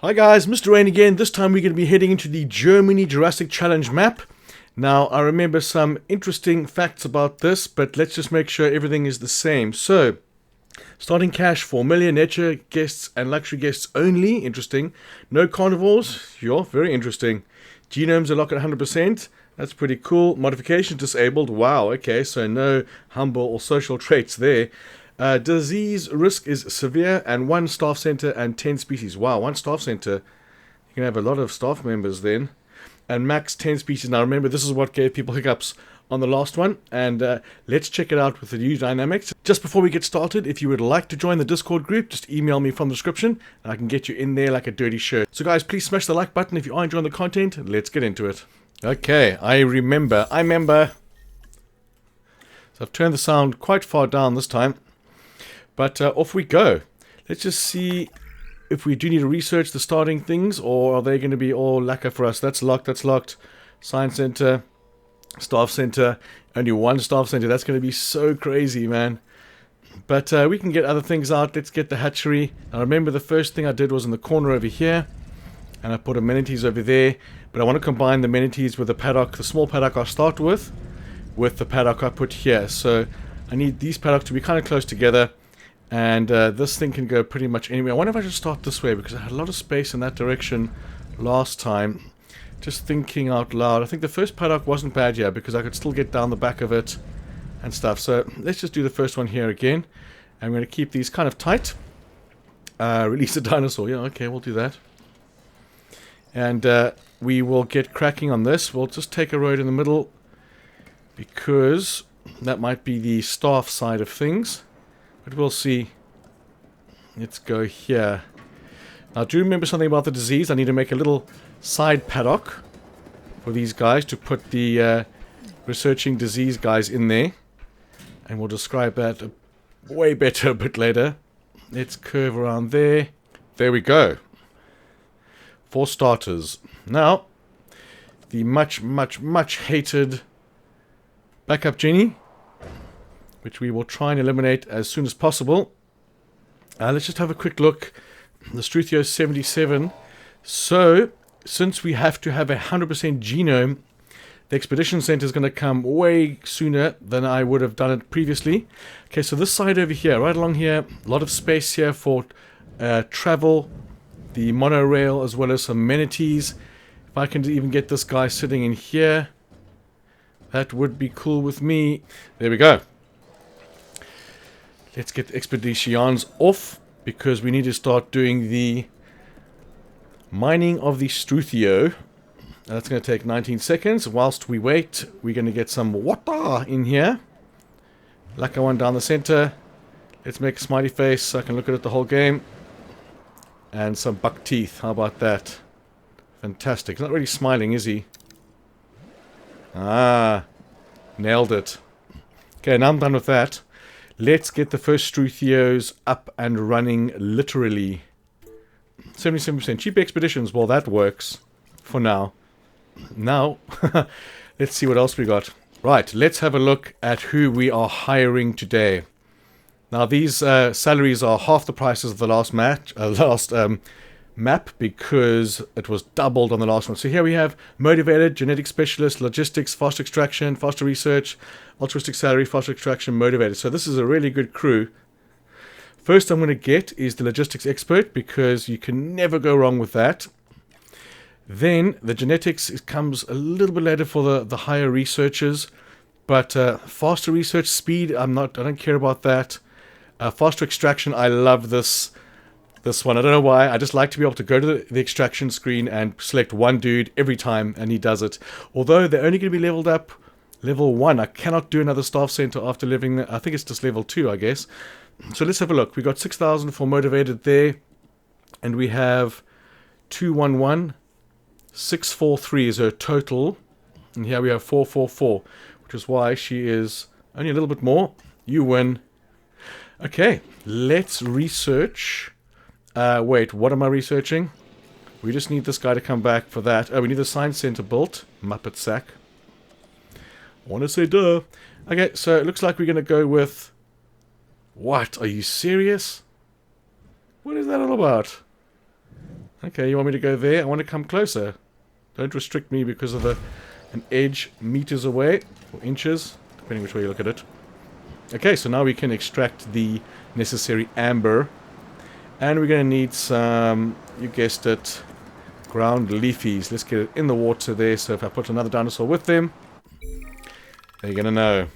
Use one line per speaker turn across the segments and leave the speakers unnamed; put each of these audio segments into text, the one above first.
Hi guys, Mr. Rain again. This time we're going to be heading into the Germany Jurassic Challenge map. Now, I remember some interesting facts about this, but let's just make sure everything is the same. So, starting cash, 4 million, nature guests and luxury guests only. Interesting. No carnivores. You're very interesting. Genomes are locked at 100%. That's pretty cool. Modifications disabled. Wow, okay, so no humble or social traits there. Disease risk is severe, and 1 staff center and 10 species. Wow, 1 staff center. You can have a lot of staff members then. And max 10 species. Now remember, this is what gave people hiccups on the last one. And let's check it out with the new dynamics. Just before we get started, if you would like to join the Discord group, just email me from the description, and I can get you in there like a dirty shirt. So guys, please smash the like button if you are enjoying the content. Let's get into it. Okay, I remember. So I've turned the sound quite far down this time. But off we go. Let's just see if we do need to research the starting things, or are they going to be all lacquer for us? That's locked, that's locked. Science center, staff center, only 1 staff center. That's going to be so crazy, man. But we can get other things out. Let's get the hatchery. Now remember, the first thing I did was in the corner over here, and I put amenities over there. But I want to combine the amenities with the paddock, the small paddock I'll start with the paddock I put here. So I need these paddocks to be kind of close together. And this thing can go pretty much anywhere. I wonder if I should start this way, because I had a lot of space in that direction last time. Just thinking out loud. I think the first paddock wasn't bad yet, because I could still get down the back of it and stuff. So let's just do the first one here again. I'm going to keep these kind of tight. Release a dinosaur. Yeah, okay, we'll do that. And we will get cracking on this. We'll just take a road in the middle, because that might be the staff side of things. But we'll see. Let's go here. Now, do remember something about the disease. I need to make a little side paddock for these guys to put the researching disease guys in there. And we'll describe that way better a bit later. Let's curve around there. There we go. For starters. Now, the much hated backup genie, which we will try and eliminate as soon as possible. Let's just have a quick look. The Struthio 77. So, since we have to have 100% genome, the Expedition Center is going to come way sooner than I would have done it previously. Okay, so this side over here, right along here, a lot of space here for travel, the monorail, as well as some amenities. If I can even get this guy sitting in here, that would be cool with me. There we go. Let's get the expeditions off, because we need to start doing the mining of the Struthio. That's going to take 19 seconds. Whilst we wait, we're going to get some water in here. Like one down the center. Let's make a smiley face so I can look at it the whole game. And some buck teeth. How about that? Fantastic. He's not really smiling, is he? Ah, nailed it. Okay, now I'm done with that. Let's get the first Struthios up and running, literally. 77% cheap expeditions. Well, that works for now. Now, let's see what else we got. Right, let's have a look at who we are hiring today. Now, these salaries are half the prices of the last map, because it was doubled on the last one. So here we have motivated, genetic specialist, logistics, fast extraction, faster research, altruistic salary, faster extraction, motivated. So this is a really good crew. First I'm going to get is the logistics expert, because you can never go wrong with that. Then the genetics comes a little bit later for the higher researchers, but faster research speed, I don't care about that. Faster extraction, I love this one. I don't know why. I just like to be able to go to the extraction screen and select one dude every time, and he does it. Although they're only going to be leveled up level 1. I cannot do another staff center after leveling. I think it's just level 2, I guess. So let's have a look. We got 6,000 for motivated there, and we have 211. 643 is her total, and here we have 444, which is why she is only a little bit more. You win. Okay, let's research. Wait, what am I researching? We just need this guy to come back for that. Oh, we need the science center built. Muppet sack. I want to say duh. Okay, so it looks like we're going to go with... What? Are you serious? What is that all about? Okay, you want me to go there? I want to come closer. Don't restrict me because of an edge meters away, or inches, depending which way you look at it. Okay, so now we can extract the necessary amber. And we're going to need some, you guessed it, ground leafies. Let's get it in the water there, so if I put another dinosaur with them, they're going to know.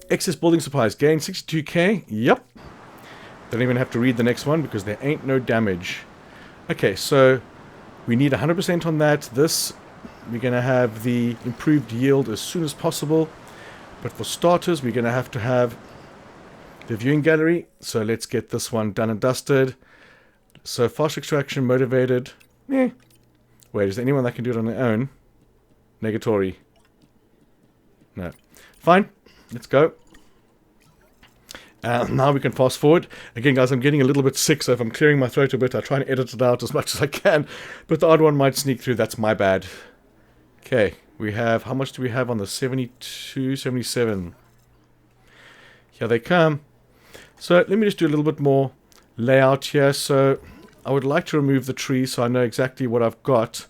Excess building supplies, gain 62k. Yep. Don't even have to read the next one because there ain't no damage. Okay, so we need 100% on that. This, we're going to have the improved yield as soon as possible. But for starters, we're going to have the viewing gallery. So let's get this one done and dusted. So fast extraction, motivated. Wait, is there anyone that can do it on their own? Negatory. No. Fine. Let's go. Now we can fast forward. Again, guys, I'm getting a little bit sick, so if I'm clearing my throat a bit, I try and edit it out as much as I can. But the odd one might sneak through. That's my bad. Okay, we have... How much do we have on the 72, 77? Here they come. So let me just do a little bit more layout here. So I would like to remove the tree so I know exactly what I've got.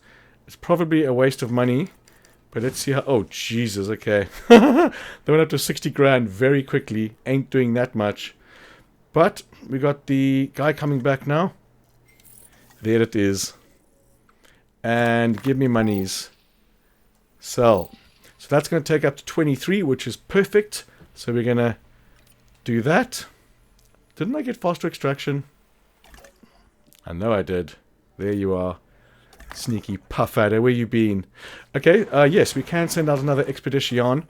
It's probably a waste of money. But let's see how... Oh, Jesus, okay. They went up to 60 grand very quickly. Ain't doing that much. But we got the guy coming back now. There it is. And give me monies. Sell. So that's going to take up to 23, which is perfect. So we're going to do that. Didn't I get faster extraction? I know I did. There you are. Sneaky puffader, where you been? Okay, yes, we can send out another expedition.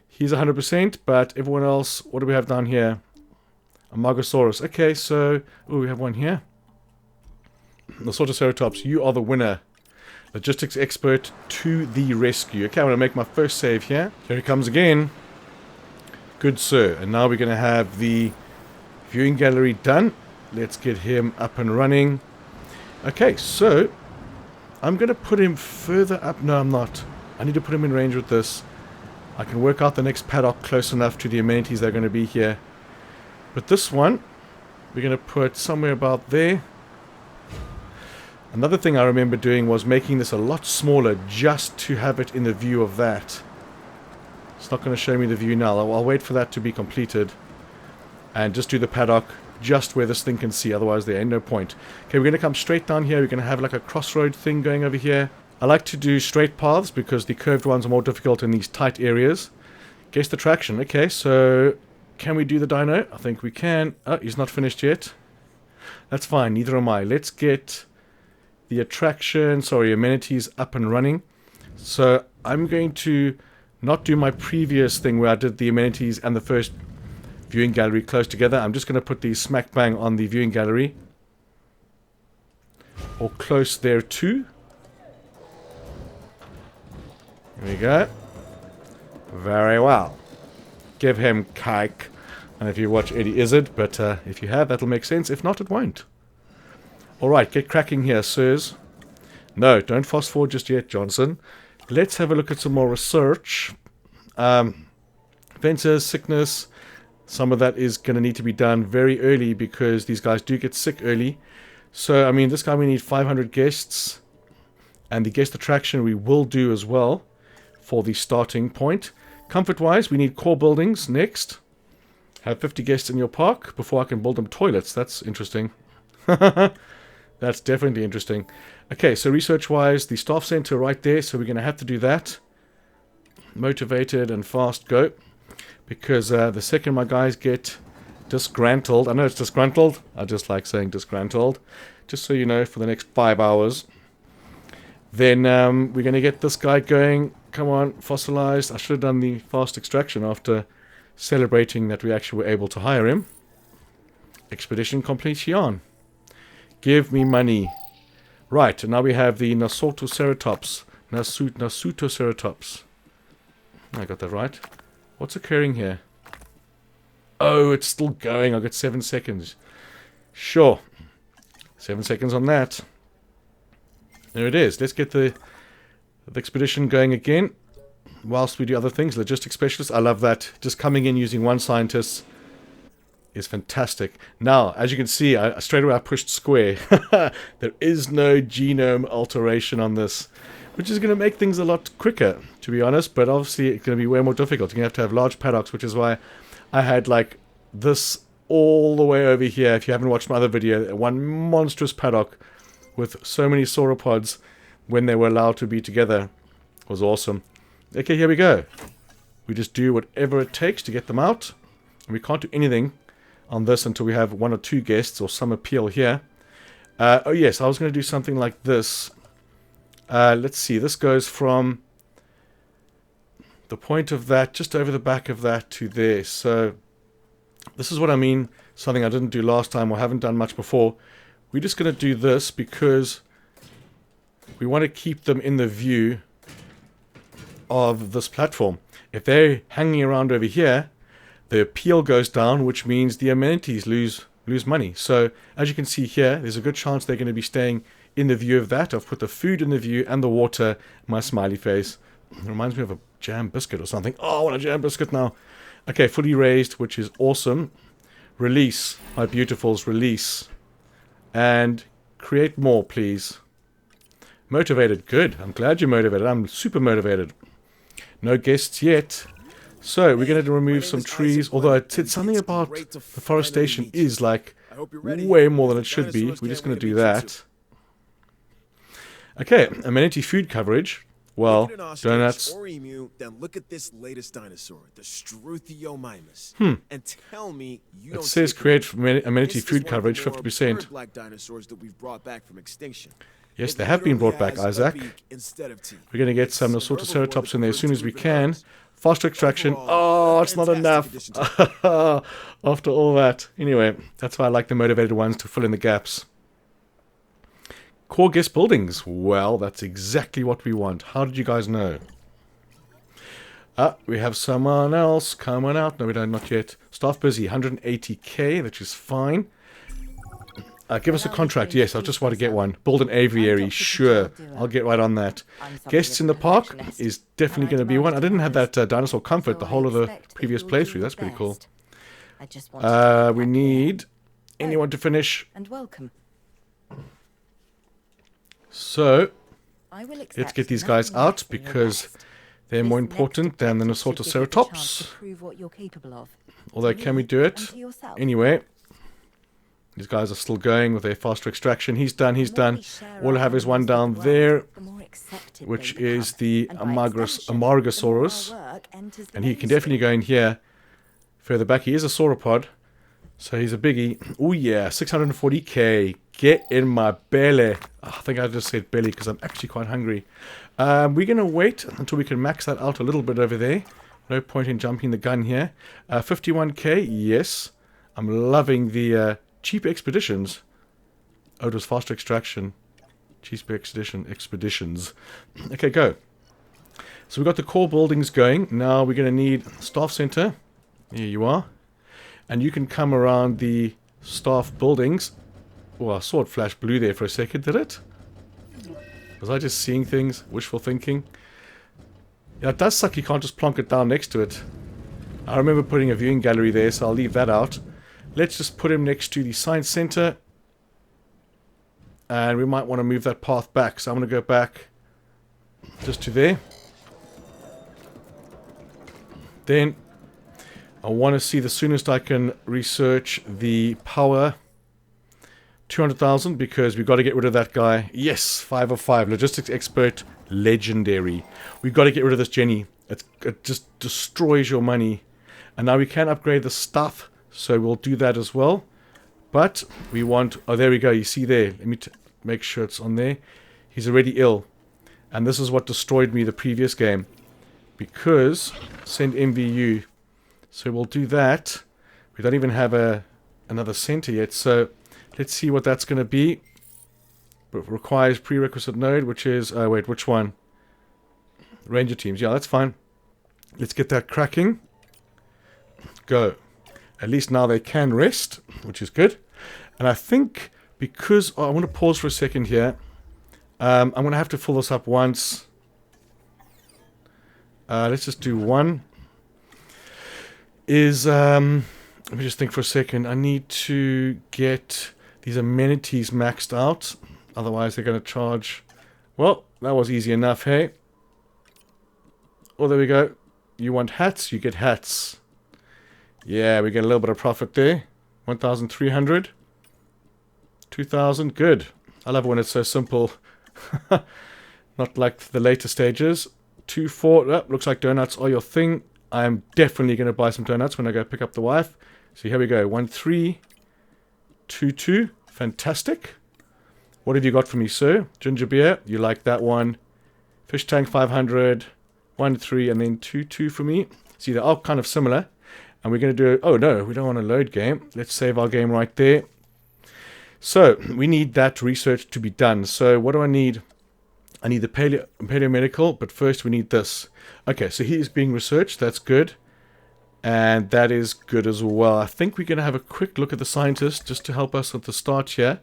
He's 100%, but everyone else, what do we have down here? A Margosaurus. Okay, so... Oh, we have one here. The Sortoceratops, you are the winner. Logistics expert to the rescue. Okay, I'm going to make my first save here. Here he comes again. Good sir. And now we're going to have the viewing gallery done. Let's get him up and running. Okay, so... I'm going to put him further up. No, I'm not. I need to put him in range with this. I can work out the next paddock close enough to the amenities that are going to be here. But this one, we're going to put somewhere about there. Another thing I remember doing was making this a lot smaller just to have it in the view of that. It's not going to show me the view now. I'll wait for that to be completed. And just do the paddock just where this thing can see, otherwise there ain't no point. Okay, we're going to come straight down here. We're going to have like a crossroad thing going over here. I like to do straight paths because the curved ones are more difficult in these tight areas. Guess the traction. Okay, so can we do the dino? I think we can. Oh, he's not finished yet. That's fine, neither am I. Let's get the attraction, sorry, amenities up and running. So I'm going to not do my previous thing where I did the amenities and the first viewing gallery close together. I'm just going to put these smack bang on the viewing gallery. Or close there too. There we go. Very well. Give him cake. And if you watch Eddie Izzard, but if you have, that'll make sense. If not, it won't. Alright, get cracking here, sirs. No, don't fast forward just yet, Johnson. Let's have a look at some more research. Fences, sickness... Some of that is going to need to be done very early because these guys do get sick early. So, I mean, this guy we need 500 guests. And the guest attraction we will do as well for the starting point. Comfort-wise, we need core buildings next. Have 50 guests in your park before I can build them toilets. That's interesting. That's definitely interesting. Okay, so research-wise, the staff center right there. So we're going to have to do that. Motivated and fast, go. Because the second my guys get disgruntled, I know it's disgruntled, I just like saying disgruntled, just so you know, for the next 5 hours, then we're going to get this guy going. Come on, fossilized. I should have done the fast extraction after celebrating that we actually were able to hire him. Expedition completion. Give me money. Right, and now we have the Nasutoceratops. Nasutoceratops. I got that right. What's occurring here? Oh, it's still going. I've got 7 seconds. Sure. 7 seconds on that. There it is. Let's get the expedition going again. Whilst we do other things. Logistics specialist. I love that. Just coming in using one scientist. is fantastic. Now, as you can see, straight away I pushed square. There is no genome alteration on this, which is going to make things a lot quicker, to be honest, but obviously it's going to be way more difficult. You're going to have large paddocks, which is why I had like this all the way over here. If you haven't watched my other video, one monstrous paddock with so many sauropods when they were allowed to be together was awesome. Okay, here we go. We just do whatever it takes to get them out. And we can't do anything on this until we have 1 or 2 guests or some appeal here. Oh yes, I was going to do something like this. Let's see, this goes from the point of that, just over the back of that to there. So this is what I mean, something I didn't do last time or haven't done much before. We're just going to do this because we want to keep them in the view of this platform. If they're hanging around over here, the appeal goes down, which means the amenities lose money. So as you can see here, there's a good chance they're going to be staying in the view of that. I've put the food in the view and the water, my smiley face. It reminds me of a jam biscuit or something. Oh, I want a jam biscuit now. Okay, fully raised, which is awesome. Release, my beautifuls, release. And create more, please. Motivated, good. I'm glad you're motivated. I'm super motivated. No guests yet. So we're going to remove some trees, although it said something about the forestation is like way more than it should be. We're just going to do that. Okay, amenity food coverage. Well, donuts.
Then look at this latest dinosaur, the Struthiomimus. And tell me you
it says create amenity food coverage, 50%.
Like dinosaurs that we've brought back from extinction.
Yes, they have been brought back, Isaac. We're going to get some Ceratops in there as soon as we can. Faster extraction. Oh, it's not enough. After all that. Anyway, that's why I like the motivated ones to fill in the gaps. Core guest buildings. Well, that's exactly what we want. How did you guys know? We have someone else coming out. No, we don't, not yet. Staff busy, 180k, which is fine. Give us a contract. Yes, I just want to get one. Build an aviary. Sure, I'll get right on that. Guests in the park is definitely going to be one. I didn't have that dinosaur comfort the whole of the previous playthrough. That's pretty cool. We need anyone to finish.
And welcome.
So, let's get these guys out because they're more important than the Ceratops. Although, can we do it? Anyway, these guys are still going with their faster extraction. He's done, he's done. All I have is one down there, which is the Amargasaurus. And he can definitely go in here. Further back, he is a sauropod. So he's a biggie. Oh yeah, 640k. Get in my belly. Oh, I think I just said belly because I'm actually quite hungry. We're going to wait until we can max that out a little bit over there. No point in jumping the gun here. 51k, yes. I'm loving the cheap expeditions. Oh, it was faster extraction. Cheap expeditions. Okay, go. So we've got the core buildings going. Now we're going to need staff center. Here you are. And you can come around the staff buildings. Oh, I saw it flash blue there for a second, did it? Was I just seeing things? Wishful thinking? Yeah, it does suck you can't just plonk it down next to it. I remember putting a viewing gallery there, so I'll leave that out. Let's just put him next to the science center. And we might want to move that path back, so I'm going to go back just to there. Then I want to see the soonest I can research the power 200,000 because we've got to get rid of that guy. Yes, 5 of 5. Logistics expert, legendary. We've got to get rid of this Jenny. It just destroys your money. And now we can upgrade the stuff, so we'll do that as well. But we want... Oh, there we go. You see there. Let me make sure it's on there. He's already ill. And this is what destroyed me the previous game. Because... Send MVU. So we'll do that. We don't even have another center yet, so... Let's see what that's going to be. But requires prerequisite node, which is... wait, which one? Ranger teams. Yeah, that's fine. Let's get that cracking. Go. At least now they can rest, which is good. And I think because... Oh, I want to pause for a second here. I'm going to have to fill this up once. Let's just do one. Is... Let me just think for a second. I need to get these amenities maxed out. Otherwise, they're going to charge... Well, that was easy enough, hey? Oh, there we go. You want hats? You get hats. Yeah, we get a little bit of profit there. 1,300. 2,000. Good. I love it when it's so simple. Not like the later stages. 2, 4. Oh, looks like donuts are your thing. I'm definitely going to buy some donuts when I go pick up the wife. So here we go. 1, 3. 2, 2. Fantastic. What have you got for me, sir? Ginger beer. You like that one. Fish tank 500. 1, 3, and then 2, 2 for me. See, they're all kind of similar. And we're going to do... Oh, no, we don't want to load game. Let's save our game right there. So, we need that research to be done. So, what do I need? I need the paleomedical, but first we need this. Okay, so he is being researched. That's good. And that is good as well. I think we're going to have a quick look at the scientist just to help us at the start here.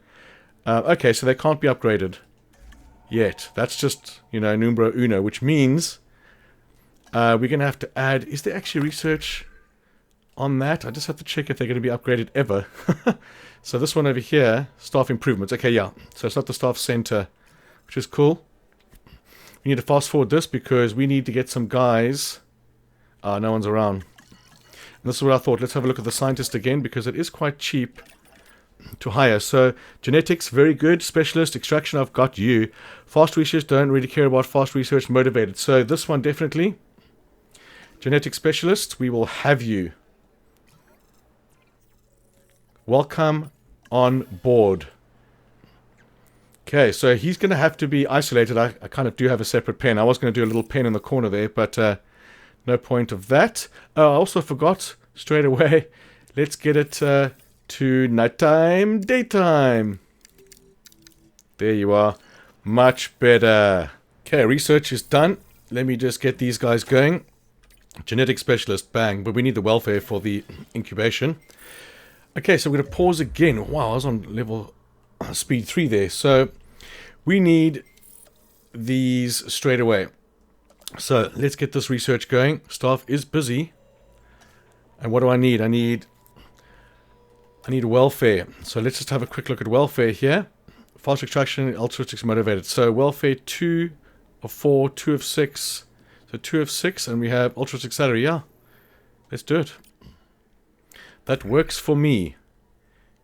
Okay, so they can't be upgraded yet. That's just, you know, numero uno, which means... we're going to have to add... Is there actually research on that? I just have to check if they're going to be upgraded ever. So this one over here, staff improvements. Okay, yeah. So it's not the staff center, which is cool. We need to fast forward this because we need to get some guys. No one's around. And this is what I thought. Let's have a look at the scientist again because it is quite cheap to hire. So genetics, very good. Specialist, extraction, I've got you. Fast research, don't really care about fast research, motivated. So this one definitely. Genetic specialist, we will have you. Welcome on board. Okay, so he's going to have to be isolated. I kind of do have a separate pen. I was going to do a little pen in the corner there, but no point of that. I also forgot straight away. Let's get it to nighttime, daytime. There you are. Much better. Okay, research is done. Let me just get these guys going. Genetic specialist, bang. But we need the welfare for the incubation. Okay, so we're going to pause again. Wow, I was on level speed 3 there. So we need these straight away. So let's get this research going. Staff is busy. And what do I need? I need welfare. So let's just have a quick look at welfare here. Fast extraction, altruistic motivated. So welfare 2 of 4, 2 of 6. So 2 of 6, and we have altruistic salary. Yeah, let's do it. That works for me.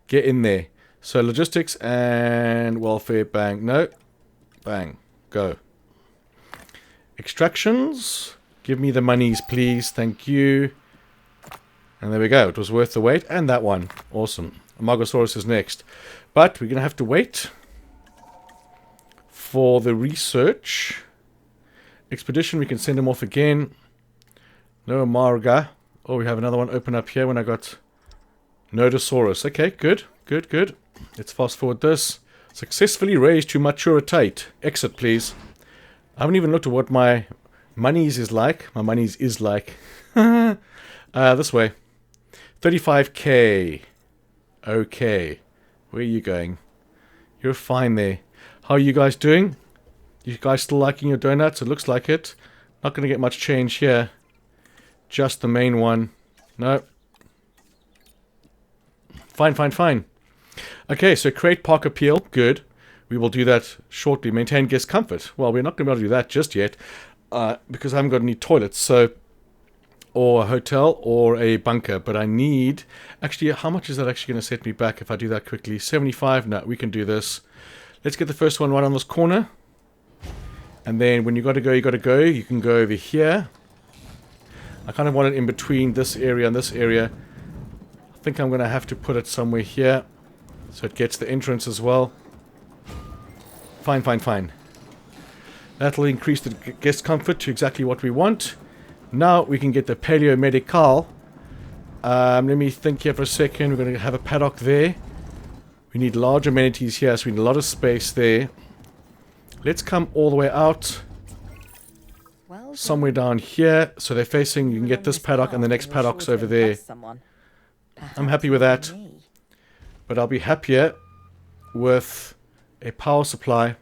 Get in there. So logistics and welfare, bang. No. Bang. Go. Extractions. Give me the monies, please. Thank you. And there we go. It was worth the wait. And that one. Awesome. Amargosaurus is next. But we're going to have to wait for the research. Expedition, we can send him off again. No Amarga. Oh, we have another one open up here when I got Nodosaurus. Okay, good, good, good. Let's fast forward this. Successfully raised to maturitate. Exit, please. I haven't even looked at what my monies is like. My monies is like. This way. 35k. Okay. Where are you going? You're fine there. How are you guys doing? You guys still liking your donuts? It looks like it. Not going to get much change here. Just the main one. No. Fine, fine, fine. Okay, so create park appeal. Good. We will do that shortly. Maintain guest comfort. Well, we're not going to be able to do that just yet. Because I haven't got any toilets. So, or a hotel or a bunker. But I need... Actually, how much is that actually going to set me back if I do that quickly? 75? No, we can do this. Let's get the first one right on this corner. And then when you got to go, you got to go. You can go over here. I kind of want it in between this area and this area. I think I'm going to have to put it somewhere here. So it gets the entrance as well. Fine, fine, fine. That'll increase the guest comfort to exactly what we want. Now we can get the paleomedical. Let me think here for a second. We're going to have a paddock there. We need large amenities here, so we need a lot of space there. Let's come all the way out.
Well,
somewhere down here. So they're facing, you can get this paddock and the next paddock's over there. I'm happy with that. But I'll be happier with a power supply.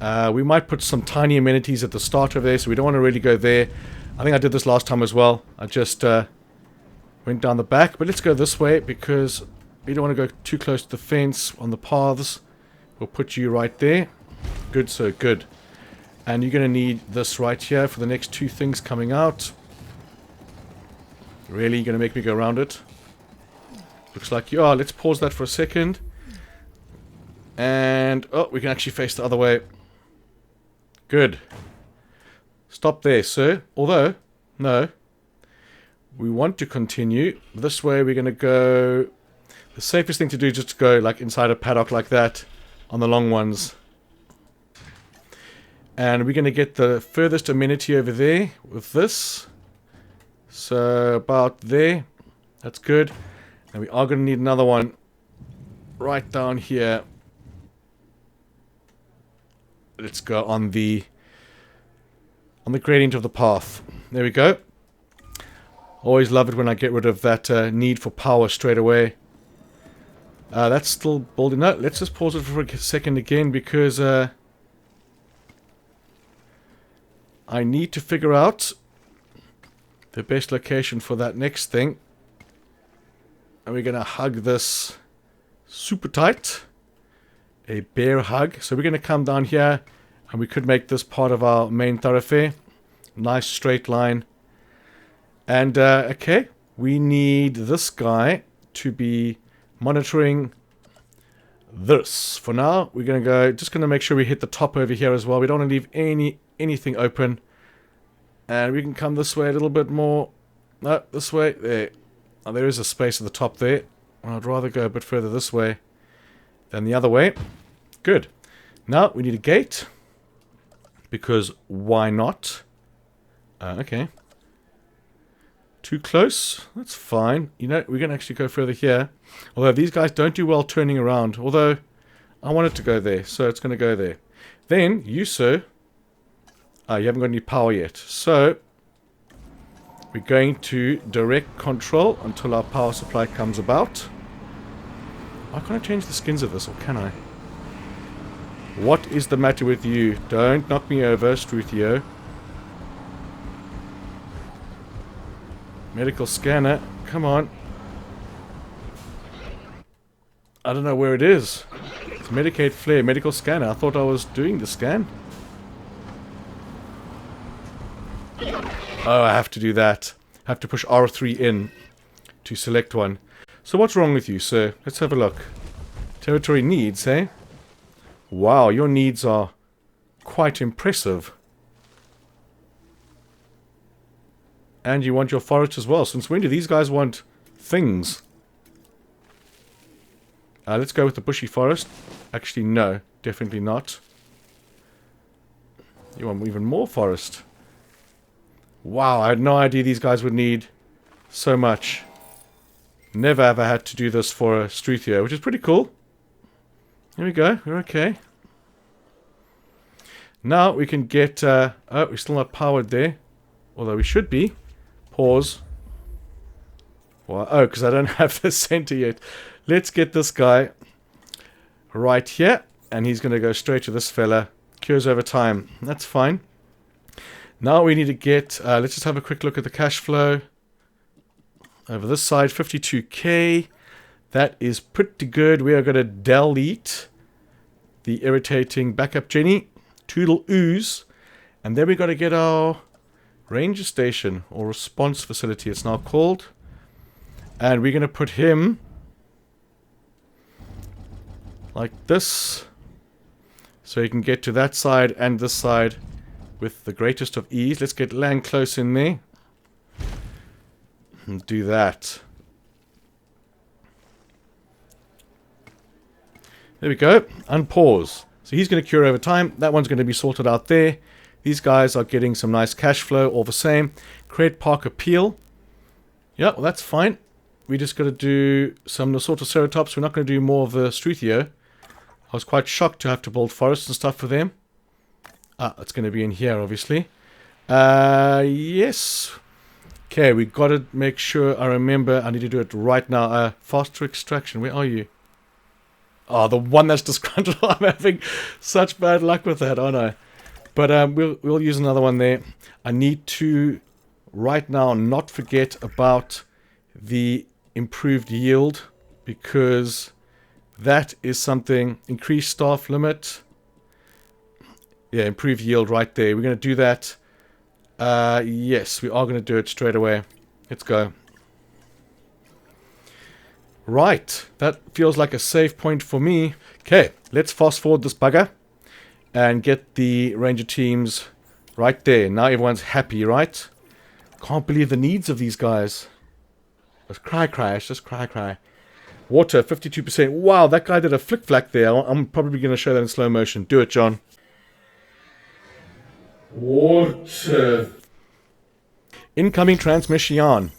We might put some tiny amenities at the start of there, so we don't want to really go there. I think I did this last time as well. I just went down the back. But let's go this way because we don't want to go too close to the fence on the paths. We'll put you right there. Good, sir, good. And you're going to need this right here for the next 2 things coming out. Really? You're going to make me go around it? Looks like you are. Let's pause that for a second. And, oh, we can actually face the other way. Good. Stop there, sir. Although, no. We want to continue. This way we're going to go... The safest thing to do is just to go like inside a paddock like that on the long ones. And we're going to get the furthest amenity over there with this. So about there. That's good. And we are going to need another one right down here. Let's go on the gradient of the path. There we go. Always love it when I get rid of that need for power straight away. That's still building. No, let's just pause it for a second again because I need to figure out the best location for that next thing. And we're going to hug this super tight. A bear hug. So we're going to come down here and we could make this part of our main thoroughfare. Nice straight line. And, okay, we need this guy to be monitoring this. For now, we're going to go, just going to make sure we hit the top over here as well. We don't want to leave anything open. And we can come this way a little bit more. No, this way. There. Oh, there is a space at the top there. I'd rather go a bit further this way than the other way. Good. Now, we need a gate. Because why not? Okay. Too close? That's fine. You know, we can actually go further here. Although these guys don't do well turning around. Although, I want it to go there. So it's going to go there. Then, you, sir. You haven't got any power yet. So, we're going to direct control until our power supply comes about. Why can't I change the skins of this? Or can I? What is the matter with you? Don't knock me over, Struthio. Medical scanner. Come on. I don't know where it is. It's Medicaid Flare. Medical scanner. I thought I was doing the scan. Oh, I have to do that. I have to push R3 in to select one. So what's wrong with you, sir? Let's have a look. Territory needs, eh? Wow, your needs are quite impressive. And you want your forest as well. Since when do these guys want things? Let's go with the bushy forest. Actually, no. Definitely not. You want even more forest. Wow, I had no idea these guys would need so much. Never ever had to do this for a Struthio, which is pretty cool. Here we go. We're okay. Now we can get... oh, we're still not powered there. Although we should be. Pause. Well, oh, because I don't have the center yet. Let's get this guy right here. And he's going to go straight to this fella. Cures over time. That's fine. Now we need to get... let's just have a quick look at the cash flow. Over this side, 52k. That is pretty good. We are going to delete the irritating backup Jenny. Toodle ooze. And then we got to get our ranger station or response facility it's now called. And we're going to put him like this. So you can get to that side and this side with the greatest of ease. Let's get land close in there. And do that. There we go. Unpause. So he's going to cure over time. That one's going to be sorted out there. These guys are getting some nice cash flow all the same. Create park appeal. Yeah, well that's fine. We just got to do some sort of ceratops. We're not going to do more of the Struthio. I was quite shocked to have to build forests and stuff for them. It's going to be in here, obviously. Yes. Okay, we got to make sure I remember. I need to do it right now. Faster extraction. Where are you? Oh, the one that's disgruntled. I'm having such bad luck with that, aren't I? But we'll use another one there. I need to, right now, not forget about the improved yield, because that is something. Increased staff limit. Yeah, improved yield right there. We're going to do that. Yes, we are going to do it straight away. Let's go. Right, that feels like a save point for me. Okay, let's fast forward this bugger and get the ranger teams right there. Now everyone's happy, right? Can't believe the needs of these guys. Just cry, Ash, just cry. Water, 52%. Wow, that guy did a flick-flack there. I'm probably going to show that in slow motion. Do it, John. Water. Incoming transmission.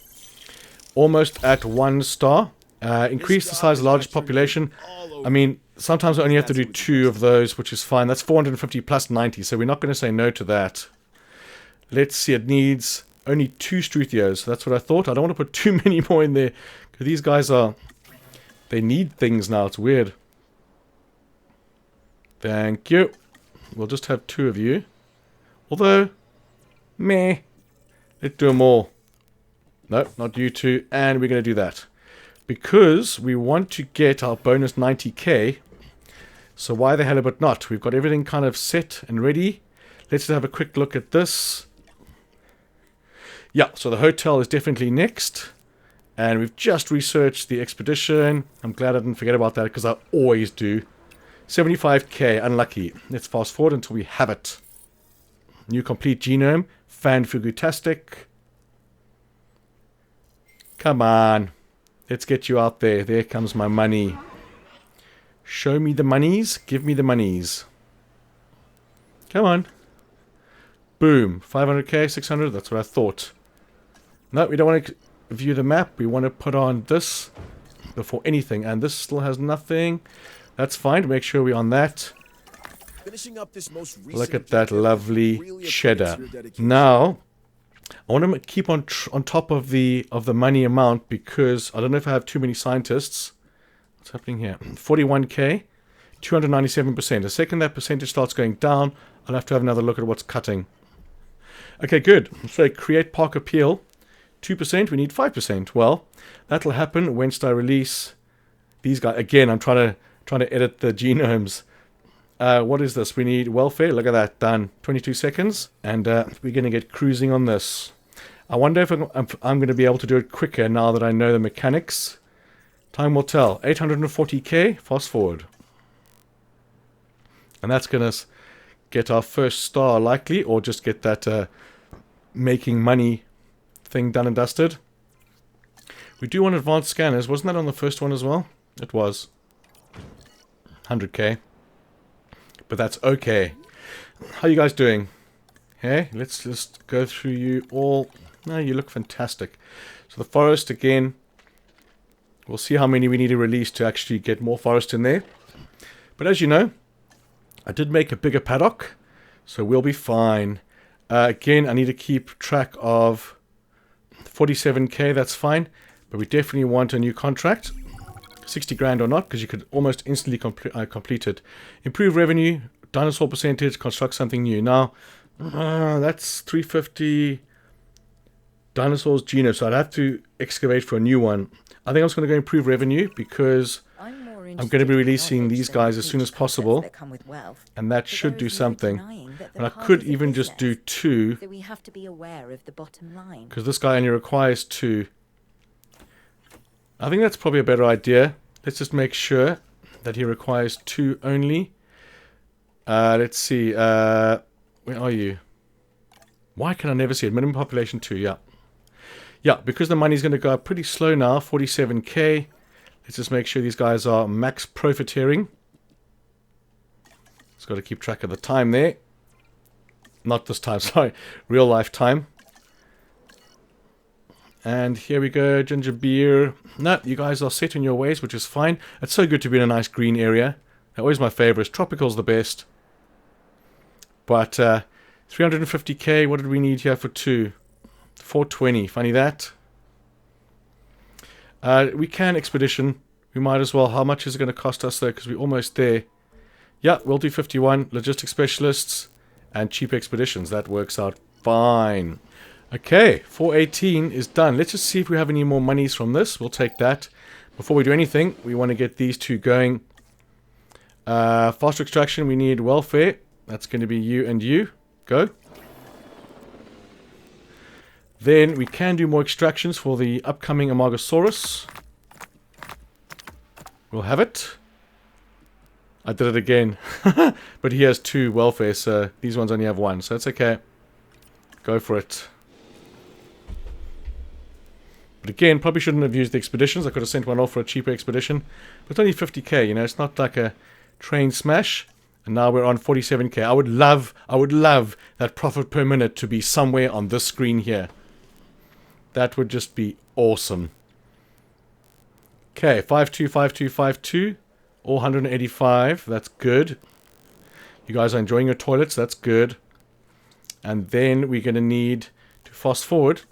Almost at 1 star. Increase the size of the largest population. I mean, sometimes I only have to do 2 of those, which is fine. That's 450 plus 90, so we're not going to say no to that. Let's see, it needs only 2 Struthios. That's what I thought. I don't want to put too many more in there, because these guys are... They need things now. It's weird. Thank you. We'll just have 2 of you. Although, meh. Let's do them all. No, not you 2. And we're going to do that. Because we want to get our bonus 90k. So why the hell but not? We've got everything kind of set and ready. Let's have a quick look at this. Yeah, so the hotel is definitely next. And we've just researched the expedition. I'm glad I didn't forget about that, because I always do. 75k, unlucky. Let's fast forward until we have it. New complete genome. Fan-fugutastic. Come on. Let's get you out there. There comes my money. Show me the monies. Give me the monies. Come on. Boom. 500k, 600. That's what I thought. No, we don't want to view the map. We want to put on this before anything. And this still has nothing. That's fine. Make sure we're on that.
Finishing up this most recent
Look at that lovely
really
cheddar.
appreciate your dedication.
Now, I want to keep on top of the money amount, because I don't know if I have too many scientists. What's happening here? 41k, 297%. The second that percentage starts going down, I'll have to have another look at what's cutting. Okay, good. So create park appeal. 2%, we need 5%. Well, that'll happen when I release these guys. Again, I'm trying to edit the genomes. What is this? We need welfare. Look at that. Done. 22 seconds. And we're going to get cruising on this. I wonder if I'm going to be able to do it quicker now that I know the mechanics. Time will tell. 840k. Fast forward. And that's going to get our first star likely. Or just get that making money thing done and dusted. We do want advanced scanners. Wasn't that on the first one as well? It was. 100k. But that's okay. How you guys doing? Hey, let's just go through you all. No, you look fantastic. So the forest again. We'll see how many we need to release to actually get more forest in there. But as you know, I did make a bigger paddock, so we'll be fine. Again, I need to keep track of 47k. That's fine, but we definitely want a new contract. 60 grand or not, because you could almost instantly complete it. Improve revenue, dinosaur percentage, construct something new. Now, that's 350 dinosaurs genome, so I'd have to excavate for a new one. I think I'm just going to go improve revenue, because I'm going to be releasing these guys as soon as possible, and that should do something. And I could even just do 2, because this guy only requires 2. I think that's probably a better idea. Let's just make sure that he requires 2 only. Let's see. Where are you? Why can I never see it? Minimum population 2, yeah. Yeah, because the money's going to go up pretty slow now. 47k. Let's just make sure these guys are max profiteering. Just got to keep track of the time there. Not this time, sorry. Real life time. And here we go, ginger beer. No, you guys are set in your ways, which is fine. It's so good to be in a nice green area. They're always my favourites. Tropical's the best. But 350k, what did we need here for 2? 420, funny that. We can expedition. We might as well. How much is it going to cost us though? Because we're almost there. Yeah, we'll do 51. Logistics specialists and cheap expeditions. That works out fine. Okay, 418 is done. Let's just see if we have any more monies from this. We'll take that. Before we do anything, we want to get these two going. Faster extraction, we need welfare. That's going to be you and you. Go. Then we can do more extractions for the upcoming Amargasaurus. We'll have it. I did it again. But he has 2 welfare, so these ones only have 1. So that's okay. Go for it. But again, probably shouldn't have used the expeditions. I could have sent one off for a cheaper expedition. But it's only 50k, you know. It's not like a train smash. And now we're on 47k. I would love that profit per minute to be somewhere on this screen here. That would just be awesome. Okay, 525252. All 185. That's good. You guys are enjoying your toilets. That's good. And then we're going to need to fast forward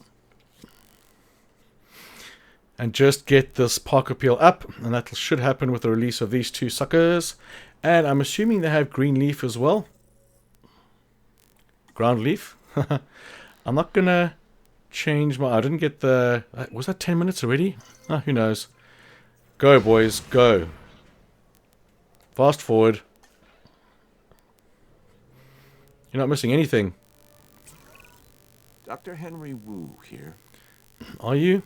and just get this park appeal up, and that should happen with the release of these 2 suckers. And I'm assuming they have green leaf as well. Ground leaf. I'm not gonna change my... I didn't get the... Was that 10 minutes already? Oh, who knows. Go, boys, go. Fast forward. You're not missing anything.
Dr. Henry Wu here.
Are you?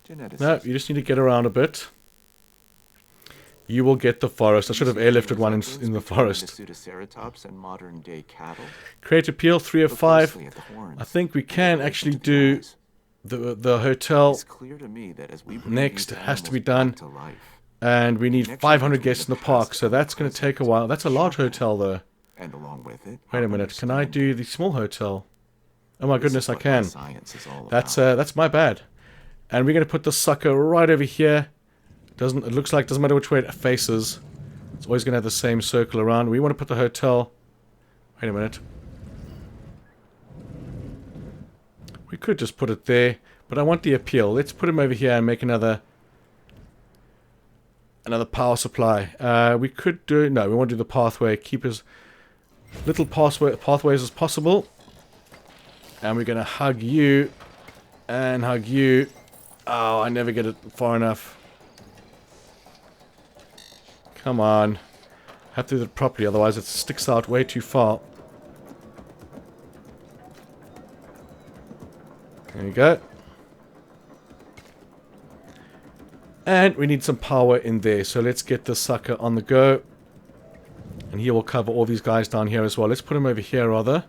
Geneticist.
No, you just need to get around a bit. You will get the forest. I should have airlifted one in the forest.
The Pseudoceratops and modern day cattle.
Create appeal 3 of 5. I think we can actually do the hotel
It's clear to me that as we bring
next.
these
Has to be
animals
done.
back to life,
And we need 500 guests in the park, so that's going to take a while. That's a large hotel, though.
and along with it,
Wait a minute. Can I do the small hotel? Oh my goodness, I can.
Science is all
That's my bad. And we're going to put the sucker right over here. It looks like doesn't matter which way it faces. It's always going to have the same circle around. We want to put the hotel... Wait a minute. We could just put it there, but I want the appeal. Let's put him over here and make another power supply. We could do... No, we want to do the pathway. Keep as little pathways as possible. And we're going to hug you and hug you. Oh, I never get it far enough. Come on. Have to do it properly, otherwise it sticks out way too far. There you go. And we need some power in there, so let's get this sucker on the go. And he will cover all these guys down here as well. Let's put him over here, rather.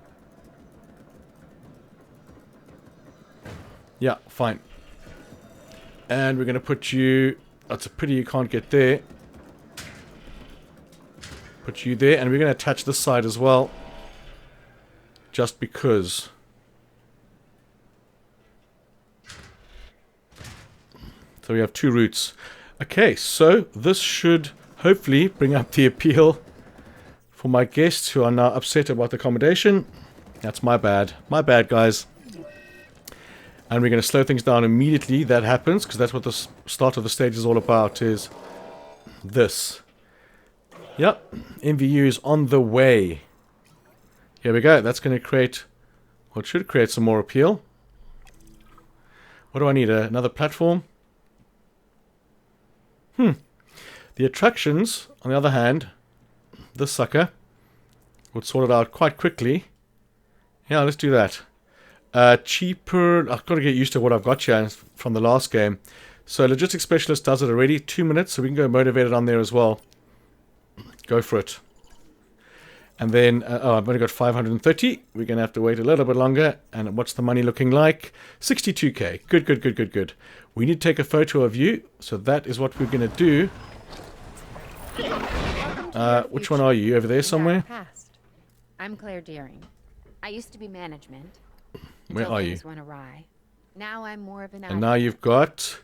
Yeah, fine. And we're going to put you... That's a pity you can't get there. Put you there. And we're going to attach this side as well. Just because. So we have 2 routes. Okay, so this should hopefully bring up the appeal for my guests who are now upset about the accommodation. That's my bad. My bad, guys. And we're going to slow things down immediately. That happens, because that's what the start of the stage is all about, is this. Yep, MVU is on the way. Here we go. That's going to create, well, it should create some more appeal. What do I need? Another platform? The attractions, on the other hand, this sucker would sort it out quite quickly. Yeah, let's do that. Cheaper. I've got to get used to what I've got here from the last game. So Logistics Specialist does it already. 2 minutes, so we can go motivated on there as well. Go for it. And then, oh, I've only got 530. We're going to have to wait a little bit longer. And what's the money looking like? 62k. Good, good, good, good, good. We need to take a photo of you. So that is what we're going to do. Which one are you? Over there somewhere?
Past. I'm Claire Deering. I used to be management.
Where are you?
Things went awry. Now I'm more of an
And now you've got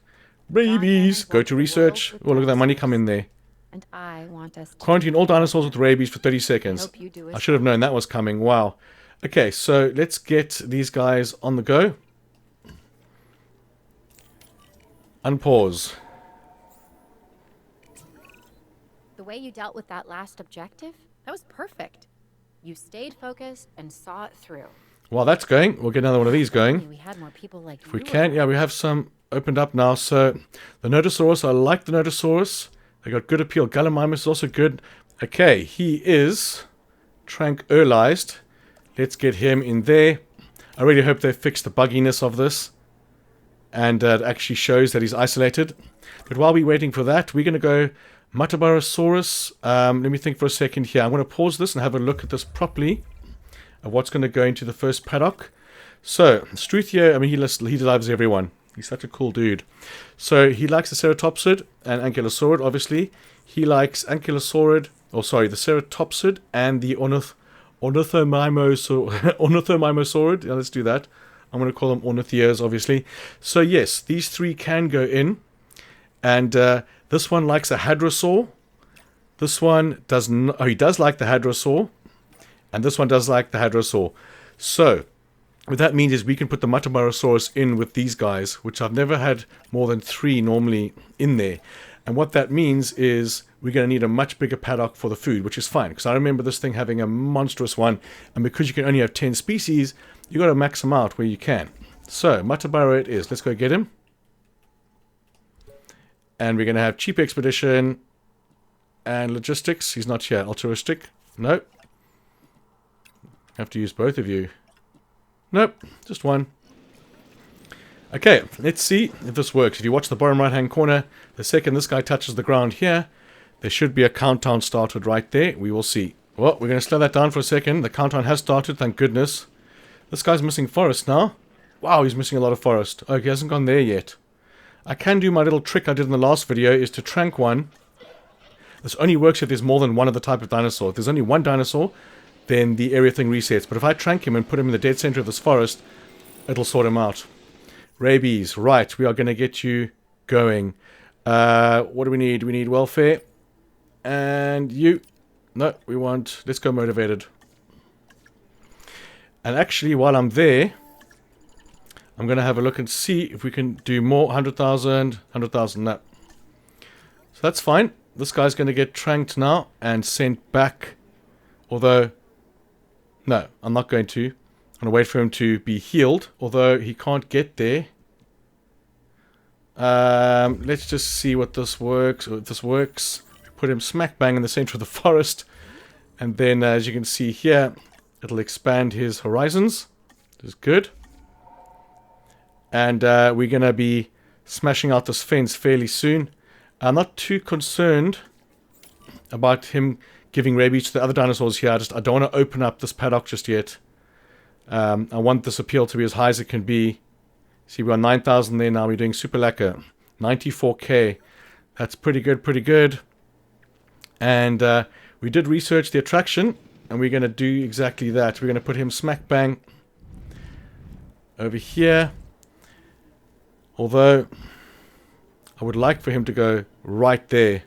rabies. Go to research. Oh, look at that money come in there.
And I want us to
Quarantine all dinosaurs with rabies for 30
I
seconds.
hope you do as
I should have known that was coming. Wow. Okay, so let's get these guys on the go. Unpause.
The way you dealt with that last objective, that was perfect. You stayed focused and saw it through.
While that's going, we'll get another one of these going.
We had more people like
If we can, yeah, we have some opened up now. So, the Notosaurus, I like the Notosaurus. They got good appeal. Gallimimus is also good. Okay, he is tranquilized. Let's get him in there. I really hope they fix the bugginess of this. And it actually shows that he's isolated. But while we're waiting for that, we're going to go Matabarosaurus. Let me think for a second here. I'm going to pause this and have a look at this properly. Of what's going to go into the first paddock. So, Struthio, I mean, he loves everyone. He's such a cool dude. So, he likes the Ceratopsid and Ankylosaurid, obviously. He likes Ankylosaurid, the Ceratopsid and the Ornithomimosaurid. Yeah, let's do that. I'm going to call them Ornithias, obviously. So, yes, these three can go in. And this one likes a Hadrosaur. This one does not. Oh, he does like the Hadrosaur. And this one does like the Hadrosaur. So, what that means is we can put the Matabarosaurus in with these guys, which I've never had more than 3 normally in there. And what that means is we're going to need a much bigger paddock for the food, which is fine. Because I remember this thing having a monstrous one. And because you can only have 10 species, you got to max them out where you can. So, Matabaro it is. Let's go get him. And we're going to have cheap expedition and logistics. He's not here. Altruistic. Nope. Have to use both of you. Nope, just one. Okay, let's see if this works. If you watch the bottom right hand corner, the second this guy touches the ground here, there should be a countdown started right there. We will see. Well, we're going to slow that down for a second. The countdown has started, thank goodness. This guy's missing forest now. Wow, he's missing a lot of forest. Oh, he hasn't gone there yet. I can do my little trick I did in the last video, is to trank one. This only works if there's more than one of the type of dinosaur. If there's only one dinosaur, then the area thing resets. But if I trank him and put him in the dead center of this forest, it'll sort him out. Rabies. Right, we are going to get you going. What do we need? We need welfare. And you. No, we want... Let's go motivated. And actually, while I'm there, I'm going to have a look and see if we can do more. 100,000. 100,000. No. So that's fine. This guy's going to get tranked now and sent back. Although... No, I'm not going to. I'm going to wait for him to be healed, although he can't get there. Let's just see what this works. If this works, put him smack bang in the center of the forest. And then, as you can see here, it'll expand his horizons. Which is good. And we're going to be smashing out this fence fairly soon. I'm not too concerned about him giving rabies to the other dinosaurs here. I don't want to open up this paddock just yet. I want this appeal to be as high as it can be. See, we're on 9,000 there now. We're doing super lacquer. 94k. That's pretty good, pretty good. And we did research the attraction. And we're going to do exactly that. We're going to put him smack bang over here. Although, I would like for him to go right there.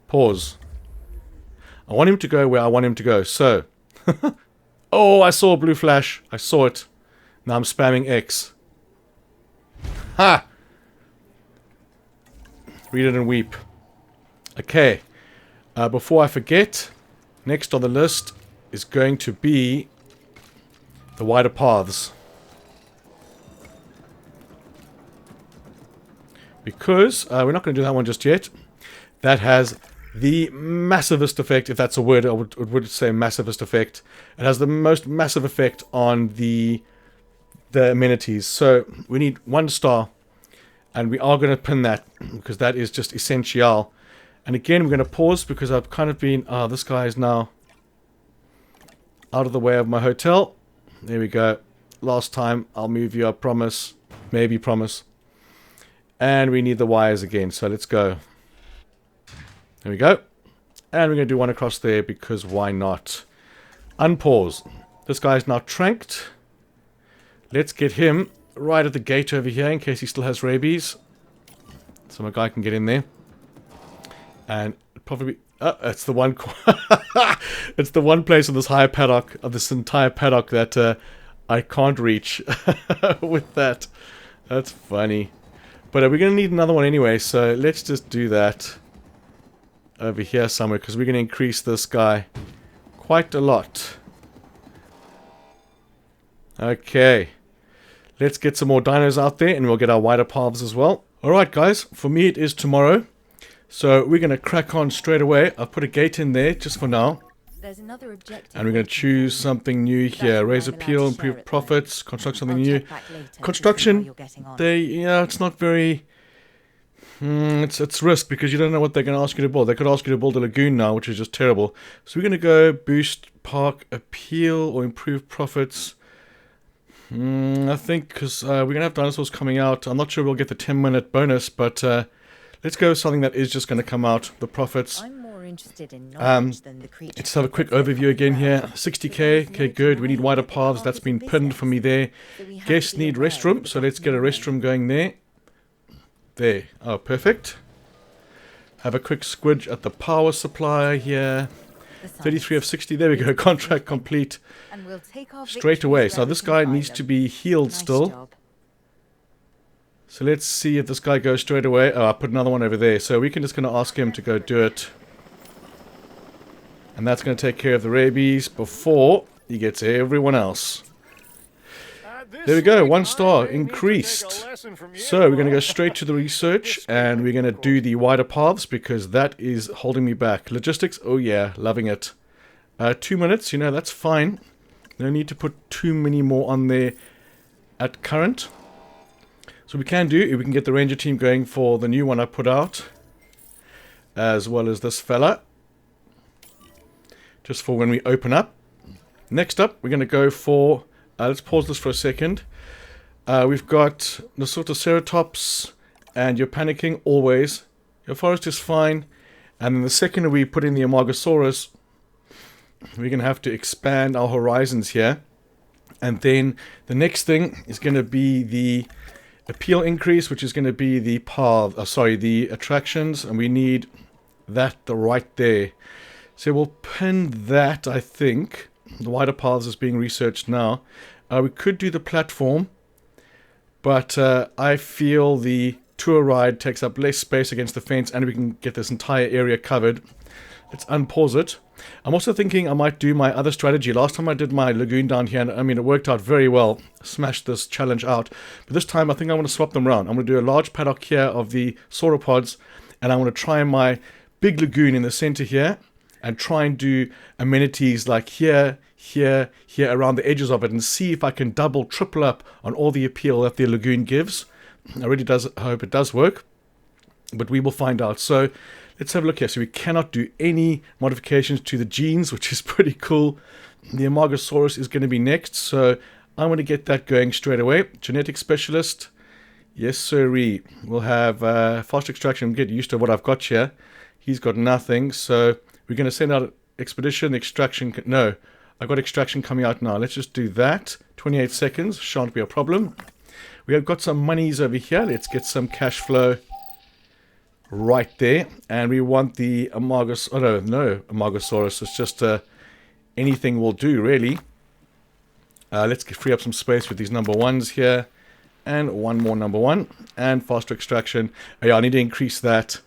Pause. I want him to go where I want him to go. So, oh, I saw a blue flash. I saw it. Now I'm spamming X. Ha! Read it and weep. Okay. Before I forget, next on the list is going to be the wider paths. Because we're not going to do that one just yet. That has the massivest effect, if that's a word, I would say massivest effect. It has the most massive effect on the amenities. So we need 1 star. And we are going to pin that, because that is just essential. And again, we're going to pause, because I've kind of been... this guy is now out of the way of my hotel. There we go. Last time, I'll move you, I promise. Maybe promise. And we need the wires again, so let's go. There we go. And we're going to do one across there, because why not? Unpause. This guy's now tranked. Let's get him right at the gate over here, in case he still has rabies. So my guy can get in there. And probably... Oh, it's the one... it's the one place on this higher paddock, of this entire paddock, that I can't reach with that. That's funny. But we're going to need another one anyway, so let's just do that over here somewhere, because we're going to increase this guy quite a lot. Okay. Let's get some more dinos out there and we'll get our wider paths as well. Alright guys, for me it is tomorrow. So we're going to crack on straight away. I've put a gate in there just for now.
There's another objective.
And we're going to choose something new here. Raise appeal, improve profits, construct something new. Construction, it's not very... it's risk because you don't know what they're going to ask you to build. They could ask you to build a lagoon now, which is just terrible. So we're going to go boost park appeal or improve profits. I think because we're going to have dinosaurs coming out. I'm not sure we'll get the 10-minute bonus, but let's go with something that is just going to come out. The profits.
I'm more interested in knowledge than the creature.
Let's have a quick overview again here. 60k. Okay, good. We need wider paths. That's been pinned for me there. Guests need restroom, so let's get a restroom going there. There. Oh, perfect. Have a quick squidge at the power supply here. 33 of 60. There we go. Contract complete.
And we'll take our
Straight away. So this guy needs to be healed still. So let's see if this guy goes straight away. Oh, I put another one over there. So we can just going to ask him to go do it. And that's going to take care of the rabies before he gets everyone else. There we go, 1 star increased. So we're going to go straight to the research and we're going to do the wider paths because that is holding me back. Logistics, oh yeah, loving it. 2 minutes, that's fine. No need to put too many more on there at current. So we can do, if we can get the ranger team going for the new one I put out. As well as this fella. Just for when we open up. Next up, we're going to go for... let's pause this for a second. We've got the sort of ceratops, and you're panicking always. Your forest is fine. And then the second we put in the Amargasaurus, we're going to have to expand our horizons here. And then the next thing is going to be the appeal increase, which is going to be the the attractions. And we need that right there. So we'll pin that, I think. The wider paths is being researched now. We could do the platform, but I feel the tour ride takes up less space against the fence and we can get this entire area covered. Let's unpause it. I'm also thinking I might do my other strategy. Last time I did my lagoon down here, and I mean it worked out very well. Smashed this challenge out. But this time I think I want to swap them around. I'm going to do a large paddock here of the sauropods, and I want to try my big lagoon in the center here. And try and do amenities like here, here, here around the edges of it and see if I can double, triple up on all the appeal that the lagoon gives. I hope it does work, but we will find out. So let's have a look here. So we cannot do any modifications to the genes, which is pretty cool. The Amargasaurus is going to be next, so I'm going to get that going straight away. Genetic specialist. Yes, sirree. We'll have fast extraction. Get used to what I've got here. He's got nothing, so... We're going to send out expedition, extraction. No, I've got extraction coming out now. Let's just do that. 28 seconds. Shan't be a problem. We have got some monies over here. Let's get some cash flow right there. And we want the Amargasaurus. Oh, no, Amargasaurus. It's just anything will do, really. Let's free up some space with these number 1s here. And one more number 1. And faster extraction. Oh, yeah, I need to increase that.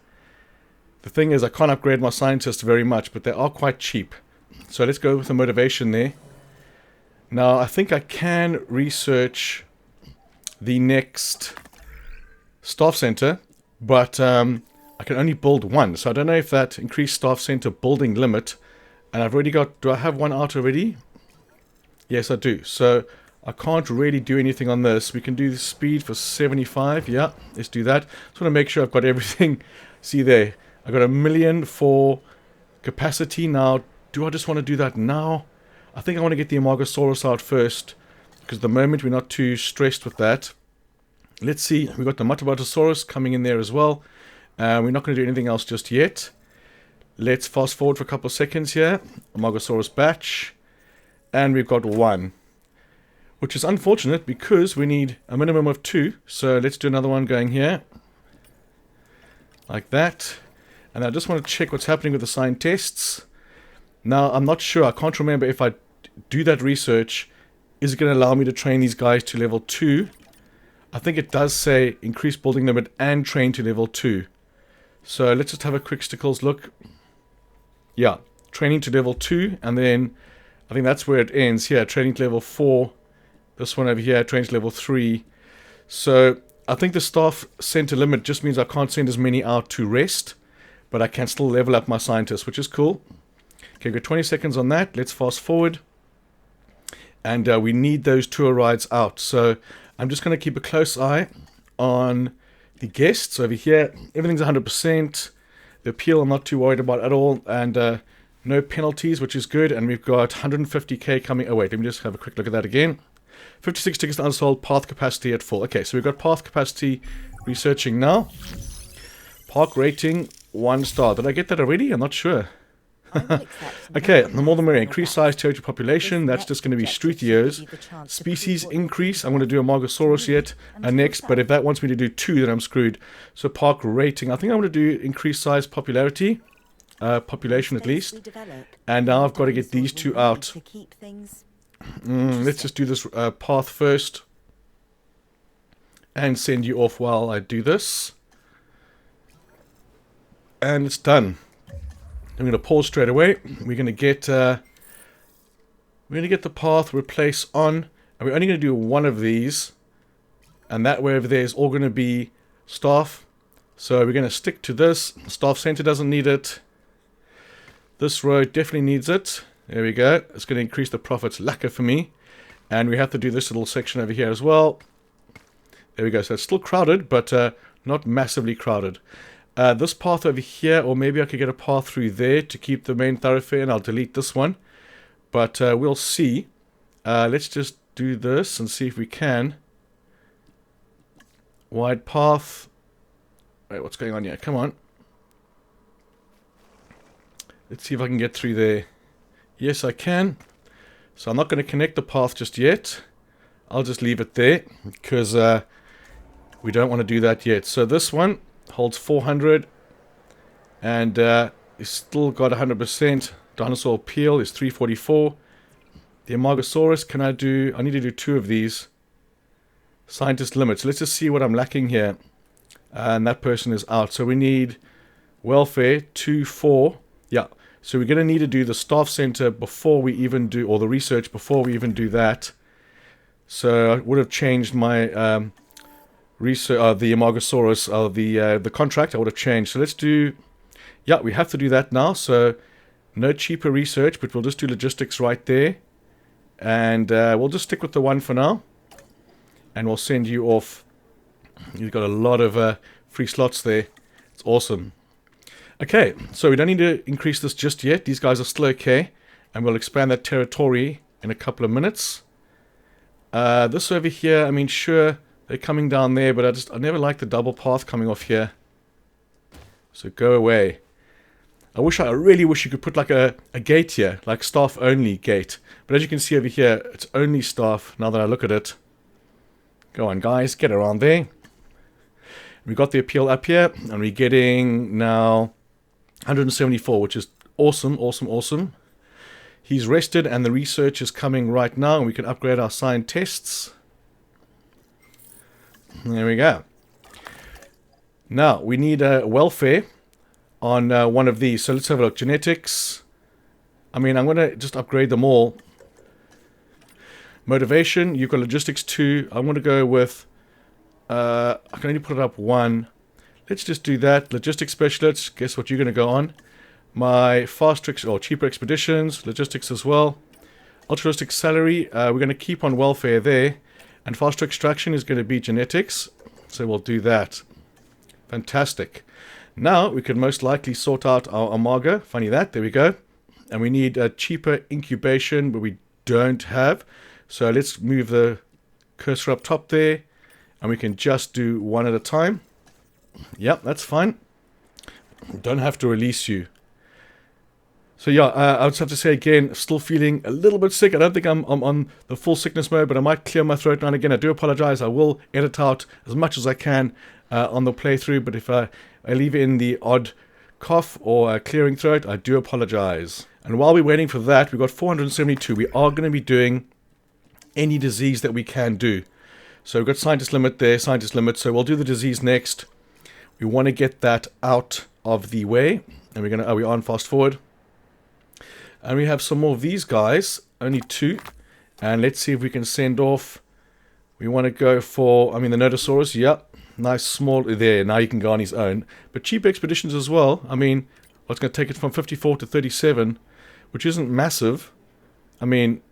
The thing is, I can't upgrade my scientists very much, but they are quite cheap. So let's go with the motivation there. Now, I think I can research the next staff center, but I can only build 1. So I don't know if that increased staff center building limit, and I've already got, do I have 1 out already? Yes, I do. So I can't really do anything on this. We can do the speed for 75. Yeah, let's do that. Just want to make sure I've got everything. See there. I got 1 million for capacity now. Do I just want to do that now? I think I want to get the Amargasaurus out first, because at the moment we're not too stressed with that. Let's see. We've got the Mutabatasaurus coming in there as well. We're not going to do anything else just yet. Let's fast forward for a couple of seconds here. Amargasaurus batch. And we've got 1. Which is unfortunate because we need a minimum of 2. So let's do another one going here. Like that. And I just want to check what's happening with the sign tests. Now, I'm not sure. I can't remember if I do that research. Is it going to allow me to train these guys to level 2? I think it does say increase building limit and train to level 2. So let's just have a quick stickles look. Yeah, training to level 2. And then I think that's where it ends here. Training to level 4 This one over here, trains level 3. So I think the staff center limit just means I can't send as many out to rest, but I can still level up my scientists, which is cool. Okay, got 20 seconds on that. Let's fast forward. And we need those tour rides out. So I'm just going to keep a close eye on the guests. Over here, everything's 100%. The appeal I'm not too worried about at all. And no penalties, which is good. And we've got 150k coming. Oh, wait, let me just have a quick look at that again. 56 tickets unsold, path capacity at full. Okay, so we've got path capacity researching now. Park rating, 1 star. Did I get that already? I'm not sure. Okay, the more the merrier. Increased size, territory, population. That's just going to be Struthios. Species increase. I'm going to do a Margosaurus yet next, but if that wants me to do 2, then I'm screwed. So park rating. I think I'm going to do increased size, popularity. Population at least. And now I've got to get these 2 out. Let's just do this path first. And send you off while I do this. And it's done. I'm going to pause straight away. We're going to get the path replace on, and we're only going to do 1 of these, and that way over there is all going to be staff. So we're going to stick to this. Staff center doesn't need it. This road definitely needs it. There we go. It's going to increase the profits lacquer for me, and we have to do this little section over here as well. There we go. So it's still crowded, but not massively crowded. This path over here, or maybe I could get a path through there to keep the main thoroughfare, and I'll delete this one. But we'll see. Let's just do this and see if we can. Wide path. Wait, what's going on here? Come on. Let's see if I can get through there. Yes, I can. So I'm not going to connect the path just yet. I'll just leave it there, because we don't want to do that yet. So this one holds 400, and it's still got 100%. Dinosaur appeal is 344. The Amargasaurus, I need to do 2 of these. Scientist limits. Let's just see what I'm lacking here. And that person is out. So we need welfare, 2, 4. Yeah. So we're going to need to do the staff center before we even do, or the research before we even do that. So I would have changed my research, the Amargasaurus, the contract. I would have changed. So let's do, yeah, we have to do that now. So no cheaper research, but we'll just do logistics right there. And we'll just stick with the 1 for now. And we'll send you off. You've got a lot of free slots there. It's awesome. Okay, so we don't need to increase this just yet. These guys are still okay. And we'll expand that territory in a couple of minutes. This over here, I mean, sure, they're coming down there, but I never liked the double path coming off here. So go away. I really wish you could put like a gate here, like staff only gate. But as you can see over here, it's only staff now that I look at it. Go on, guys, get around there. We got the appeal up here, and we're getting now 174, which is awesome, awesome, awesome. He's rested, and the research is coming right now, and we can upgrade our science tests. There we go. Now, we need a welfare on 1 of these. So let's have a look. Genetics. I mean, I'm going to just upgrade them all. Motivation. You've got logistics 2. I'm going to go with... I can only put it up 1. Let's just do that. Logistics specialists. Guess what you're going to go on? My fast or cheaper expeditions. Logistics as well. Altruistic salary. We're going to keep on welfare there. And faster extraction is going to be genetics. So we'll do that. Fantastic. Now we can most likely sort out our Amarga. Funny that. There we go. And we need a cheaper incubation, but we don't have. So let's move the cursor up top there. And we can just do 1 at a time. Yep, that's fine. Don't have to release you. So yeah, I just have to say again, still feeling a little bit sick. I don't think I'm on the full sickness mode, but I might clear my throat now and again. I do apologize. I will edit out as much as I can on the playthrough, but if I leave in the odd cough or a clearing throat, I do apologize. And while we're waiting for that, we've got 472. We are going to be doing any disease that we can do. So we've got scientist limit there, scientist limit. So we'll do the disease next. We want to get that out of the way. And we're going to, we're on fast forward. And we have some more of these guys, only 2. And let's see if we can send off We want to go for, I mean, the Nodosaurus, yep. Nice small, there, now he can go on his own. But cheap expeditions as well. I mean, what's going to take it from 54 to 37, which isn't massive. I mean,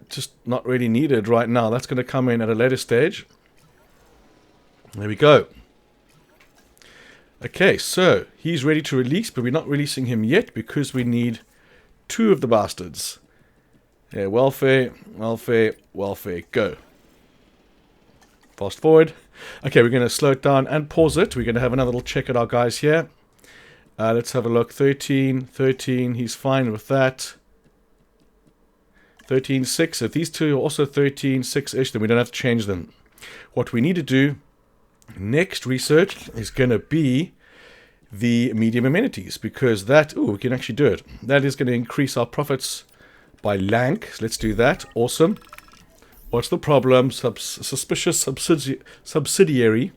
just not really needed right now. That's going to come in at a later stage. There we go. Okay, so he's ready to release, but we're not releasing him yet because we need 2 of the bastards. Yeah, welfare, welfare, welfare, go. Fast forward. Okay, we're going to slow it down and pause it. We're going to have another little check at our guys here. Let's have a look. 13, 13, he's fine with that. 13, 6. If these two are also 13, 6-ish, then we don't have to change them. What we need to do next research is going to be the medium amenities, because that, we can actually do it. That is going to increase our profits by lank. So let's do that. Awesome. What's the problem? Suspicious subsidiary.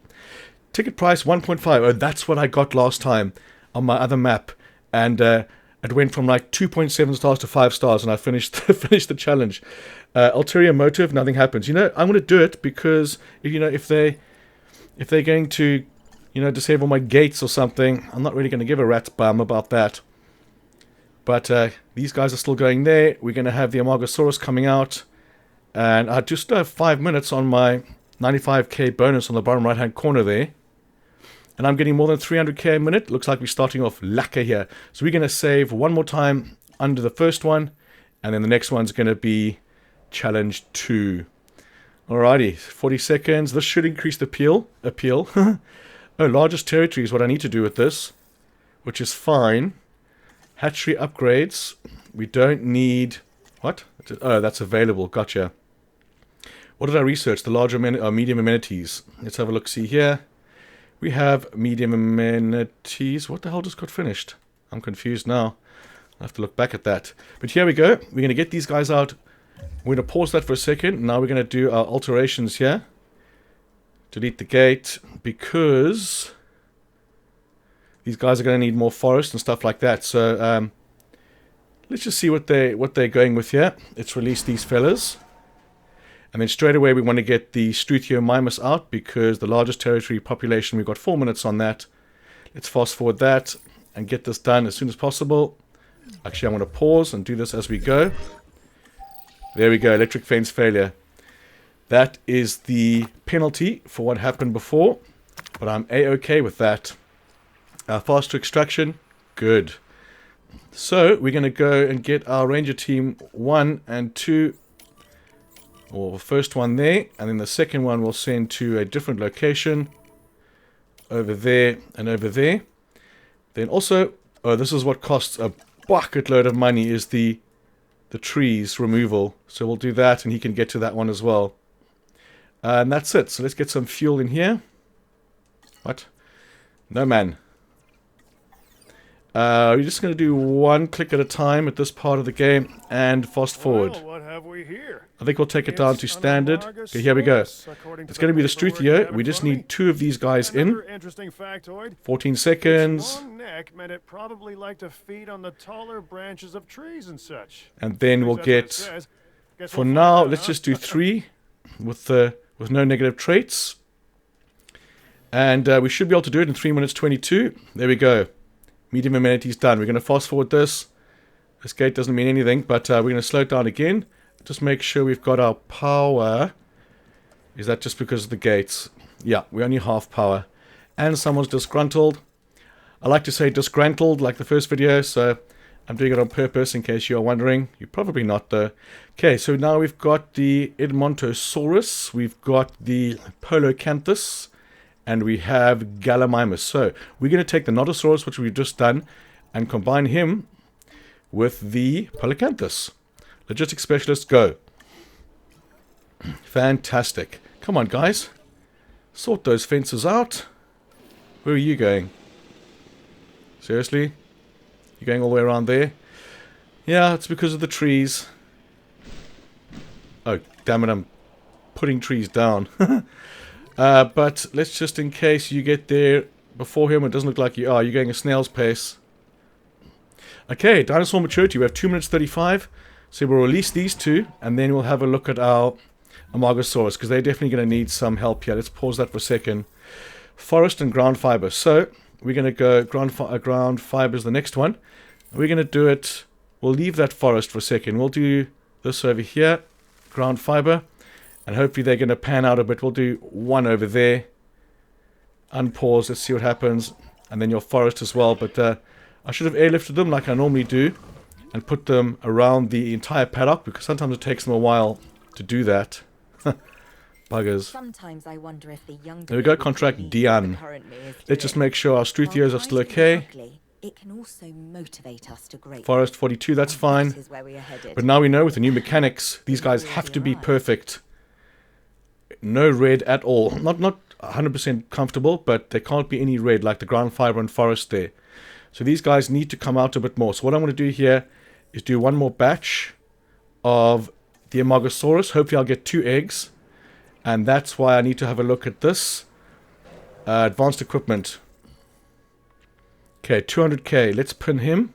Ticket price 1.5. Oh, that's what I got last time on my other map. And it went from like 2.7 stars to 5 stars, and I finished the challenge. Ulterior motive, nothing happens. You know, I'm going to do it because, you know, if they're going to, you know, disable my gates or something, I'm not really going to give a rat's bum about that. But these guys are still going there. We're going to have the Amargasaurus coming out. And I just have 5 minutes on my 95k bonus on the bottom right hand corner there. And I'm getting more than 300k a minute. Looks like we're starting off lacquer here. So we're going to save one more time under the first one. And then the next one's going to be challenge 2. Alrighty, 40 seconds. This should increase the appeal. Oh, largest territory is what I need to do with this, which is fine. Hatchery upgrades. We don't need... What? Oh, that's available. Gotcha. What did I research? The larger medium amenities. Let's have a look. See here. We have medium amenities. What the hell just got finished? I'm confused now. I'll have to look back at that. But here we go. We're going to get these guys out. We're going to pause that for a second. Now we're going to do our alterations here. Delete the gate because these guys are going to need more forest and stuff like that. So let's just see what they're going with here. Let's release these fellas. And then straight away we want to get the Struthiomimus out because the largest territory population, we've got 4 minutes on that. Let's fast forward that and get this done as soon as possible. Actually, I'm going to pause and do this as we go. There we go, electric fence failure. That is the penalty for what happened before, but I'm A-okay with that. Faster extraction, good. So we're going to go and get our Ranger Team 1 and 2, or first one there, and then the second one we'll send to a different location, over there and over there. Then also, this is what costs a bucket load of money, is the trees removal. So we'll do that, and he can get to that one as well. And that's it. So let's get some fuel in here. What? No, man. We're just going to do one click at a time at this part of the game and fast forward.
Well, what have we here?
I think we'll take it down to standard. Okay, here we go. It's going to be the Struthio. We just need 2 of these guys in. 14 seconds.
Long neck meant it probably liked to feed on the taller branches of trees and such.
And then we'll get, for now, let's just do 3 with no negative traits. And we should be able to do it in 3 minutes 22. There we go. Medium amenities done. We're going to fast forward this. This gate doesn't mean anything, but we're going to slow it down again. Just make sure we've got our power. Is that just because of the gates? Yeah, we're only half power. And someone's disgruntled. I like to say disgruntled like the first video, so I'm doing it on purpose in case you're wondering. You're probably not though. Okay, so now we've got the Edmontosaurus. We've got the Polocanthus. And we have Gallimimus. So we're going to take the Nodosaurus, which we've just done, and combine him with the Polocanthus. Logistics specialist, go. Fantastic. Come on, guys. Sort those fences out. Where are you going? Seriously? You're going all the way around there? Yeah, it's because of the trees. Oh, damn it, I'm putting trees down. But let's just, in case you get there before him, it doesn't look like you are. You're going a snail's pace. Okay, dinosaur maturity. We have 2 minutes 35. So we'll release these 2, and then we'll have a look at our Amargasaurus, because they're definitely going to need some help here. Let's pause that for a second. Forest and ground fiber. So we're going to go ground fiber is the next one. We're going to do it. We'll leave that forest for a second. We'll do this over here, ground fiber, and hopefully they're going to pan out a bit. We'll do one over there. Unpause. Let's see what happens. And then your forest as well. But I should have airlifted them like I normally do and put them around the entire paddock, because sometimes it takes them a while to do that. Buggers.
Sometimes I wonder if the young
There we go, contract Dian. Let's just make sure our Struthios are still okay.
It can also motivate us to great.
Forest 42, that's fine. But now we know with the new mechanics, these guys have to be perfect. No red at all. Not 100% comfortable, but there can't be any red like the ground fiber and forest there. So these guys need to come out a bit more. So what I'm going to do here is do one more batch of the Amargasaurus. Hopefully I'll get 2 eggs. And that's why I need to have a look at this. Advanced equipment. Okay, 200k. Let's pin him.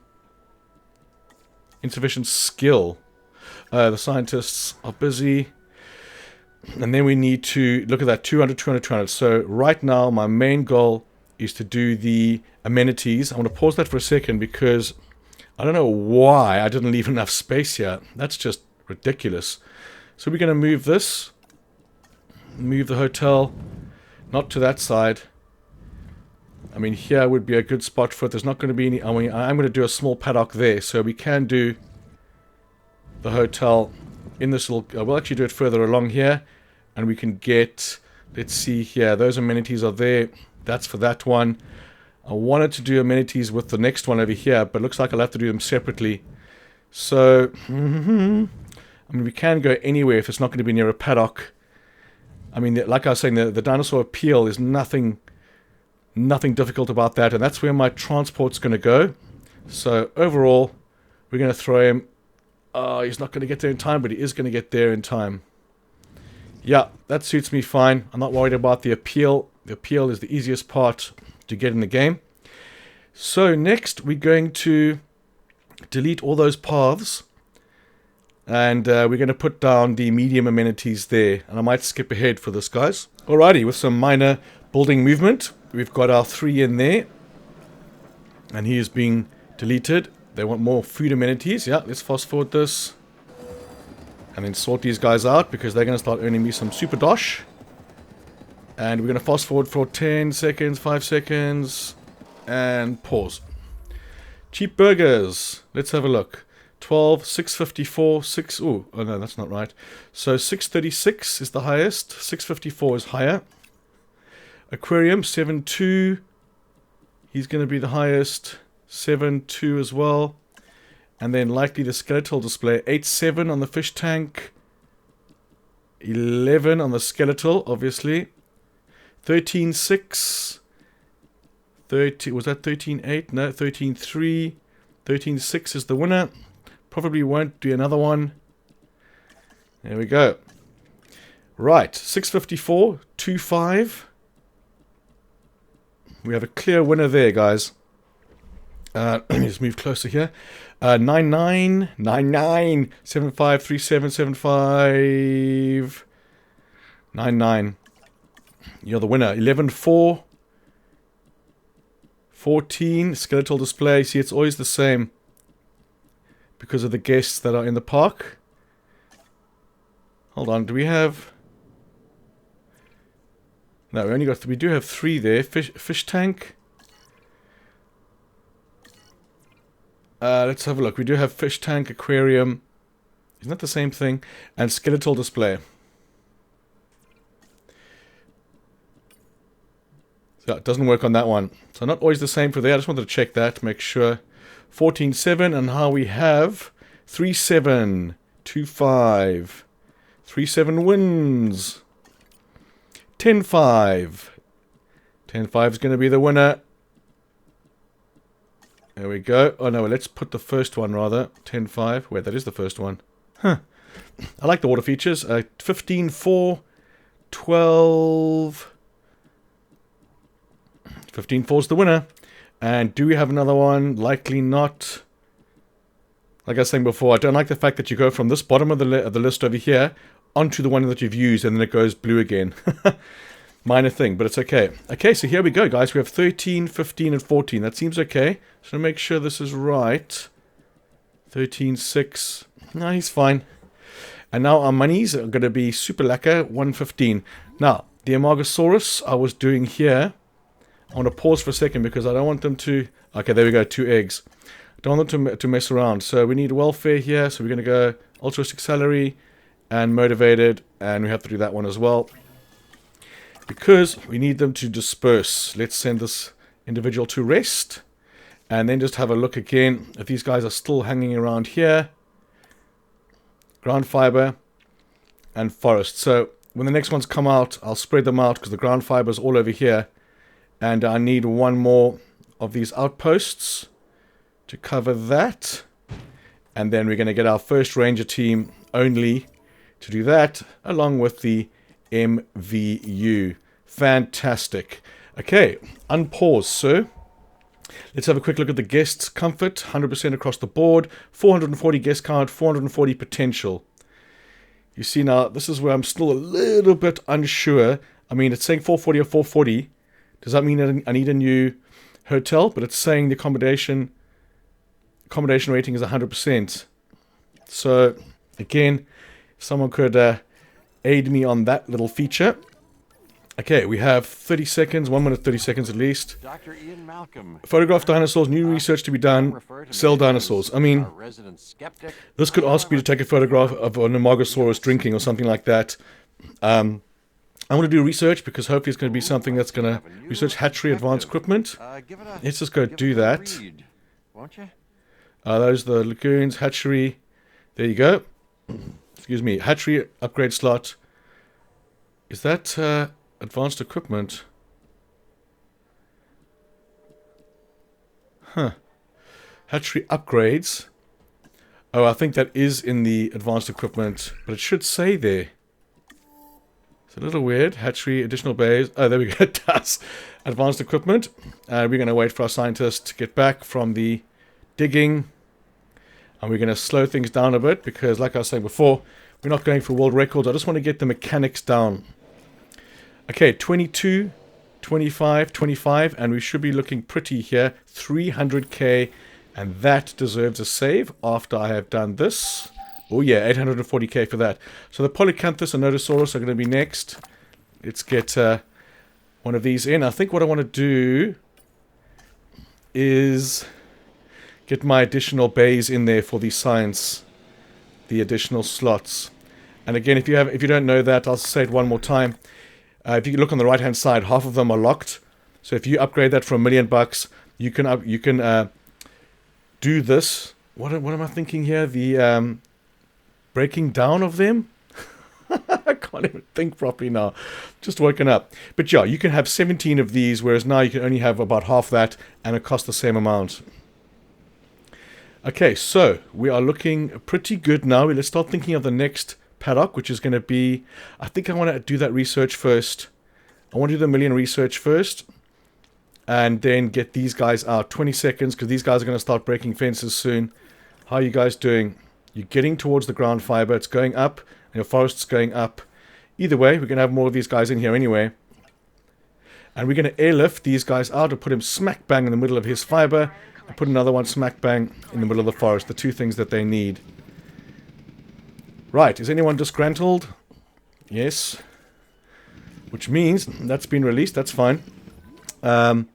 Insufficient skill. The scientists are busy. And then we need to look at that 200, 200, 200. So right now my main goal is to do the amenities. I want to pause that for a second because I don't know why I didn't leave enough space here. That's just ridiculous. So we're going to move this. Move the hotel. Not to that side. I mean, here would be a good spot for it. There's not going to be any... I mean, I'm going to do a small paddock there. So we can do the hotel in this little... we'll actually do it further along here. And we can get... Let's see here. Those amenities are there. That's for that one. I wanted to do amenities with the next one over here, but it looks like I'll have to do them separately. So, I mean, we can go anywhere if it's not going to be near a paddock. I mean, like I was saying, the dinosaur appeal is nothing difficult about that, and that's where my transport's going to go. So, overall, we're going to throw him. Oh, he's not going to get there in time, but he is going to get there in time. Yeah, that suits me fine. I'm not worried about the appeal. The appeal is the easiest part to get in the game. So next we're going to delete all those paths, and we're going to put down the medium amenities there, and I might skip ahead for this, guys. Alrighty, with some minor building movement, we've got our 3 in there, and he is being deleted. They want more food amenities. Yeah, let's fast forward this and then sort these guys out because they're going to start earning me some super dosh. And we're going to fast forward for 10 seconds, 5 seconds, and pause. Cheap burgers. Let's have a look. 12, 654, 6... Oh no, that's not right. So 636 is the highest. 654 is higher. Aquarium, 72. He's going to be the highest. 72 as well. And then likely the skeletal display. 87 on the fish tank. 11 on the skeletal, obviously. 13.6. 30, was that 13.8? No, 13.3. 13.6 is the winner. Probably won't do another one. There we go. Right, 654, 2.5. We have a clear winner there, guys. Let me just move closer here. 99, 99, 75, 37, 75, 99. You're the winner. 11.4, 14, skeletal display. See, it's always the same because of the guests that are in the park. Hold on, do we have... No, we only got... We do have 3 there. Fish tank. Let's have a look. We do have fish tank, aquarium. Isn't that the same thing? And skeletal display. So it doesn't work on that one. So not always the same for there. I just wanted to check that, make sure. 14.7, and how we have 3.7, 2.5, 3.7 wins. 10.5. 10.5 is going to be the winner. There we go. Oh no, let's put the first one rather. 10.5. Wait, that is the first one. Huh. I like the water features. 15.4, 12. 15.4 is the winner. And do we have another one? Likely not. Like I was saying before, I don't like the fact that you go from this bottom of the list over here onto the one that you've used, and then it goes blue again. Minor thing, but it's okay. Okay, so here we go, guys. We have 13, 15, and 14. That seems okay. So make sure this is right. 13, 6. No, he's fine. And now our monies are going to be super lacquer, 115. Now, the Amargasaurus I was doing here. I want to pause for a second because I don't want them to... Okay, there we go, 2 eggs. I don't want them to mess around. So we need welfare here. So we're going to go altruistic salary and motivated. And we have to do that one as well. Because we need them to disperse. Let's send this individual to rest. And then just have a look again if these guys are still hanging around here. Ground fiber and forest. So when the next ones come out, I'll spread them out because the ground fiber is all over here. And I need one more of these outposts to cover that. And then we're going to get our first ranger team only to do that, along with the MVU. Fantastic. Okay, unpause, sir. Let's have a quick look at the guests' comfort. 100% across the board. 440 guest count, 440 potential. You see now, this is where I'm still a little bit unsure. I mean, it's saying 440 or 440. Does that mean I need a new hotel? But it's saying the accommodation rating is 100%. So, again, if someone could aid me on that little feature. Okay, we have 30 seconds, 1 minute 30 seconds at least.
Dr. Ian Malcolm.
Photograph dinosaurs, new research to be done, sell dinosaurs. I mean, this could ask me to take a photograph of an Amargasaurus drinking or something like that. I want to do research because hopefully it's going to be something that's going to research hatchery advanced equipment. Let's just go do that. Those are the lagoons, hatchery. There you go. Excuse me, hatchery upgrade slot. Is that advanced equipment? Huh. Hatchery upgrades. Oh, I think that is in the advanced equipment, but it should say there. It's a little weird. Hatchery, additional bays. Oh, there we go. It does. Advanced equipment. We're going to wait for our scientists to get back from the digging. And we're going to slow things down a bit because, like I was saying before, we're not going for world records. I just want to get the mechanics down. Okay, 22, 25, 25, and we should be looking pretty here. 300k, and that deserves a save after I have done this. Oh yeah, 840k for that. So the Polycanthus and Nodosaurus are going to be next. Let's get one of these in. I think what I want to do is get my additional bays in there for the science, the additional slots. And again, if you don't know that, I'll say it one more time. If you look on the right hand side, half of them are locked. So if you upgrade that for $1 million, you can do this. What am I thinking here? The breaking down of them. I can't even think properly now. Just woken up. But yeah, you can have 17 of these, whereas now you can only have about half that, and it costs the same amount. Okay, so we are looking pretty good now. Let's start thinking of the next paddock, which is going to be... I think I want to do that research first. I want to do the million research first. And then get these guys out. 20 seconds, because these guys are going to start breaking fences soon. How are you guys doing? You're getting towards the ground fiber. It's going up. And your forest's going up. Either way, we're going to have more of these guys in here anyway. And we're going to airlift these guys out and put him smack bang in the middle of his fiber. And put another one smack bang in the middle of the forest. The two things that they need. Right, is anyone disgruntled? Yes. Which means that's been released, that's fine. We'll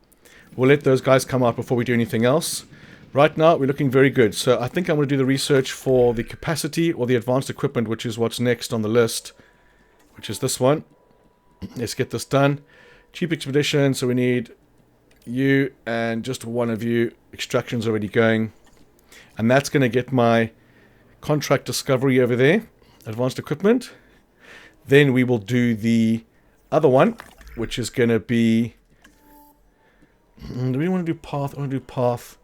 let those guys come out before we do anything else. Right now, we're looking very good. So I think I'm going to do the research for the capacity or the advanced equipment, which is what's next on the list. Which is this one. Let's get this done. Cheap expedition, so we need you and just one of you. Extraction's already going. And that's going to get my... contract discovery over there. Advanced equipment. Then we will do the other one, which is going to be... do we want to do path? I want to do path.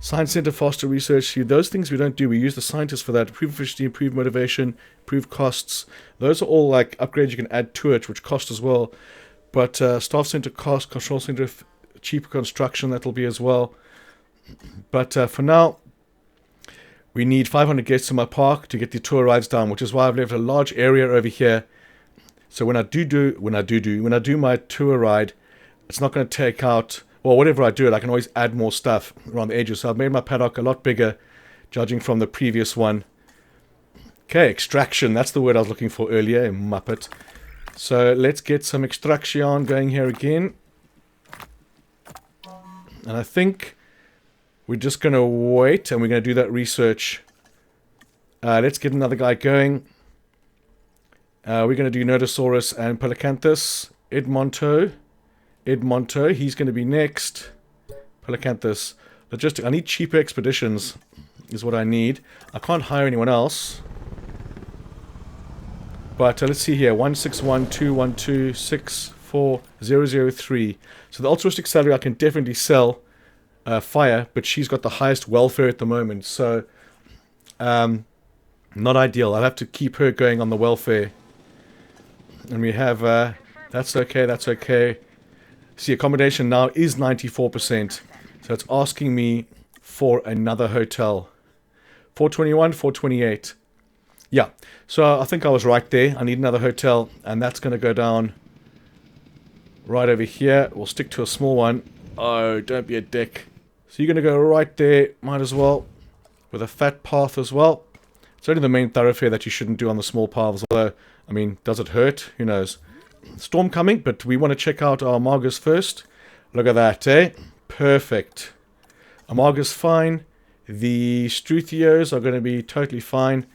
Science Center, faster research. Those things we don't do. We use the scientists for that. Improve efficiency, improve motivation, improve costs. Those are all like upgrades you can add to it, which cost as well. But staff center cost, control center, cheaper construction, that'll be as well. But for now... we need 500 guests in my park to get the tour rides done, which is why I've left a large area over here. So when I do my tour ride, it's not going to take out, well, whatever I do it, I can always add more stuff around the edges. So I've made my paddock a lot bigger, judging from the previous one. Okay, extraction, that's the word I was looking for earlier, Muppet. So let's get some extraction going here again. And I think we're just going to wait, and we're going to do that research. Let's get another guy going. We're going to do Nodosaurus and Pelacanthus. Edmonto, he's going to be next. Pelacanthus. Logistic. I need cheaper expeditions, is what I need. I can't hire anyone else. But let's see here. 16121264003. So the altruistic salary I can definitely sell. Fire, but she's got the highest welfare at the moment. So, not ideal. I'll have to keep her going on the welfare. And we have, that's okay, that's okay. See, accommodation now is 94%. So it's asking me for another hotel. 421, 428. Yeah, so I think I was right there. I need another hotel, and that's going to go down right over here. We'll stick to a small one. Oh, don't be a dick. So you're going to go right there, might as well, with a fat path as well. It's only the main thoroughfare that you shouldn't do on the small paths, although, I mean, does it hurt? Who knows? Storm coming, but we want to check out our Amargus first. Look at that, eh? Perfect. Amargus fine. The Struthios are going to be totally fine.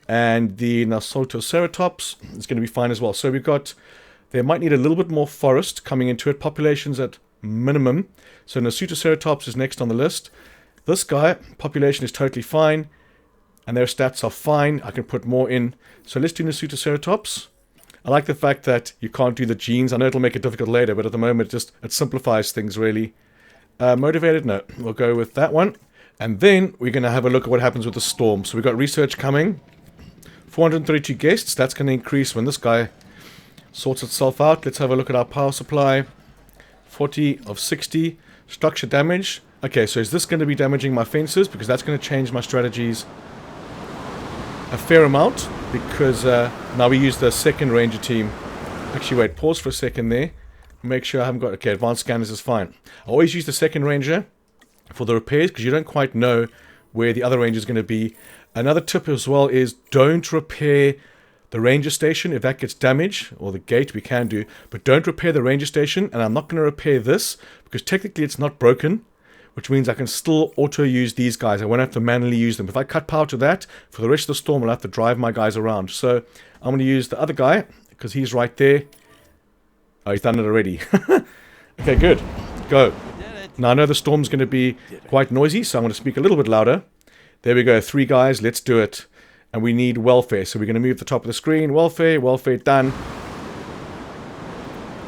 And the Nasotoceratops is going to be fine as well. So we've got, they might need a little bit more forest coming into it. Population's at minimum. So Nasotoceratops is next on the list. This guy, population is totally fine. And their stats are fine. I can put more in. So let's do Nasotoceratops. I like the fact that you can't do the genes. I know it'll make it difficult later, but at the moment it simplifies things really. Motivated? No. We'll go with that one. And then we're going to have a look at what happens with the storm. So we've got research coming. 432 guests. That's going to increase when this guy sorts itself out. Let's have a look at our power supply. 40 of 60. Structure damage. Okay, so is this going to be damaging my fences? Because that's going to change my strategies a fair amount. Because now we use the second ranger team. Actually, wait. Pause for a second there. Make sure I haven't got... Okay, advanced scanners is fine. I always use the second ranger for the repairs, because you don't quite know where the other ranger is going to be. Another tip as well is don't repair the ranger station if that gets damaged, or the gate we can do, but don't repair the ranger station. And I'm not going to repair this because technically it's not broken, which means I can still auto use these guys. I won't have to manually use them. If I cut power to that, for the rest of the storm I'll have to drive my guys around. So I'm going to use the other guy because he's right there. Oh, he's done it already. Okay, good. Go. Now I know the storm's going to be quite noisy, so I'm going to speak a little bit louder. There we go. 3 guys. Let's do it. And we need welfare. So we're going to move the top of the screen. Welfare. Welfare done.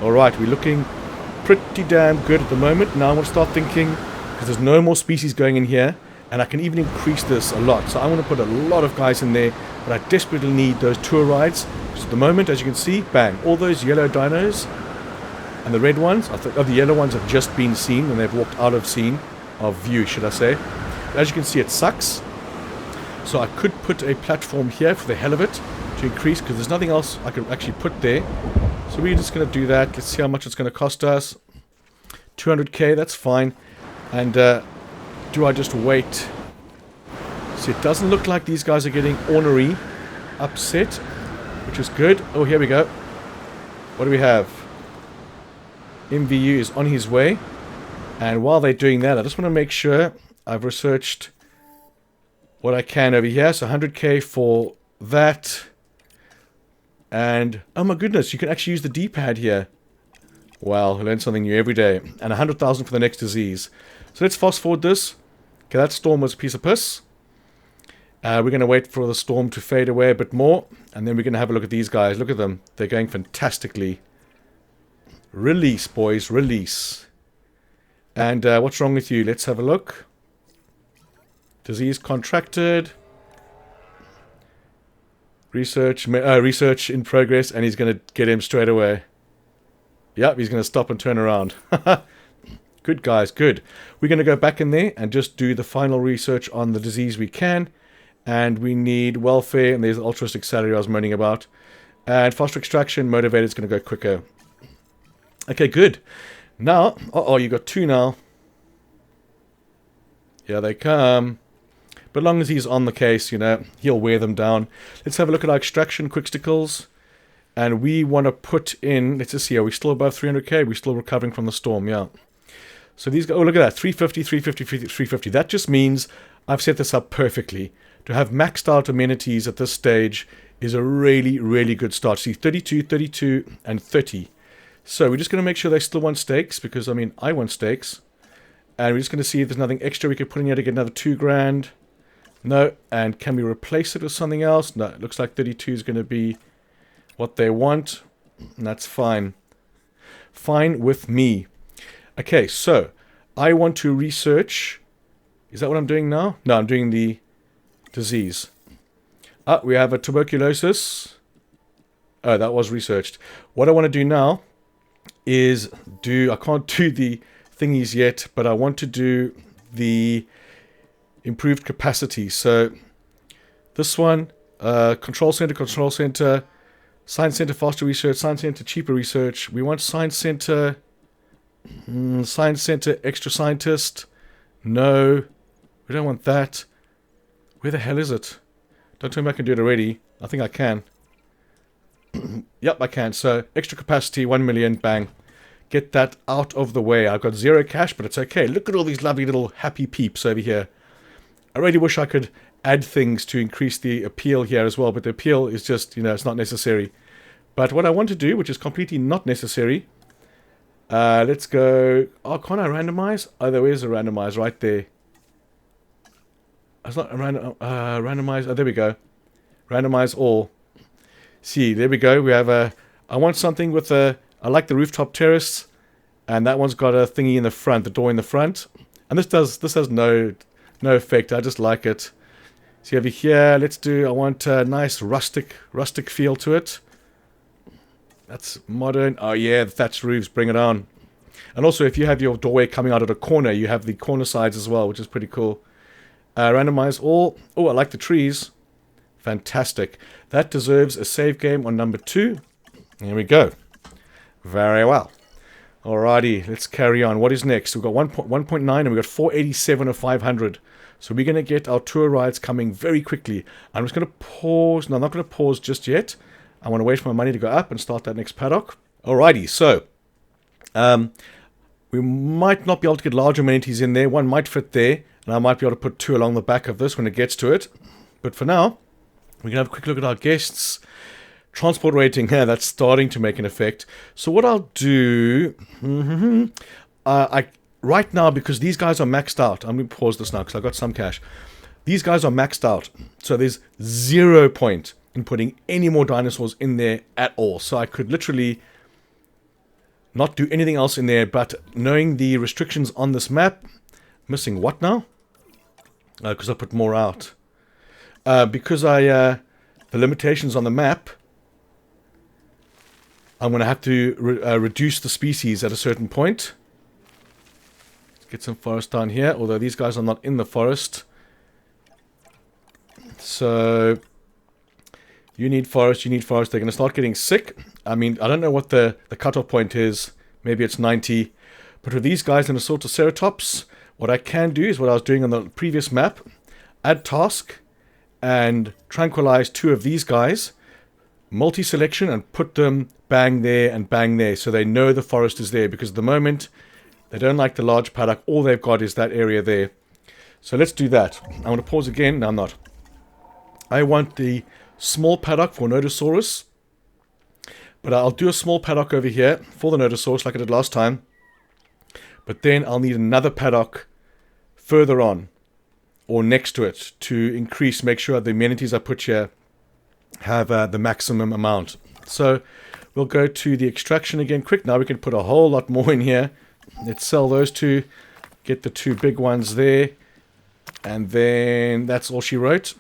Alright, we're looking pretty damn good at the moment. Now I want to start thinking, because there's no more species going in here, and I can even increase this a lot. So I want to put a lot of guys in there, but I desperately need those tour rides. Because at the moment, as you can see, bang, all those yellow dinos and the red ones, the yellow ones have just been seen, and they've walked out of scene, of view, should I say. As you can see, it sucks. So I could put a platform here for the hell of it to increase, because there's nothing else I could actually put there. So we're just going to do that. Let's see how much it's going to cost us. 200k, that's fine. And do I just wait? See, it doesn't look like these guys are getting ornery upset, which is good. Oh, here we go. What do we have? MVU is on his way. And while they're doing that, I just want to make sure I've researched what I can over here. So 100k for that. And, oh my goodness, you can actually use the D-pad here. Wow, I learn something new every day. And 100,000 for the next disease. So let's fast forward this. Okay, that storm was a piece of piss. We're going to wait for the storm to fade away a bit more. And then we're going to have a look at these guys. Look at them. They're going fantastically. Release, boys, release. And what's wrong with you? Let's have a look. Disease contracted. Research in progress, and he's going to get him straight away. Yep, he's going to stop and turn around. Good, guys, good. We're going to go back in there and just do the final research on the disease we can. And we need welfare, and there's the altruistic salary I was moaning about. And foster extraction, motivated is going to go quicker. Okay, good. Now, you got 2 now. Here they come. But as long as he's on the case, you know, he'll wear them down. Let's have a look at our extraction quicksticles. And we want to put in, let's just see, are we still above 300k? We're still recovering from the storm, yeah. So these guys, oh, look at that, 350, 350, 350. That just means I've set this up perfectly. To have maxed out amenities at this stage is a really, really good start. See, 32, 32, and 30. So we're just going to make sure they still want steaks, because, I mean, I want steaks. And we're just going to see if there's nothing extra we could put in here to get another 2 grand. No. And can we replace it with something else? No, it looks like 32 is going to be what they want. And that's fine. Fine with me. Okay, so I want to research. Is that what I'm doing now? No, I'm doing the disease. We have a tuberculosis. Oh, that was researched. What I want to do now is I can't do the thingies yet, but I want to do the improved capacity. So this one, control center, science center, faster research, science center, cheaper research. We want science center, extra scientist. No, we don't want that. Where the hell is it? Don't tell me I can do it already. I think I can. Yep, I can. So, extra capacity, 1 million, bang. Get that out of the way. I've got 0 cash, but it's okay. Look at all these lovely little happy peeps over here. I really wish I could add things to increase the appeal here as well, but the appeal is just, you know, it's not necessary. But what I want to do, which is completely not necessary, let's go... Oh, can't I randomize? Oh, there is a randomize right there. It's not a randomize. Oh, there we go. Randomize all. See, there we go. We have a... I want something with a... I like the rooftop terrace. And that one's got a thingy in the front, the door in the front. And this has no effect. I just like it. See over here, I want a nice rustic feel to it. That's modern. Oh yeah, the thatched roofs, bring it on. And also if you have your doorway coming out of a corner, you have the corner sides as well, which is pretty cool. Randomize all. Oh, I like the trees. Fantastic. That deserves a save game on number 2. Here we go. Very well. Alrighty, let's carry on. What is next? We've got 1.9 and we've got 487 of 500. So we're going to get our tour rides coming very quickly. I'm just going to pause. No, I'm not going to pause just yet. I want to wait for my money to go up and start that next paddock. Alrighty, so we might not be able to get large amenities in there. One might fit there. And I might be able to put 2 along the back of this when it gets to it. But for now, we can have a quick look at our guests. Transport rating, yeah, that's starting to make an effect. So what I'll do... right now, because these guys are maxed out... I'm going to pause this now because I've got some cash. These guys are maxed out. So there's 0 point in putting any more dinosaurs in there at all. So I could literally not do anything else in there. But knowing the restrictions on this map... Missing what now? Because I put more out. Because the limitations on the map, I'm going to have to reduce the species at a certain point. Let's get some forest down here, although these guys are not in the forest. So, you need forest, They're going to start getting sick. I mean, I don't know what the cutoff point is. Maybe it's 90. But with these guys in a sort of ceratops, what I can do is what I was doing on the previous map. Add task and tranquilize 2 of these guys. Multi-selection and put them bang there and bang there. So they know the forest is there. Because at the moment, they don't like the large paddock. All they've got is that area there. So let's do that. I'm going to pause again. No, I'm not. I want the small paddock for Nodosaurus. But I'll do a small paddock over here for the Nodosaurus like I did last time. But then I'll need another paddock further on or next to it to increase, make sure the amenities I put here have the maximum amount. So we'll go to the extraction again quick. Now we can put a whole lot more in here. Let's sell those 2, get the 2 big ones there. And then that's all she wrote.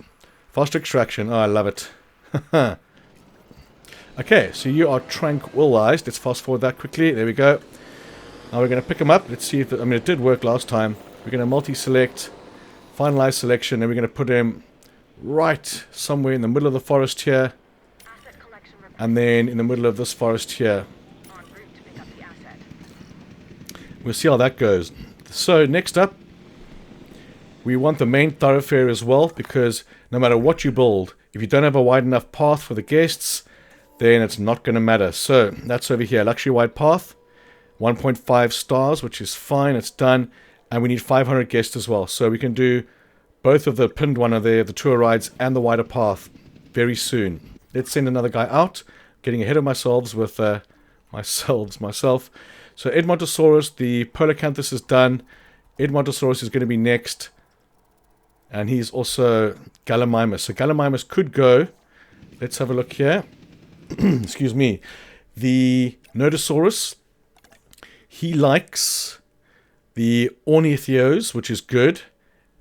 Faster extraction. Oh, I love it. Okay, so you are tranquilized. Let's fast forward that quickly. There we go. Now we're going to pick them up. Let's see if... I mean, it did work last time. We're going to multi-select, finalize selection, and we're going to put them right somewhere in the middle of the forest here. And then in the middle of this forest here. We'll see how that goes. So next up, we want the main thoroughfare as well, because no matter what you build, if you don't have a wide enough path for the guests, then it's not going to matter. So that's over here, luxury wide path, 1.5 stars, which is fine, it's done. And we need 500 guests as well. So we can do both of the pinned one there, the tour rides, and the wider path very soon. Let's send another guy out. Getting ahead of myself with myself. So Edmontosaurus, the Polacanthus is done. Edmontosaurus is going to be next. And he's also Gallimimus. So Gallimimus could go. Let's have a look here. Excuse me. The Nodosaurus, he likes the Ornithios, which is good.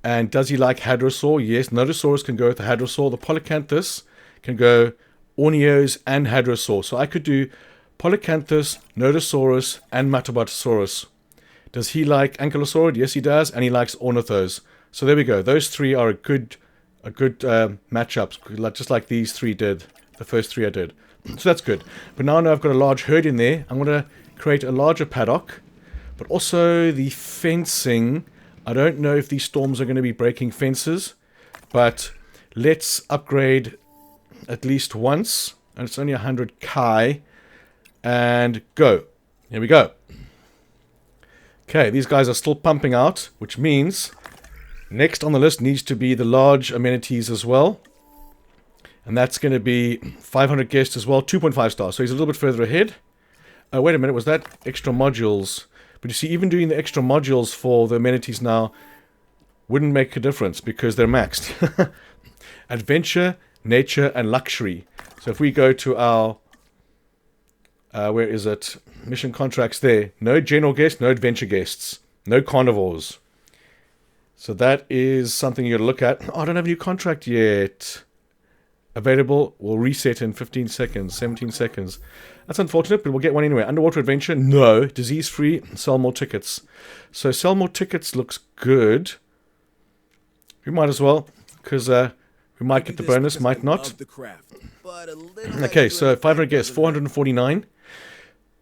And does he like Hadrosaur? Yes, Nodosaurus can go with the Hadrosaur. The Polacanthus can go Ornios and Hadrosaur. So I could do Polacanthus, Nodosaurus, and Matabotosaurus. Does he like Ankylosaurid? Yes, he does. And he likes Ornithos. So there we go. Those three are a good matchups, just like these three did. The first three I did. So that's good. But now I know I've got a large herd in there. I'm going to create a larger paddock. But also the fencing. I don't know if these storms are going to be breaking fences. But let's upgrade at least once. And it's only 100 Kai. And go. Here we go. Okay, these guys are still pumping out, which means next on the list needs to be the large amenities as well. And that's going to be 500 guests as well, 2.5 stars. So he's a little bit further ahead. Wait a minute, was that extra modules? But you see, even doing the extra modules for the amenities now wouldn't make a difference because they're maxed. Adventure, nature, and luxury. So if we go to our... where is it? Mission contracts there. No general guests, no adventure guests. No carnivores. So that is something you got to look at. Oh, I don't have a new contract yet. Available. We'll reset in 15 seconds, 17 seconds. That's unfortunate, but we'll get one anyway. Underwater adventure. No. Disease-free. Sell more tickets. So sell more tickets looks good. We might as well, because we might get the bonus, might not. Okay, so 500 guests, 449.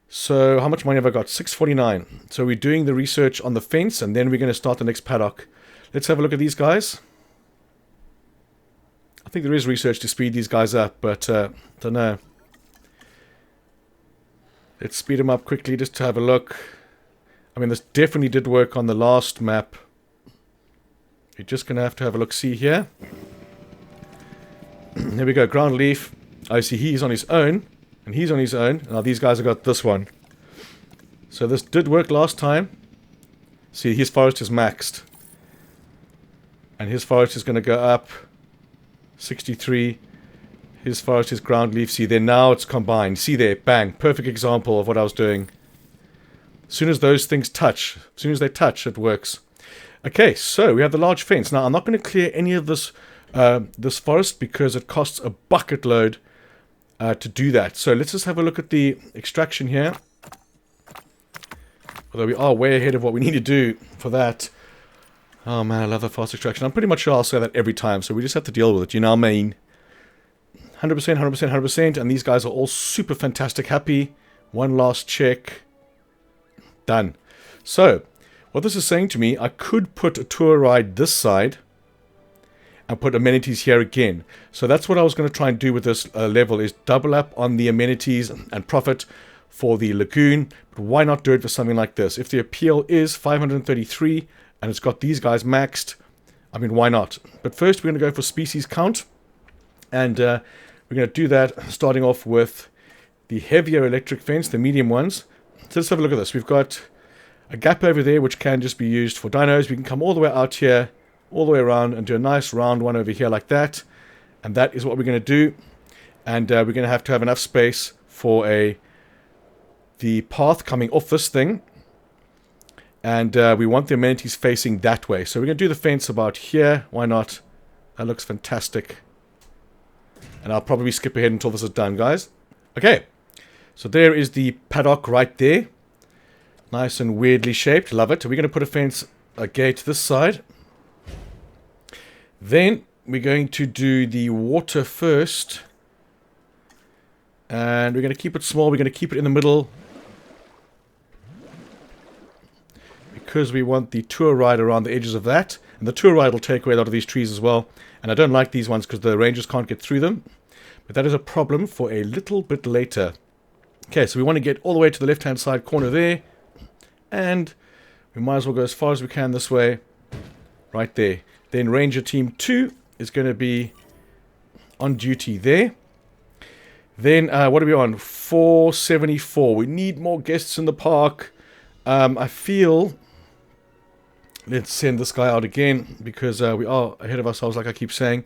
So how much money have I got? 649. So we're doing the research on the fence, and then we're going to start the next paddock. Let's have a look at these guys. I think there is research to speed these guys up, but don't know. Let's speed them up quickly just to have a look. I mean, this definitely did work on the last map. You're just going to have a look-see here. There we go, ground leaf. I see he's on his own. And he's on his own. Now these guys have got this one. So this did work last time. See, his forest is maxed. And his forest is going to go up 63. His forest is ground leaf. See there, now it's combined. See there, bang. Perfect example of what I was doing. As soon as those things touch, as soon as they touch, it works. Okay, so we have the large fence. Now I'm not going to clear any of this this forest because it costs a bucket load to do that. So let's just have a look at the extraction here. Although we are way ahead of what we need to do for that. Oh man, I love the fast extraction. I'm pretty much sure I'll say that every time, so we just have to deal with it, you know what I mean? 100%, 100%, 100%, and these guys are all super fantastic happy. One last check. Done. So, what this is saying to me, I could put a tour ride this side and put amenities here again. So that's what I was going to try and do with this level, is double up on the amenities and profit for the lagoon. But why not do it for something like this? If the appeal is 533 and it's got these guys maxed, I mean, why not? But first we're going to go for species count. And we're going to do that starting off with the heavier electric fence, the medium ones. So let's have a look at this. We've got a gap over there which can just be used for dinos. We can come all the way out here, all the way around, and do a nice round one over here like that. And that is what we're going to do. And we're going to have enough space for the path coming off this thing. And we want the amenities facing that way. So we're going to do the fence about here. Why not? That looks fantastic. And I'll probably skip ahead until this is done, guys. Okay. So there is the paddock right there. Nice and weirdly shaped. Love it. We're going to put a fence, a gate this side. Then we're going to do the water first. And we're going to keep it small. We're going to keep it in the middle. Because we want the tour ride around the edges of that. And the tour ride will take away a lot of these trees as well. And I don't like these ones because the rangers can't get through them. But that is a problem for a little bit later. Okay, so we want to get all the way to the left-hand side corner there. And we might as well go as far as we can this way. Right there. Then Ranger Team 2 is going to be on duty there. Then, what are we on? 474. We need more guests in the park. I feel... Let's send this guy out again, because we are ahead of ourselves, like I keep saying.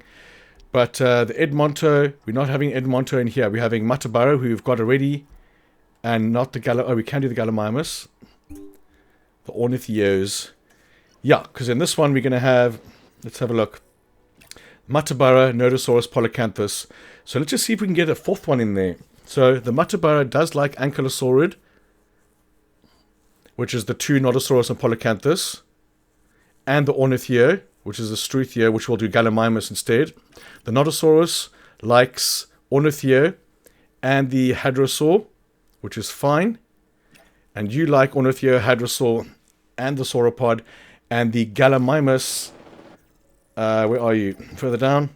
But the Edmonto, we're not having Edmonto in here. We're having Matabaro, who we've got already. And not the Gala... Oh, we can do the Gallimimus. The Ornithios. Yeah, because in this one we're going to have... Let's have a look. Matabara, Nodosaurus, Polycanthus. So let's just see if we can get a fourth one in there. So the Matabara does like Ankylosaurid, which is the two Nodosaurus and Polycanthus. And the Ornithio, which is the Struthio, which will do Gallimimus instead. The Nodosaurus likes Ornithio and the Hadrosaur, which is fine. And you like Ornithio, Hadrosaur, and the Sauropod. And the Gallimimus, where are you? Further down.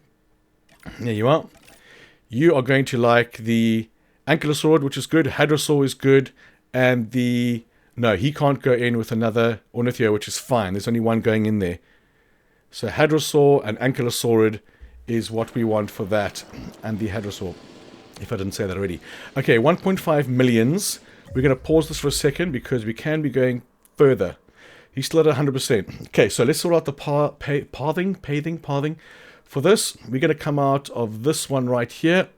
There you are. You are going to like the Ankylosaurid, which is good. Hadrosaur is good. And the... No, he can't go in with another Ornithio, which is fine. There's only one going in there. So Hadrosaur and Ankylosaurid is what we want for that. And the Hadrosaur, if I didn't say that already. Okay, 1.5 millions. We're going to pause this for a second because we can be going further. He's still at 100%. Okay, so let's sort out the pathing. For this, we're going to come out of this one right here.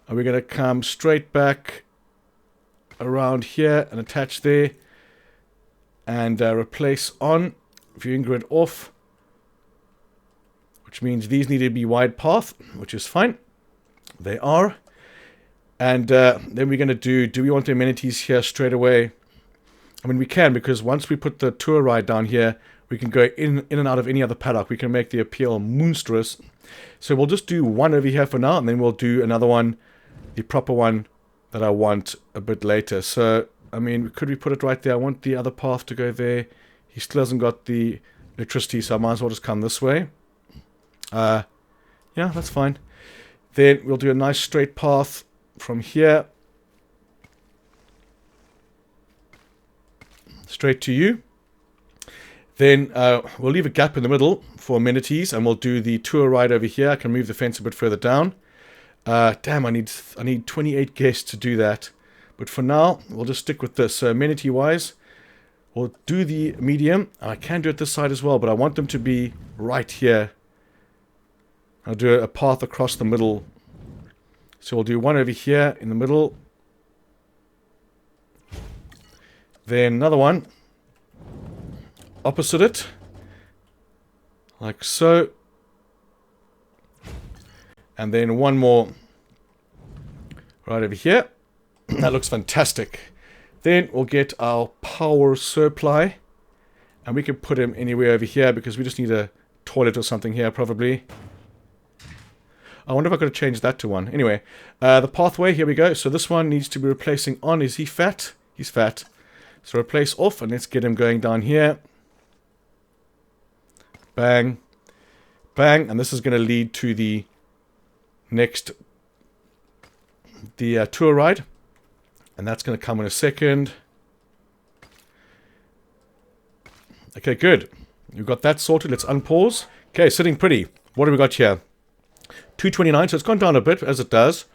And we're going to come straight back around here and attach there. And replace on, viewing grid off. Which means these need to be wide path, which is fine. They are. And then we're going to do we want the amenities here straight away? I mean, we can, because once we put the tour ride down here, we can go in and out of any other paddock. We can make the appeal monstrous. So we'll just do one over here for now, and then we'll do another one, the proper one that I want a bit later. So, I mean, could we put it right there? I want the other path to go there. He still hasn't got the electricity, so I might as well just come this way. Yeah, that's fine. Then we'll do a nice straight path from here. Straight to you. Then we'll leave a gap in the middle for amenities, and we'll do the tour ride over here. I can move the fence a bit further down. Damn, I need 28 guests to do that. But for now, we'll just stick with this. So amenity-wise, we'll do the medium. And I can do it this side as well, but I want them to be right here. I'll do a path across the middle. So we'll do one over here in the middle. Then another one opposite it, like so. And then one more right over here. That looks fantastic. Then we'll get our power supply, and we can put him anywhere over here because we just need a toilet or something here probably. I wonder if I could have changed that to one. Anyway, the pathway, here we go. So this one needs to be replacing on. Is he fat? He's fat. So replace off, and let's get him going down here. Bang. Bang. And this is going to lead to the next, the tour ride. And that's going to come in a second. Okay, good. We've got that sorted. Let's unpause. Okay, sitting pretty. What have we got here? 229, so it's gone down a bit, as it does.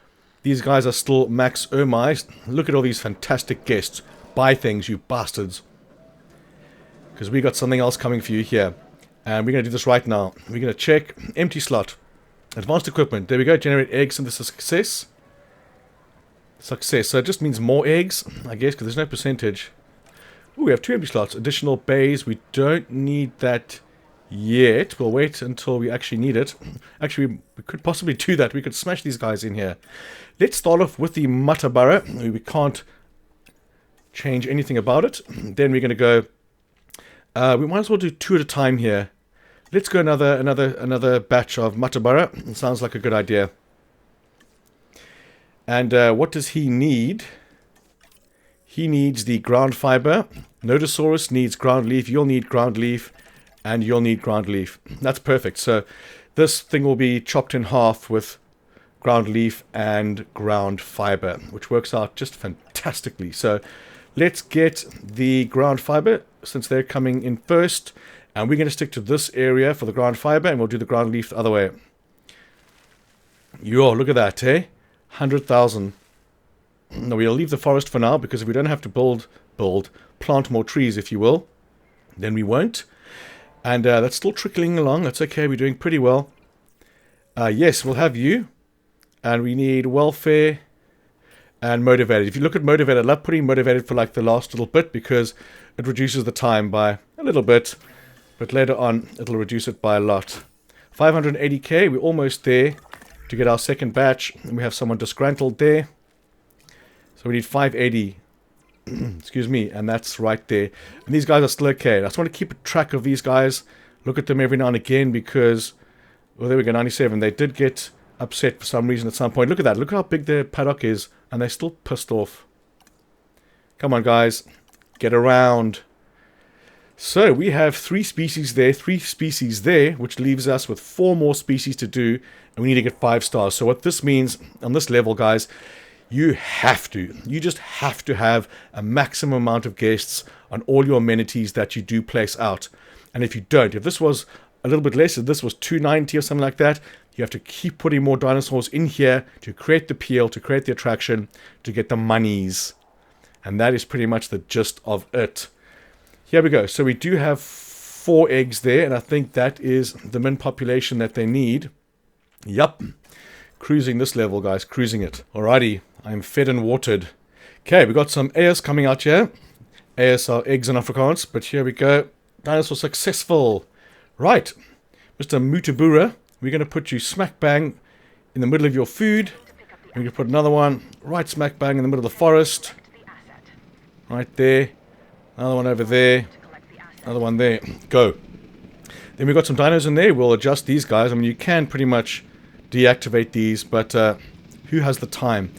These guys are still max Ermai. Look at all these fantastic guests. Buy things, you bastards. Because we got something else coming for you here. And we're going to do this right now. We're going to check empty slot. Advanced equipment. There we go. Generate eggs, and this is success. Success. So it just means more eggs, I guess, because there's no percentage. Ooh, we have 2 empty slots. Additional bays. We don't need that yet. We'll wait until we actually need it. Actually, we could possibly do that. We could smash these guys in here. Let's start off with the Matabara. We can't change anything about it. Then we're going to go... we might as well do 2 at a time here. let's go another batch of Matabara. It sounds like a good idea. And what does he need? He needs the ground fiber. Nodosaurus needs ground leaf. You'll need ground leaf. And you'll need ground leaf. That's perfect. So this thing will be chopped in half with ground leaf and ground fiber, which works out just fantastically. So let's get the ground fiber, since they're coming in first. And we're going to stick to this area for the ground fiber, and we'll do the ground leaf the other way. Yo, look at that, eh? 100,000. No, we'll leave the forest for now, because if we don't have to plant more trees, if you will, then we won't. And that's still trickling along. That's okay. We're doing pretty well. Yes, we'll have you. And we need welfare and motivated. If you look at motivated, I love putting motivated for like the last little bit, because it reduces the time by a little bit. But later on, it'll reduce it by a lot. 580k. We're almost there to get our second batch. And we have someone disgruntled there. So we need 580. Excuse me. And that's right there. And these guys are still okay. I just want to keep a track of these guys. Look at them every now and again, because... Oh, there we go, 97. They did get upset for some reason at some point. Look at that. Look how big their paddock is. And they're still pissed off. Come on, guys. Get around. So, we have 3 species there, 3 species there, which leaves us with 4 more species to do. And we need to get 5 stars. So, what this means on this level, guys, you just have to have a maximum amount of guests on all your amenities that you do place out. And if you don't, if this was a little bit less, if this was 290 or something like that, you have to keep putting more dinosaurs in here to create the appeal, to create the attraction, to get the monies. And that is pretty much the gist of it. Here we go. So we do have 4 eggs there, and I think that is the min population that they need. Yup. Cruising this level, guys. Cruising it. Alrighty. I'm fed and watered. Okay, we got some AS coming out here. AS are eggs in Afrikaans, but here we go. Dinosaur successful. Right. Mr. Mutabura, we're going to put you smack bang in the middle of your food. We're going to put another one right smack bang in the middle of the forest. Right there. Another one over there. Another one there. Go. Then we've got some dinos in there. We'll adjust these guys. I mean, you can pretty much deactivate these, but who has the time?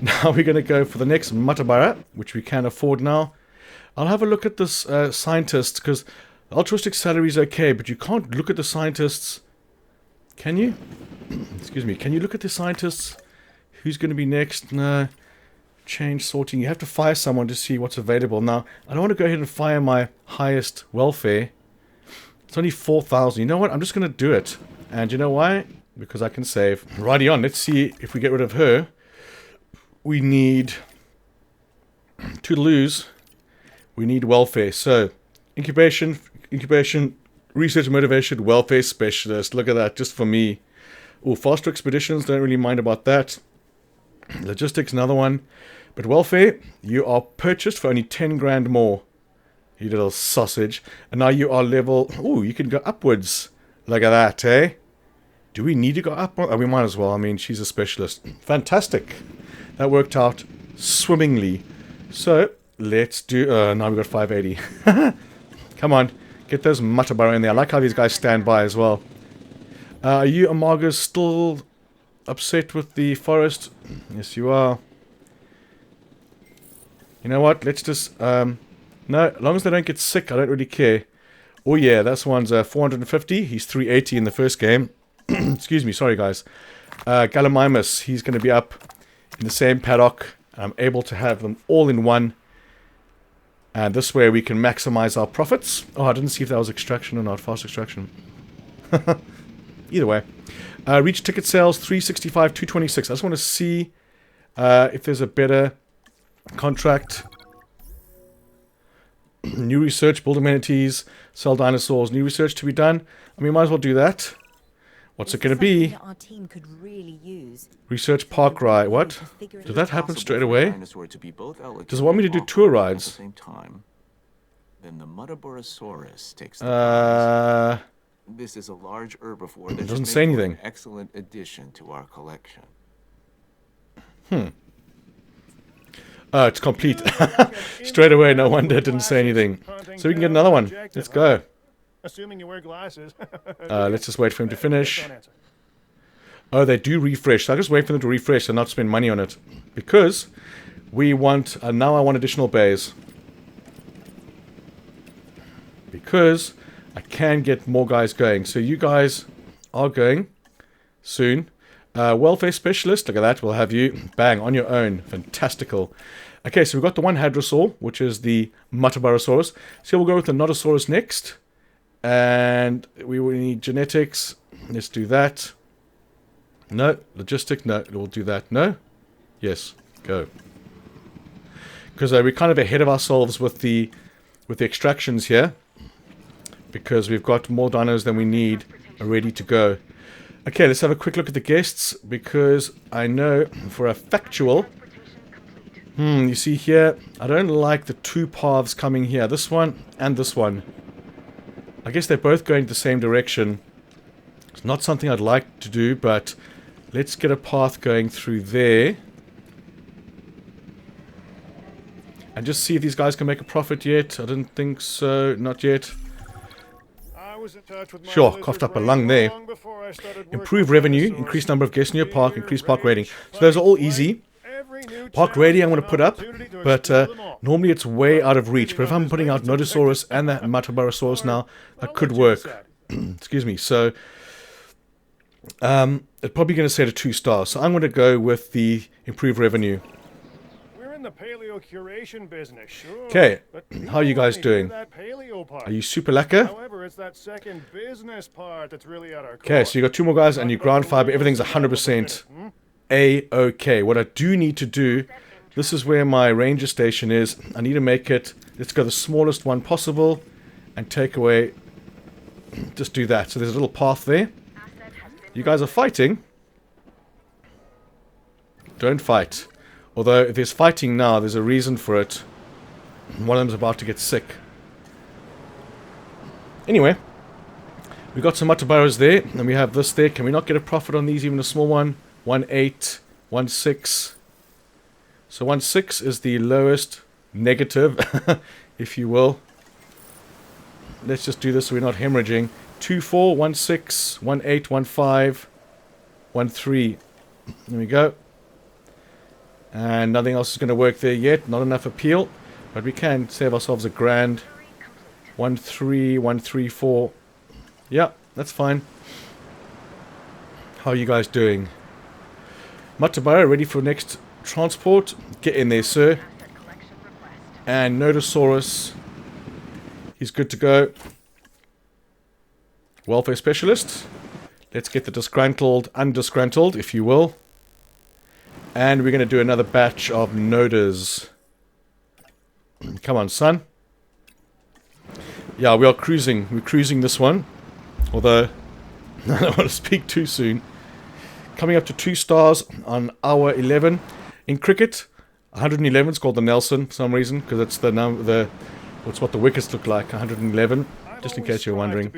Now we're going to go for the next Matabara, which we can afford now. I'll have a look at this scientist, because the altruistic salary is okay, but you can't look at the scientists. Can you? Excuse me. Can you look at the scientists? Who's going to be next? No. Change sorting. You have to fire someone to see what's available. Now, I don't want to go ahead and fire my highest welfare. It's only 4,000. You know what? I'm just going to do it. And you know why? Because I can save. Righty on. Let's see if we get rid of her. We need to lose. We need welfare. So, incubation, research motivation, welfare specialist. Look at that, just for me. Oh, faster expeditions, don't really mind about that. Logistics, another one. But welfare, you are purchased for only 10 grand more. You little sausage. And now you are level... Oh, you can go upwards. Look at that, eh? Do we need to go up? Oh, we might as well. I mean, she's a specialist. Fantastic. That worked out swimmingly. So, let's do... now we've got 580. Come on. Get those Matabara in there. I like how these guys stand by as well. Are you, Amargas, still upset with the forest? Yes, you are. You know what? Let's just... no, as long as they don't get sick, I don't really care. Oh yeah, that one's 450. He's 380 in the first game. Excuse me, sorry guys. Gallimimus, he's going to be up in the same paddock. I'm able to have them all in one. And this way we can maximize our profits. Oh, I didn't see if that was extraction or not. Fast extraction. Either way. Reach ticket sales, 365, 226. I just want to see if there's a better contract. New research, build amenities, sell dinosaurs. New research to be done. I mean, might as well do that. What's it going to be?
Our team could really use.
Research park ride. What? Did that happen straight away? Does it want me to do tour rides?
At the same time, then the Muttaburrasaurus takes the This is a large herbivore that
doesn't say anything.
An excellent addition to our collection.
It's complete. Straight away, no wonder it didn't say anything. So we can get another one. Let's go.
Assuming you wear glasses.
Let's just wait for him to finish.
Don't answer.
Oh, they do refresh. So I just wait for them to refresh and not spend money on it. Because we want... now I want additional bays. Because I can get more guys going. So you guys are going soon. Welfare specialist, look at that. We'll have you. Bang, on your own. Fantastical. Okay, so we've got the one hadrosaur, which is the Matabarosaurus. So we'll go with the Nodosaurus next. And we will need genetics. Let's do that. No. Logistic. No. We'll do that. No. Yes. Go. Because we're kind of ahead of ourselves with the extractions here. Because we've got more dinos than we need ready to go. Okay, let's have a quick look at the guests. Because I know for a factual... you see here, I don't like the two paths coming here. This one and this one. I guess they're both going the same direction. It's not something I'd like to do, but let's get a path going through there. And just see if these guys can make a profit yet. I didn't think so. Not yet.
I was in touch with my
Sure,
lizard
coughed up a
brain
lung there.
long before I started working
Improve
with
revenue,
dinosaurs.
increase number of guests in your park,
Fear,
increase park
rage,
rating. So those are all
fight,
easy.
every new
Park
challenge
rating I'm
is
going to
an
put up,
opportunity to
but
explore them all.
normally it's way out of reach. But if I'm putting out Nodosaurus and the Matabarosaurus now, that could work. Excuse me. So it's probably going to set a 2 stars. So I'm going to go with the improved revenue.
We're in the paleo curation business, sure.
'Kay,
but
how are you guys
people only
doing?
do that paleo part.
Are you super lacquer?
However, it's that second business part that's really at our core.
Okay, so you got 2 more guys and your ground fiber. Everything's 100% A-OK. What I do need to do, this is where my ranger station is. I need to make it, let's go the smallest one possible and take away, just do that. So there's a little path there. You guys are fighting. Don't fight. Although if there's fighting now, there's a reason for it. One of them's about to get sick. Anyway, we got some Matabaros there, and we have this there. Can we not get a profit on these, even a small one? 1.8, 1.6. So 1.6 is the lowest negative, if you will. Let's just do this so we're not hemorrhaging. 2.4, 1.6, 1.8, 1.5, 1.3. There we go. And nothing else is going to work there yet. Not enough appeal. But we can save ourselves $1,000. 1.3, 1.34. Yeah, that's fine. How are you guys doing? Matabara, ready for next transport? Get in there, sir. And Nodosaurus. He's good to go. Welfare specialist. Let's get the disgruntled, undisgruntled, if you will. And we're going to do another batch of Nodas. Come on, son. Yeah, we are cruising. We're cruising this one. Although, I don't want to speak too soon. Coming up to 2 stars on hour 11. In cricket, 111 is called the Nelson for some reason. Because it's the number, what's what the wickets look like. 111. Just in case you're wondering.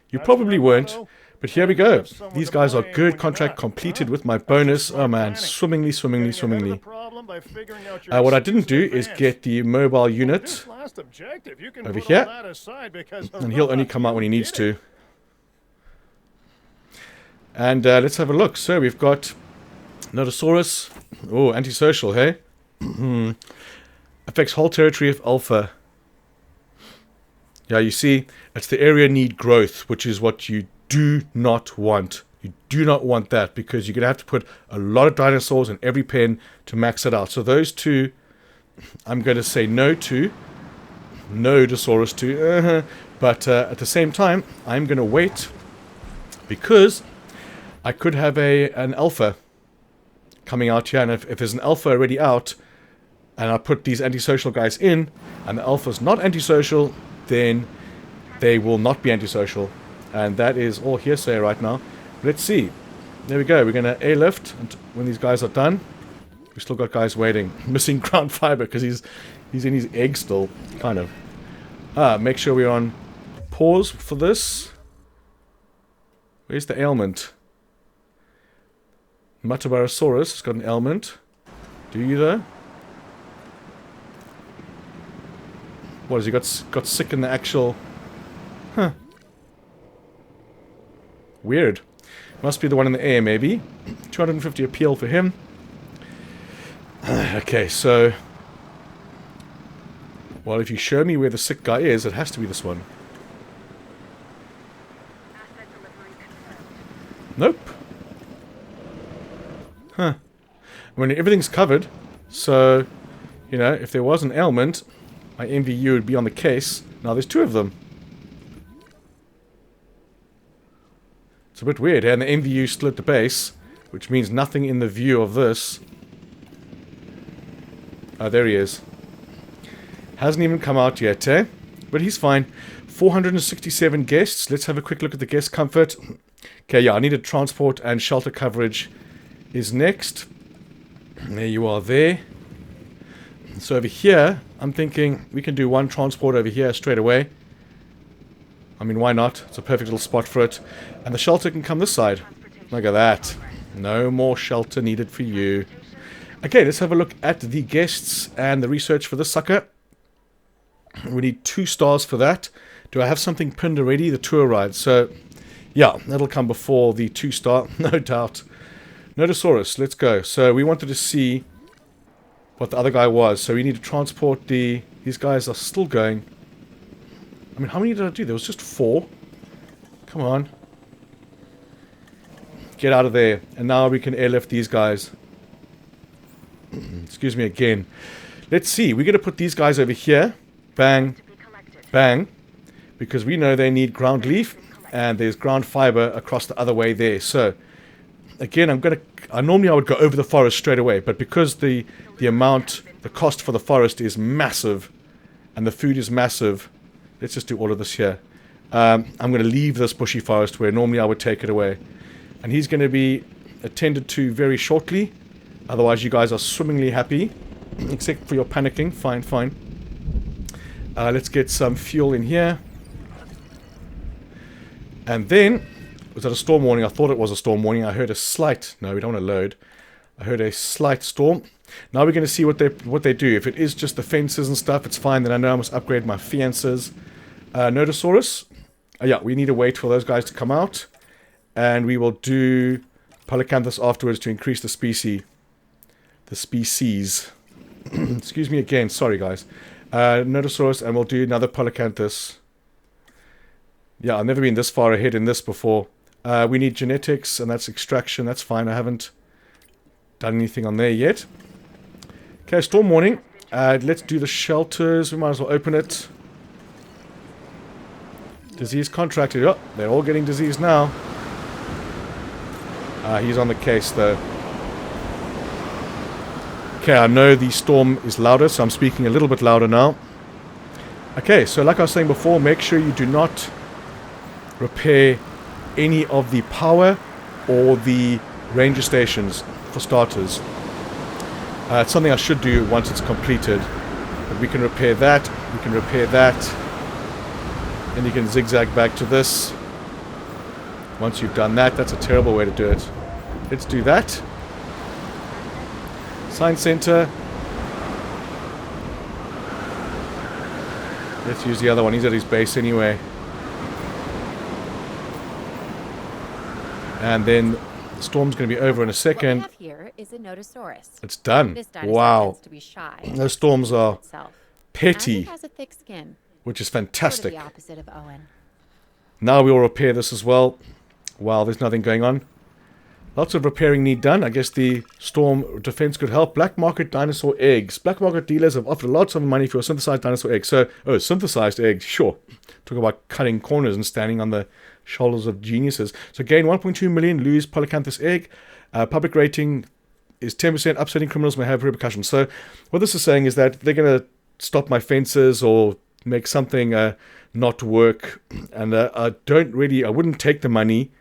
You probably weren't. But here we go. These guys are good. Contract completed with my bonus. Oh man, swimmingly, swimmingly, swimmingly. What I didn't do is get the mobile unit over here. And he'll only come out when he needs to. And let's have a look. So we've got Nodosaurus. Oh, antisocial, hey? Affects whole territory of Alpha. Yeah, you see, it's the area need growth, which is what you do not want. You do not want that because you're going to have to put a lot of dinosaurs in every pen to max it out. So those two, I'm going to say no to. Nodosaurus to. But at the same time, I'm going to wait because I could have an alpha coming out here. And if there's an alpha already out and I put these antisocial guys in and the alpha's not antisocial, then they will not be antisocial. And that is all hearsay right now. Let's see. There we go. We're going to airlift when these guys are done. We've still got guys waiting. Missing ground fiber because he's in his egg still. Kind of. Make sure we're on pause for this. Where's the ailment? Matabarosaurus has got an ailment. Do you though? What, has he got sick in the actual... Huh. Weird. Must be the one in the air, maybe. 250 appeal for him. Okay, so... Well, if you show me where the sick guy is, it has to be this one. Nope. Huh. I mean, everything's covered, so, you know, if there was an ailment, my MVU would be on the case. Now there's 2 of them. It's a bit weird, and the MVU still at the base, which means nothing in the view of this. Oh, there he is. Hasn't even come out yet, eh? But he's fine. 467 guests. Let's have a quick look at the guest comfort. Okay, yeah, I needed transport and shelter coverage is next. There you are there. So over here, I'm thinking we can do 1 transport over here straight away. I mean, why not? It's a perfect little spot for it. And the shelter can come this side. Look at that. No more shelter needed for you. Okay, let's have a look at the guests and the research for this sucker. We need 2 stars for that. Do I have something pinned already? The tour ride. So, yeah, that'll come before the 2-star, no doubt. Nodosaurus, let's go. So we wanted to see what the other guy was. So we need to transport the... These guys are still going. I mean, how many did I do? There was just 4. Come on. Get out of there. And now we can airlift these guys. Excuse me again. Let's see. We're going to put these guys over here. Bang. Bang. Because we know they need ground leaf. And there's ground fiber across the other way there. So, again, normally I would go over the forest straight away. But because the cost for the forest is massive. And the food is massive. Let's just do all of this here. I'm going to leave this bushy forest where normally I would take it away. And he's going to be attended to very shortly. Otherwise, you guys are swimmingly happy. Except for your panicking. Fine, fine. Let's get some fuel in here. And then... Was that a storm warning? I thought it was a storm warning. I heard a slight... No, we don't want to load. I heard a slight storm. Now we're going to see what they do. If it is just the fences and stuff, it's fine. Then I know I must upgrade my fences. Nodosaurus. Yeah, we need to wait for those guys to come out. And we will do Polycanthus afterwards to increase the species. The species. Excuse me again. Sorry, guys. Nodosaurus, and we'll do another Polycanthus. Yeah, I've never been this far ahead in this before. We need genetics, and that's extraction. That's fine. I haven't done anything on there yet. Okay, storm warning. Let's do the shelters. We might as well open it. Disease contracted. Oh, they're all getting disease now. He's on the case, though. Okay, I know the storm is louder, so I'm speaking a little bit louder now. Okay, so like I was saying before, make sure you do not repair any of the power or the ranger stations, for starters. It's something I should do once it's completed. But we can repair that, we can repair that. Then you can zigzag back to this. Once you've done that, that's a terrible way to do it. Let's do that. Science Center. Let's use the other one. He's at his base anyway. And then the storm's going to be over in a second.
What we have here is a Nodosaurus.
It's done.
This dinosaur
Wow.
tends to be shy.
Those storms are
itself.
petty,
And it has a thick skin.
which is
Sort of
fantastic.
the opposite of Owen.
Now we will repair this as well. While there's nothing going on. Lots of repairing need done. I guess the storm defense could help. Black market dinosaur eggs. Black market dealers have offered lots of money for a synthesized dinosaur egg. So, synthesized eggs, sure. Talk about cutting corners and standing on the shoulders of geniuses. So gain 1.2 million, lose Polycanthus egg. Public rating is 10%. Upsetting criminals may have repercussions. So what this is saying is that they're going to stop my fences or make something not work. And I wouldn't take the money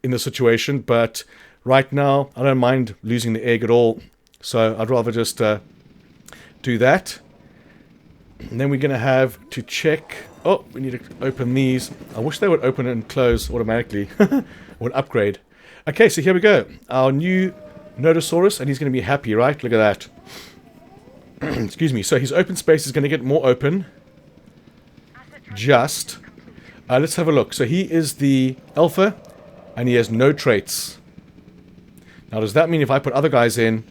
in the situation, but right now I don't mind losing the egg at all, so I'd rather just do that. And then we're going to have to check. Oh, we need to open these. I wish they would open and close automatically. Or an upgrade. Okay, so here we go. Our new Nodosaurus, and he's going to be happy, right? Look at that. Excuse me. So his open space is going to get more open. Just. Let's have a look. So he is the alpha. and he has no traits. Now, does that mean if I put other guys in,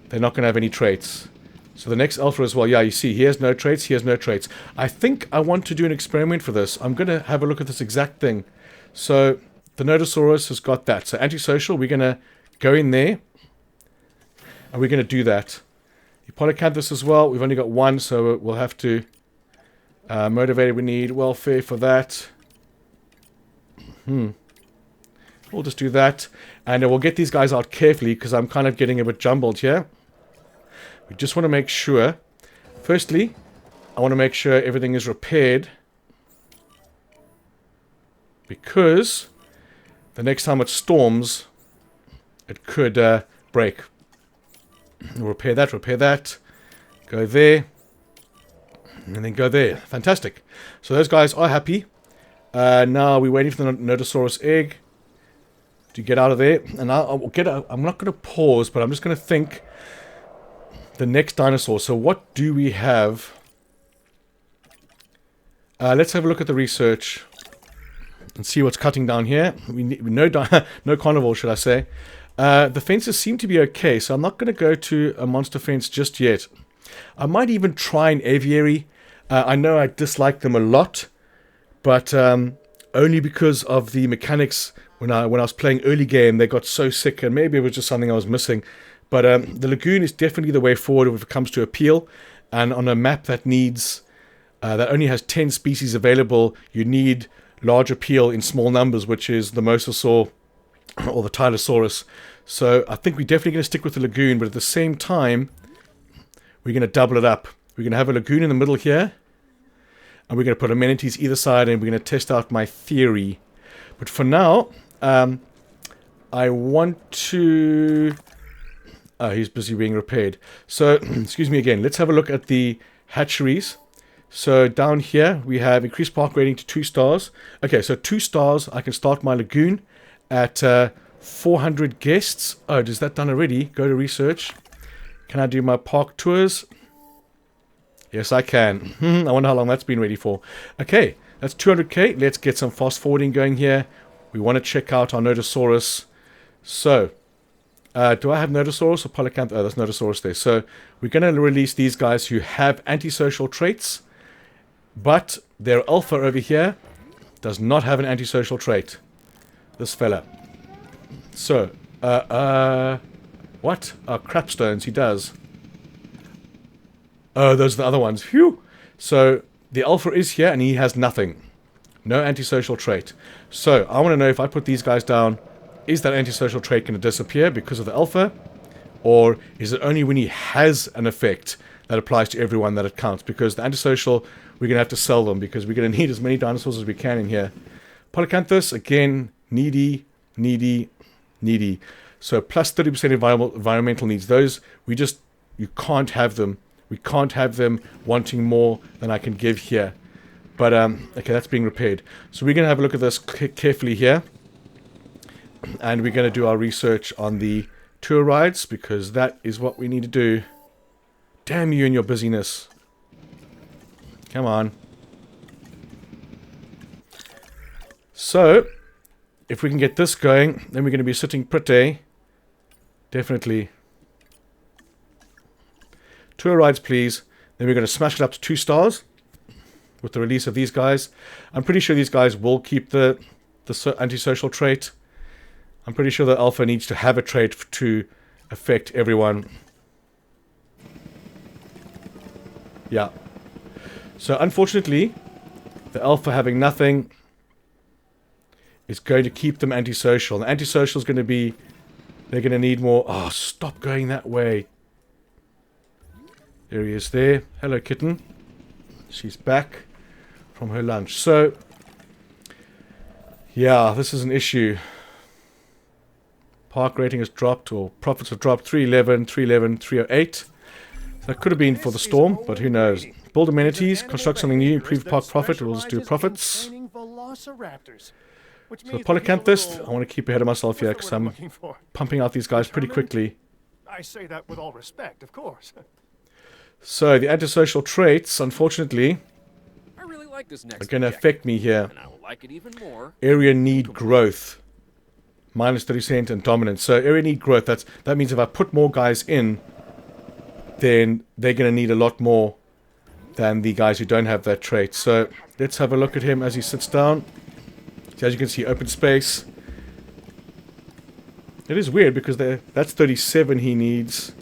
they're not going to have any traits? So the next alpha as well. Yeah, you see, he has no traits, he has no traits. I think I want to do an experiment for this. I'm going to have a look at this exact thing. So the Nodosaurus has got that. So antisocial, we're going to go in there, and we're going to do that. Hippolycanthus as well. We've only got one, so we'll have to motivate. We need welfare for that. We'll just do that. And we'll get these guys out carefully because I'm kind of getting a bit jumbled here. We just want to make sure. Firstly, I want to make sure everything is repaired. Because the next time it storms, it could break. We'll repair that. Go there. And then go there. Fantastic. So those guys are happy. Now we're waiting for the Nodosaurus egg to get out of there. And I'm not going to pause, but I'm just going to think the next dinosaur. So what do we have? Let's have a look at the research and see what's cutting down here. We need no carnivore, should I say. The fences seem to be okay, so I'm not going to go to a monster fence just yet. I might even try an aviary. I know I dislike them a lot, but only because of the mechanics. When I was playing early game, they got so sick, and maybe it was just something I was missing. But the lagoon is definitely the way forward if it comes to appeal. And on a map that needs that only has 10 species available, you need large appeal in small numbers, which is the mosasaur or the Tylosaurus. So I think we're definitely going to stick with the lagoon, but at the same time, we're going to double it up. We're going to have a lagoon in the middle here, and we're going to put amenities either side, and we're going to test out my theory. But for now, I want to... he's busy being repaired. So, excuse me again. Let's have a look at the hatcheries. So down here, we have increased park rating to 2 stars. Okay, so 2 stars, I can start my lagoon at 400 guests. Oh, is that done already? Go to research. Can I do my park tours? Yes, I can. I wonder how long that's been ready for. Okay, that's 200k. Let's get some fast forwarding going here. We want to check out our Nodosaurus. So, do I have Nodosaurus or Polycanth? Oh, there's Nodosaurus there. So, we're going to release these guys who have antisocial traits. But their alpha over here does not have an antisocial trait. This fella. So, what? Crapstones, he does. Oh, those are the other ones. Phew! So, the alpha is here and he has nothing. No antisocial trait. So, I want to know if I put these guys down, is that antisocial trait going to disappear because of the alpha? Or is it only when he has an effect that applies to everyone that it counts? Because the antisocial, we're going to have to sell them because we're going to need as many dinosaurs as we can in here. Polycanthus, again, needy. So plus 30% environmental needs. Those, you can't have them. We can't have them wanting more than I can give here. But, okay, that's being repaired. So we're going to have a look at this carefully here. And we're going to do our research on the tour rides because that is what we need to do. Damn you and your busyness. Come on. So, if we can get this going, then we're going to be sitting pretty. Definitely. Tour rides, please. Then we're going to smash it up to 2 stars with the release of these guys. I'm pretty sure these guys will keep the antisocial trait. I'm pretty sure that alpha needs to have a trait to affect everyone. Yeah. So unfortunately, the alpha having nothing is going to keep them antisocial. The antisocial is going to be... They're going to need more... Oh, stop going that way. There he is there. Hello, kitten. She's back from her lunch. So, yeah, this is an issue. Park rating has dropped, or profits have dropped. 311, 311, 308. That could have been for the storm, but who knows. Build amenities, construct something new, improve park profit. We'll just do profits. So the Polycanthus, I want to keep ahead of myself here because I'm pumping out these guys pretty quickly.
I say that with all respect, of course.
So the antisocial traits, unfortunately,
I really like this next
are going to affect me here.
and I will like it even more.
Area need growth. minus 30%, and dominance. So area need growth. That means if I put more guys in, then they're going to need a lot more than the guys who don't have that trait. So let's have a look at him as he sits down. So as you can see, open space. It is weird because that's 37 he needs.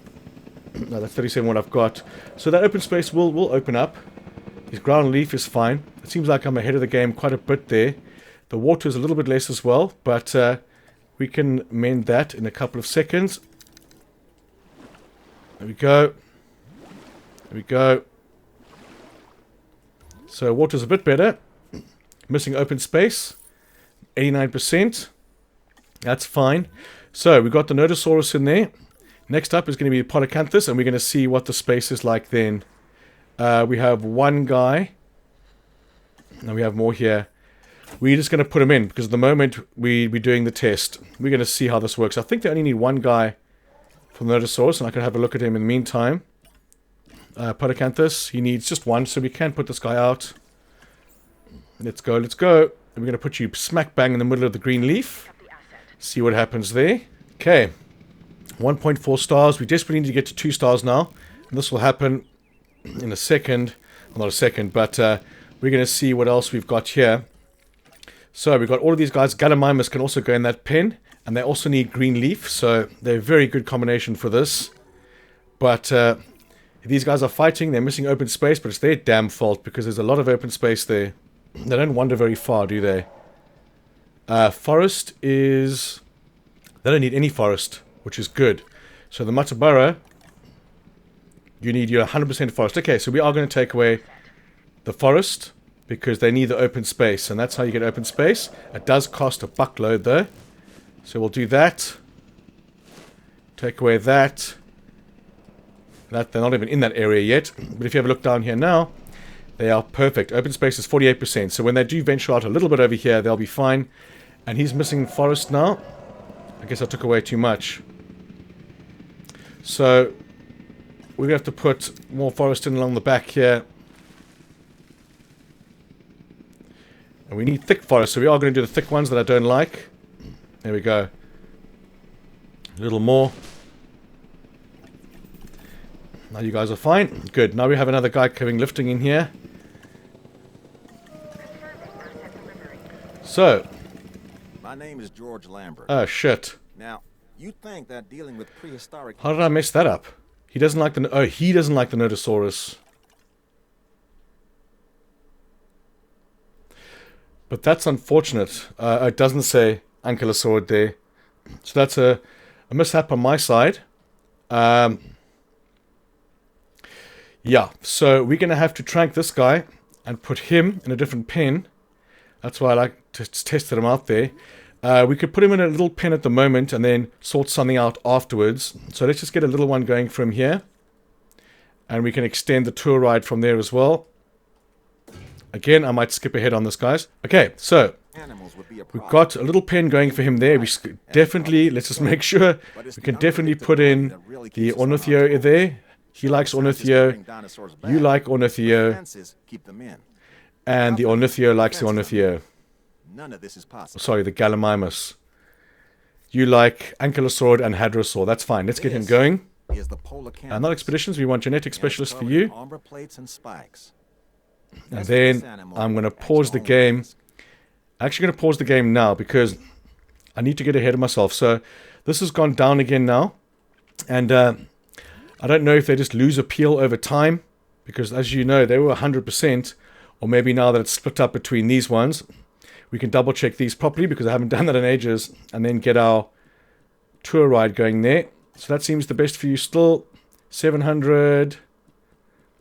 No, that's 37 what I've got. So that open space will open up. His ground leaf is fine. It seems like I'm ahead of the game quite a bit there. The water is a little bit less as well, but we can mend that in a couple of seconds. There we go. There we go. So water's a bit better. Missing open space. 89%. That's fine. So we've got the Nodosaurus in there. Next up is going to be Polycanthus, and we're going to see what the space is like then. We have one guy. And we have more here. We're just going to put him in, because at the moment we're doing the test. We're going to see how this works. I think they only need one guy for the Nodosaurus, and I can have a look at him in the meantime. Polycanthus, he needs just one, so we can put this guy out. Let's go, let's go. And we're going to put you smack bang in the middle of the green leaf. See what happens there. Okay. 1.4 stars. We desperately need to get to 2 stars now. And this will happen in a second. Well, not a second, but we're going to see what else we've got here. So we've got all of these guys. Gallimimus can also go in that pen. And they also need green leaf. So they're a very good combination for this. But these guys are fighting. They're missing open space. But it's their damn fault, because there's a lot of open space there. They don't wander very far, do they? Forest is... They don't need any forest, which is good. So the Matabara, you need your 100% forest. Okay, so we are going to take away the forest, because they need the open space. And that's how you get open space. It does cost a buckload, though. So we'll do that. Take away that. They're not even in that area yet. But if you have a look down here now, they are perfect. Open space is 48%. So when they do venture out a little bit over here, they'll be fine. And he's missing forest now. I guess I took away too much. So we're going to have to put more forest in along the back here. And we need thick forest, so we are going to do the thick ones that I don't like. There we go. A little more. Now you guys are fine. Good. Now we have another guy coming lifting in here. So.
My name is George Lambert.
Oh, shit.
Now, you think that dealing with prehistoric...
How did I mess that up? He doesn't like the... Oh, he doesn't like the Nodosaurus. But that's unfortunate. It doesn't say Ankylosaurid there. So that's a mishap on my side. Yeah, so we're going to have to trank this guy and put him in a different pen. That's why I like to test them out there. We could put him in a little pen at the moment and then sort something out afterwards. So let's just get a little one going from here. And we can extend the tour ride from there as well. Again, I might skip ahead on this, guys. Okay, so we've got a little pen going for him there. We definitely, let's just make sure, we can definitely put in the Ornithio there. He likes Ornithio. You like Ornithio. And the Ornithio likes the Ornithio.
None of this is possible.
Sorry, the Gallimimus. You like Ankylosaurid and Hadrosaur. That's fine. Let's get him going. Not expeditions. We want genetic specialists for you. And then I'm going to pause the game. I'm actually going to pause the game now because I need to get ahead of myself. So this has gone down again now. And I don't know if they just lose appeal over time. Because as you know, they were 100%. Or maybe now that it's split up between these ones, we can double check these properly because I haven't done that in ages. And then get our tour ride going there. So that seems the best for you still. 700.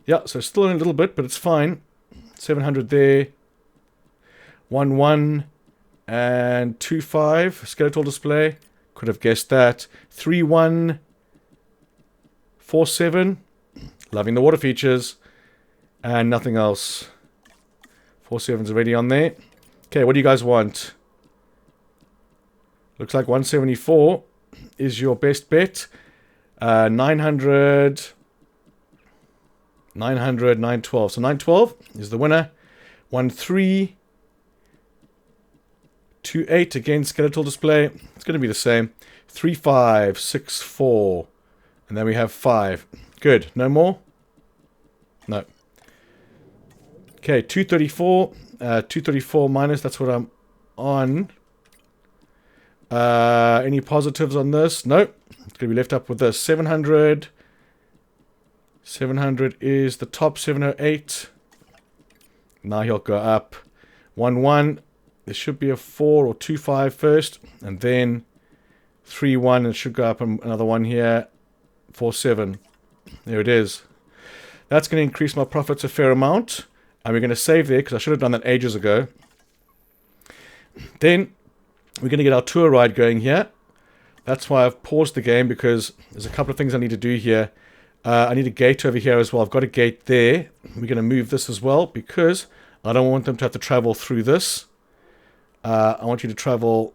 Yeah, so still in a little bit, but it's fine. 700 there. 1-1 and 2-5. Skeletal display. Could have guessed that. 3-1. 4-7. Loving the water features. And nothing else. 4-7's already on there. Okay, what do you guys want? Looks like 174 is your best bet. 900... 900, 912. So 912 is the winner. 1-3, 2-8, again, skeletal display. It's going to be the same. 3-5, 6-4. And then we have 5. Good. No more? No. Okay, 234. 234 minus, that's what I'm on. Any positives on this? No. It's going to be left up with this. 700. 700 is the top. 708. Now he'll go up. 1-1. There should be a 4 or 2-5 first. And then 3-1. And it should go up another one here. 4-7. There it is. That's going to increase my profits a fair amount. And we're going to save there because I should have done that ages ago. Then we're going to get our tour ride going here. That's why I've paused the game, because there's a couple of things I need to do here. I need a gate over here as well. I've got a gate there. We're going to move this as well because I don't want them to have to travel through this. I want you to travel...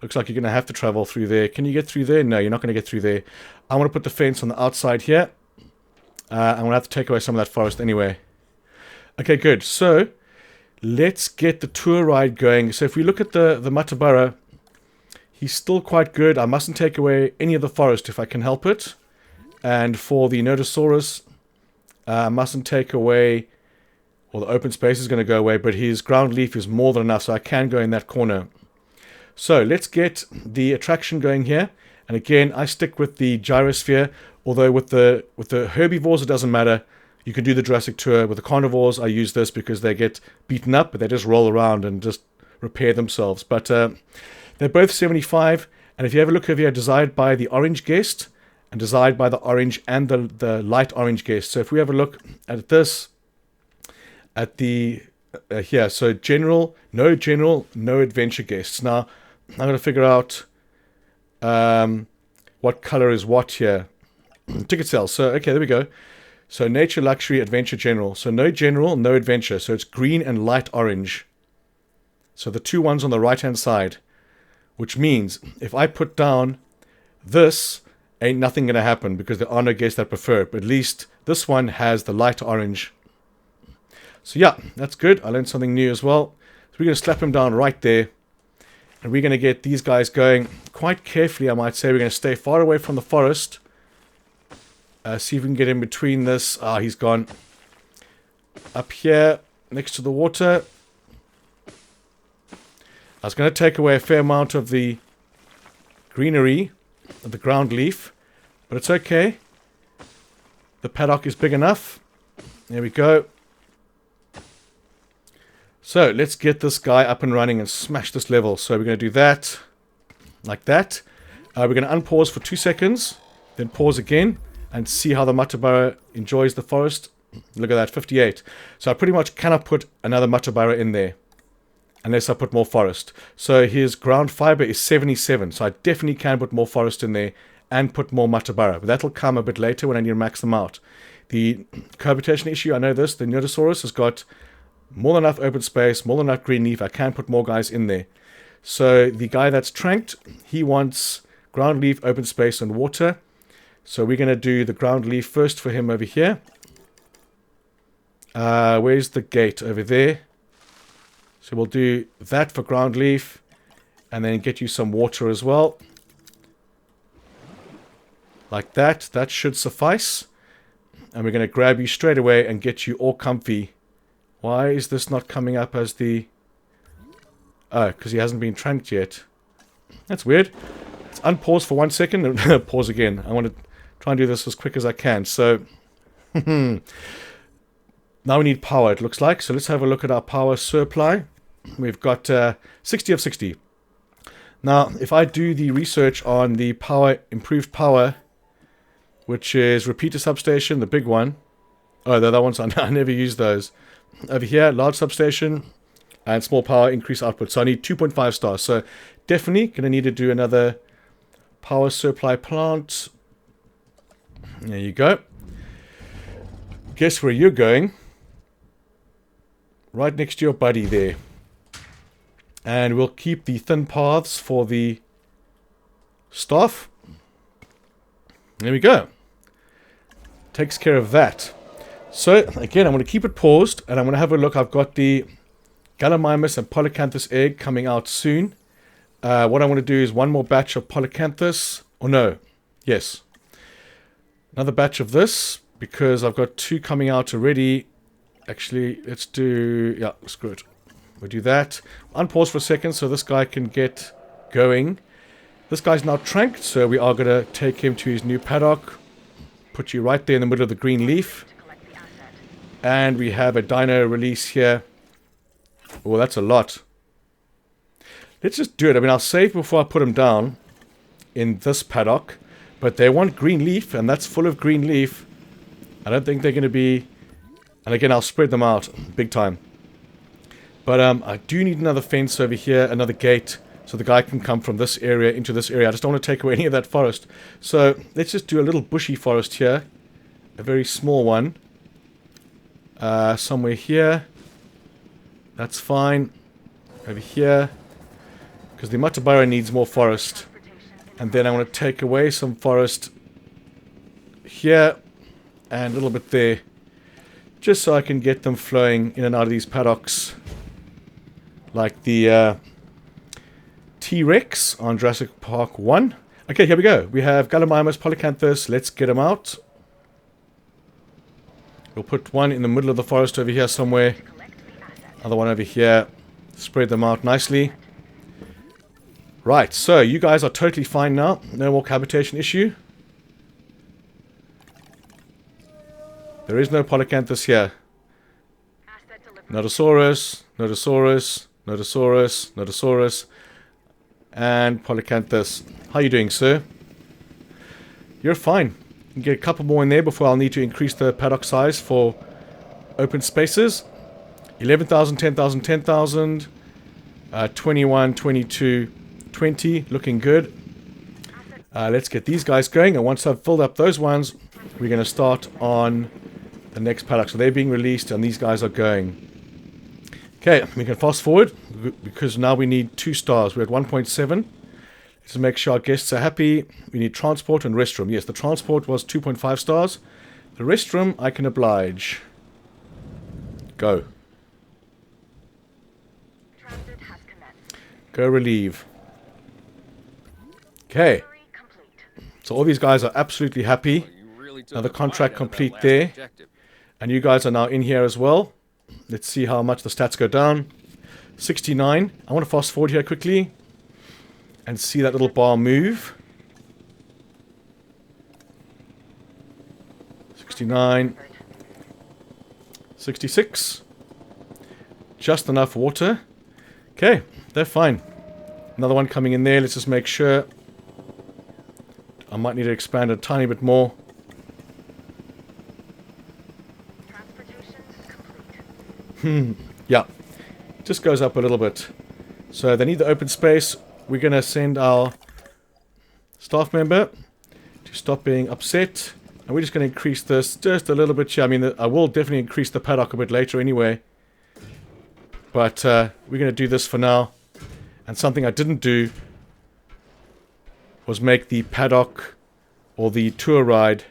Looks like you're going to have to travel through there. Can you get through there? No, you're not going to get through there. I want to put the fence on the outside here. I'm going to have to take away some of that forest anyway. Okay, good. So, let's get the tour ride going. So, if we look at the Matabara, he's still quite good. I mustn't take away any of the forest if I can help it. And for the Nodosaurus, I mustn't take away... Well, the open space is going to go away, but his ground leaf is more than enough, so I can go in that corner. So, let's get the attraction going here. And again, I stick with the gyrosphere, although with the herbivores, it doesn't matter. You can do the Jurassic tour. With the carnivores, I use this because they get beaten up, but they just roll around and just repair themselves. But they're both 75, and if you have a look over here, desired by the orange guest, and desired by the orange and the light orange guest. So if we have a look at this, at the, here, so general, no adventure guests. Now, I'm going to figure out what color is what here. Ticket sales. So, okay, there we go. So, nature, luxury, adventure, general. So, no general, no adventure. So, it's green and light orange. So, the two ones on the right-hand side. Which means, if I put down this, ain't nothing going to happen because there are no guests that prefer it. But at least this one has the light orange. So, yeah, that's good. I learned something new as well. So, we're going to slap him down right there. And we're going to get these guys going quite carefully, I might say. We're going to stay far away from the forest. See if we can get in between this. Ah, he's gone. Up here, next to the water. I was going to take away a fair amount of the greenery, of the ground leaf. But it's okay. The paddock is big enough. There we go. So, let's get this guy up and running and smash this level. So, we're going to do that. Like that. We're going to unpause for 2 seconds. Then pause again. And see how the Matabara enjoys the forest. Look at that, 58. So, I pretty much cannot put another Matabara in there. Unless I put more forest. So, his ground fiber is 77. So, I definitely can put more forest in there. And put more Matabara. But that'll come a bit later when I need to max them out. The cohabitation issue, I know this. The Nodosaurus has got... more than enough open space, more than enough green leaf. I can put more guys in there. So the guy that's tranked, he wants ground leaf, open space, and water. So we're going to do the ground leaf first for him over here. Where's the gate? Over there. So we'll do that for ground leaf. And then get you some water as well. Like that. That should suffice. And we're going to grab you straight away and get you all comfy. Why is this not coming up as the... Oh, because he hasn't been tranked yet. That's weird. Let's unpause for 1 second and pause again. I want to try and do this as quick as I can. So, now we need power, it looks like. So let's have a look at our power supply. We've got 60 of 60. Now, if I do the research on the power, improved power, which is repeater substation, the big one. Oh, the other ones, I never use those. Over here, large substation and small power increase output. So I need 2.5 stars. So definitely going to need to do another power supply plant. There you go. Guess where you're going? Right next to your buddy there. And we'll keep the thin paths for the staff. There we go. Takes care of that. So, again, I'm going to keep it paused, and I'm going to have a look. I've got the Gallimimus and Polycanthus egg coming out soon. What I want to do is one more batch of Polycanthus. Or no. Yes. Another batch of this, because I've got 2 coming out already. Actually, let's do... yeah, screw it. We'll do that. Unpause for a second so this guy can get going. This guy's now tranked, so we are going to take him to his new paddock. Put you right there in the middle of the green leaf. And we have a dino release here. Oh, that's a lot. Let's just do it. I mean, I'll save before I put him down in this paddock. But they want green leaf, and that's full of green leaf. I don't think they're going to be... and again, I'll spread them out big time. But I do need another fence over here, another gate, so the guy can come from this area into this area. I just don't want to take away any of that forest. So let's just do a little bushy forest here. A very small one. Somewhere here. That's fine. Over here. Because the Matabara needs more forest. And then I want to take away some forest here and a little bit there. Just so I can get them flowing in and out of these paddocks. Like the T-Rex on Jurassic Park 1. Okay, here we go. We have Gallimimus, Polycanthus. Let's get them out. We'll put one in the middle of the forest over here somewhere. Other one over here. Spread them out nicely. Right, so you guys are totally fine now. No more cavitation issue. There is no Polycanthus here. Nodosaurus, Nodosaurus, Nodosaurus, Nodosaurus, and Polycanthus. How are you doing, sir? You're fine. You can get a couple more in there before I'll need to increase the paddock size for open spaces. 11,000, 10,000, 10,000, 21, 22, 20. Looking good. Let's get these guys going, and once I've filled up those ones, we're going to start on the next paddock. So they're being released, and these guys are going. Okay, we can fast forward, because now we need 2 stars. We're at 1.7. Let's make sure our guests are happy. We need transport and restroom. Yes, the transport was 2.5 stars. The restroom, I can oblige. Go. Go relieve. Okay. So all these guys are absolutely happy. Another contract complete there. And you guys are now in here as well. Let's see how much the stats go down. 69. I want to fast forward here quickly. And see that little bar move. 69. 66. Just enough water. Okay, they're fine. Another one coming in there. Let's just make sure. I might need to expand a tiny bit more. Yeah. Just goes up a little bit. So they need the open space. We're going to send our staff member to stop being upset. And we're just going to increase this just a little bit here. I mean, I will definitely increase the paddock a bit later anyway. But we're going to do this for now. And something I didn't do was make the paddock or the tour ride.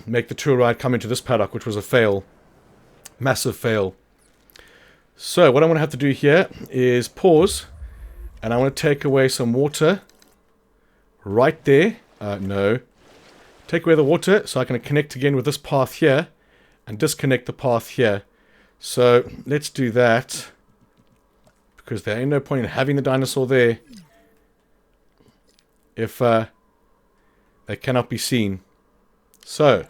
Make the tour ride come into this paddock, which was a fail. Massive fail. So what I'm going to have to do here is pause. And I want to take away some water. Right there. No. Take away the water so I can connect again with this path here. And disconnect the path here. So let's do that. Because there ain't no point in having the dinosaur there. If they cannot be seen. So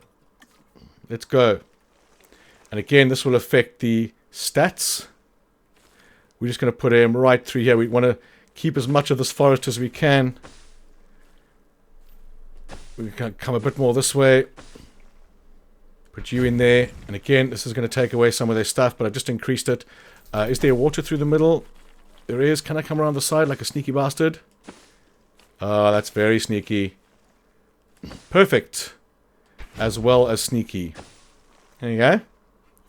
let's go. And again, this will affect the stats. We're just going to put him right through here. We want to keep as much of this forest as we can. We can come a bit more this way. Put you in there. And again, this is going to take away some of their stuff, but I've just increased it. Is there water through the middle? There is. Can I come around the side like a sneaky bastard? Oh, that's very sneaky. Perfect. As well as sneaky. There you go.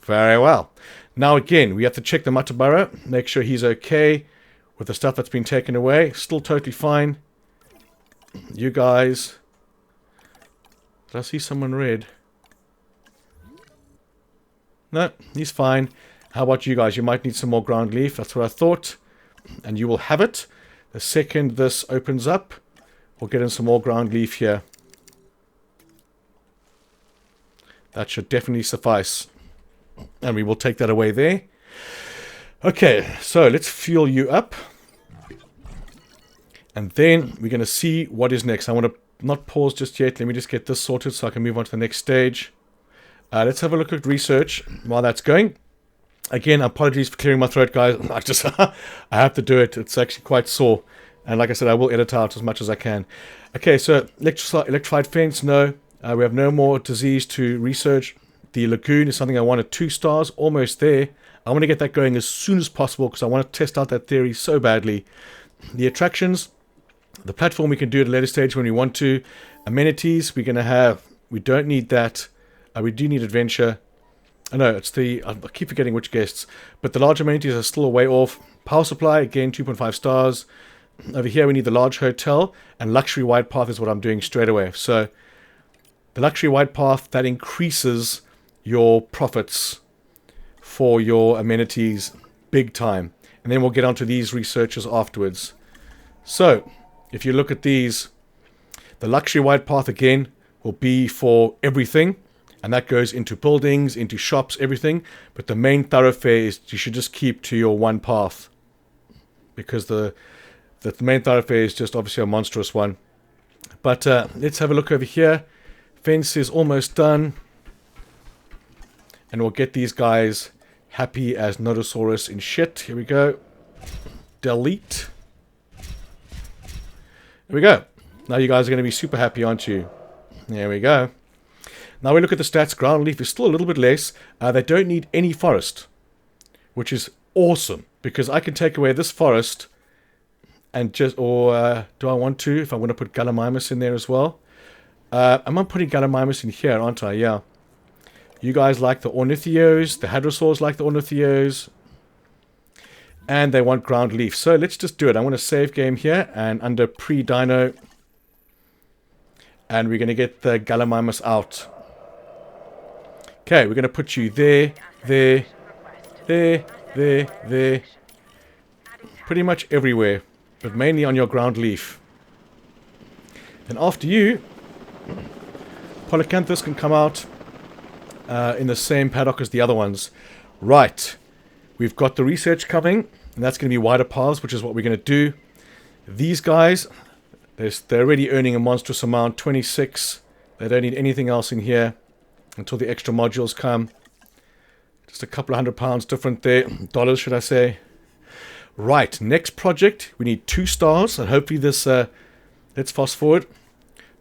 Very well. Now again, we have to check the Matabara. Make sure he's okay with the stuff that's been taken away. Still totally fine. You guys. Did I see someone red? No, he's fine. How about you guys? You might need some more ground leaf. That's what I thought. And you will have it. The second this opens up, we'll get in some more ground leaf here. That should definitely suffice. And we will take that away there. Okay, so let's fuel you up. And then we're going to see what is next. I want to not pause just yet. Let me just get this sorted so I can move on to the next stage. Let's have a look at research while that's going. Again, apologies for clearing my throat, guys. I have to do it. It's actually quite sore. And like I said, I will edit out as much as I can. Okay, so electrified fence, no. We have no more disease to research. The lagoon is something I wanted 2 stars, almost there. I want to get that going as soon as possible because I want to test out that theory so badly. The attractions, the platform we can do at a later stage when we want to. Amenities, we're going to have, we don't need that. We do need adventure. I know, it's the, I keep forgetting which guests. But the large amenities are still a way off. Power supply, again, 2.5 stars. Over here we need the large hotel. And luxury wide path is what I'm doing straight away. So, the luxury wide path, that increases your profits for your amenities big time. And then we'll get onto these researches afterwards. So, if you look at these, the luxury wide path again will be for everything. And that goes into buildings, into shops, everything. But the main thoroughfare is you should just keep to your one path. Because the main thoroughfare is just obviously a monstrous one. But let's have a look over here. Fence is almost done. And we'll get these guys happy as Nodosaurus in shit. Here we go. Delete. There we go. Now you guys are going to be super happy, aren't you? There we go. Now we look at the stats. Ground leaf is still a little bit less. They don't need any forest, which is awesome because I can take away this forest and just, or do I want to? If I want to put Gallimimus in there as well. Am I putting Gallimimus in here, aren't I? Yeah. You guys like the Ornithios. The Hadrosaurs like the Ornithios. And they want ground leaf. So let's just do it. I want to save game here and under pre-dino. And we're going to get the Gallimimus out. Okay, we're going to put you there, there, there, there, there. Pretty much everywhere, but mainly on your ground leaf. And after you, Polycanthus can come out in the same paddock as the other ones. Right, we've got the research coming, and that's going to be wider paths, which is what we're going to do. These guys, they're already earning a monstrous amount, 26. They don't need anything else in here until the extra modules come. Just a couple of £100 different there. Dollars, should I say. Right, next project. We need 2 stars. And hopefully this... let's fast forward.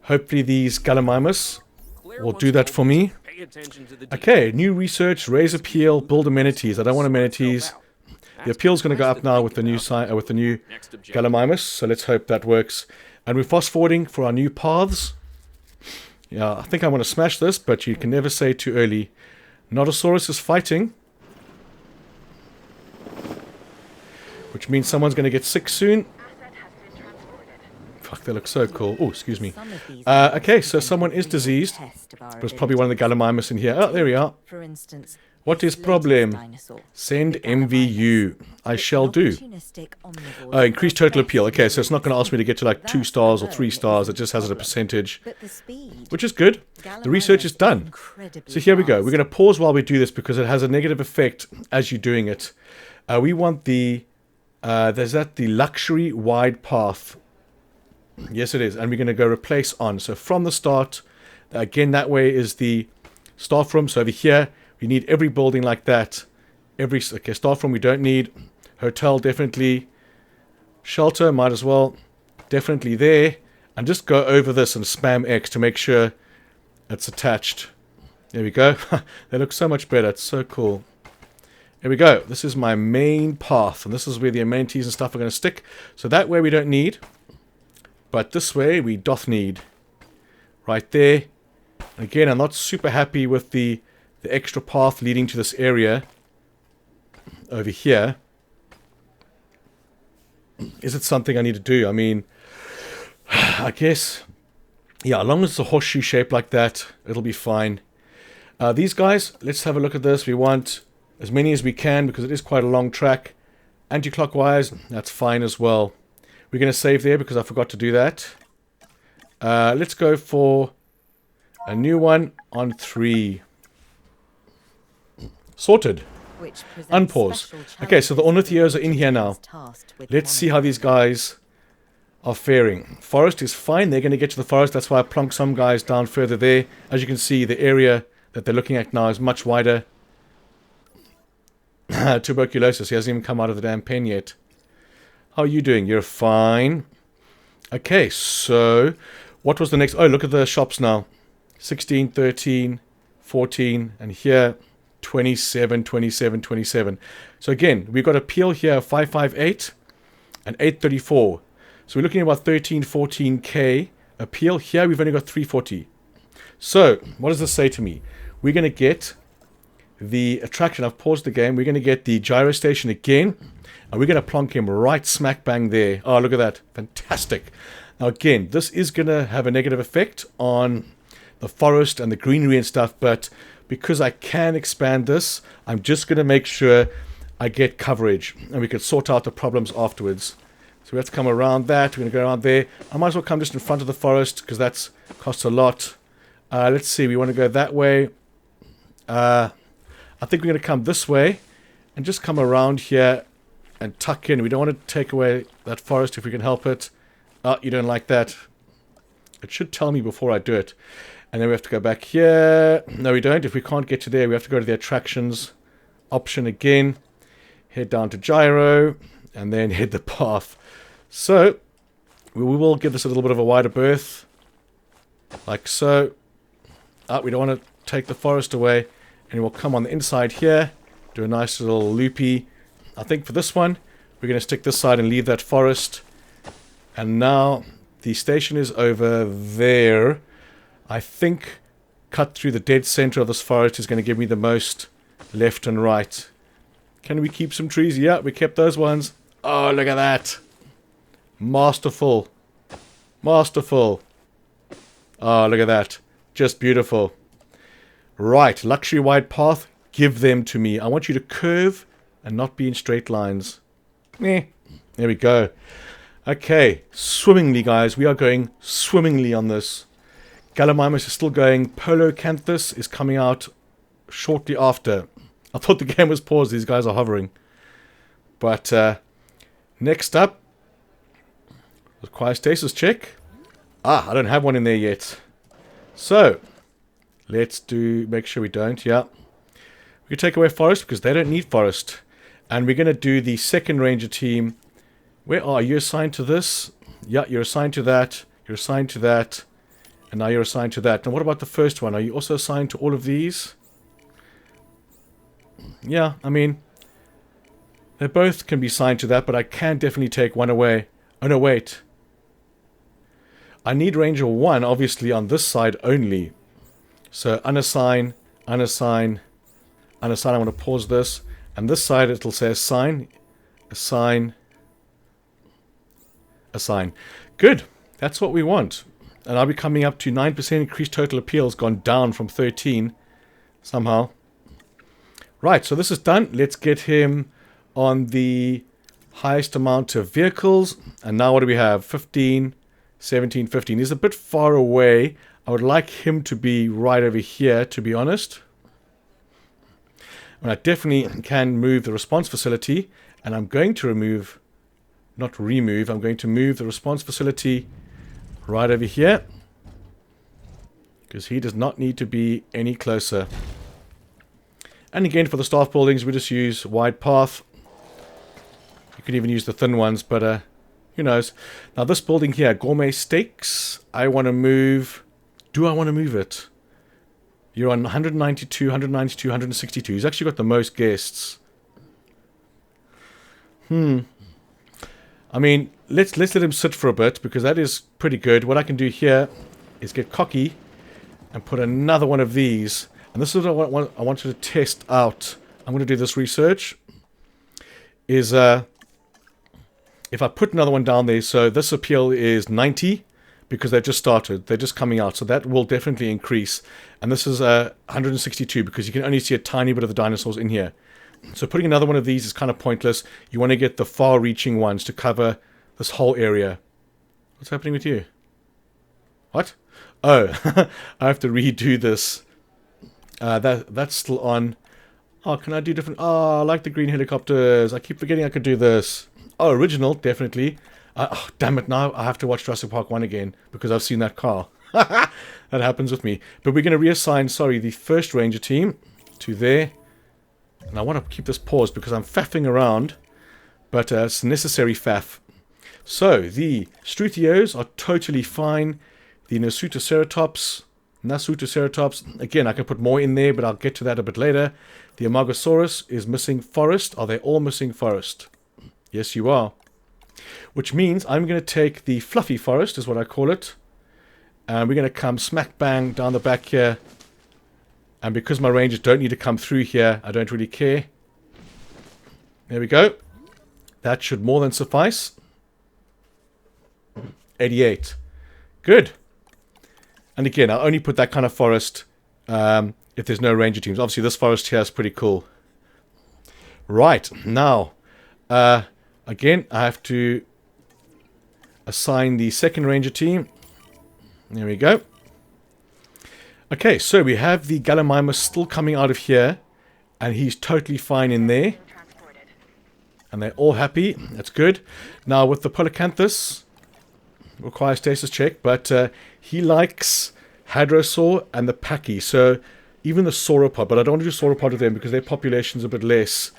Hopefully these Gallimimus will do that for me. Okay, new research, raise appeal, build amenities. I don't want amenities. The appeal's going to go up now with the new Gallimimus. So let's hope that works. And we're fast forwarding for our new paths. Yeah, I think I want to smash this, but you can never say too early. Nodosaurus is fighting. Which means someone's going to get sick soon. Fuck, they look so cool. Oh, excuse me. Okay, so someone is diseased. But it's probably one of the Gallimimus in here. Oh, there we are.
For instance,
what is problem? Send MVU. I shall do. Increase total appeal. Okay, so it's not going to ask me to get to like 2 stars or 3 stars. It just has it a percentage. Which is good. The research is done. So here we go. We're going to pause while we do this because it has a negative effect as you're doing it. We want the... there's the luxury wide path. Yes, it is. And we're going to go replace on. So from the start, again, that way is the staff room. So over here, we need every building like that. Okay, staff room we don't need. Hotel, definitely. Shelter, might as well. Definitely there. And just go over this and spam X to make sure it's attached. There we go. They look so much better. It's so cool. Here we go. This is my main path. And this is where the amenities and stuff are going to stick. So that way we don't need. But this way we doth need. Right there. Again, I'm not super happy with the extra path leading to this area over here. Is it something I need to do? I mean, I guess, yeah, as long as it's a horseshoe shape like that, it'll be fine. These guys, let's have a look at this. We want as many as we can because it is quite a long track. Anti-clockwise, that's fine as well. We're going to save there because I forgot to do that. Let's go for a new one on 3. Sorted.
Which presents
Unpause.
special
Okay, so the
challenges
ornithios
to
are in here now.
those tasked with
Let's see how
monitoring.
these guys are faring. Forest is fine. They're going to get to the forest. That's why I plonked some guys down further there. As you can see, the area that they're looking at now is much wider. Tuberculosis. He hasn't even come out of the damn pen yet. How are you doing? You're fine. Okay, so what was the next? Oh, look at the shops now. 16, 13, 14, and here 27, 27, 27. So again, we've got a peel here of 558 and 834. So we're looking at about 13, 14k appeal. Here we've only got 340. So what does this say to me? We're going to get the attraction. I've paused the game. We're going to get the gyro station again. And we're going to plonk him right smack bang there. Oh, look at that. Fantastic. Now again, this is going to have a negative effect on the forest and the greenery and stuff. But because I can expand this, I'm just going to make sure I get coverage. And we can sort out the problems afterwards. So we have to come around that. We're going to go around there. I might as well come just in front of the forest because that costs a lot. Let's see. We want to go that way. I think we're going to come this way and just come around here and tuck in. We don't want to take away that forest if we can help it. Oh, you don't like that. It should tell me before I do it. And then we have to go back here. No, we don't. If we can't get to there, we have to go to the attractions option again. Head down to gyro and then head the path. So we will give this a little bit of a wider berth. Like so. We don't want to take the forest away. And we'll come on the inside here. Do a nice little loopy. I think for this one, we're going to stick this side and leave that forest. And now the station is over there. I think cut through the dead center of this forest is going to give me the most left and right. Can we keep some trees? Yeah, we kept those ones. Oh, look at that. Masterful. Masterful. Oh, look at that. Just beautiful. Right, luxury wide path. Give them to me. I want you to curve and not be in straight lines. There we go. Okay, swimmingly, guys. We are going swimmingly on this. Gallimimus is still going. Polocanthus is coming out shortly after. I thought the game was paused. These guys are hovering. But next up, the cryostasis check. I don't have one in there yet. So, let's make sure we don't. Yeah. We can take away forest because they don't need forest. And we're going to do the second ranger team. Where are you assigned to this? Yeah, you're assigned to that. You're assigned to that. And now you're assigned to that. And what about the first one? Are you also assigned to all of these? Yeah, I mean, they both can be assigned to that, but I can definitely take one away. Oh, no, wait. I need Ranger 1, obviously, on this side only. So, unassign, unassign, unassign. I want to pause this. And this side, it'll say assign, assign, assign. Good. That's what we want. And I'll be coming up to 9% increased total appeals, gone down from 13 somehow. Right, so this is done. Let's get him on the highest amount of vehicles. And now what do we have? 15, 17, 15. He's a bit far away. I would like him to be right over here, to be honest. And I definitely can move the response facility. And I'm going to remove, not remove, I'm going to move the response facility right over here. Because he does not need to be any closer. And again, for the staff buildings, we just use wide path. You can even use the thin ones, but who knows. Now this building here, gourmet steaks, I want to move. Do I want to move it? You're on 192, 192, 162. He's actually got the most guests. I mean, let's let him sit for a bit, because that is pretty good. What I can do here is get cocky and put another one of these. And this is what I want you to test out. I'm going to do this research. Is if I put another one down there, so this appeal is 90, because they've just started. They're just coming out. So that will definitely increase. And this is 162 because you can only see a tiny bit of the dinosaurs in here. So putting another one of these is kind of pointless. You want to get the far-reaching ones to cover this whole area. What's happening with you? What? Oh, I have to redo this. That's still on. Oh, can I do different? Oh, I like the green helicopters. I keep forgetting I could do this. Oh, original, definitely. Oh, damn it, now I have to watch Jurassic Park 1 again because I've seen that car. That happens with me. But we're going to reassign, sorry, the first ranger team to there. And I want to keep this paused because I'm faffing around. But it's necessary faff. So, the Struthios are totally fine. The Nasutoceratops, again, I can put more in there, but I'll get to that a bit later. The Amargasaurus is missing forest. Are they all missing forest? Yes, you are. Which means I'm going to take the fluffy forest, is what I call it. And we're going to come smack bang down the back here. And because my rangers don't need to come through here, I don't really care. There we go. That should more than suffice. 88. Good. And again, I'll only put that kind of forest if there's no ranger teams. Obviously, this forest here is pretty cool. Right. Now, again, I have to assign the second ranger team. There we go. Okay, so we have the Gallimimus still coming out of here. And he's totally fine in there. And they're all happy. That's good. Now, with the Polacanthus, requires stasis check, but he likes Hadrosaur and the Pachy. So, even the Sauropod, but I don't want to do Sauropod with them because their population's a bit less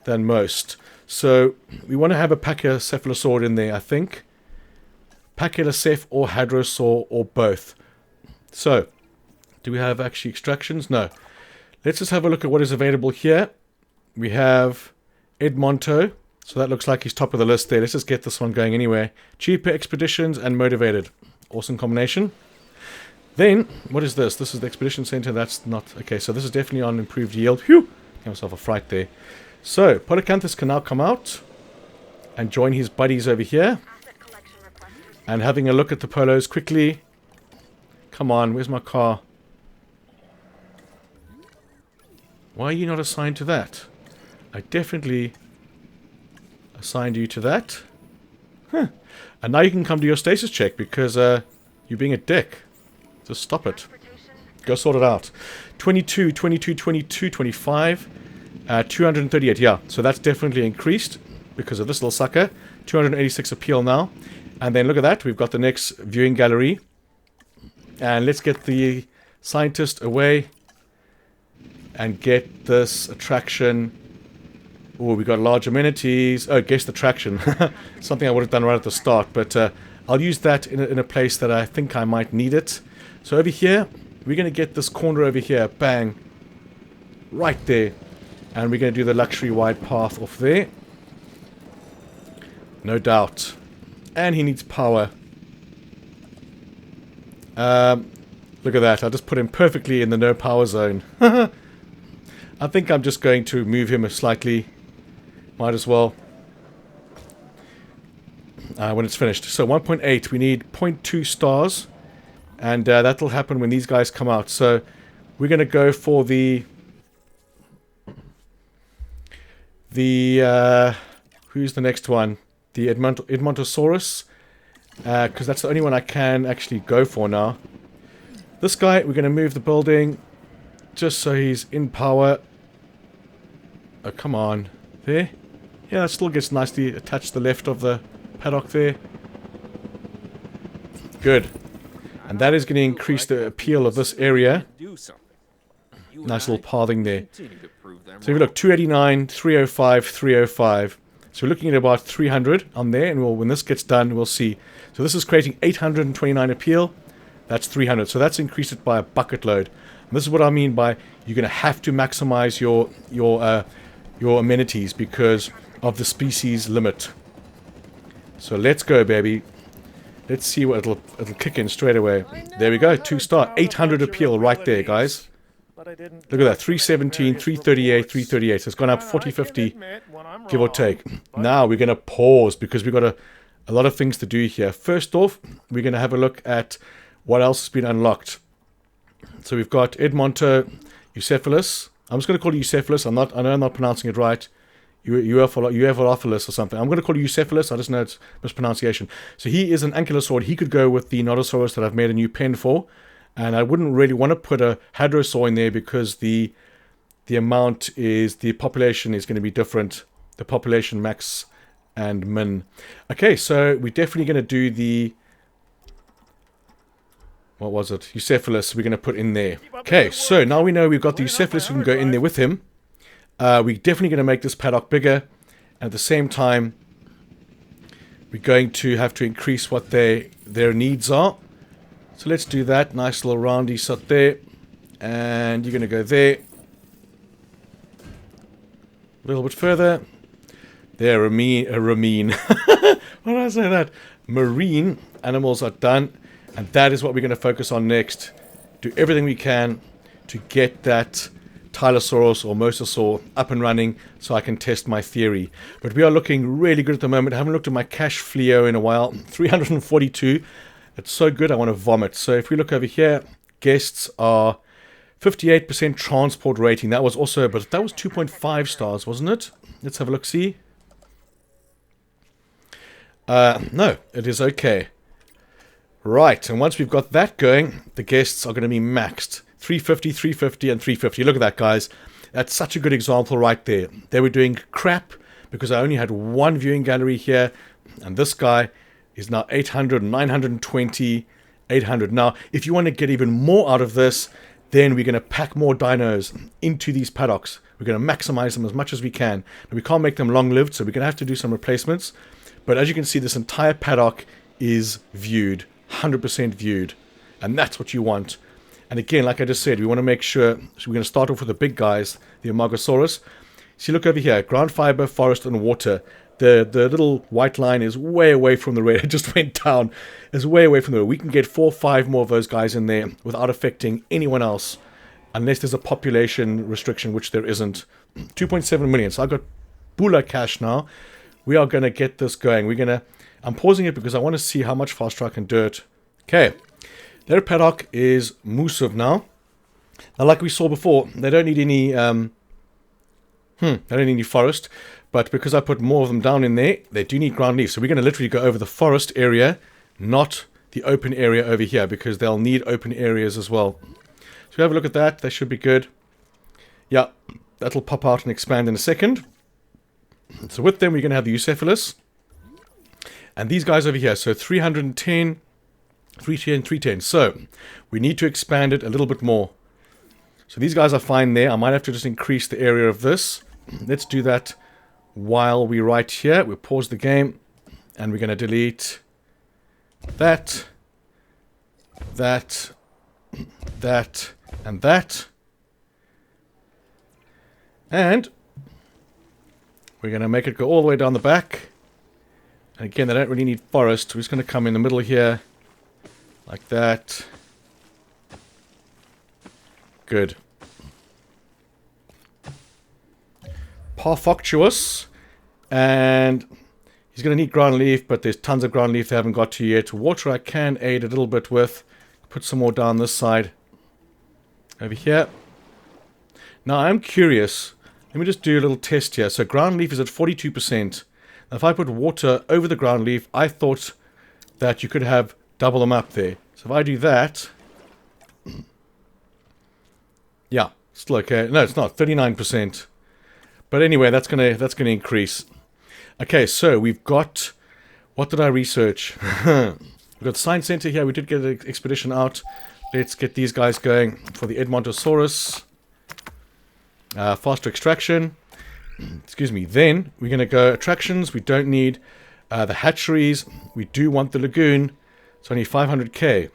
than most. So, we want to have a Pachycephalosaur in there, I think. Pachyloceph or Hadrosaur or both. So, do we have actually extractions? No. Let's just have a look at what is available here. We have Edmonto. So that looks like he's top of the list there. Let's just get this one going anyway. Cheaper expeditions and motivated. Awesome combination. Then, what is this? This is the expedition center. That's not... Okay, so this is definitely on improved yield. Phew! Gave myself a fright there. So, Polacanthus can now come out and join his buddies over here. And having a look at the polos quickly. Come on, where's my car? Why are you not assigned to that? I definitely assigned you to that. Huh. And now you can come to your stasis check because you're being a dick. Just stop it. Go sort it out. 22, 22, 22, 25, 238. Yeah, so that's definitely increased because of this little sucker. 286 appeal now. And then look at that. We've got the next viewing gallery. And let's get the scientist away and get this attraction. Oh, we got large amenities. Oh, guest attraction. Something I would have done right at the start. But I'll use that in a place that I think I might need it. So over here, we're going to get this corner over here. Bang. Right there. And we're going to do the luxury wide path off there. No doubt. And he needs power. Look at that. I just put him perfectly in the no power zone. I think I'm just going to move him slightly. Might as well. When it's finished. So 1.8. We need 0.2 stars. And that'll happen when these guys come out. So we're going to go for the... who's the next one? The Edmontosaurus. Because that's the only one I can actually go for now. This guy, we're going to move the building. Just so he's in power. Oh, come on. There. Yeah, that still gets nicely attached to the left of the paddock there. Good. And that is going to increase the appeal of this area. Nice little pathing there. So if you look, 289, 305, 305. So we're looking at about 300 on there. And when this gets done, we'll see. So this is creating 829 appeal. That's 300. So that's increased it by a bucket load. And this is what I mean by you're going to have to maximize your amenities because of the species limit. So let's go, baby. Let's see what it'll kick in straight away. There we go, 2-star, 800 appeal right there, guys. Look at that, 317, 338, 338. So it's gone up 40, 50, give or take. Now we're going to pause because we've got a lot of things to do here. First off, we're going to have a look at what else has been unlocked. So we've got Edmontocephalus. I'm just going to call it Eucephalus. I know I'm not pronouncing it right. Euophalus or something. I'm going to call it Eucephalus. I just know it's mispronunciation. So he is an ankylosaur. He could go with the Nodosaurus that I've made a new pen for. And I wouldn't really want to put a Hadrosaur in there because the population is going to be different. The population max and min. Okay, so we're definitely going to do the... What was it? Eucephalus we're going to put in there. Okay, so now we know we've got the Eucephalus who can go in there with him. We're definitely going to make this paddock bigger. And at the same time, we're going to have to increase what their needs are. So let's do that. Nice little roundy set there. And you're going to go there. A little bit further. There, Why did I say that? Marine animals are done. And that is what we're going to focus on next. Do everything we can to get that Tylosaurus or Mosasaur up and running so I can test my theory. But we are looking really good at the moment. I haven't looked at my cash Fleo in a while. 342. It's so good I want to vomit. So if we look over here, guests are 58% transport rating. That was also, but that was 2.5 stars, wasn't it? Let's have a look, see. No, it is okay. Right, and once we've got that going, the guests are going to be maxed. 350, 350, and 350. Look at that, guys. That's such a good example right there. They were doing crap because I only had one viewing gallery here, and this guy is now 800, 920, 800. Now, if you want to get even more out of this, then we're going to pack more dinos into these paddocks. We're going to maximize them as much as we can. But we can't make them long-lived, so we're going to have to do some replacements. But as you can see, this entire paddock is viewed. 100% viewed, and that's what you want. And again, like I just said, we want to make sure, so we're going to start off with the big guys, the Amargasaurus. See, look over here, ground fiber, forest, and water. The little white line is way away from the red. It just went down. It's way away from the red. We can get 4 or 5 more of those guys in there without affecting anyone else, unless there's a population restriction, which there isn't. 2.7 million. So I've got Bula cash now. We are going to get this going. I'm pausing it because I want to see how much faster I can do it. Okay. Their paddock is Moosev now. Now, like we saw before, they don't need any they don't need any forest, but because I put more of them down in there, they do need ground leaf. So we're going to literally go over the forest area, not the open area over here, because they'll need open areas as well. So we have a look at that. They should be good. Yeah, that'll pop out and expand in a second. So with them, we're going to have the Eucephalus. And these guys over here, so 310, 310, 310. So we need to expand it a little bit more. So these guys are fine there. I might have to just increase the area of this. Let's do that while we write here. We'll pause the game. And we're going to delete that, that, that, and that. And we're going to make it go all the way down the back. And again, they don't really need forest. We're just going to come in the middle here. Like that. Good. Parfoctuous. And he's going to need ground leaf, but there's tons of ground leaf they haven't got to yet. Water I can aid a little bit with. Put some more down this side. Over here. Now, I'm curious. Let me just do a little test here. So ground leaf is at 42%. Now, if I put water over the ground leaf, I thought that you could have double them up there. So if I do that, yeah, still okay. No, it's not. 39%. But anyway, that's gonna increase. Okay, so we've got, what did I research? We've got the Science Center here. We did get an expedition out. Let's get these guys going for the Edmontosaurus. Faster extraction. Excuse me. Then we're going to go attractions. We don't need the hatcheries. We do want the lagoon. It's only 500k.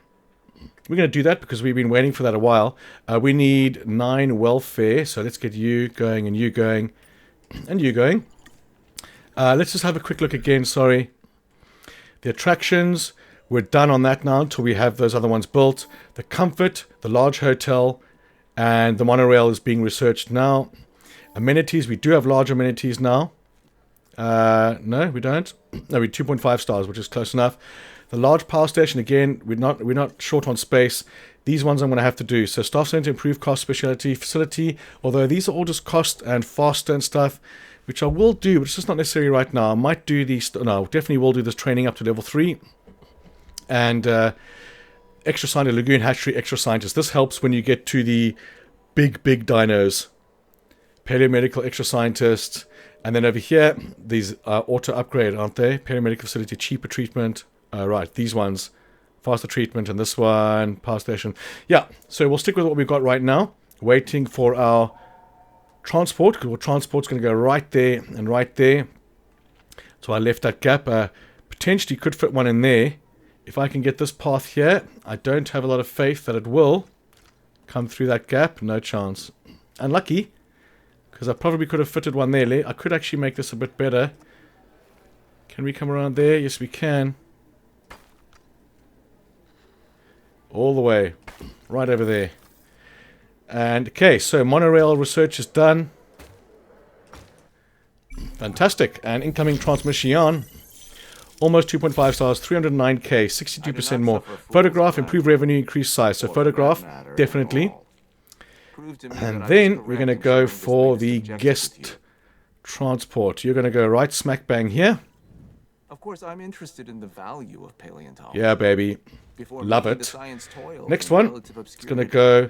We're going to do that because we've been waiting for that a while. We need 9 welfare. So let's get you going and you going and you going. Let's just have a quick look again. Sorry. The attractions. We're done on that now until we have those other ones built. The comfort, the large hotel, and the monorail is being researched now. Amenities, we do have large amenities now. No, we don't. No, we're 2.5 stars, which is close enough. The large power station, again, we're not short on space. These ones I'm going to have to do. So staff center, improve cost, specialty, facility. Although these are all just cost and faster and stuff, which I will do, but it's just not necessary right now. I might do these. No, definitely will do this training up to level 3. And extra scientist, lagoon hatchery, extra scientist. This helps when you get to the big dinos. Paleomedical extra scientist. And then over here, these are auto upgrade, aren't they? Paramedical facility, cheaper treatment. Right, these ones. Faster treatment, and this one, power station. Yeah, so we'll stick with what we've got right now. Waiting for our transport, because our transport's going to go right there and right there. So I left that gap. Potentially could fit one in there. If I can get this path here, I don't have a lot of faith that it will come through that gap. No chance. Unlucky, because I probably could have fitted one there. I could actually make this a bit better. Can we come around there? Yes, we can. All the way. Right over there. And, okay, so monorail research is done. Fantastic. And incoming transmission. Almost 2.5 stars, 309k, 62% more. Photograph, improve revenue, increase size. So photograph, definitely. And then we're going to go for the guest transport. You're going to go right smack bang here.
Of course, I'm interested in the value of paleontology.
Yeah, baby. Love it. Next one, it's going to go...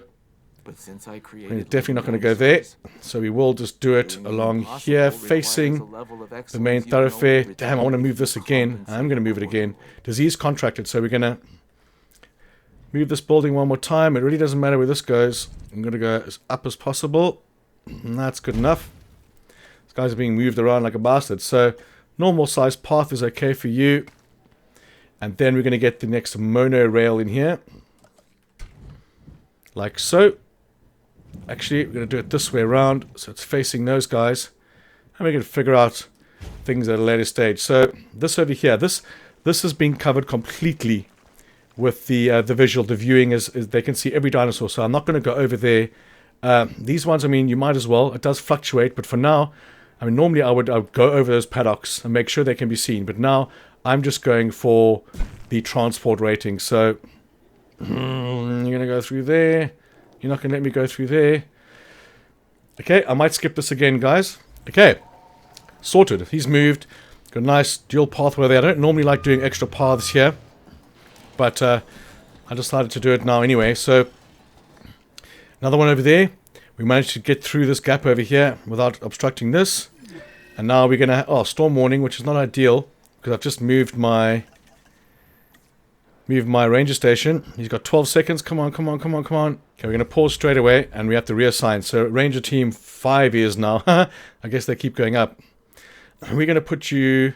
But since I
We're definitely not going to go there. So we will just do it along here, facing the main thoroughfare. Damn, I want to move this again. I'm going to move it again. Disease contracted. So we're going to move this building one more time. It really doesn't matter where this goes. I'm going to go as up as possible. And that's good enough. These guys are being moved around like a bastard. So normal size path is okay for you. And then we're going to get the next monorail in here. Like so. Actually, we're going to do it this way around, so it's facing those guys. And we can figure out things at a later stage. So, this over here, this has been covered completely with the visual. The viewing is they can see every dinosaur, so I'm not going to go over there. These ones, I mean, you might as well. It does fluctuate, but for now, I mean, normally I would go over those paddocks and make sure they can be seen. But now, I'm just going for the transport rating. So, you're going to go through there. You're not going to let me go through there. Okay, I might skip this again, guys. Okay, sorted. He's moved. Got a nice dual pathway there. I don't normally like doing extra paths here. But I decided to do it now anyway. So, another one over there. We managed to get through this gap over here without obstructing this. And now we're going to... Oh, storm warning, which is not ideal. Because I've just moved my ranger station. He's got 12 seconds. Come on, come on, come on, come on. Okay, we're going to pause straight away, and we have to reassign. So, ranger team 5 years now. I guess they keep going up. We're going to put you...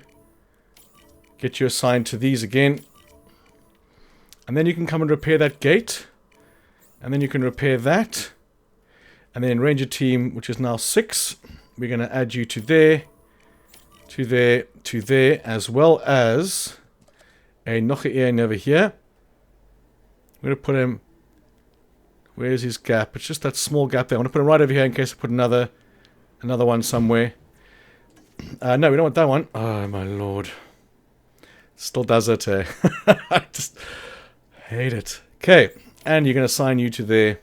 Get you assigned to these again. And then you can come and repair that gate. And then you can repair that. And then ranger team, which is now 6. We're going to add you to there. To there. To there. As well as... a Noche Ian over here. I'm going to put him... Where's his gap? It's just that small gap there. I want to put him right over here in case I put another one somewhere. No, we don't want that one. Oh, my lord. Still does it, eh? I just hate it. Okay, and you're going to assign you to there.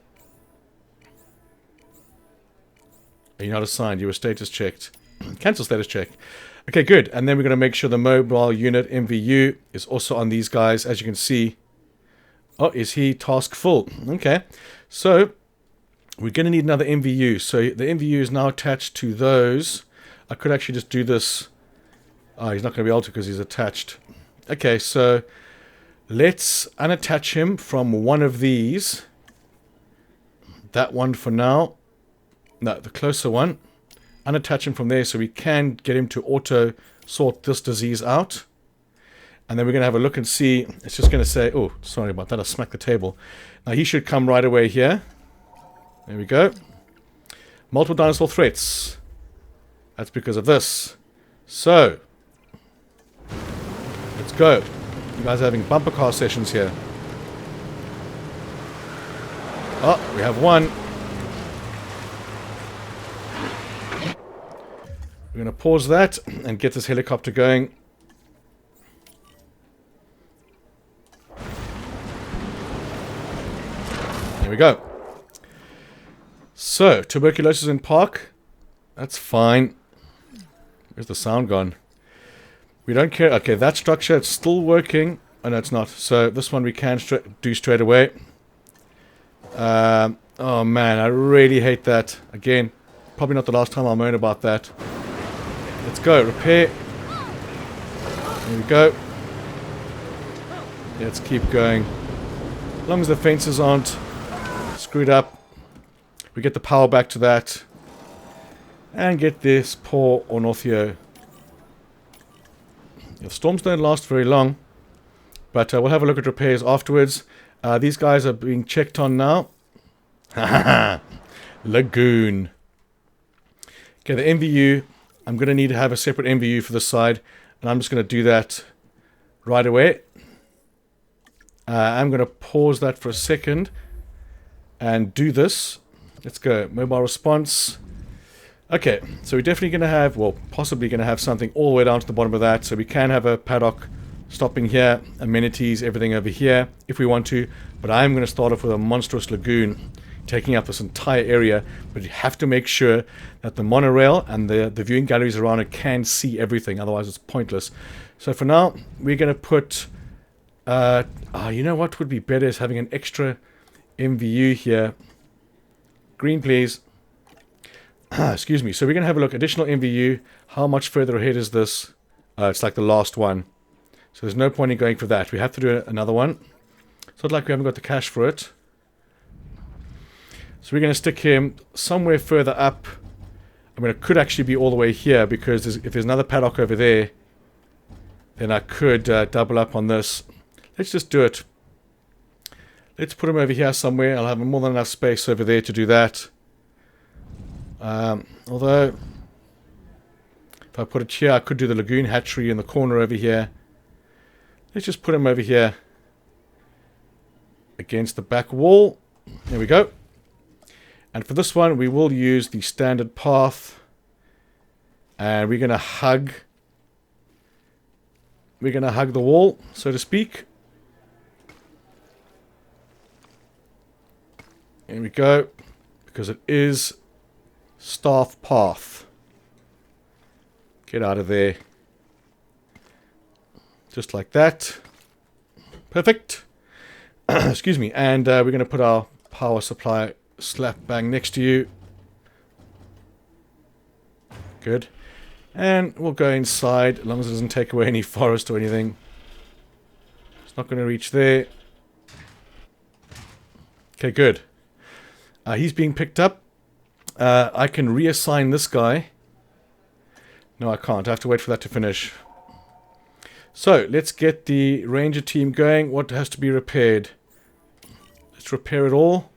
You're not assigned. You were status checked. Cancel status check. Okay, good. And then we're going to make sure the mobile unit MVU is also on these guys, as you can see. Oh, is he task full? Okay. So, we're going to need another MVU. So, the MVU is now attached to those. I could actually just do this. Oh, he's not going to be able to because he's attached. Okay, so let's unattach him from one of these. That one for now. No, the closer one. Unattach him from there so we can get him to auto sort this disease out. And then we're going to have a look and see. It's just going to say, oh, sorry about that. I smacked the table. Now he should come right away here. There we go. Multiple dinosaur threats. That's because of this. So, let's go. You guys are having bumper car sessions here. Oh, we have one. We're going to pause that and get this helicopter going. Here we go. So, tuberculosis in park. That's fine. Where's the sound gone? We don't care. Okay, that structure, it's still working. Oh, no, it's not. So, this one we can do straight away. Oh, man, I really hate that. Again, probably not the last time I'll moan about that. Let's go. Repair. There we go. Let's keep going. As long as the fences aren't screwed up, we get the power back to that. And get this poor Ornithio. The storms don't last very long. But we'll have a look at repairs afterwards. These guys are being checked on now. Lagoon. Okay, the MVU. I'm going to need to have a separate MVU for this side. And I'm just going to do that right away. I'm going to pause that for a second. And do this. Let's go. Mobile response. Okay, so we're definitely going to have, well, possibly going to have something all the way down to the bottom of that. So we can have a paddock stopping here, amenities, everything over here, if we want to. But I'm going to start off with a monstrous lagoon, taking up this entire area. But you have to make sure that the monorail and the viewing galleries around it can see everything. Otherwise, it's pointless. So for now, we're going to put, you know what would be better is having an extra MVU here. Green, please. Excuse me. So we're going to have a look. Additional MVU. How much further ahead is this? It's like the last one. So there's no point in going for that. We have to do another one. It's not like we haven't got the cash for it. So we're going to stick him somewhere further up. I mean, it could actually be all the way here, because if there's another paddock over there, then I could double up on this. Let's just do it. Let's put him over here somewhere. I'll have more than enough space over there to do that. Although, if I put it here, I could do the lagoon hatchery in the corner over here. Let's just put him over here against the back wall. There we go. And for this one, we will use the standard path. And we're going to hug. We're going to hug the wall, so to speak. There we go. Because it is staff path. Get out of there. Just like that. Perfect. Excuse me. And we're going to put our power supply slap bang next to you. Good. And we'll go inside, as long as it doesn't take away any forest or anything. It's not going to reach there. Okay, good. He's being picked up. I can reassign this guy. No, I can't. I have to wait for that to finish. So, let's get the ranger team going. What has to be repaired? Let's repair it all.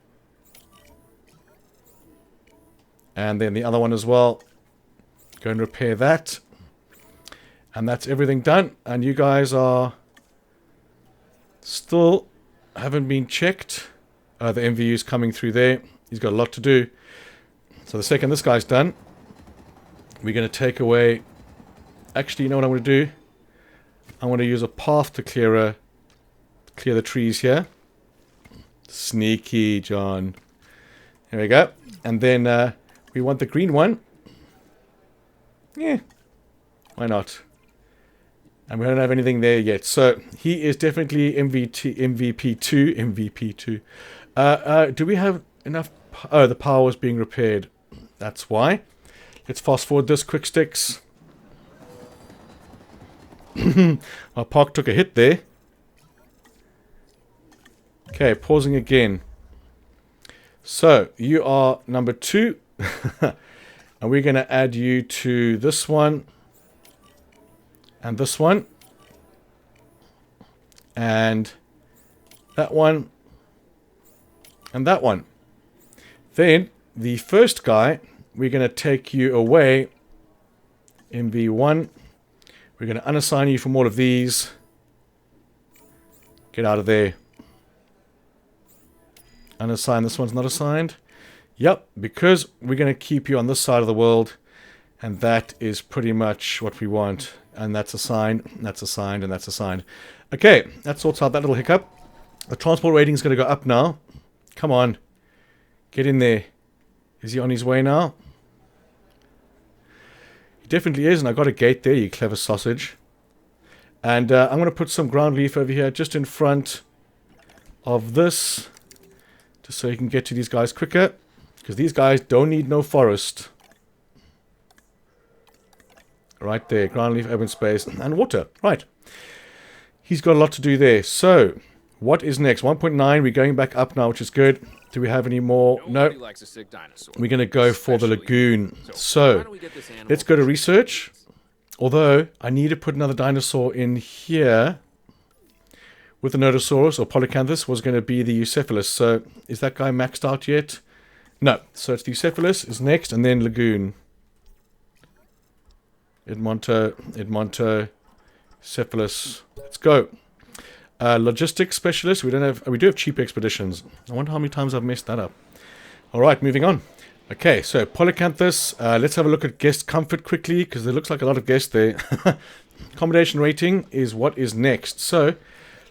And then the other one as well. Go and repair that. And that's everything done. And you guys are still haven't been checked. The MVU is coming through there. He's got a lot to do. So the second this guy's done, we're going to take away... Actually, you know what I'm going to do? I'm going to use a path to clear the trees here. Sneaky, John. There we go. And then we want the green one. Yeah. Why not? And we don't have anything there yet. So he is definitely MVP2. Do we have enough? Oh, the power was being repaired. That's why. Let's fast forward this. Quick sticks. Our park took a hit there. Okay, pausing again. So, you are number 2. And we're going to add you to this one. And this one. And that one. And that one. Then, the first guy, we're going to take you away. MV1. We're going to unassign you from all of these. Get out of there. Unassign. This one's not assigned. Yep, because we're going to keep you on this side of the world. And that is pretty much what we want. And that's assigned, that's assigned, and that's assigned. Okay, that sorts out that little hiccup. The transport rating is going to go up now. Come on. Get in there. Is he on his way now? He definitely is, and I got a gate there, you clever sausage. And I'm going to put some ground leaf over here just in front of this. Just so you can get to these guys quicker. Because these guys don't need no forest. Right there, ground leaf, open space, and water. Right. He's got a lot to do there. So, what is next? 1.9, we're going back up now, which is good. Do we have any more? No.
Likes a sick dinosaur.
We're going to go for the lagoon. So, let's go to research. Although, I need to put another dinosaur in here. With the Nodosaurus, or Polycanthus, was going to be the Eucephalus. So, is that guy maxed out yet? No. So, it's the Eucephalus is next, and then lagoon. Edmonto, Cephalus. Let's go. Logistics specialist. We don't have. We do have cheap expeditions. I wonder how many times I've messed that up. All right, moving on. Okay, so Polycanthus. Let's have a look at guest comfort quickly because there looks like a lot of guests there. Accommodation rating is what is next. So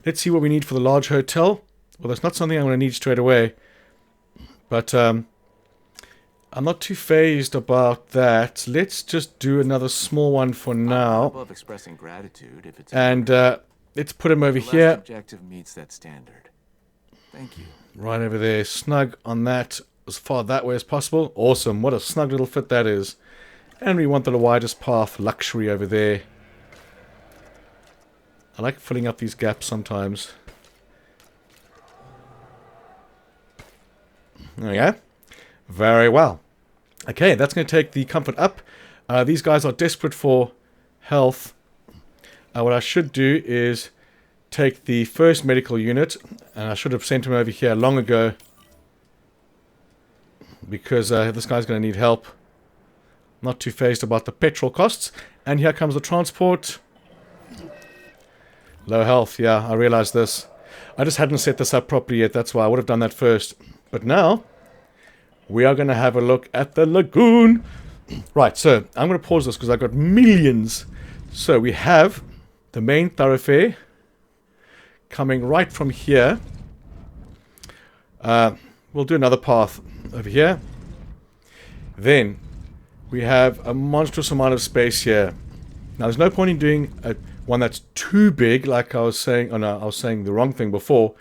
let's see what we need for the large hotel. Well, that's not something I'm going to need straight away, but I'm not too phased about that. Let's just do another small one for now.
Above expressing gratitude if it's
and let's put him over
the last
here.
objective meets that standard. Thank you.
Right over there. Snug on that as far that way as possible. Awesome. What a snug little fit that is. And we want the widest path luxury over there. I like filling up these gaps sometimes. There we go. Very well. Okay, that's going to take the comfort up. These guys are desperate for health. What I should do is take the first medical unit, and I should have sent him over here long ago because this guy's going to need help. Not too phased about the petrol costs. And here comes the transport. Low health, yeah, I realized this. I just hadn't set this up properly yet, that's why I would have done that first. But now, we are going to have a look at the lagoon. Right, so I'm going to pause this because I've got millions. So we have the main thoroughfare coming right from here. We'll do another path over here. Then we have a monstrous amount of space here. Now there's no point in doing one that's too big, like I was saying. Oh no, I was saying the wrong thing before.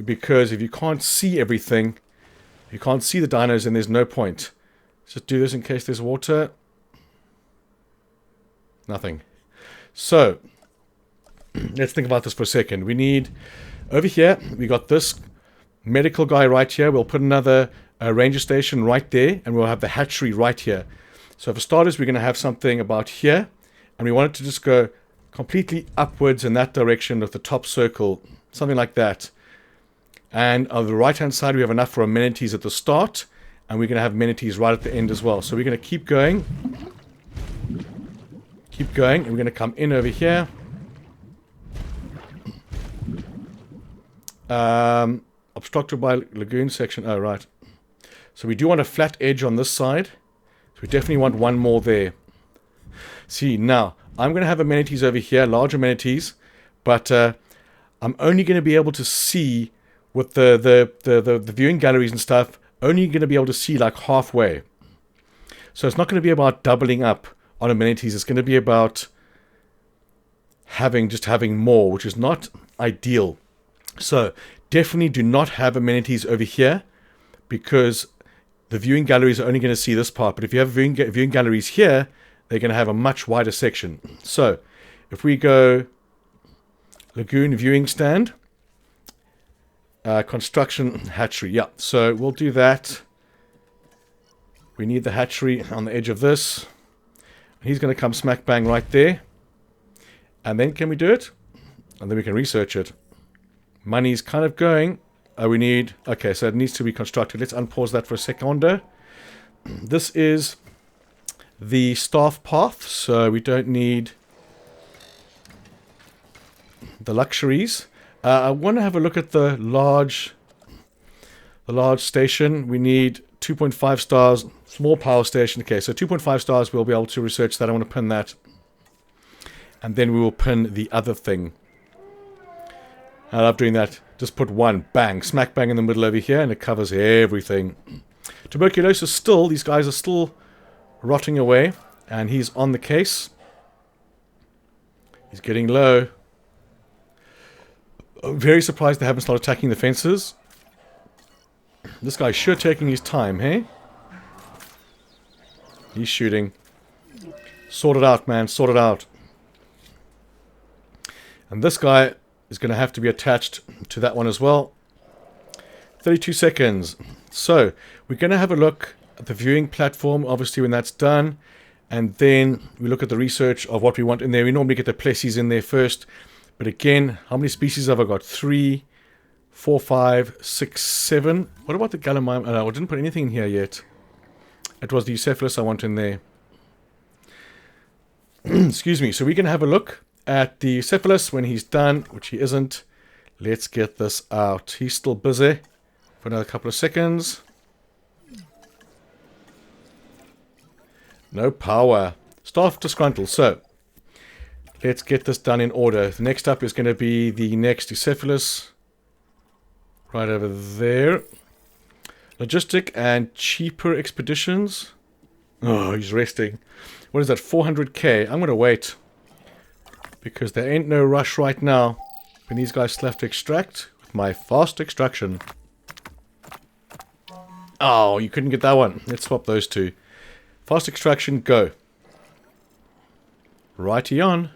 Because if you can't see everything, you can't see the dinos, and there's no point. Just do this in case there's water. Nothing. So, let's think about this for a second. We need, over here, we got this medical guy right here. We'll put another ranger station right there, and we'll have the hatchery right here. So for starters, we're going to have something about here, and we want it to just go completely upwards in that direction with the top circle, something like that. And on the right-hand side, we have enough for amenities at the start, and we're going to have amenities right at the end as well. So we're going to keep going, and we're going to come in over here. Obstructed by lagoon section. Oh, right. So we do want a flat edge on this side. So we definitely want one more there. See, now, I'm going to have amenities over here, large amenities, but I'm only going to be able to see with the viewing galleries and stuff, only going to be able to see like halfway. So it's not going to be about doubling up on amenities. It's going to be about having more, which is not ideal. So definitely do not have amenities over here because the viewing galleries are only going to see this part. But if you have viewing galleries here, they're going to have a much wider section. So if we go lagoon viewing stand, construction hatchery. Yeah, so we'll do that. We need the hatchery on the edge of this. He's going to come smack bang right there. And then can we do it? And then we can research it. Money's kind of going. We need... Okay, so it needs to be constructed. Let's unpause that for a second. This is the staff path, so we don't need the luxuries. I want to have a look at the large station. We need 2.5 stars Small power station. Okay, so 2.5 stars. We'll be able to research that. I want to pin that. And then we will pin the other thing. I love doing that. Just put one, bang, smack bang in the middle over here, and it covers everything. Tuberculosis still, these guys are still rotting away, and he's on the case. He's getting low. I'm very surprised they haven't started attacking the fences. This guy's sure taking his time, hey? He's shooting. Sort it out, man, sort it out. And this guy is going to have to be attached to that one as well. 32 seconds. So, we're going to have a look at the viewing platform, obviously, when that's done. And then we look at the research of what we want in there. We normally get the plessies in there first. But again, how many species have I got? 3, 4, 5, 6, 7. What about the Gallimimus? Oh, I didn't put anything in here yet. It was the Eucephalus I want in there. Excuse me. So we're going to have a look at the Eucephalus when he's done, which he isn't. Let's get this out. He's still busy for another couple of seconds. No power. Staff disgruntled. So, let's get this done in order. The next up is going to be the next Eucephalus. Right over there. Logistic and cheaper expeditions. Oh, he's resting. What is that? 400k. I'm going to wait. Because there ain't no rush right now. When these guys still have to extract with my fast extraction. Oh, you couldn't get that one. Let's swap those two. Fast extraction, go. Righty on.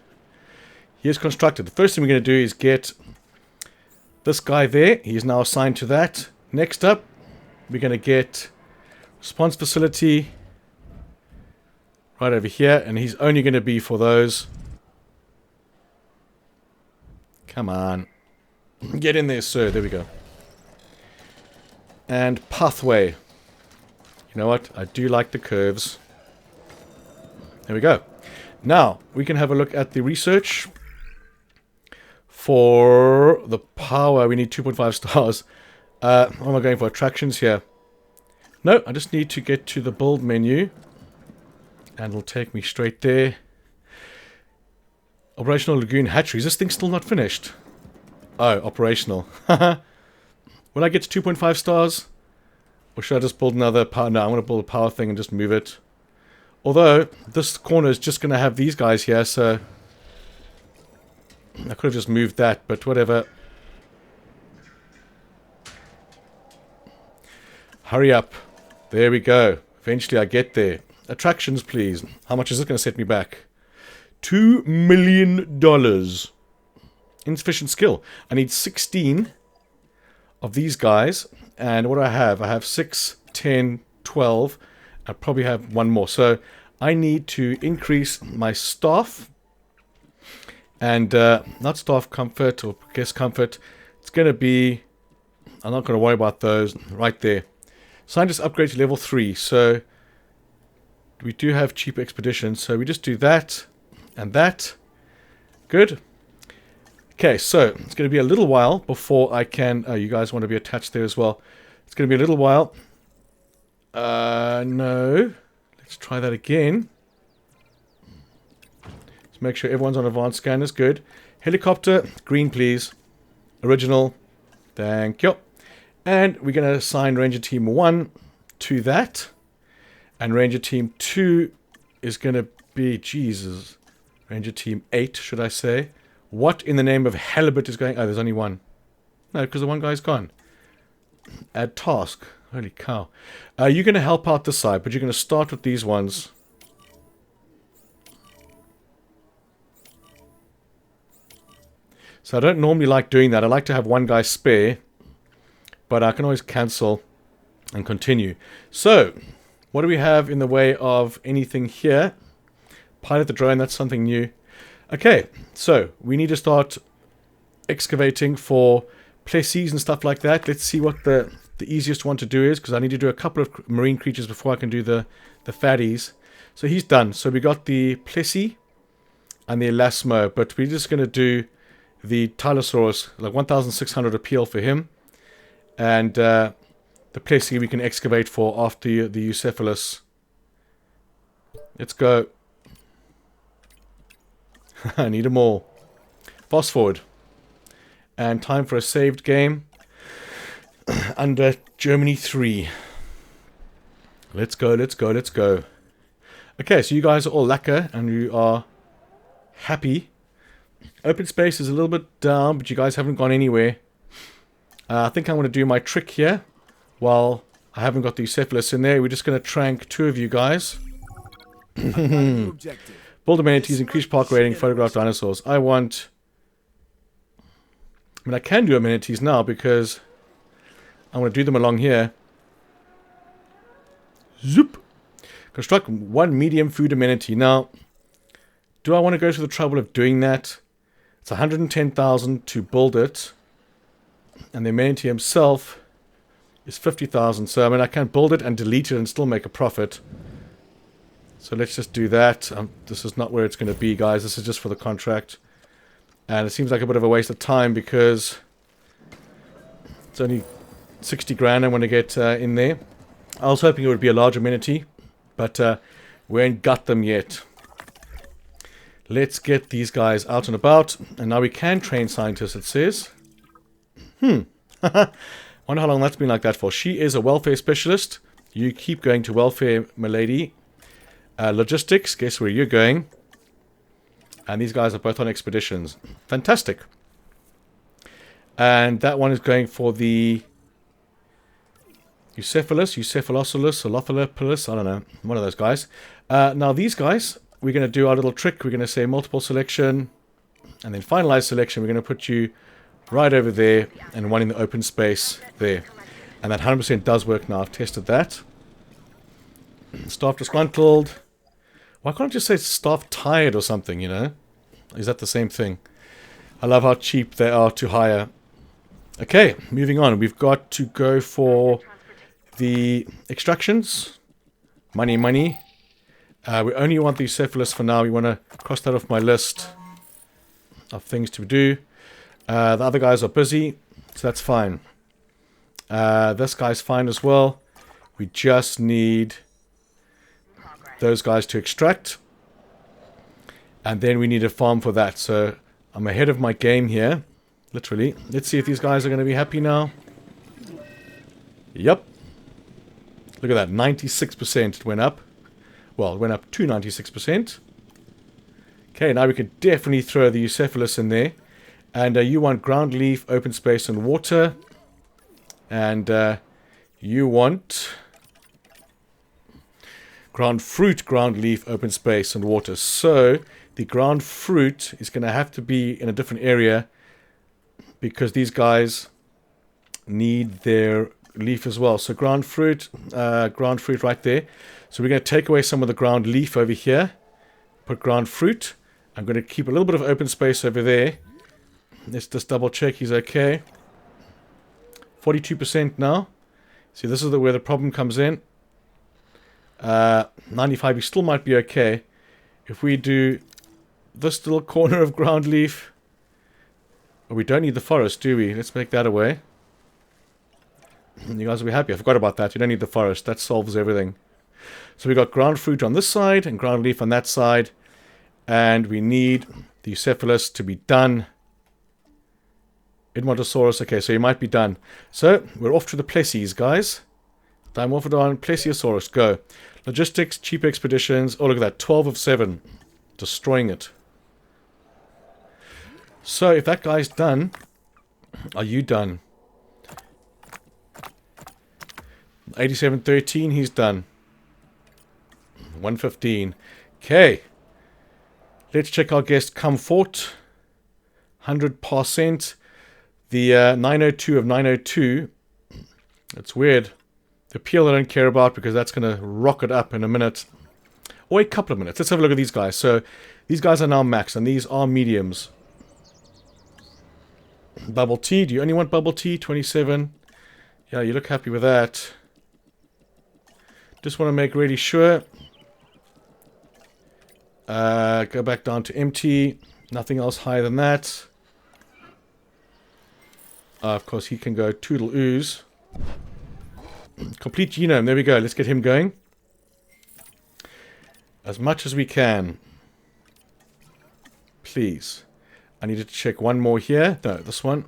Here's constructed. The first thing we're going to do is get this guy there. He's now assigned to that. Next up, we're going to get response facility right over here. And he's only going to be for those. Come on. Get in there, sir. There we go. And pathway. You know what? I do like the curves. There we go. Now, we can have a look at the research. For the power, we need 2.5 stars. What am I going for? Attractions here. No, I just need to get to the build menu. And it'll take me straight there. Operational Lagoon Hatchery. Is this thing still not finished? Oh, operational. Will I get to 2.5 stars? Or should I just build another power? No, I'm going to build a power thing and just move it. Although, this corner is just going to have these guys here, so... I could have just moved that, but whatever. Hurry up. There we go. Eventually I get there. Attractions, please. How much is this going to set me back? $2 million. Insufficient skill. I need 16 of these guys. And what do I have? I have 6, 10, 12. I probably have one more. So I need to increase my staff. And not staff comfort or guest comfort. It's going to be... I'm not going to worry about those. Right there. Scientist upgrade to level 3. So we do have cheap expeditions. So we just do that. And that. Good. Okay, so it's going to be a little while before I can... Oh, you guys want to be attached there as well. It's going to be a little while. No. Let's try that again. Let's make sure everyone's on advanced scanners. Good. Helicopter, green please. Original. Thank you. And we're going to assign Ranger Team 1 to that. And Ranger Team 2 is going to be... Jesus... Ranger Team 8, should I say. What in the name of halibut is going... Oh, there's only one. No, because the one guy's gone. Add task. Holy cow. You're going to help out this side, but you're going to start with these ones. So I don't normally like doing that. I like to have one guy spare. But I can always cancel and continue. So, what do we have in the way of anything here? Pilot the drone, that's something new. Okay, so we need to start excavating for plessies and stuff like that. Let's see what the easiest one to do is, because I need to do a couple of marine creatures before I can do the fatties. So he's done. So we got the plessie and the elasmo, but we're just going to do the Tylosaurus, like 1,600 appeal for him. And the plessie we can excavate for after the Eucephalus. Let's go. I need them all. Fast forward. And time for a saved game. Under Germany 3. Let's go, let's go, let's go. Okay, so you guys are all lacquer and you are happy. Open space is a little bit down, but you guys haven't gone anywhere. I think I'm going to do my trick here. While I haven't got the Eucephalus in there, we're just going to trank 2 of you guys. Build amenities, increase park rating, photograph dinosaurs. I mean, I can do amenities now because I'm going to do them along here. Zoop. Construct 1 medium food amenity. Now, do I want to go to the trouble of doing that? It's 110,000 to build it. And the amenity himself is 50,000. So, I mean, I can build it and delete it and still make a profit. So, let's just do that. This is not where it's going to be, guys. This is just for the contract. And it seems like a bit of a waste of time because it's only 60 grand I want to get in there. I was hoping it would be a large amenity, but we ain't got them yet. Let's get these guys out and about. And now we can train scientists, it says. Wonder how long that's been like that for. She is a welfare specialist. You keep going to welfare, milady. Logistics, guess where you're going. And these guys are both on expeditions. Fantastic. And that one is going for the Eucephalus, Olophalopoulos, I don't know. One of those guys. Now these guys, we're going to do our little trick. We're going to say multiple selection. And then finalize selection. We're going to put you right over there. And one in the open space there. And that 100% does work now. I've tested that. Staff disgruntled. Why can't I just say staff tired or something, you know? Is that the same thing? I love how cheap they are to hire. Okay, moving on. We've got to go for the extractions. Money, money. We only want the Eucephalus for now. We want to cross that off my list of things to do. The other guys are busy, so that's fine. This guy's fine as well. We just need those guys to extract. And then we need a farm for that. So I'm ahead of my game here. Literally. Let's see if these guys are going to be happy now. Yep. Look at that. 96% it went up. Well, it went up to 96%. Okay, now we can definitely throw the Eucephalus in there. And you want ground leaf, open space, and water. And you want ground fruit, ground leaf, open space, and water. So the ground fruit is going to have to be in a different area because these guys need their leaf as well. So ground fruit right there. So we're going to take away some of the ground leaf over here. Put ground fruit. I'm going to keep a little bit of open space over there. Let's just double check he's okay. 42% now. See, this is where the problem comes in. 95, he still might be okay. If we do this little corner of ground leaf. Oh, we don't need the forest, do we? Let's make that away. You guys will be happy. I forgot about that. You don't need the forest. That solves everything. So we got ground fruit on this side and ground leaf on that side. And we need the Eucephalus to be done. Edmontosaurus. Okay, so he might be done. So we're off to the Plessies, guys. Dimorphodon, Plesiosaurus, go. Logistics, cheap expeditions. Oh, look at that. 12 of 7. Destroying it. So, if that guy's done, are you done? 8713, he's done. 115. Okay. Let's check our guest Comfort. 100%. The 902 of 902. It's weird. The appeal I don't care about because that's going to rocket up in a minute. Or a couple of minutes. Let's have a look at these guys. So, these guys are now max, and these are mediums. Bubble tea. Do you only want bubble tea? 27. Yeah, you look happy with that. Just want to make really sure. Go back down to empty. Nothing else higher than that. Of course, he can go Toodle Ooze. Complete genome. There we go. Let's get him going. As much as we can. Please. I need to check one more here. No, this one.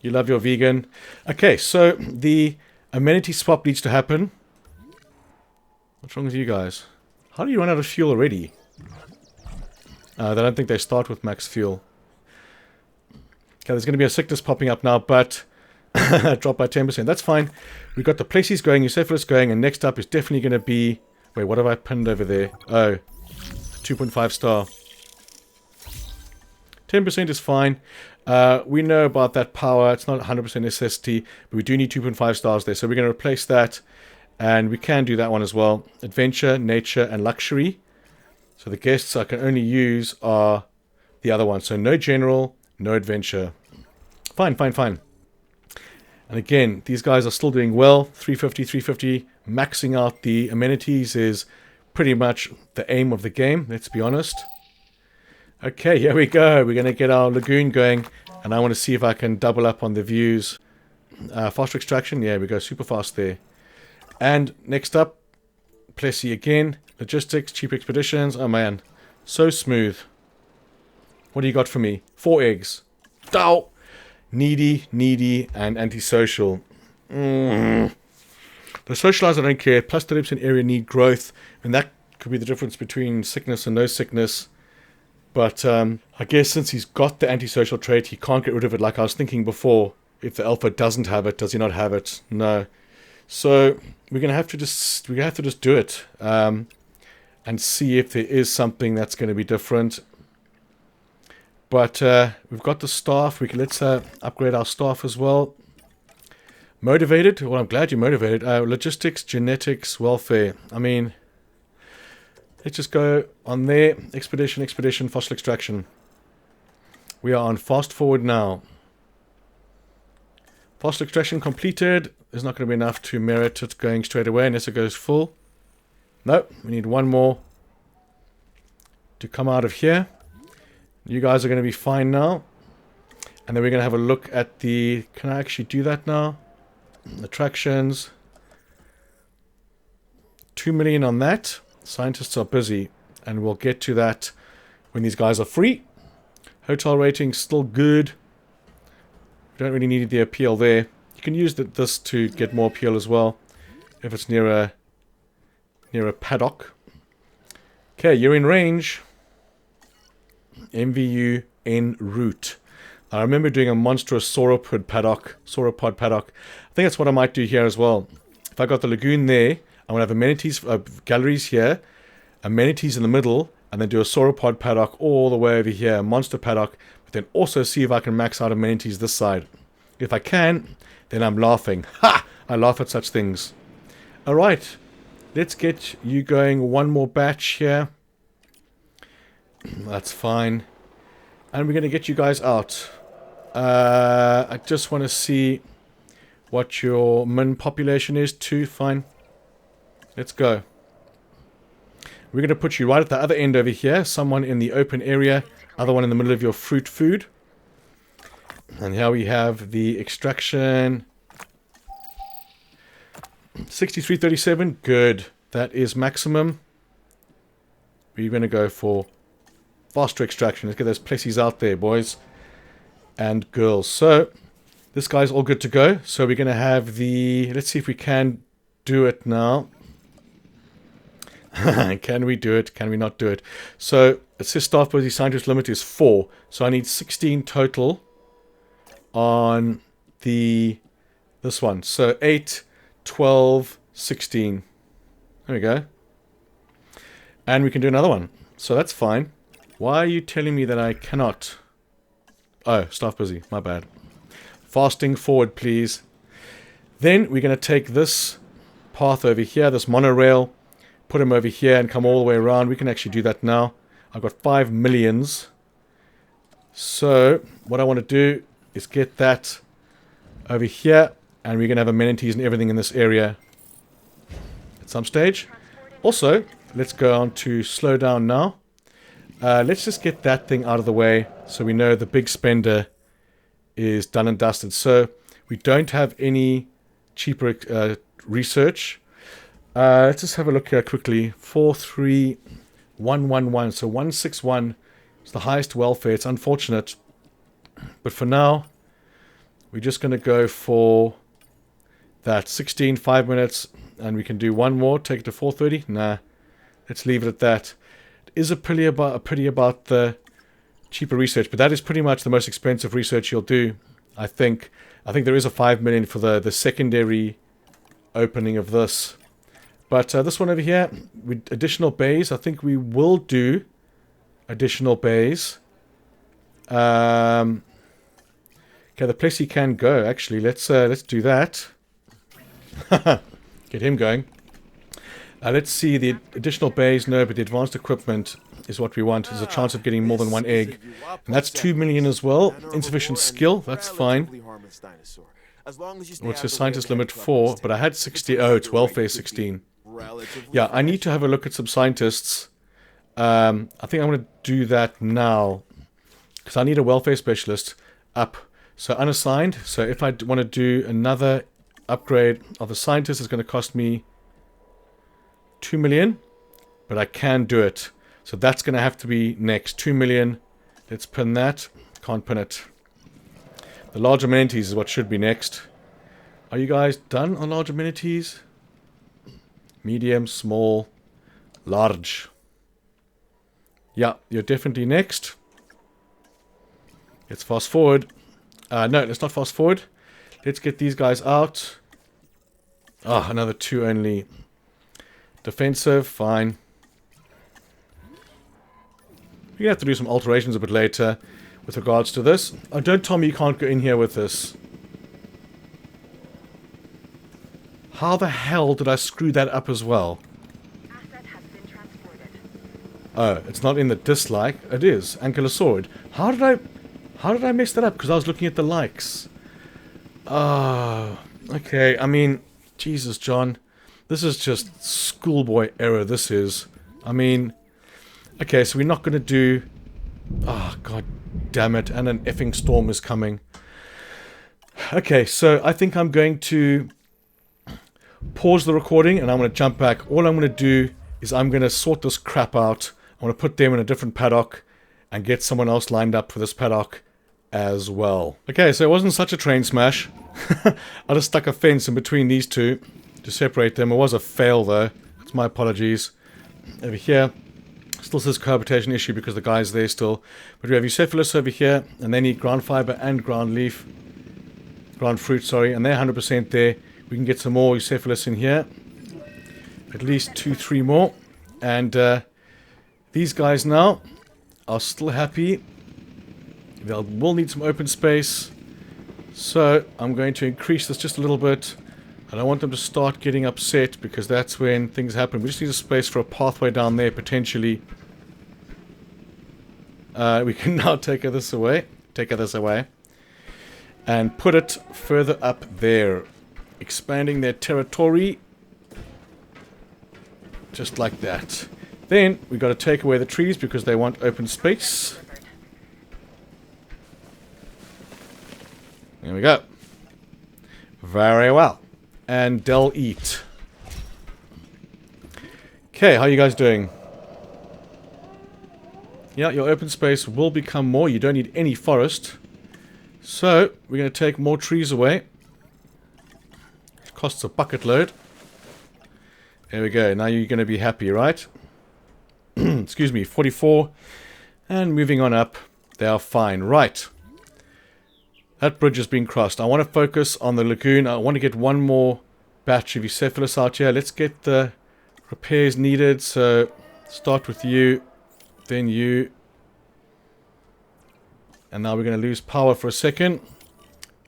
You love your vegan. Okay, so the amenity swap needs to happen. What's wrong with you guys? How do you run out of fuel already? I don't think they start with max fuel. Okay, there's going to be a sickness popping up now, but drop by 10%. That's fine. We've got the places going, Eucephalus going, and next up is definitely going to be... Wait, what have I pinned over there? Oh, 2.5 star. 10% is fine. We know about that power. It's not 100% necessity, but we do need 2.5 stars there. So we're going to replace that, and we can do that one as well. Adventure, nature, and luxury. So the guests I can only use are the other ones. So no general, no adventure. Fine, fine, fine. And again, these guys are still doing well. 350, 350. Maxing out the amenities is pretty much the aim of the game, let's be honest. Okay, here we go. We're going to get our lagoon going. And I want to see if I can double up on the views. Faster extraction. Yeah, we go super fast there. And next up, Plessy again. Logistics, cheap expeditions. Oh man, so smooth. What do you got for me? 4 eggs. Dow! Needy, needy, and antisocial. The socialize, I don't care. Plus 30% area need growth. And that could be the difference between sickness and no sickness. But I guess since he's got the antisocial trait, he can't get rid of it like I was thinking before. If the alpha doesn't have it, does he not have it? No. So we're gonna have to just do it. And see if there is something that's going to be different. But we've got the staff. Let's upgrade our staff as well. Motivated. Well, I'm glad you're motivated. Logistics, genetics, welfare. I mean, let's just go on there. Expedition, expedition, fossil extraction. We are on fast forward now. Fossil extraction completed. There's not going to be enough to merit it going straight away unless it goes full. No, we need one more to come out of here. You guys are going to be fine now. And then we're going to have a look at the... Can I actually do that now? Attractions. 2 million on that. Scientists are busy. And we'll get to that when these guys are free. Hotel rating still good. We don't really need the appeal there. You can use this to get more appeal as well. If it's near a paddock. Okay, you're in range. MVU en route. I remember doing a monstrous sauropod paddock. Sauropod paddock. I think that's what I might do here as well. If I got the lagoon there, I'm going to have amenities, galleries here, amenities in the middle, and then do a sauropod paddock all the way over here, a monster paddock, but then also see if I can max out amenities this side. If I can, then I'm laughing. Ha! I laugh at such things. Alright. Let's get you going one more batch here. That's fine. And we're going to get you guys out. I just want to see what your min population is too. Fine. Let's go. We're going to put you right at the other end over here. Someone in the open area. Other one in the middle of your fruit food. And here we have the extraction. 6337, good. That is maximum. We're going to go for faster extraction. Let's get those places out there, boys and girls. So, this guy's all good to go. So we're going to have the... Let's see if we can do it now. Can we do it? Can we not do it? So, it says staff busy scientist limit is 4. So I need 16 total on this one. So 8... 12, 16. There we go. And we can do another one. So that's fine. Why are you telling me that I cannot? Oh, staff busy. My bad. Fasting forward, please. Then we're going to take this path over here, this monorail, put him over here and come all the way around. We can actually do that now. I've got 5 millions. So what I want to do is get that over here. And we're going to have amenities and everything in this area at some stage. Also, let's go on to slow down now. Let's just get that thing out of the way so we know the big spender is done and dusted. So we don't have any cheaper research. Let's just have a look here quickly. 43111. So 161 is the highest welfare. It's unfortunate. But for now, we're just going to go for that 16, 5 minutes. And we can do one more. Take it to 430. Nah. Let's leave it at that. It is a pity about the cheaper research. But that is pretty much the most expensive research you'll do, I think. I think there is a 5 million for the secondary opening of this. But this one over here, with additional bays, I think we will do additional bays. Okay, the place he can go, actually. Let's do that. Get him going. Let's see the additional bays. No, but the advanced equipment is what we want. There's a chance of getting more than one egg. And that's 2 million as well. Insufficient skill, that's fine. What's the scientist limit for? But I had 60. Oh, it's welfare 16. Yeah, I need to have a look at some scientists. I think I'm going to do that now. Because I need a welfare specialist up. So unassigned. So if I want to do another upgrade of the scientist, it's going to cost me 2 million. But I can do it. So that's going to have to be next. 2 million. Let's pin that. Can't pin it. The large amenities is what should be next. Are you guys done on large amenities? Medium, small, large. Yeah, you're definitely next. Let's fast forward. No, let's not fast forward. Let's get these guys out. Ah, another 2 only. Defensive, fine. We have to do some alterations a bit later with regards to this. Oh, don't tell me you can't go in here with this. How the hell did I screw that up as well? Oh, it's not in the dislike. It is. Ankylosaur. How did I mess that up? Because I was looking at the likes. Oh, okay. I mean, Jesus, John. This is just schoolboy error, this is. I mean, okay, so we're not going to do... Oh, god damn it. And an effing storm is coming. Okay, so I think I'm going to pause the recording and I'm going to jump back. All I'm going to do is I'm going to sort this crap out. I want to put them in a different paddock and get someone else lined up for this paddock as well. Okay, so it wasn't such a train smash. I just stuck a fence in between these two to separate them. It was a fail though. That's my apologies. Over here, still says cohabitation issue because the guy's there still. But we have Eucephalus over here, and they need ground fiber and ground leaf. Ground fruit, sorry, and they're 100% there. We can get some more Eucephalus in here. At least 2, 3 more. And these guys now are still happy. We'll need some open space. So I'm going to increase this just a little bit. I don't want them to start getting upset because that's when things happen. We just need a space for a pathway down there potentially. We can now take this away. And put it further up there. Expanding their territory. Just like that. Then we've got to take away the trees because they want open space. There we go. Very well. And they'll eat. Okay, how are you guys doing? Yeah, your open space will become more. You don't need any forest. So, we're going to take more trees away. It costs a bucket load. There we go. Now you're going to be happy, right? Excuse me, 44. And moving on up. They are fine. Right. That bridge has been crossed. I want to focus on the lagoon. I want to get one more batch of Eucephalus out here. Let's get the repairs needed. So, start with you. Then you. And now we're going to lose power for a second.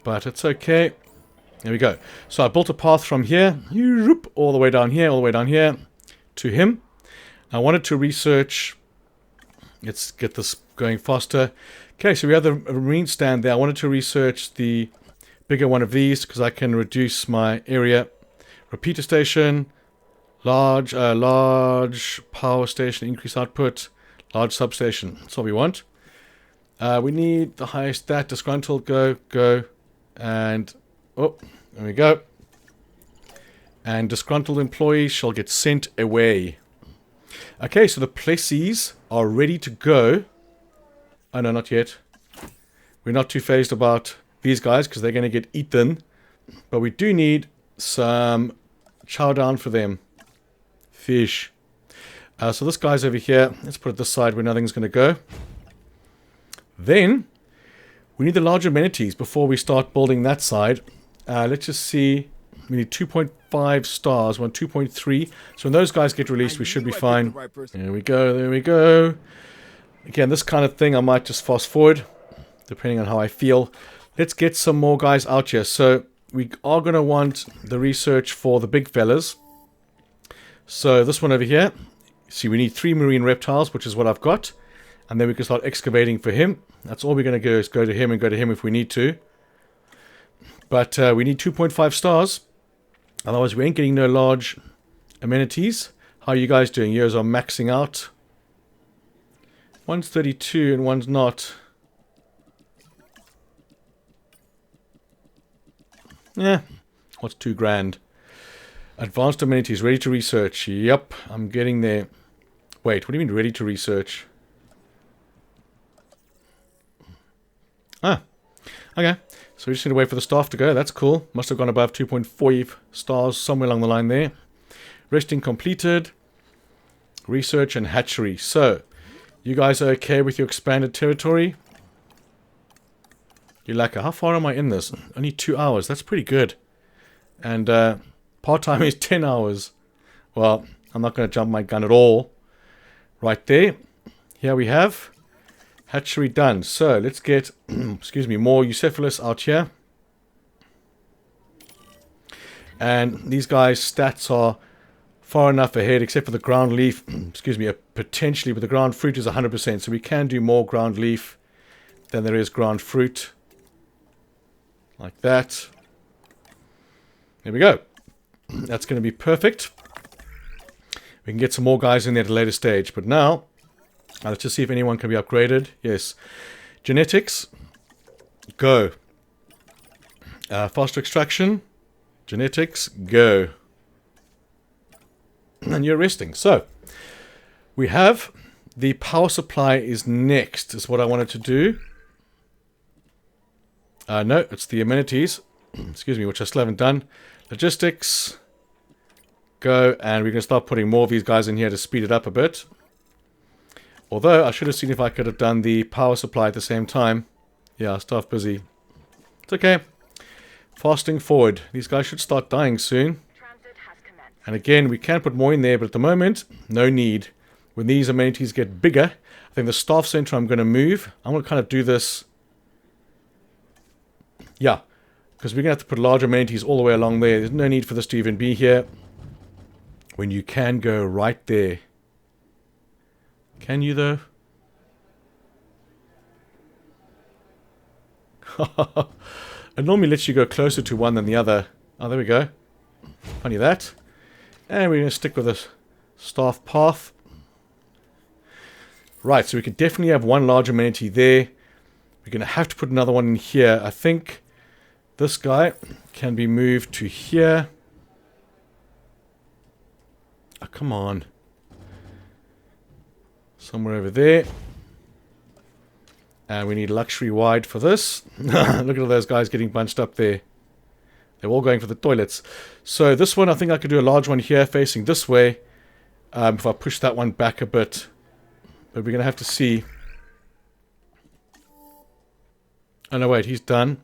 But it's okay. There we go. So I built a path from here. All the way down here. All the way down here. To him. I wanted to research. Let's get this going faster. Okay, so we have the marine stand there. I wanted to research the bigger one of these. Because I can reduce my area. Repeater station. Large power station. Increase output. Large substation. That's all we want. We need the highest stat. Disgruntled. Go. And... oh, there we go. And disgruntled employees shall get sent away. Okay, so the Plessies are ready to go. Oh, no, not yet. We're not too phased about these guys because they're going to get eaten. But we do need some chow down for them. Fish. So this guy's over here. Let's put it this side where nothing's going to go. Then, we need the larger amenities before we start building that side. Let's just see. We need 2.5 stars. We want 2.3. So when those guys get released, we should be fine. There we go. There we go. Again, this kind of thing I might just fast forward, depending on how I feel. Let's get some more guys out here. So we are going to want the research for the big fellas. So this one over here. See, we need 3 marine reptiles, which is what I've got. And then we can start excavating for him. That's all we're going to go is go to him and go to him if we need to. But we need 2.5 stars. Otherwise, we ain't getting no large amenities. How are you guys doing? Yours are maxing out. One's 32 and one's not. Yeah. What's 2 grand? Advanced amenities. Ready to research. Yep. I'm getting there. Wait. What do you mean ready to research? Ah. Okay. So we just need to wait for the staff to go. That's cool. Must have gone above 2.5 stars somewhere along the line there. Resting completed. Research and hatchery. So, you guys are okay with your expanded territory? Yulaka, how far am I in this? Only 2 hours. That's pretty good. And part-time is 10 hours. Well, I'm not going to jump my gun at all. Right there. Here we have hatchery done. So, let's get, excuse me, more Eucephalus out here. And these guys' stats are far enough ahead, except for the ground leaf, excuse me, potentially, but the ground fruit is 100%, so we can do more ground leaf than there is ground fruit. Like that. There we go. That's going to be perfect. We can get some more guys in there at a later stage, but now, let's just see if anyone can be upgraded. Yes. Genetics. Go. Faster extraction. Genetics. Go. And you're resting. So, we have the power supply is next, is what I wanted to do. No, it's the amenities. Excuse me, which I still haven't done. Logistics. Go, and we're going to start putting more of these guys in here to speed it up a bit. Although, I should have seen if I could have done the power supply at the same time. Yeah, staff busy. It's okay. Fasting forward. These guys should start dying soon. And again, we can put more in there, but at the moment, no need. When these amenities get bigger, I think the staff center I'm going to move. I'm going to kind of do this. Yeah, because we're going to have to put large amenities all the way along there. There's no need for this to even be here. When you can go right there. Can you, though? It normally lets you go closer to one than the other. Oh, there we go. Funny that. And we're going to stick with a staff path. Right, so we could definitely have one large amenity there. We're going to have to put another one in here. I think this guy can be moved to here. Oh, come on. Somewhere over there. And we need luxury wide for this. Look at all those guys getting bunched up there. They're all going for the toilets. So this one, I think I could do a large one here facing this way. If I push that one back a bit. But we're going to have to see. Oh no, wait, he's done.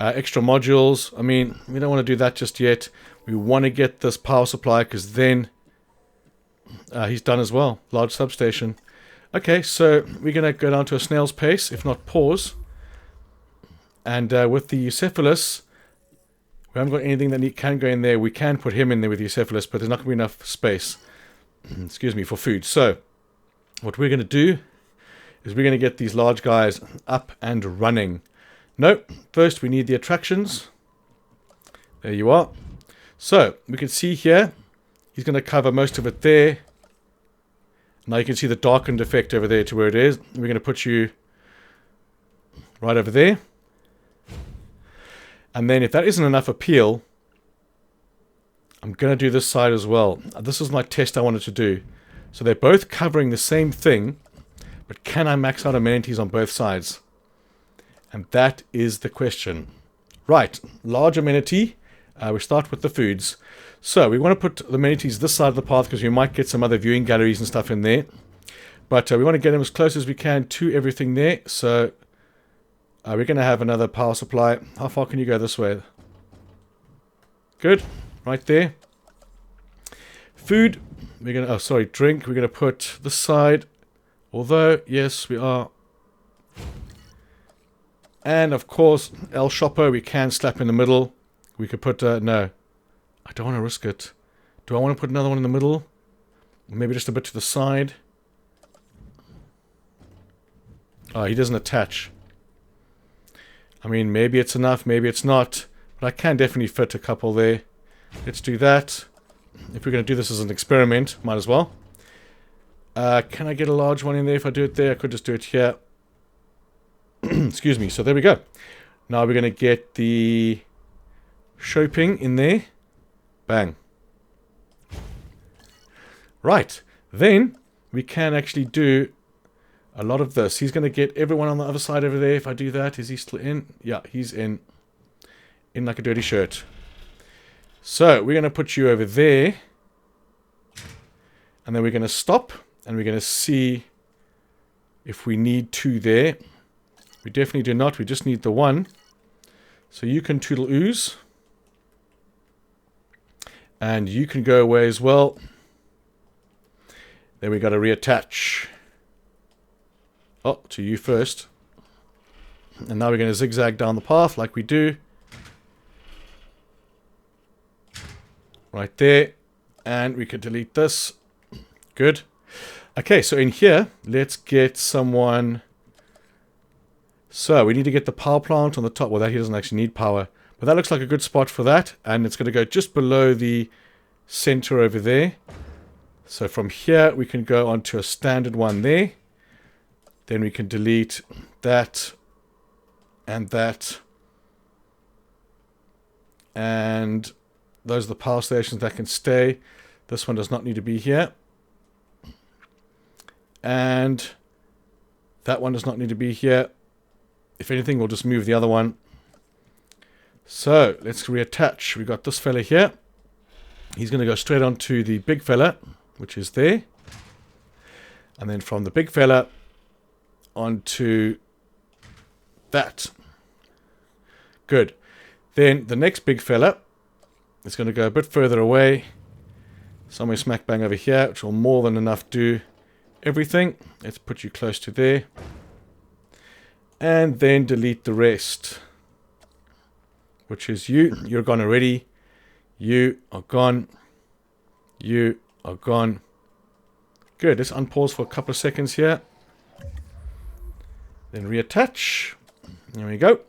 Extra modules. I mean, we don't want to do that just yet. We want to get this power supply because then he's done as well. Large substation. Okay, so we're going to go down to a snail's pace, if not pause. And with the Eucephalus, we haven't got anything that can go in there. We can put him in there with Eucephalus, but there's not going to be enough space, excuse me, for food. So, what we're going to do is we're going to get these large guys up and running. No, first we need the attractions. There you are. So, we can see here, he's going to cover most of it there. Now you can see the darkened effect over there to where it is. We're going to put you right over there. And then if that isn't enough appeal, I'm going to do this side as well. This is my test I wanted to do. So they're both covering the same thing, but can I max out amenities on both sides? And that is the question. Right, large amenity. We start with the foods. So we want to put the amenities this side of the path because we might get some other viewing galleries and stuff in there. But we want to get them as close as we can to everything there. So we're going to have another power supply. How far can you go this way? Good. Right there. Food. We're going to... Oh, sorry. Drink. We're going to put this side. Although, yes, we are. And, of course, El Shopper we can slap in the middle. We could put... no. I don't want to risk it. Do I want to put another one in the middle? Maybe just a bit to the side. Oh, he doesn't attach. I mean, maybe it's enough, maybe it's not. But I can definitely fit a couple there. Let's do that. If we're going to do this as an experiment, might as well. Can I get a large one in there if I do it there? I could just do it here. Excuse me. So there we go. Now we're going to get the shopping in there. Bang. Right. Then we can actually do a lot of this. He's going to get everyone on the other side over there. If I do that, is he still in? Yeah, he's in. In like a dirty shirt. So we're going to put you over there. And then we're going to stop. And we're going to see if we need two there. We definitely do not. We just need the one. So you can toodle ooze. And you can go away as well. Then we got to reattach. Oh, to you first. And now we're going to zigzag down the path like we do. Right there. And we can delete this. Good. Okay, so in here, let's get someone... So, we need to get the power plant on the top. Well, that here doesn't actually need power. But that looks like a good spot for that. And it's going to go just below the center over there. So from here, we can go onto a standard one there. Then we can delete that and that. And those are the power stations that can stay. This one does not need to be here. And that one does not need to be here. If anything, we'll just move the other one. So, let's reattach. We've got this fella here. He's going to go straight onto the big fella, which is there. And then from the big fella onto that. Good. Then the next big fella is going to go a bit further away. Somewhere smack bang over here, which will more than enough do everything. Let's put you close to there. And then delete the rest. Which is you. You're gone already. You are gone. You are gone. Good. Let's unpause for a couple of seconds here. Then reattach. There we go.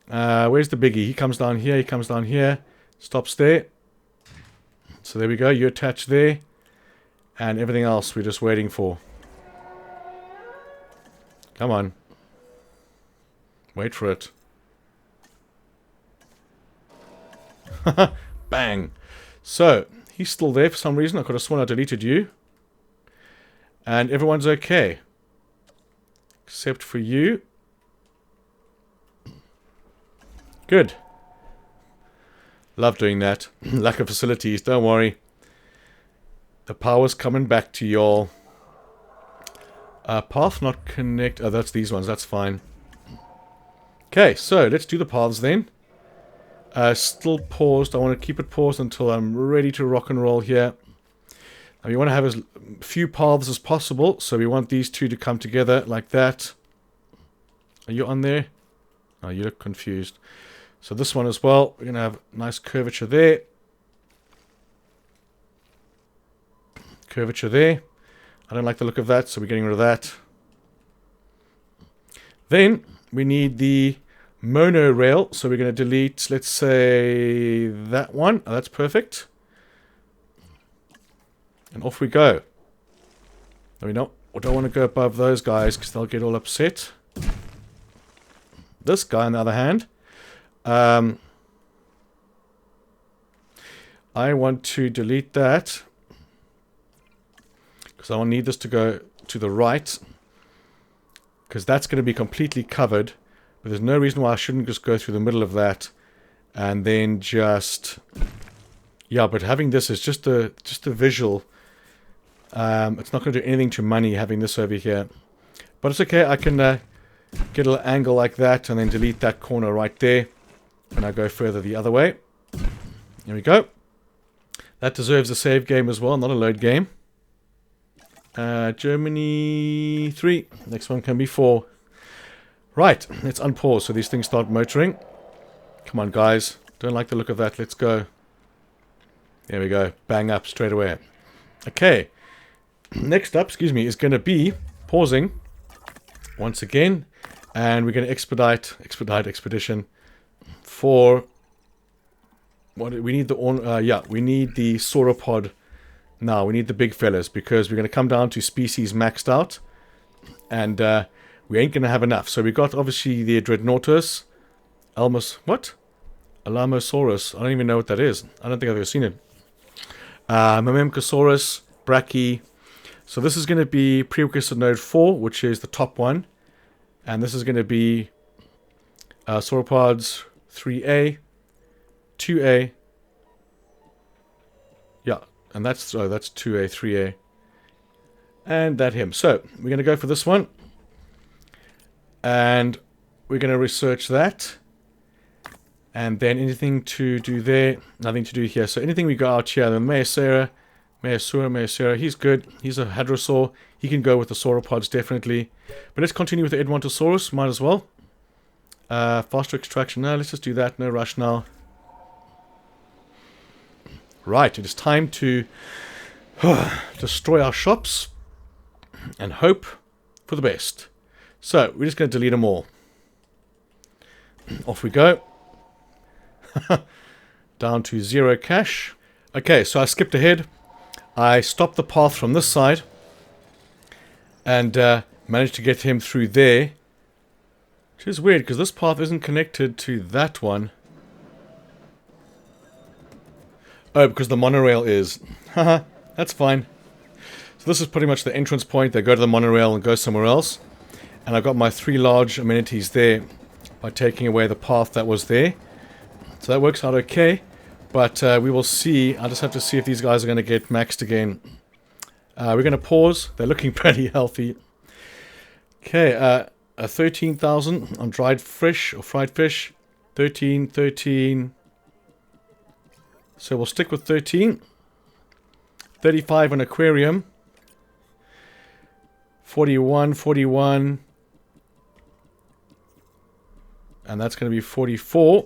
Where's the biggie? He comes down here. He comes down here. Stops there. So there we go. You attach there. And everything else we're just waiting for. Come on. Wait for it. Bang. So, he's still there for some reason. I could have sworn I deleted you. And everyone's okay. Except for you. Good. Love doing that. Lack of facilities, don't worry. The power's coming back to y'all. Path not connect. Oh, that's these ones. That's fine. Okay, so let's do the paths then. Still paused. I want to keep it paused until I'm ready to rock and roll here. Now, you want to have as few paths as possible. So we want these two to come together like that. Are you on there? Oh, you look confused. So this one as well. We're going to have nice curvature there. Curvature there. I don't like the look of that, so we're getting rid of that. Then we need the monorail, so we're going to delete, let's say, that one. Oh, that's perfect. And off we go. I don't want to go above those guys because they'll get all upset. This guy, on the other hand, I want to delete that. Because I will need this to go to the right. Because that's going to be completely covered. But there's no reason why I shouldn't just go through the middle of that. And then just... Yeah, but having this is just a visual. It's not going to do anything to money having this over here. But it's okay. I can get a little angle like that and then delete that corner right there. And I go further the other way. There we go. That deserves a save game as well, not a load game. Germany 3. Next one can be 4. Right, let's unpause so these things start motoring. Come on, guys. Don't like the look of that. Let's go. There we go. Bang up straight away. Okay. Next up, is going to be pausing once again. And we're going to expedition for... What we need we need the sauropod. Now we need the big fellas because we're going to come down to species maxed out, and we ain't going to have enough. So we got obviously the Dreadnoughtus, Alamosaurus. I don't even know what that is. I don't think I've ever seen it. Myrmecosaurus, Brachy. So this is going to be prerequisite node 4, which is the top one, and this is going to be sauropods 3A. 2A. Yeah, and that's 2A, 3A. And that him. So, we're going to go for this one. And we're going to research that. And then anything to do there, nothing to do here. So, anything we go out here, the Measera, he's good. He's a hadrosaur. He can go with the sauropods, definitely. But let's continue with the Edmontosaurus, might as well. Faster extraction. No, let's just do that. No rush now. Right, it is time to destroy our shops and hope for the best. So, we're just going to delete them all. Off we go. Down to 0 cash. Okay, so I skipped ahead. I stopped the path from this side. And managed to get him through there. Which is weird, because this path isn't connected to that one. Oh, because the monorail is. Haha, that's fine. So this is pretty much the entrance point. They go to the monorail and go somewhere else. And I've got my 3 large amenities there by taking away the path that was there. So that works out okay. But we will see. I just have to see if these guys are going to get maxed again. We're going to pause. They're looking pretty healthy. Okay, 13,000 on dried fish or fried fish. 13. So we'll stick with 13. 35 on aquarium. 41. And that's going to be 44.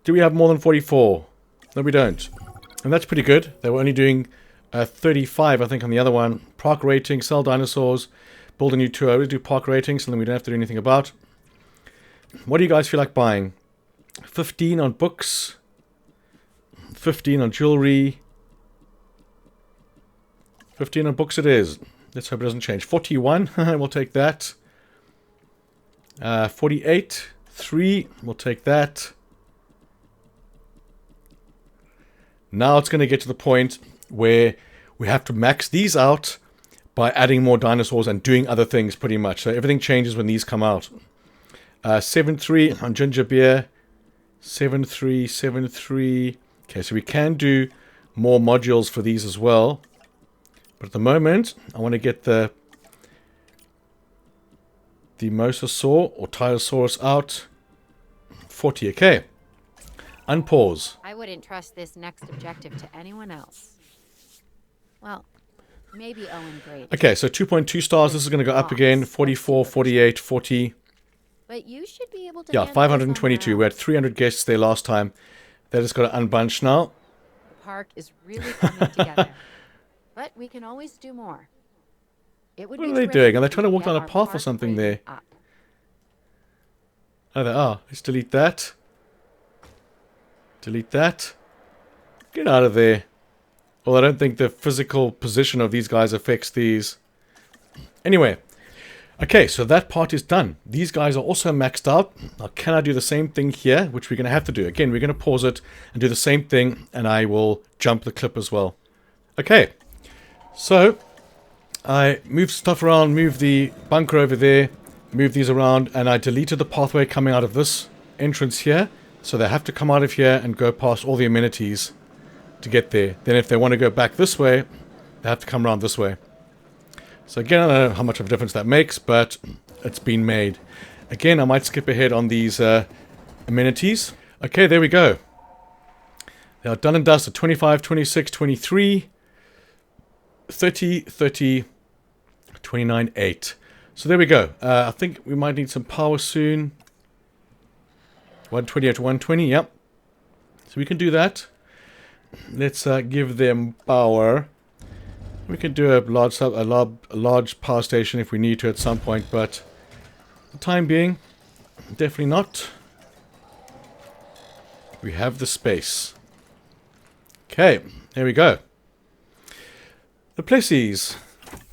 Do we have more than 44? No, we don't. And that's pretty good. They were only doing 35, I think, on the other one. Park rating, sell dinosaurs, build a new tour. I always do park rating, so then we don't have to do anything about. What do you guys feel like buying? 15 on books. 15 on jewelry. 15 on books it is. Let's hope it doesn't change. 41, we'll take that. 48, 3, we'll take that. Now it's going to get to the point where we have to max these out by adding more dinosaurs and doing other things pretty much. So everything changes when these come out. 7-3 on ginger beer. 7-3. Okay, so we can do more modules for these as well. But at the moment, I want to get the Mosasaur or Tylosaurus out. 40, okay. Unpause.
I wouldn't trust this next objective to anyone else. Well, maybe Owen Grady.
Okay, so 2.2 stars. This is going to go up again. 44, 48, 40.
But you should be able to.
Yeah, 522. We had 300 guests there last time. They just got to unbunch now.
The park is really coming together. But we can always do more. It would
What
be
are they
terrific
doing? Are they
if
trying to
we
walk
could
down a
get our
path or
park
something
rating
there?
up.
Oh, they are. Let's delete that. Delete that. Get out of there. Well, I don't think the physical position of these guys affects these. Anyway, Okay, so that part is done. These guys are also maxed out. Now, can I do the same thing here, which we're going to have to do? Again, we're going to pause it and do the same thing, and I will jump the clip as well. Okay, so I moved stuff around, moved the bunker over there, moved these around, and I deleted the pathway coming out of this entrance here. So they have to come out of here and go past all the amenities to get there. Then if they want to go back this way, they have to come around this way. So again, I don't know how much of a difference that makes, but it's been made. Again, I might skip ahead on these amenities. Okay, there we go. They are done and dusted. 25, 26, 23, 30, 30, 29, 8. So there we go. I think we might need some power soon. 128 to 120, yep. So we can do that. Let's give them power. We can do a large power station if we need to at some point, but for the time being, definitely not. We have the space. Okay, there we go. The Plessies.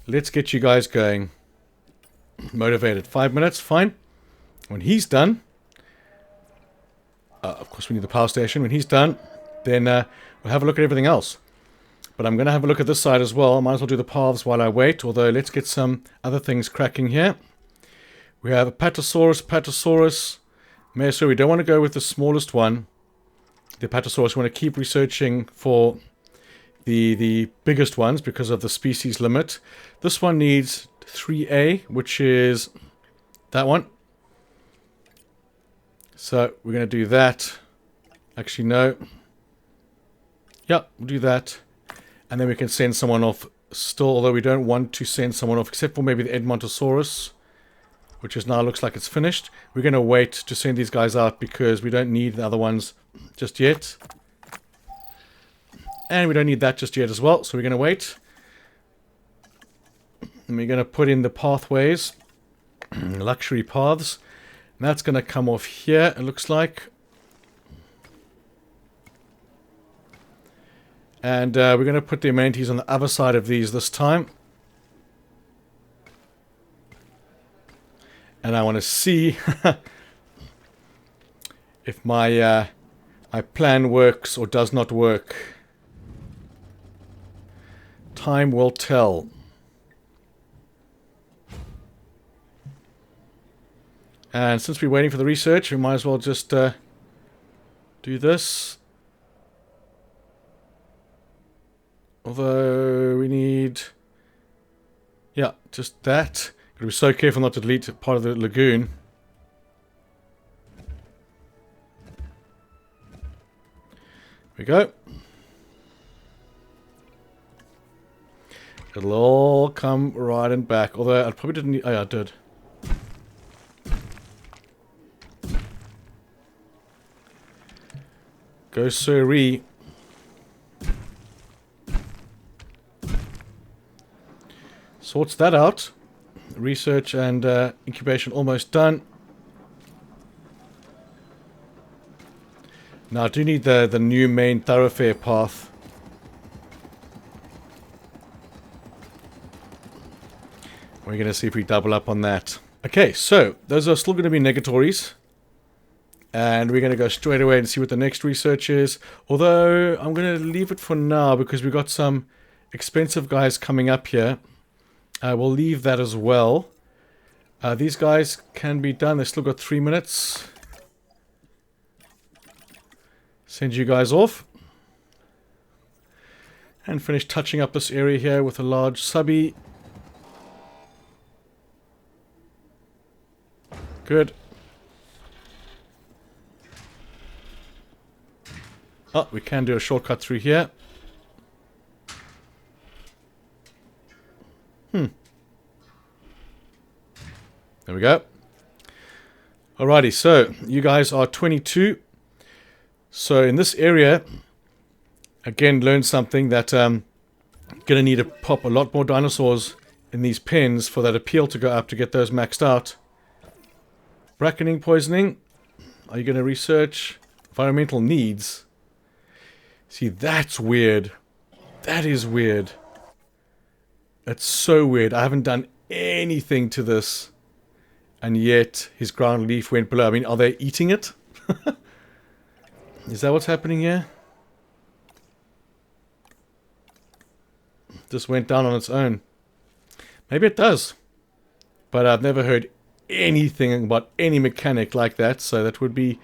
Let's get you guys going. Motivated. 5 minutes, fine. When he's done, of course we need the power station. When he's done, then we'll have a look at everything else. But I'm going to have a look at this side as well. I might as well do the paths while I wait. Although, let's get some other things cracking here. We have a Apatosaurus. So we don't want to go with the smallest one. The Apatosaurus. We want to keep researching for the biggest ones because of the species limit. This one needs 3A, which is that one. So we're going to do that. Actually, no. Yeah, we'll do that. And then we can send someone off still, although we don't want to send someone off, except for maybe the Edmontosaurus, which is now looks like it's finished. We're going to wait to send these guys out because we don't need the other ones just yet. And we don't need that just yet as well, so we're going to wait. And we're going to put in the pathways, luxury paths. And that's going to come off here, it looks like. And we're going to put the amenities on the other side of these this time. And I want to see if my my plan works or does not work. Time will tell. And since we're waiting for the research, we might as well just do this. Although we need... Yeah, just that. Gotta be so careful not to delete part of the lagoon. There we go. It'll all come right and back. Although I probably didn't need... Oh yeah, I did. Go Summery. Sorts that out. Research and incubation almost done. Now I do need the new main thoroughfare path. We're going to see if we double up on that. Okay, so those are still going to be negatories. And we're going to go straight away and see what the next research is. Although I'm going to leave it for now because we've got some expensive guys coming up here. We'll leave that as well. These guys can be done. They've still got 3 minutes. Send you guys off. And finish touching up this area here with a large subby. Good. Oh, we can do a shortcut through here. There we go. Alrighty, so you guys are 22. So in this area, again, learn something that gonna need to pop a lot more dinosaurs in these pens for that appeal to go up to get those maxed out. Bracketing poisoning. Are you gonna research environmental needs? See, that's weird. That is weird. It's so weird. I haven't done anything to this. and yet his ground leaf went below. I mean, are they eating it? Is that what's happening here? Just went down on its own. Maybe it does. But I've never heard anything about any mechanic like that, so that would be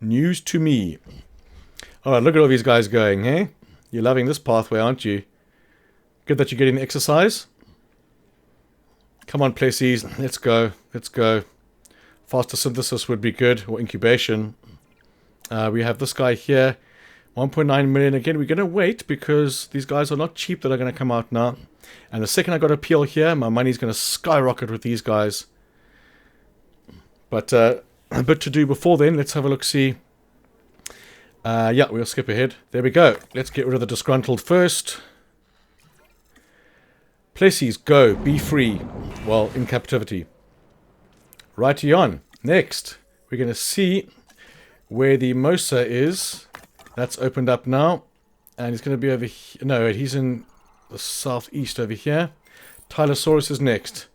news to me. Alright, look at all these guys going, eh? You're loving this pathway, aren't you? Good that you're getting the exercise. Come on, Plessies. Let's go. Let's go. Faster synthesis would be good, or incubation. We have this guy here. 1.9 million. Again, we're going to wait because these guys are not cheap that are going to come out now. And the second I got a peel here, my money's going to skyrocket with these guys. But a bit to do before then. Let's have a look, see. Yeah, we'll skip ahead. There we go. Let's get rid of the disgruntled first. Plessies, go. Be free. Well, in captivity. Righty on. Next, we're going to see where the Mosa is. That's opened up now. And he's going to be over here. No, he's in the southeast over here. Tylosaurus is next.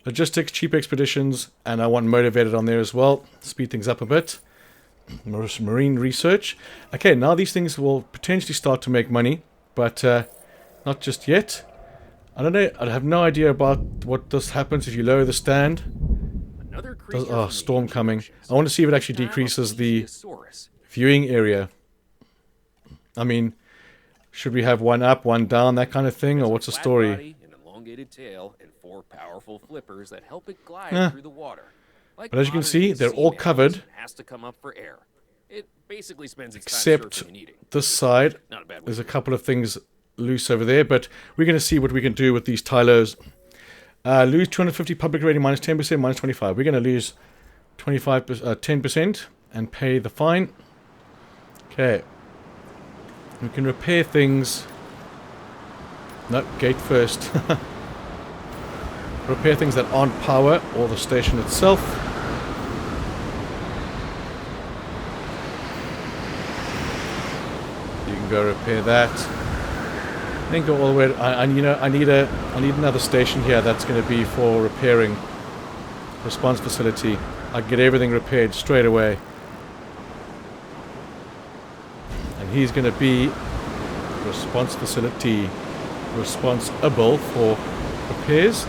Logistics, cheap expeditions, and I want motivated on there as well. Speed things up a bit. Marine research. Okay, now these things will potentially start to make money, but not just yet. I don't know. I have no idea about what this happens if you lower the stand. Oh, storm coming. I want to see if it actually decreases the viewing area. I mean, should we have one up, one down, that kind of thing, or what's the story?
An elongated tail and 4 powerful flippers that help it glide through the water. Like
but as you can see, they're all covered.
Has to come up for air. It basically spends its
except
time surfing and eating.
This side. There's a couple of things loose over there, but we're going to see what we can do with these Tylos. Lose 250 public rating, minus 10%, minus 25. We're going to lose 10% and pay the fine. Okay. We can repair things. No, gate first. Repair things that aren't power or the station itself. You can go repair that. Then go all the way. I need another station here that's going to be for repairing. Response facility. I can get everything repaired straight away. And he's going to be response facility responsible for repairs.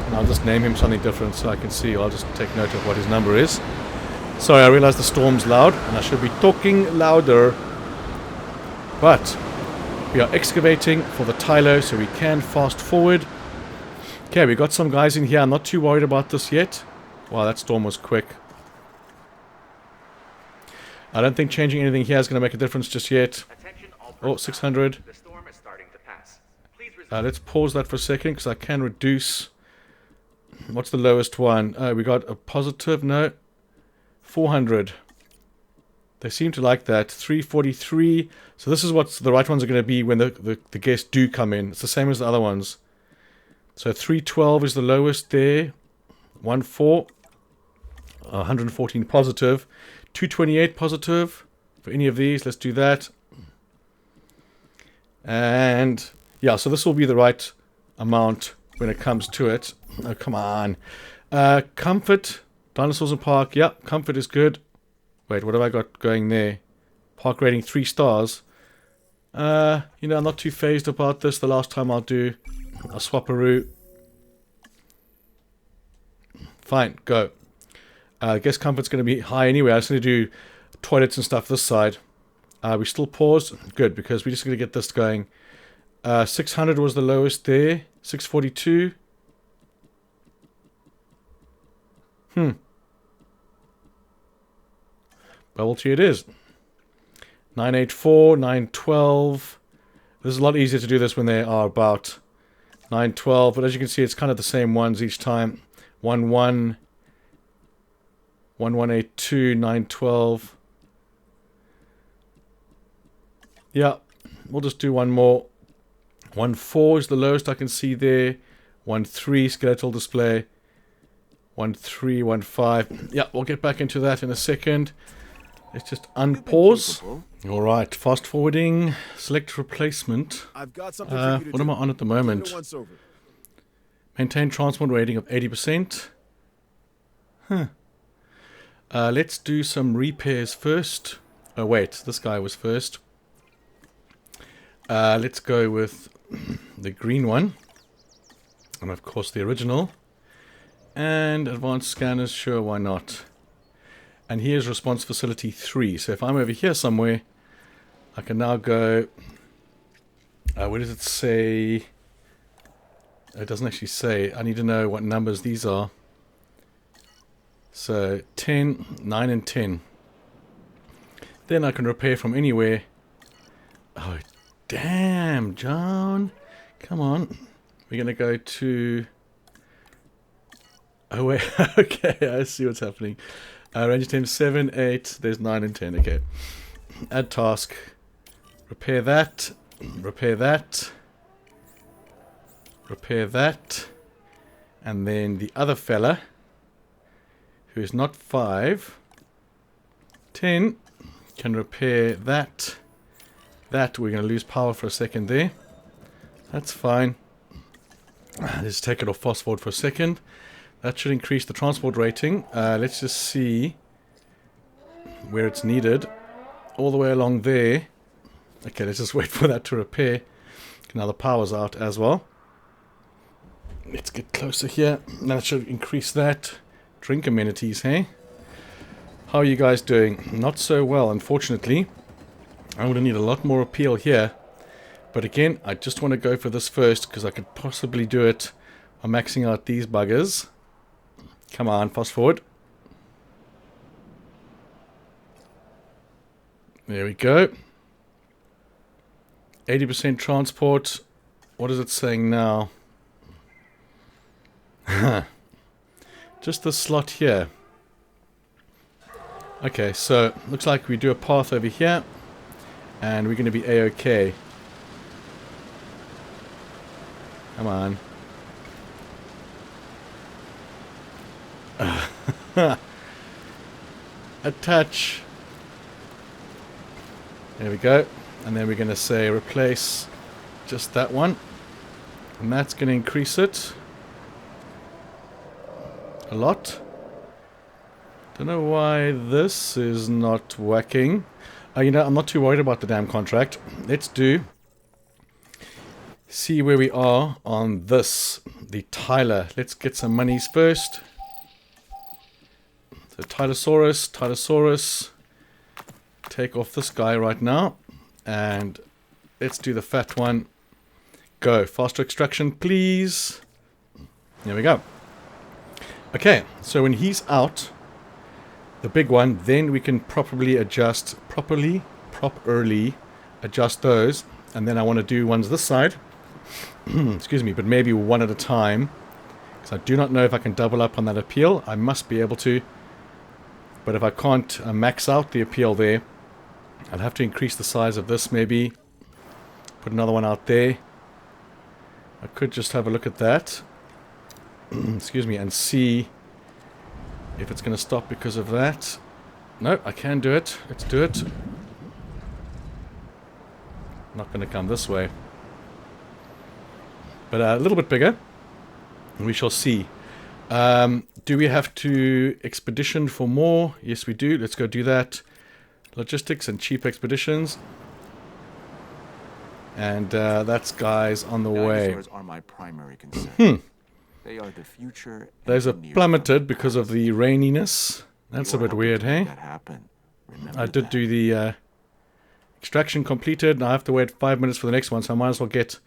And I'll just name him something different so I can see. I'll just take note of what his number is. Sorry, I realize the storm's loud and I should be talking louder. But we are excavating for the Tylo so we can fast forward. Okay, we got some guys in here. I'm not too worried about this yet. Wow, that storm was quick. I don't think changing anything here is going to make a difference just yet. Oh, 600. Let's pause that for a second because I can reduce. What's the lowest one? We got a positive. No. 400. They seem to like that. 343. So this is what the right ones are going to be when the guests do come in. It's the same as the other ones. So 312 is the lowest there. 14. 114 positive. 228 positive for any of these. Let's do that. And yeah, so this will be the right amount when it comes to it. Oh, come on. Comfort. Dinosaurs and Park. Yeah, comfort is good. Wait, what have I got going there? Park rating 3 stars. You know, I'm not too phased about this. The last time I'll do a swapperoo. Fine, go. I guess comfort's going to be high anyway. I just need to do toilets and stuff this side. We still paused. Good, because we're just going to get this going. 600 was the lowest there. 642. Bubble tree it is. 984, 912. This is a lot easier to do this when they are about 912. But as you can see, it's kind of the same ones each time. 11, 1182, 912. Yeah, we'll just do one more. 14 is the lowest I can see there. 13 skeletal display. 13, 15. Yeah, we'll get back into that in a second. Let's just unpause. All right, fast forwarding. Select replacement.
I've got something for you to
what am I on at the moment? Maintain transport rating of 80%. Let's do some repairs first. Oh wait, this guy was first. Let's go with the green one. And of course the original. And advanced scanners, sure, why not? And here's response facility 3. So if I'm over here somewhere, I can now go... where does it say? It doesn't actually say. I need to know what numbers these are. So 10, 9 and 10. Then I can repair from anywhere. Oh, damn, John. Come on. We're going to go to... Oh, wait. Okay, I see what's happening. Range 10, 7, 8. There's 9 and 10. Okay. Add task. Repair that. Repair that. Repair that. And then the other fella, who is not 5, 10, can repair that. That, we're going to lose power for a second there. That's fine. Let's take it off fast forward for a second. That should increase the transport rating. Let's just see where it's needed. All the way along there. Okay, let's just wait for that to repair. Now the power's out as well. Let's get closer here. That should increase that. Drink amenities, hey? How are you guys doing? Not so well, unfortunately. I'm going to need a lot more appeal here. But again, I just want to go for this first, because I could possibly do it by maxing out these buggers. Come on, fast forward. There we go. 80% transport. What is it saying now? Just the slot here. Okay, so looks like we do a path over here. And we're going to be A-OK. Come on. Attach. There we go. And then we're going to say replace just that one. And that's going to increase it a lot. Don't know why this is not working. You know, I'm not too worried about the damn contract. Let's see where we are on this. The Tyler. Let's get some monies first. So Tylosaurus. Take off this guy right now. And let's do the fat one. Go. Faster extraction, please. There we go. Okay, so when he's out, the big one, then we can properly adjust those. And then I want to do ones this side. Excuse me, but maybe one at a time. Because I do not know if I can double up on that appeal. I must be able to. But if I can't max out the appeal there, I'll have to increase the size of this maybe. Put another one out there. I could just have a look at that. Excuse me, and see if it's going to stop because of that. No, I can do it. Let's do it. Not going to come this way. But a little bit bigger. We shall see. Do we have to expedition for more? Yes, we do. Let's go do that. Logistics and cheap expeditions. And that's guys on the way.
Dinosaurs are my primary concern. They are the future.
Those are plummeted because of the raininess. That's a bit weird, hey? I did do the extraction completed. Now I have to wait 5 minutes for the next one, so I might as well get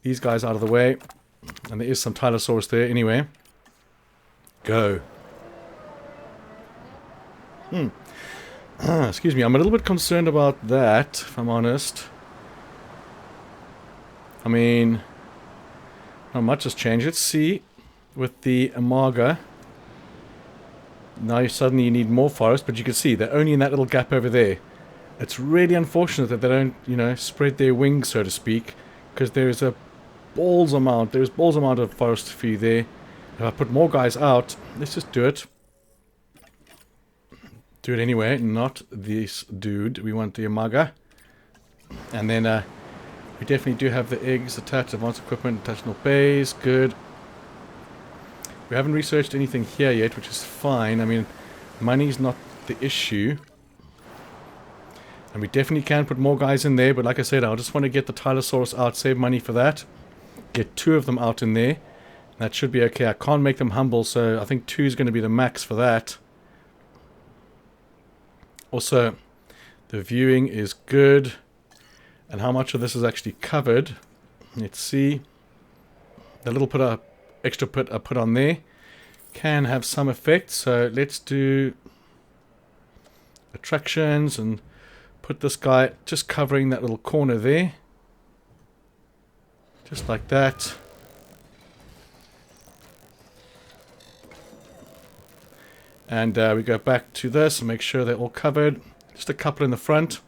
these guys out of the way. And there is some Tylosaurus there anyway. Go. Excuse me, I'm a little bit concerned about that, if I'm honest. I mean, not much has changed. Let's see, with the Amaga, now you need more forest, but you can see they're only in that little gap over there. It's really unfortunate that they don't, you know, spread their wings, so to speak, because there is balls amount of forest for you there. If I put more guys out, let's just do it. Do it anyway, not this dude. We want the Amaga. And then we definitely do have the eggs attached, advanced equipment, attached no bays, good. We haven't researched anything here yet, which is fine. I mean, money's not the issue. And we definitely can put more guys in there, but like I said, I just want to get the Tylosaurus out, save money for that. Get 2 of them out in there. That should be okay. I can't make them humble, so I think 2 is going to be the max for that. Also, the viewing is good. And how much of this is actually covered? Let's see. The little extra put I put on there can have some effect. So let's do attractions and put this guy just covering that little corner there. Just like that. And we go back to this and make sure they're all covered. Just a couple in the front.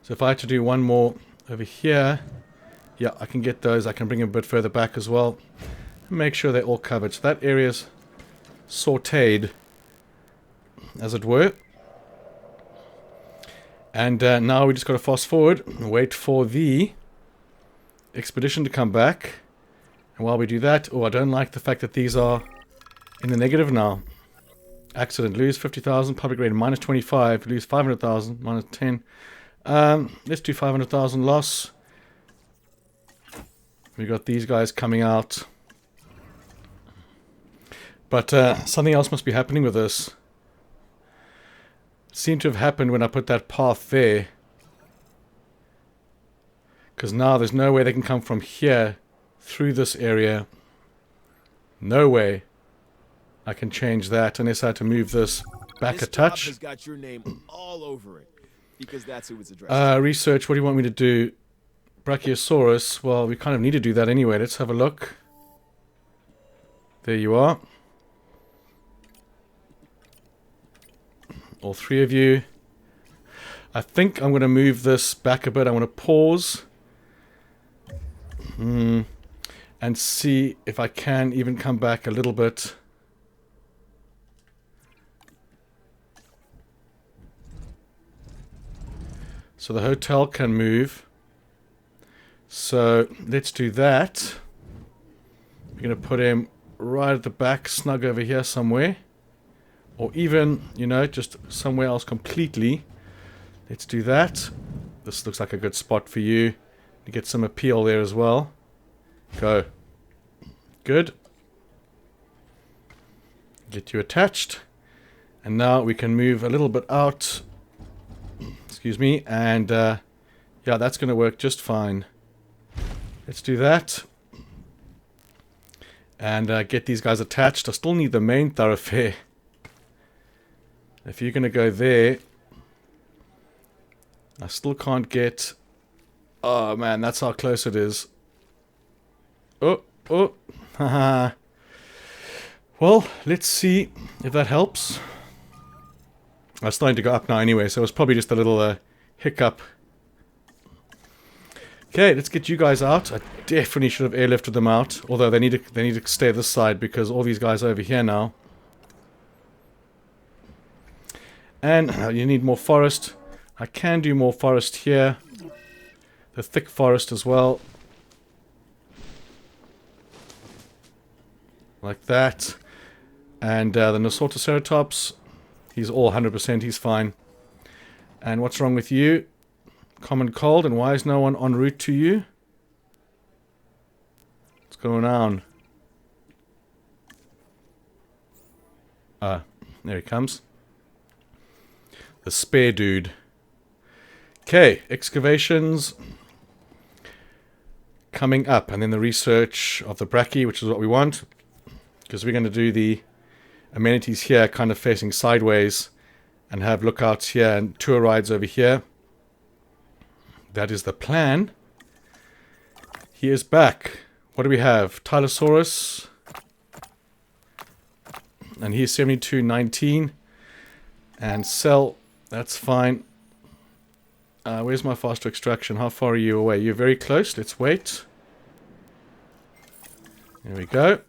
So if I had to do one more over here, yeah, I can get those. I can bring them a bit further back as well. Make sure they're all covered. So that area's sauteed, as it were. And now we just got to fast forward and wait for the expedition to come back. And while we do that, oh, I don't like the fact that these are in the negative now. Accident, lose 50,000, public rating minus 25, lose 500,000, minus 10. Let's do 500,000 loss. We got these guys coming out. But something else must be happening with this. It seemed to have happened when I put that path there. Because now there's no way they can come from here through this area. No way I can change that unless I had to move this back a touch.
Has got your name all over it because that's who it's addressed.
Research, what do you want me to do? Brachiosaurus, well, we kind of need to do that anyway. Let's have a look. There you are. All 3 of you. I think I'm going to move this back a bit. I want to pause. And see if I can even come back a little bit. So the hotel can move. So let's do that. We're going to put him right at the back, snug over here somewhere. Or even, you know, just somewhere else completely. Let's do that. This looks like a good spot for you to get some appeal there as well. Go. Good. Get you attached. And now we can move a little bit out. Excuse me. And yeah, that's going to work just fine. Let's do that. And get these guys attached. I still need the main thoroughfare. If you're going to go there, I still can't get... Oh, man, that's how close it is. Oh, haha. Well, let's see if that helps. I was starting to go up now anyway, so it was probably just a little hiccup. Okay, let's get you guys out. I definitely should have airlifted them out, although they need to stay this side because all these guys are over here now. And you need more forest. I can do more forest here. The thick forest as well. Like that. And the Nosortoceratops. He's all 100%. He's fine. And what's wrong with you? Common cold. And why is no one en route to you? What's going on? Ah, there he comes. The spare dude. Okay, excavations coming up, and then the research of the brachy, which is what we want, because we're going to do the amenities here kind of facing sideways and have lookouts here and tour rides over here. That is the plan. He is back. What do we have? Tylosaurus. And he's 7219. And sell. That's fine. Where's my faster extraction? How far are you away? You're very close. Let's wait. There we go.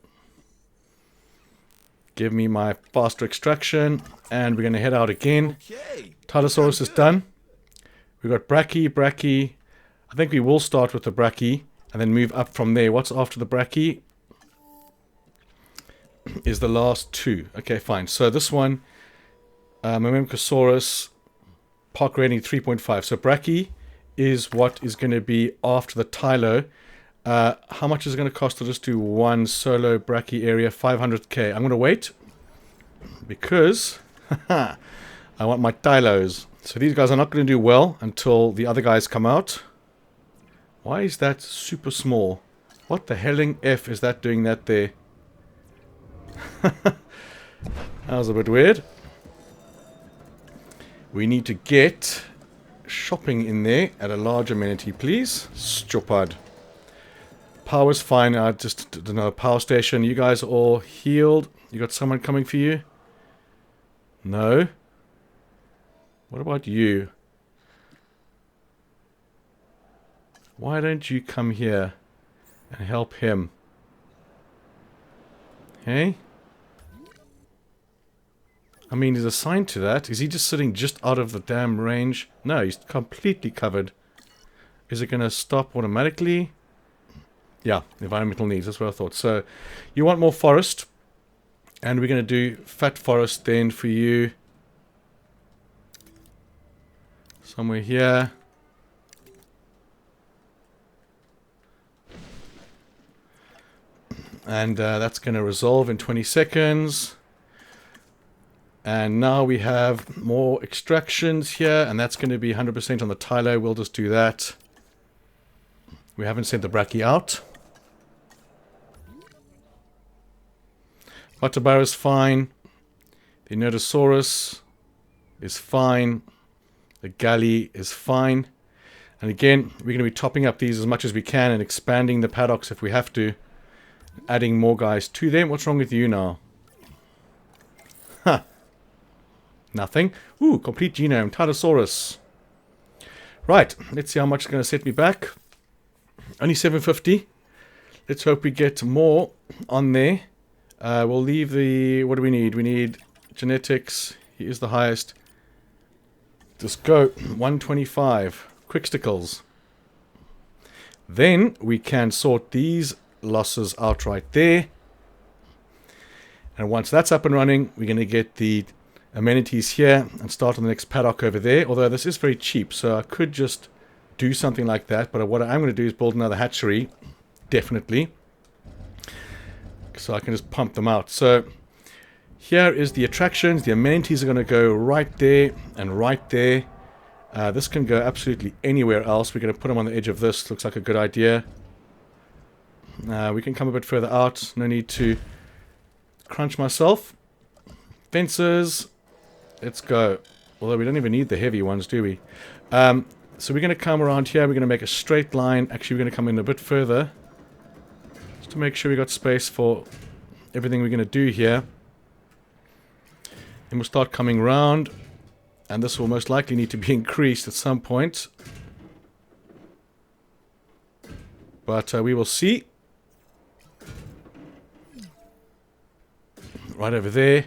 Give me my faster extraction. And we're going to head out again.
Okay.
Tylosaurus is done. We've got brachy. I think we will start with the brachy and then move up from there. What's after the brachy? is the last two. Okay, fine. So this one, Myrmecosaurus, park rating 3.5. So Brachy is what is going to be after the Tylo. How much is it going to cost to just do one solo Brachy area? 500k. I'm going to wait because I want my Tylos. So these guys are not going to do well until the other guys come out. Why is that super small? What the helling F is that doing that there? That was a bit weird. We need to get shopping in there at a large amenity, please. Stupid. Power's fine. I just don't know. Power station. You guys are all healed. You got someone coming for you? No. What about you? Why don't you come here and help him? Hey? I mean, he's assigned to that. Is he just sitting just out of the damn range? No, he's completely covered. Is it going to stop automatically? Yeah, environmental needs. That's what I thought. So, you want more forest. And we're going to do fat forest then for you. Somewhere here. And that's going to resolve in 20 seconds. And now we have more extractions here. And that's going to be 100% on the Tylo. We'll just do that. We haven't sent the Brachy out. Matabar is fine. The Nodosaurus is fine. The Galley is fine. And again, we're going to be topping up these as much as we can and expanding the paddocks if we have to. Adding more guys to them. What's wrong with you now? Huh. Nothing. Ooh, complete genome. Tylosaurus. Right, let's see how much it's going to set me back. Only 750. Let's hope we get more on there. We'll leave the... What do we need? We need genetics. He is the highest. Just go. 125. Quick stickles. Then we can sort these losses out right there. And once that's up and running, we're going to get the amenities here and start on the next paddock over there. Although this is very cheap, so I could just do something like that. But what I'm going to do is build another hatchery. Definitely. So I can just pump them out. So here is the attractions. The amenities are going to go right there and right there. This can go absolutely anywhere else. We're going to put them on the edge of this. Looks like a good idea. We can come a bit further out. No need to crunch myself. Fences. Let's go. Although we don't even need the heavy ones, do we? So we're going to come around here. We're going to make a straight line. Actually, we're going to come in a bit further. Just to make sure we got space for everything we're going to do here. Then we'll start coming round. And this will most likely need to be increased at some point. But we will see. Right over there.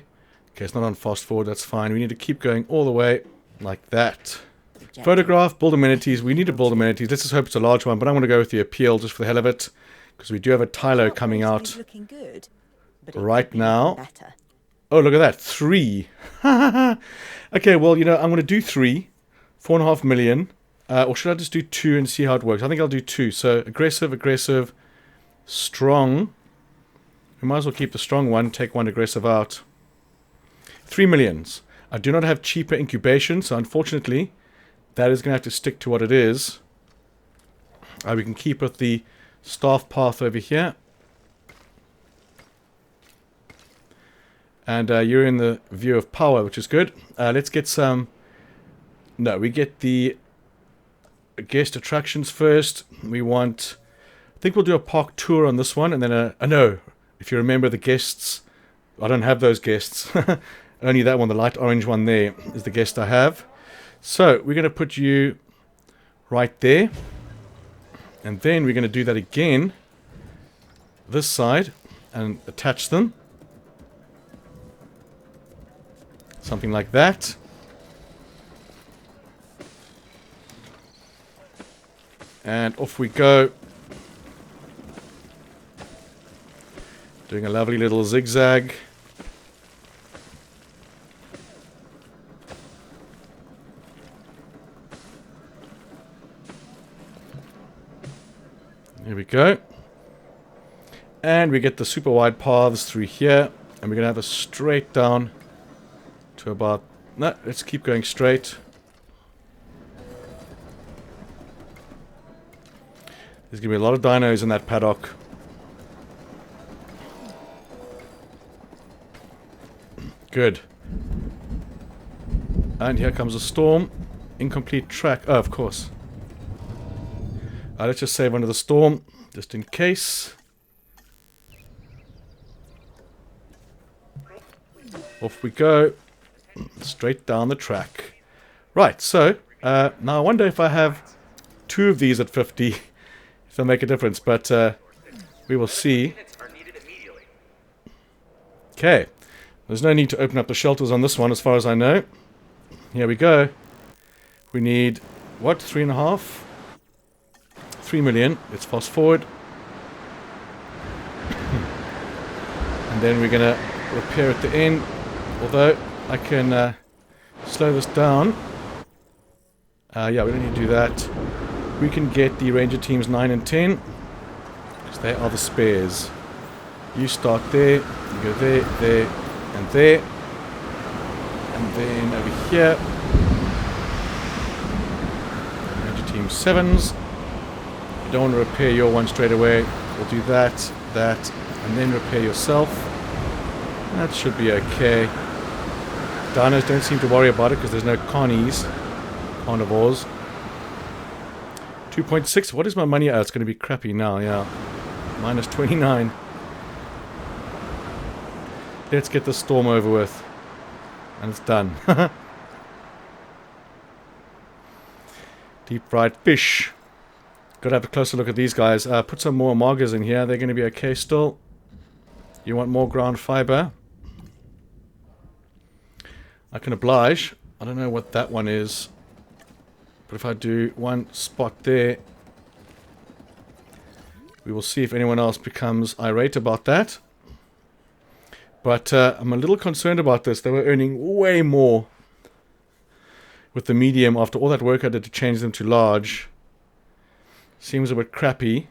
Okay, it's not on fast forward. That's fine. We need to keep going all the way like that. Photograph, build amenities. We need to build amenities. Let's just hope it's a large one. But I'm going to go with the appeal just for the hell of it. Because we do have a Tylo coming out right now. Oh, look at that. 3. Okay, well, you know, I'm going to do 3. 4.5 million. Or should I just do 2 and see how it works? I think I'll do 2. So, aggressive, aggressive, strong. We might as well keep the strong one. Take one aggressive out. 3 millions. I do not have cheaper incubation. So, unfortunately, that is going to have to stick to what it is. We can keep with the staff path over here. And you're in the view of power, which is good. Let's get some... No, we get the guest attractions first. We want... I think we'll do a park tour on this one. And then no, if you remember the guests... I don't have those guests. Only that one, the light orange one there, is the guest I have. So, we're going to put you right there. And then we're going to do that again. This side. And attach them. Something like that. And off we go. Doing a lovely little zigzag. Here we go. And we get the super wide paths through here. And we're going to have a straight down to about... No, let's keep going straight. There's going to be a lot of dinos in that paddock. Good. And here comes a storm. Incomplete track. Oh, of course. Let's just save under the storm, just in case. Off we go. Straight down the track. Right, so, now I wonder if I have 2 of these at 50, if they'll make a difference, but we will see. Okay. There's no need to open up the shelters on this one, as far as I know. Here we go. We need, what, 3.5? 3 million. Let's fast forward. And then we're going to repair at the end. Although, I can slow this down. Yeah, we don't need to do that. We can get the Ranger teams 9 and 10. Because they are the spares. You start there. You go there, there, and there. And then over here. Ranger team 7s. You don't want to repair your one straight away. We'll do that, that, and then repair yourself. That should be okay. Dinos don't seem to worry about it because there's no carnies. Carnivores. 2.6. What is my money? Oh, it's going to be crappy now, yeah. Minus 29. Let's get the storm over with. And it's done. Deep fried fish. Gotta have a closer look at these guys. Put some more margers in here. They're going to be okay still. You want more ground fiber? I can oblige. I don't know what that one is. But if I do one spot there, we will see if anyone else becomes irate about that. But I'm a little concerned about this. They were earning way more with the medium after all that work I did to change them to large. Seems a bit crappy.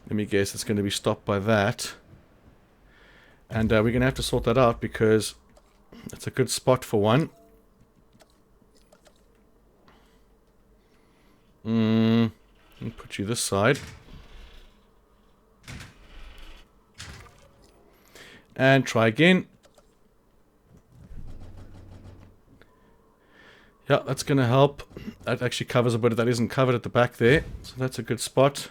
Let me guess it's going to be stopped by that. And we're going to have to sort that out because it's a good spot for one. Let me put you this side. And try again. Yeah, that's going to help. That actually covers a bit that isn't covered at the back there. So that's a good spot.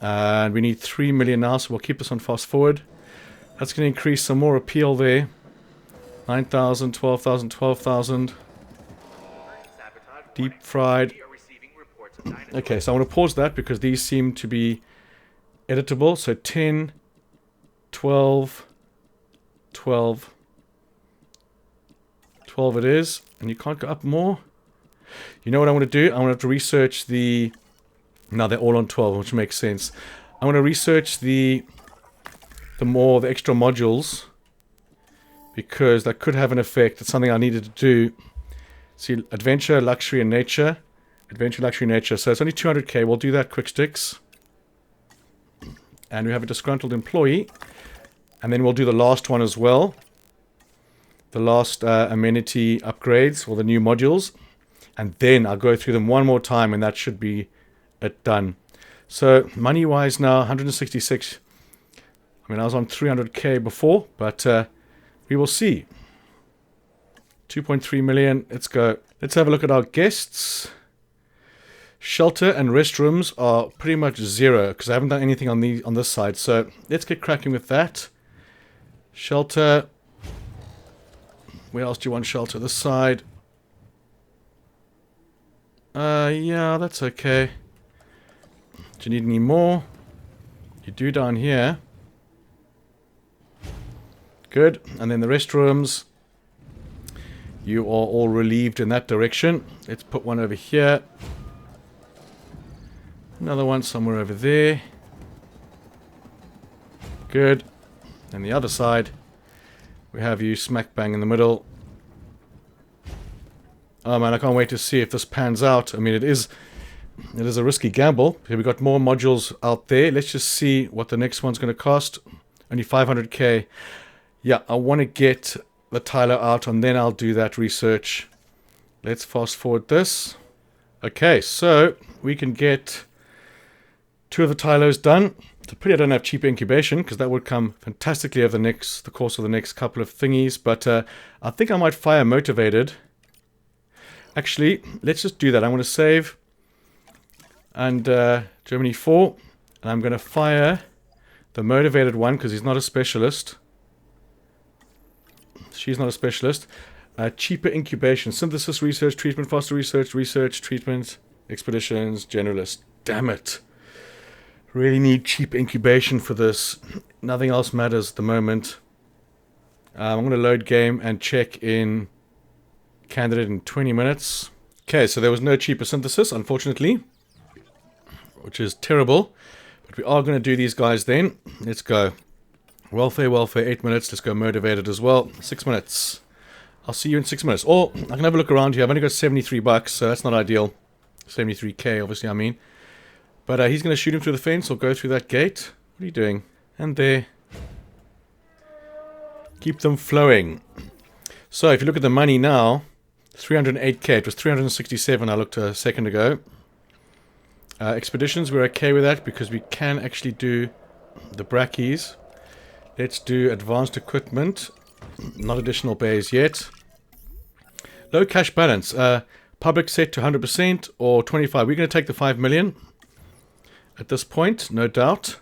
And we need 3 million now, so we'll keep this on fast forward. That's going to increase some more appeal there. 9,000, 12,000, 12,000. Deep fried. Okay, so I want to pause that because these seem to be editable. So 10, 12, 12. 12 it is, and you can't go up more. You know what I want to do? I want to research the... Now they're all on 12, which makes sense. I want to research the extra modules because that could have an effect. It's something I needed to do. See, adventure, luxury, and nature. Adventure, luxury, nature. So it's only 200k. We'll do that quick sticks. And we have a disgruntled employee. And then we'll do the last one as well. The last amenity upgrades, or the new modules. And then I'll go through them one more time, and that should be it done. So, money-wise now, 166. I mean, I was on 300k before, but we will see. 2.3 million. Let's go. Let's have a look at our guests. Shelter and restrooms are pretty much 0, because I haven't done anything on this side. So, let's get cracking with that. Shelter... Where else do you want shelter? This side. Yeah, that's okay. Do you need any more? You do down here. Good. And then the restrooms. You are all relieved in that direction. Let's put one over here. Another one somewhere over there. Good. And the other side, we have you smack bang in the middle. Oh man, I can't wait to see if this pans out. I mean, it is a risky gamble. Okay, we've got more modules out there. Let's just see what the next one's going to cost. Only 500k. Yeah, I want to get the Tyler out and then I'll do that research. Let's fast forward this. Okay, so we can get 2 of the Tylos done. So pretty I don't have cheap incubation because that would come fantastically over the course of the next couple of thingies. But I think I might fire motivated. Actually, let's just do that. I'm going to save and Germany 4. And I'm going to fire the motivated one because he's not a specialist. She's not a specialist. Cheaper incubation, synthesis, research, treatment, faster research, treatment, expeditions, generalist. Damn it. Really need cheap incubation for this. Nothing else matters at the moment. I'm going to load game and check in candidate in 20 minutes. Okay, so there was no cheaper synthesis, unfortunately. Which is terrible. But we are going to do these guys then. Let's go. Welfare, 8 minutes. Let's go motivated as well. 6 minutes. I'll see you in 6 minutes. Or I can have a look around here. I've only got 73 bucks, so that's not ideal. 73k, obviously, I mean. But he's going to shoot him through the fence or go through that gate. What are you doing? And there. Keep them flowing. So if you look at the money now, 308k. It was 367 I looked a second ago. Expeditions, we're okay with that because we can actually do the brackies. Let's do advanced equipment. Not additional bays yet. Low cash balance. Public set to 100% or 25. We're going to take the 5 million at this point, no doubt.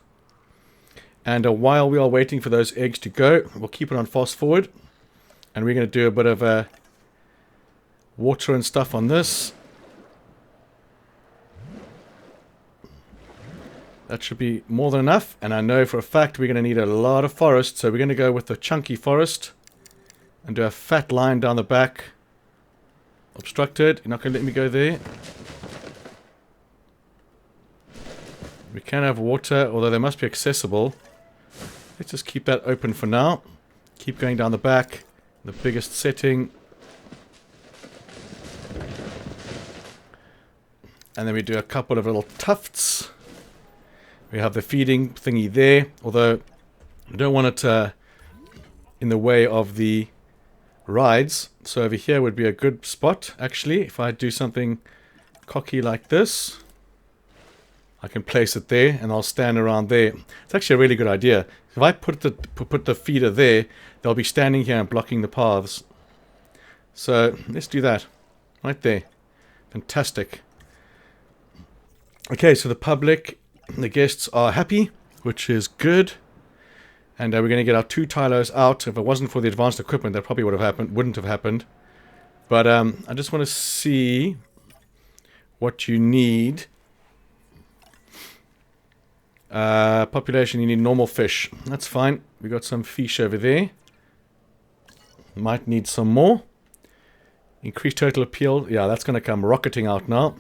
And while we are waiting for those eggs to go, we'll keep it on fast forward. And we're going to do a bit of water and stuff on this. That should be more than enough. And I know for a fact we're going to need a lot of forest. So we're going to go with the chunky forest. And do a fat line down the back. Obstructed. You're not going to let me go there. We can have water, although they must be accessible. Let's just keep that open for now. Keep going down the back. The biggest setting. And then we do a couple of little tufts. We have the feeding thingy there. Although, I don't want it in the way of the rides. So over here would be a good spot, actually. If I do something cocky like this. I can place it there, and I'll stand around there. It's actually a really good idea. If I put the feeder there, they'll be standing here and blocking the paths. So, let's do that. Right there. Fantastic. Okay, so the public, the guests are happy, which is good. And we're going to get our 2 Tylos out. If it wasn't for the advanced equipment, that probably wouldn't have happened. But I just want to see what you need. Population, you need normal fish. That's fine. We got some fish over there. Might need some more. Increased total appeal. Yeah, that's going to come rocketing out now.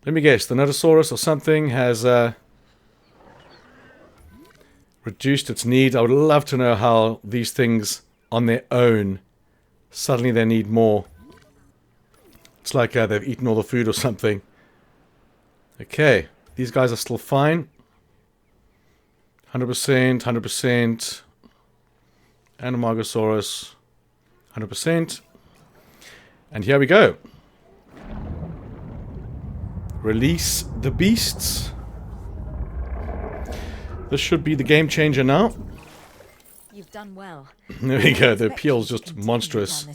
Let me guess. The Notosaurus or something has reduced its need. I would love to know how these things on their own suddenly they need more. It's like they've eaten all the food or something. Okay. These guys are still fine. 100%, 100%. Animagosaurus, 100%. And here we go. Release the beasts. This should be the game changer now.
You've done well.
There we go. The appeal's just monstrous.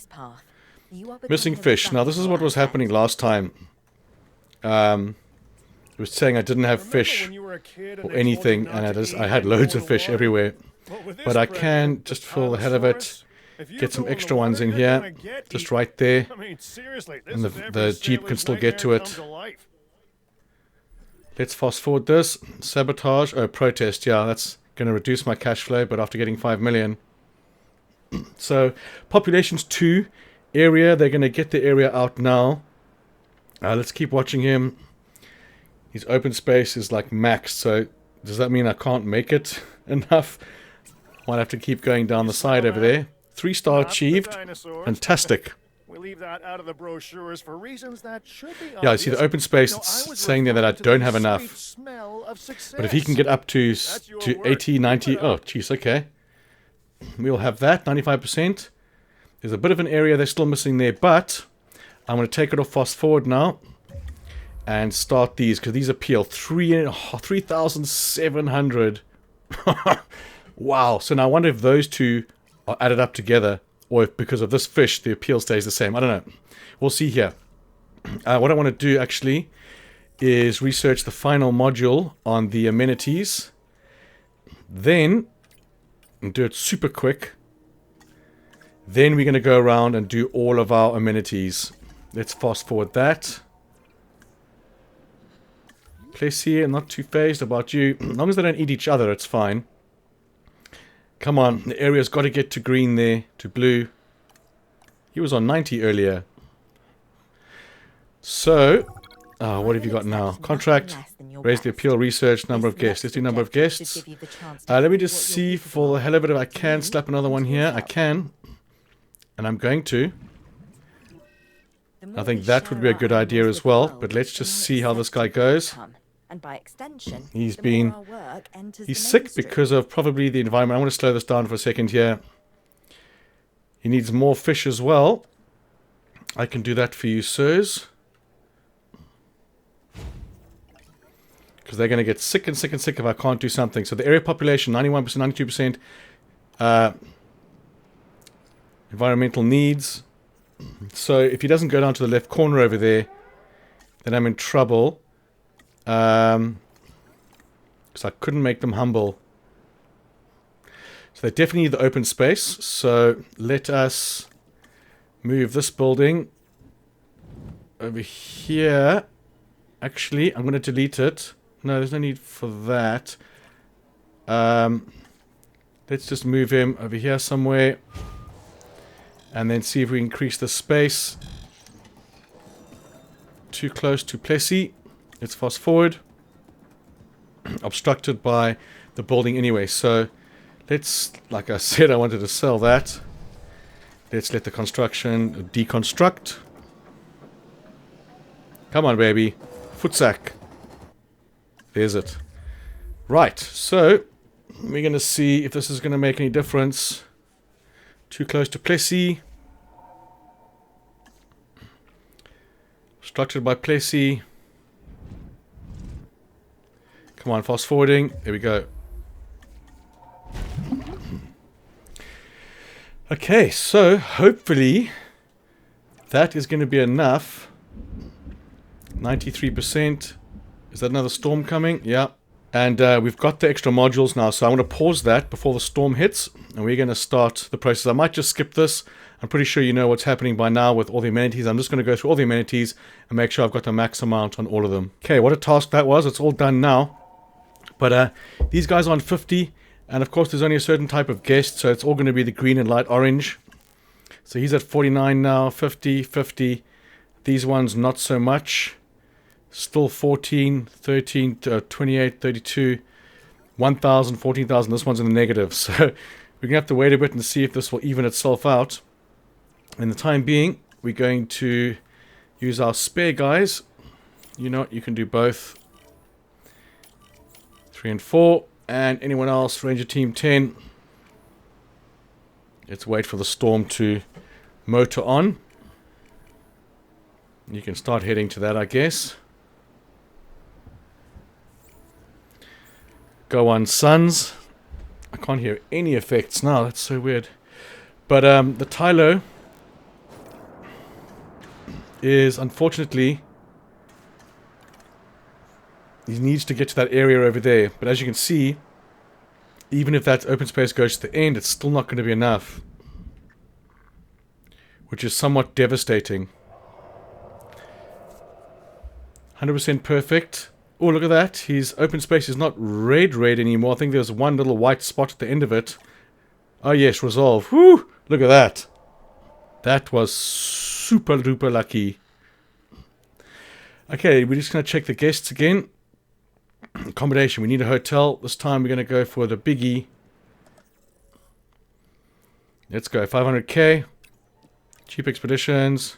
Missing fish. Now this is what was happening last time. It was saying I didn't have fish or anything, and I had loads of fish everywhere. But I can, just for the hell of it, get some extra ones in here, just right there. And the Jeep can still get to it. Let's fast forward this. Sabotage. Oh, protest. Yeah, that's going to reduce my cash flow, but after getting 5 million. So, population's 2. Area, they're going to get the area out now. Let's keep watching him. His open space is like maxed, so does that mean I can't make it enough? Might have to keep going down the side over there. 3-star
Not the
achieved.
dinosaurs.
Fantastic.
We leave that out of the brochures for reasons that should be
Yeah, I see the open space. It's saying there that I don't have enough. But if he can get up to 80, 90... Oh, jeez, okay. We'll have that, 95%. There's a bit of an area they're still missing there, but I'm going to take it off fast forward now and start these, because these appeal 3,700. Wow. So now I wonder if those two are added up together, or if because of this fish the appeal stays the same. I don't know. We'll see here. What I want to do actually is research the final module on the amenities. Then, and do it super quick. Then we're going to go around and do all of our amenities. Let's fast forward that. Plessis, I'm not too phased about you. As long as they don't eat each other, it's fine. Come on, the area's got to get to green there, to blue. He was on 90 earlier. So, what have you got now? Contract, raise the appeal, research, number of guests. Let's do number of guests. Let me just see for the hell of it if I can slap another one here. I can. And I'm going to. I think that would be a good idea as well. But let's just see how this guy goes.
And by extension,
He's sick because of probably the environment. I want to slow this down for a second here. He needs more fish as well. I can do that for you, sirs. Because they're going to get sick and sick and sick if I can't do something. So the area population, 91%, 92%. Environmental needs. So if he doesn't go down to the left corner over there, then I'm in trouble. Because I couldn't make them humble. So they definitely need the open space. So let us move this building over here. Actually, I'm going to delete it. No, there's no need for that. Let's just move him over here somewhere. And then see if we increase the space. Too close to Plessis. Let's fast forward. Obstructed by the building anyway. So let's, like I said, I wanted to sell that. Let's let the construction deconstruct. Come on, baby. Footsack. There's it. Right, so we're going to see if this is going to make any difference. Too close to Plessis. Structured by Plessis. Come on, fast forwarding. There we go. Okay, so hopefully that is going to be enough. 93%. Is that another storm coming? Yeah. And we've got the extra modules now, so I'm going to pause that before the storm hits. And we're going to start the process. I might just skip this. I'm pretty sure you know what's happening by now with all the amenities. I'm just going to go through all the amenities and make sure I've got the max amount on all of them. Okay, what a task that was. It's all done now. But these guys are on 50. And of course, there's only a certain type of guest, so it's all going to be the green and light orange. So he's at 49 now, 50, 50. These ones, not so much. Still 14, 13, 28, 32, 1,000, 14,000. This one's in the negative. So we're going to have to wait a bit and see if this will even itself out. In the time being, we're going to use our spare guys. You know what? You can do both. 3 and 4. And anyone else, Ranger Team 10. Let's wait for the storm to motor on. You can start heading to that, I guess. Go on, sons. I can't hear any effects now. That's so weird. But the Tylo is, unfortunately, he needs to get to that area over there. But as you can see, even if that open space goes to the end, it's still not going to be enough. Which is somewhat devastating. 100% perfect. Oh, look at that. His open space is not red anymore. I think there's one little white spot at the end of it. Oh, yes, resolve. Whew! Look at that. That was super duper lucky. Okay, we're just going to check the guests again. Accommodation. We need a hotel. This time we're going to go for the biggie. Let's go. 500k. Cheap expeditions.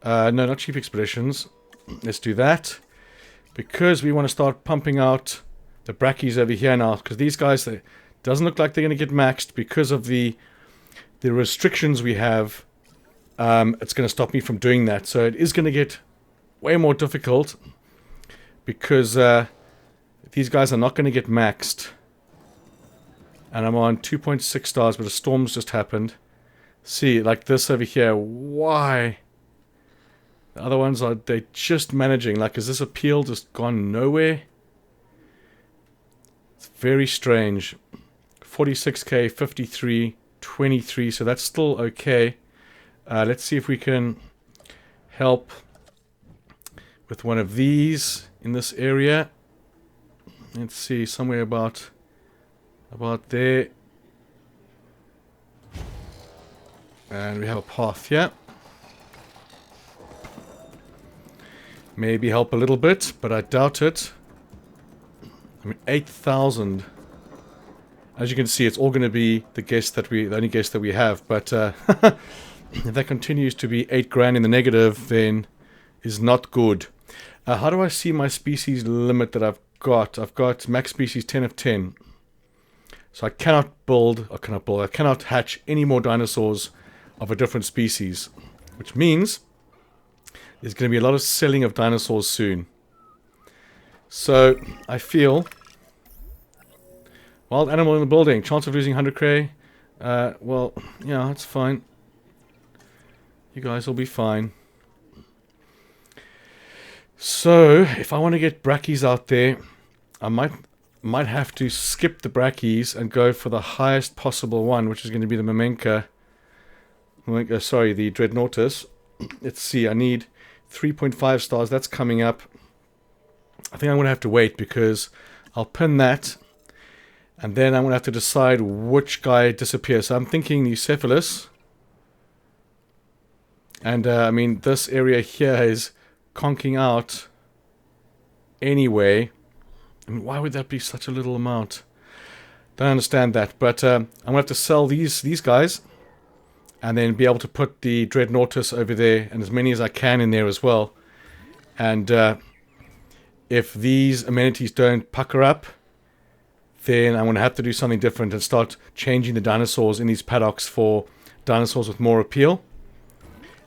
No, not cheap expeditions. Let's do that. Because we want to start pumping out the brackies over here now. Because these guys, they doesn't look like they're going to get maxed because of the restrictions we have. It's going to stop me from doing that. So it is going to get way more difficult. Because these guys are not going to get maxed. And I'm on 2.6 stars, but a storm's just happened. See, like this over here. Why? The other ones are, they're just managing. Like, is this appeal just gone nowhere? It's very strange. 46k, 53, 23, so that's still okay. Let's see if we can help with one of these in this area. Let's see, somewhere about there. And we have a path here. Maybe help a little bit, but I doubt it. I mean, 8,000. As you can see, it's all going to be the only guest that we have. But if that continues to be 8 grand in the negative, then is not good. How do I see my species limit that I've got? I've got max species 10 of 10. So I cannot I cannot hatch any more dinosaurs of a different species. Which means there's going to be a lot of selling of dinosaurs soon. So, I feel... Wild animal in the building. Chance of losing 100k. Well, yeah, that's fine. You guys will be fine. So, if I want to get brackies out there, I might have to skip the brackies and go for the highest possible one, which is going to be the Mamenka. Sorry, the Dreadnoughtus. Let's see, I need 3.5 stars. That's coming up. I think I'm going to have to wait because I'll pin that. And then I'm going to have to decide which guy disappears. So I'm thinking Eucephalus. And, I mean, this area here is conking out anyway. I mean, why would that be such a little amount? Don't understand that. But I'm going to have to sell these guys. And then be able to put the Dreadnoughtus over there. And as many as I can in there as well. And if these amenities don't pucker up, then I'm going to have to do something different and start changing the dinosaurs in these paddocks for dinosaurs with more appeal.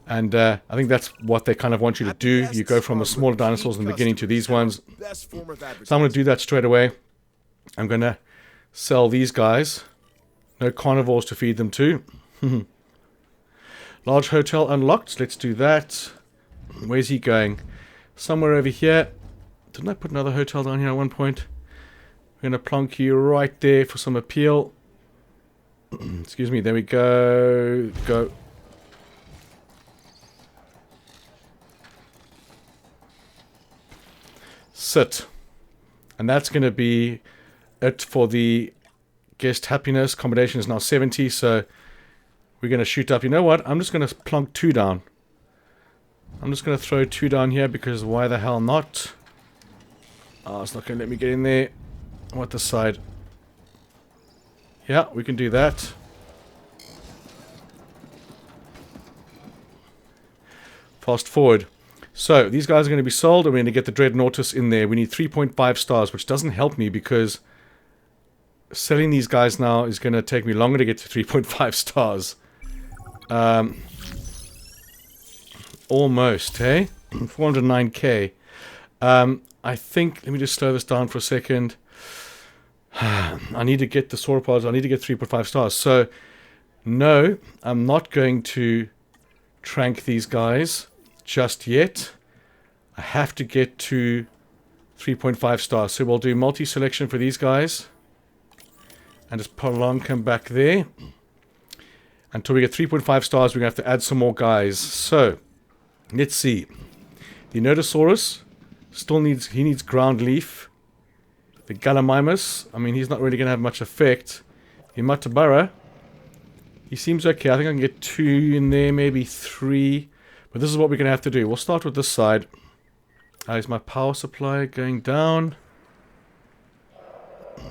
And I think that's what they kind of want you to do. You go from the smaller dinosaurs in the beginning to these ones. So I'm going to do that straight away. I'm going to sell these guys. No carnivores to feed them to. Large hotel unlocked. Let's do that. Where's he going? Somewhere over here. Didn't I put another hotel down here at one point? We're going to plonk you right there for some appeal. Excuse me. There we go. Go. Sit. And that's going to be it for the guest happiness. Accommodation is now 70, so we're going to shoot up. You know what? I'm just going to plonk 2 down. I'm just going to throw 2 down here because why the hell not? Oh, it's not going to let me get in there. What this side? Yeah, we can do that. Fast forward. So, these guys are going to be sold, and we're going to get the Dreadnoughtus in there. We need 3.5 stars, which doesn't help me because selling these guys now is going to take me longer to get to 3.5 stars. Almost, hey? 409k. I think, let me just slow this down for a second. I need to get the sauropods. I need to get 3.5 stars. So, no, I'm not going to trank these guys just yet. I have to get to 3.5 stars. So we'll do multi-selection for these guys. And just prolong them back there. Until we get 3.5 stars, we're going to have to add some more guys. So, let's see. The Nodosaurus still needs ground leaf. The Gallimimus, I mean, he's not really going to have much effect. The Matabara, he seems okay. I think I can get 2 in there, maybe 3. But this is what we're going to have to do. We'll start with this side. Is my power supply going down?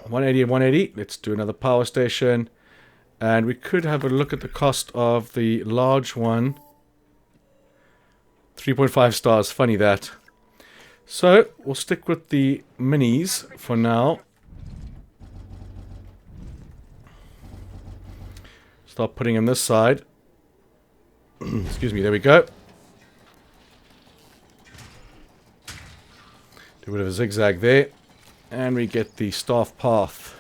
180 and 180. Let's do another power station. And we could have a look at the cost of the large one. 3.5 stars. Funny that. So, we'll stick with the minis for now. Start putting them this side. Excuse me, there we go. Do a bit of a zigzag there. And we get the staff path.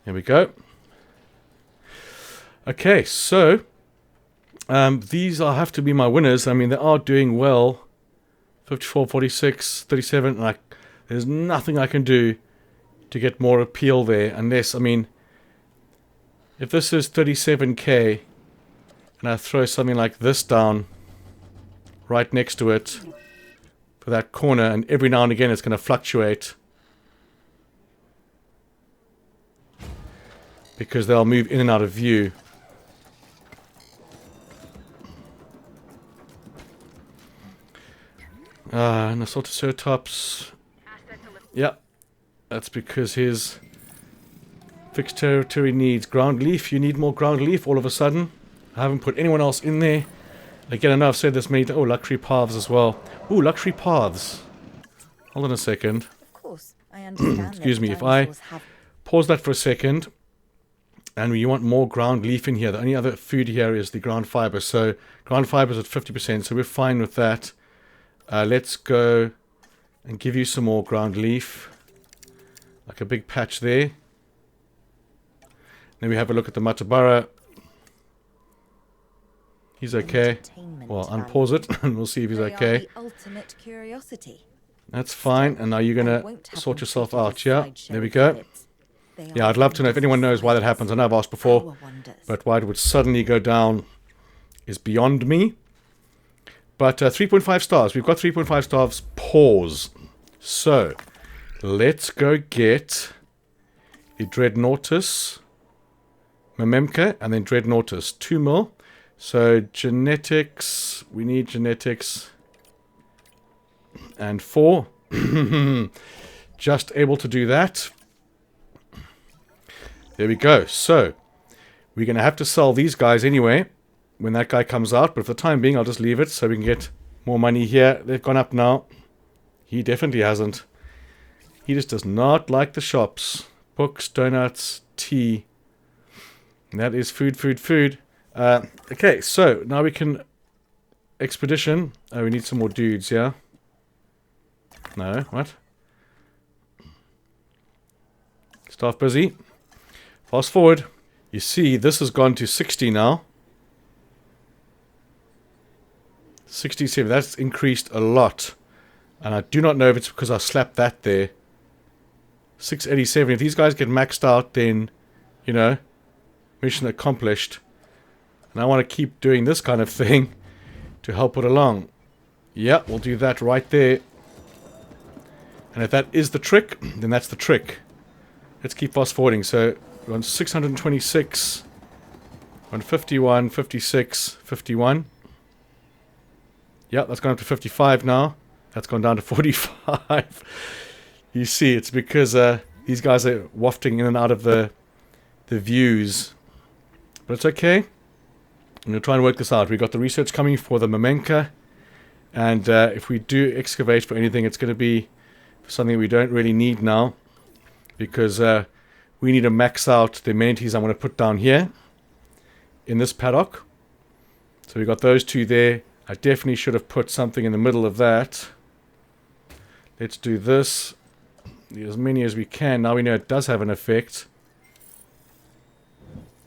There we go. Okay, so these have to be my winners. I mean, they are doing well. 54, 46, 37. Like, there's nothing I can do to get more appeal there. Unless, I mean, if this is 37k and I throw something like this down right next to it for that corner, and every now and again it's going to fluctuate because they'll move in and out of view. And I sort of Ceratops. Yeah, that's because his fixed territory needs ground leaf. You need more ground leaf all of a sudden. I haven't put anyone else in there. Again, I know I've said this many times. Oh, luxury paths as well. Ooh, luxury paths. Hold on a second.
Of course, I understand.
Excuse me, if I pause that for a second, and you want more ground leaf in here. The only other food here is the ground fiber. So ground fiber is at 50%, so we're fine with that. Let's go and give you some more ground leaf. Like a big patch there. Then we have a look at the Matabara. He's okay. Well, unpause it and we'll see if he's okay.
The ultimate curiosity.
That's fine. And now you're going to sort yourself out. Yeah, there we go. Yeah, I'd love to know if anyone knows why that happens. I know I've asked before, but why it would suddenly go down is beyond me. But 3.5 stars. We've got 3.5 stars. Pause. So, let's go get the Dreadnoughtus, Mememka, and then Dreadnoughtus. 2 mil. So, genetics. We need genetics. And 4. Just able to do that. There we go. So, we're going to have to sell these guys anyway when that guy comes out. But for the time being, I'll just leave it so we can get more money here. They've gone up now. He definitely hasn't. He just does not like the shops. Books, donuts, tea. And that is food, food, food. Okay, so now we can... Expedition. Oh, we need some more dudes, yeah? No, what? Staff busy. Fast forward. You see, this has gone to 60 now. 67. That's increased a lot. And I do not know if it's because I slapped that there. 687. If these guys get maxed out, then, you know, mission accomplished. And I want to keep doing this kind of thing to help it along. Yeah, we'll do that right there. And if that is the trick, then that's the trick. Let's keep fast forwarding. So, we're on 626, on 51, 56, 51. Yeah, that's gone up to 55 now. That's gone down to 45. You see, it's because these guys are wafting in and out of the views. But it's okay. I'm going to try and work this out. We've got the research coming for the Mamenka. And if we do excavate for anything, it's going to be something we don't really need now. Because we need to max out the amenities I'm going to put down here. In this paddock. So we've got those two there. I definitely should have put something in the middle of that. Let's do this. As many as we can. Now we know it does have an effect.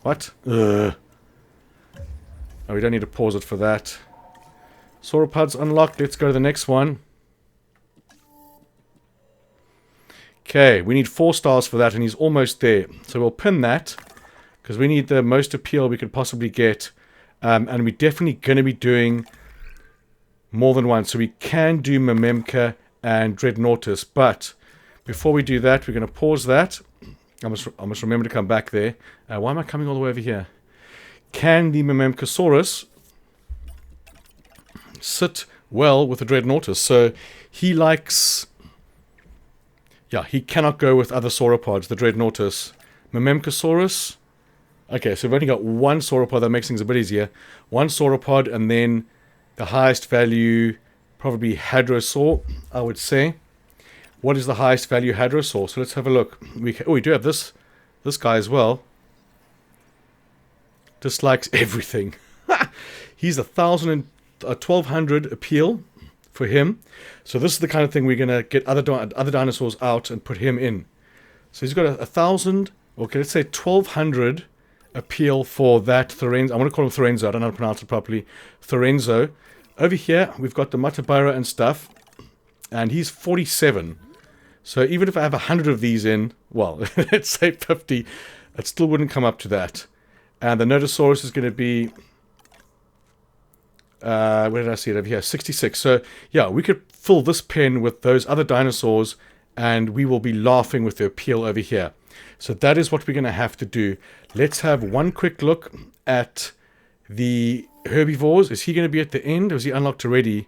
What? Oh, we don't need to pause it for that. Sauropods unlocked. Let's go to the next one. Okay, we need 4 stars for that, and he's almost there. So we'll pin that, because we need the most appeal we could possibly get. And we're definitely going to be doing more than one. So we can do Mememka and Dreadnoughtus. But before we do that, we're going to pause that. I must remember to come back there. Why am I coming all the way over here? Can the Mememkasaurus sit well with the Dreadnoughtus? So he likes Yeah, he cannot go with other sauropods, the Dreadnoughtus. Myrmecosaurus. Okay, so we've only got one sauropod. That makes things a bit easier. One sauropod, and then the highest value, probably Hadrosaur, I would say. What is the highest value Hadrosaur? So let's have a look. We do have this guy as well. Dislikes everything. He's 1,200 appeal for him. So this is the kind of thing we're going to get other dinosaurs out and put him in. So he's got 1,000, okay, let's say 1,200 appeal for that Thorenzo. I want to call him Thorenzo. I don't know how to pronounce it properly. Thorenzo. Over here, we've got the Matabara and stuff. And he's 47. So even if I have 100 of these in, well, let's say 50, it still wouldn't come up to that. And the Nodosaurus is going to be, where did I see it over here? 66. So, yeah, we could fill this pen with those other dinosaurs, and we will be laughing with the appeal over here. So that is what we're going to have to do. Let's have one quick look at the herbivores. Is he going to be at the end, or is he unlocked already?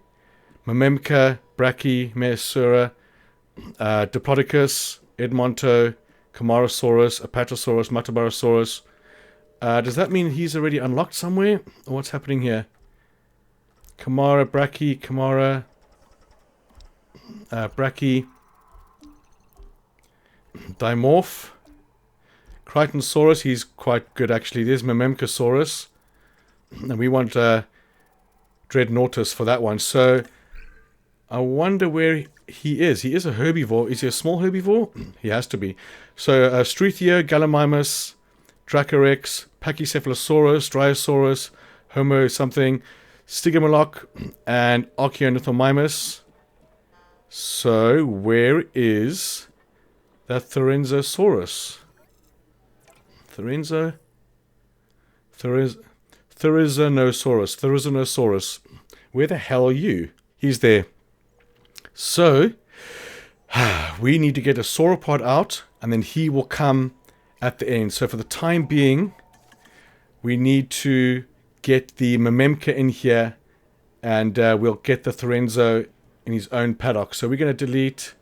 Myrmeca, Brachy, Measura, Diplodocus, Edmonto, Camarasaurus, Apatosaurus, Matabarasaurus. Does that mean he's already unlocked somewhere? Or what's happening here? Camara, Brachy, Camara, Brachy, Dimorph, Crichtonsaurus, he's quite good actually. There's Myrmecosaurus. And we want Dreadnoughtus for that one. So I wonder where he is. He is a herbivore. Is he a small herbivore? He has to be. So Struthio, Gallimimus, Dracorex, Pachycephalosaurus, Dryosaurus, Homo something, Stygimoloch, and Archaeornithomimus. So where is that Thorenzosaurus? Therizinosaurus. Where the hell are you? He's there. So, we need to get a sauropod out, and then he will come at the end. So for the time being, we need to get the Myrmeca in here, and we'll get the Thorenzo in his own paddock. So we're going to delete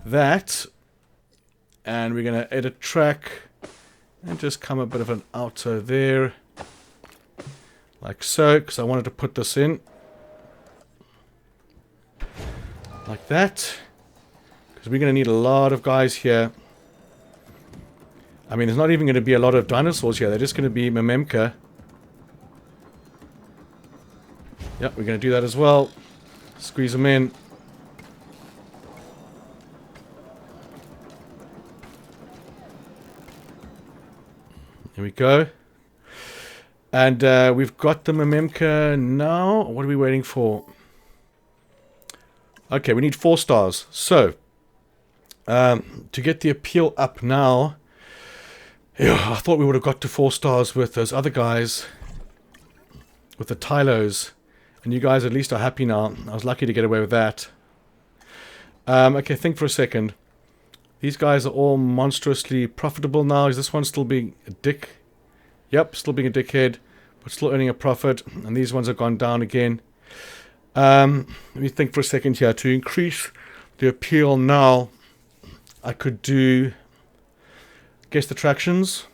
that, and we're going to edit track, and just come a bit of an outer there, like so, because I wanted to put this in. Like that. Because we're going to need a lot of guys here. I mean, there's not even going to be a lot of dinosaurs here. They're just going to be Myrmeca. Yep, we're going to do that as well. Squeeze them in. Here we go. And we've got the Myrmeca now. What are we waiting for? Okay, we need 4 stars. So, to get the appeal up now, I thought we would have got to 4 stars with those other guys, with the Tylos. And you guys at least are happy now. I was lucky to get away with that. Okay, think for a second. These guys are all monstrously profitable now. Is this one still being a dick? Yep, still being a dickhead, but still earning a profit. And these ones have gone down again. Let me think for a second here. To increase the appeal now, I could do guest attractions.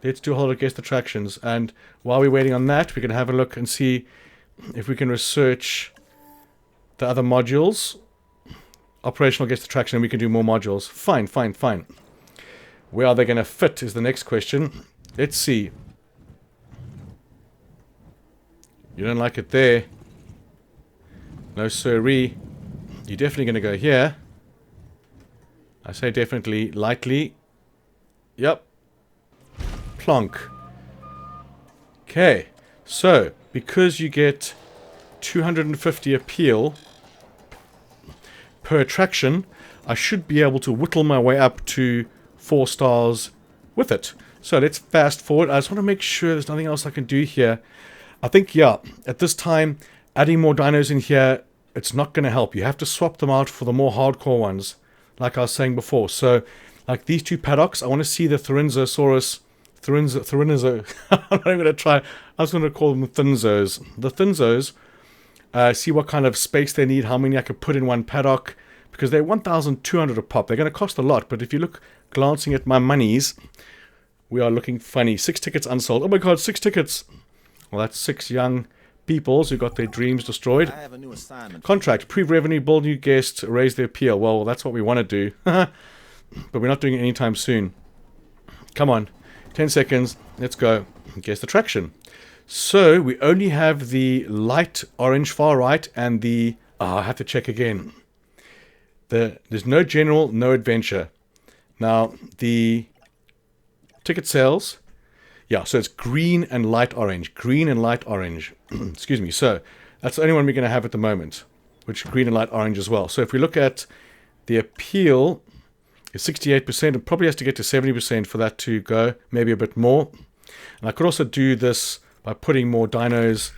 Let's do a whole lot of guest attractions. And while we're waiting on that, we're going to have a look and see if we can research the other modules. Operational guest attraction, and we can do more modules. Fine. Where are they going to fit is the next question. Let's see. You don't like it there. No siree. You're definitely going to go here. I say definitely, lightly. Yep. Plonk. Okay. So, because you get 250 appeal per attraction, I should be able to whittle my way up to 4 stars with it. So let's fast forward. I just want to make sure there's nothing else I can do here. I think, yeah, at this time, adding more dinos in here, it's not going to help. You have to swap them out for the more hardcore ones, like I was saying before. So, like these 2 paddocks, I want to see the Thorenzosaurus. Thorinizo. I'm not even going to try. I was going to call them the Thinzos. The Thinzos, see what kind of space they need, how many I could put in one paddock. because they're 1,200 a pop. They're going to cost a lot, but if you look, glancing at my monies, we are looking funny. 6 tickets unsold. Oh my god, 6 tickets. Well, that's 6 young peoples who got their dreams destroyed.
I have a new assignment.
Contract, prove revenue, build new guests, raise their appeal. Well, that's what we want to do. But we're not doing it anytime soon. Come on. 10 seconds. Let's go. Guest attraction. So, we only have the light orange far right and the... I have to check again. There's no general, no adventure. Now, the ticket sales... Yeah, so it's green and light orange. Green and light orange. Excuse me. So, that's the only one we're going to have at the moment. Which green and light orange as well. So, if we look at the appeal... is 68%. It probably has to get to 70% for that to go. Maybe a bit more. And I could also do this by putting more dinos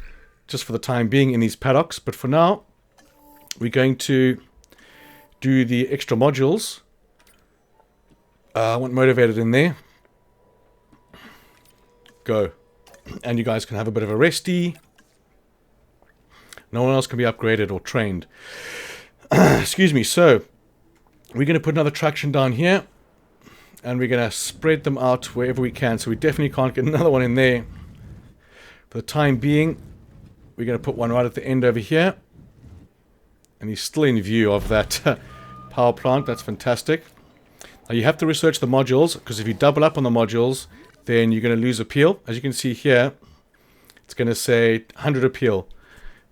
just for the time being in these paddocks. But for now, we're going to do the extra modules. I want motivated in there. Go. And you guys can have a bit of a resty. No one else can be upgraded or trained. Excuse me. So, we're going to put another attraction down here. And we're going to spread them out wherever we can. So we definitely can't get another one in there. For the time being, we're going to put one right at the end over here. And he's still in view of that power plant. That's fantastic. Now you have to research the modules, because if you double up on the modules, then you're going to lose appeal. As you can see here, it's going to say 100 appeal.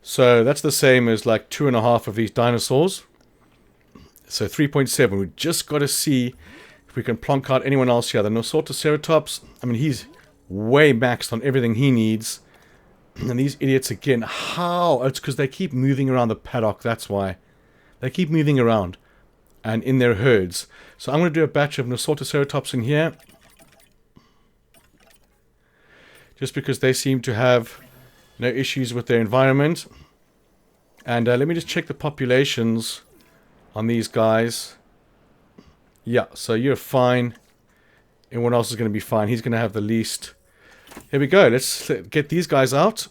So that's the same as like 2.5 of these dinosaurs. So 3.7. We've just got to see if we can plonk out anyone else here. The Nosortoceratops, I mean, he's way maxed on everything he needs. And these idiots again, how? Oh, it's because they keep moving around the paddock, that's why. They keep moving around. And in their herds. So I'm going to do a batch of Nosortoceratops in here. Just because they seem to have no issues with their environment. And let me just check the populations on these guys. Yeah, so you're fine. Everyone else is going to be fine. He's going to have the least. Here we go. Let's get these guys out.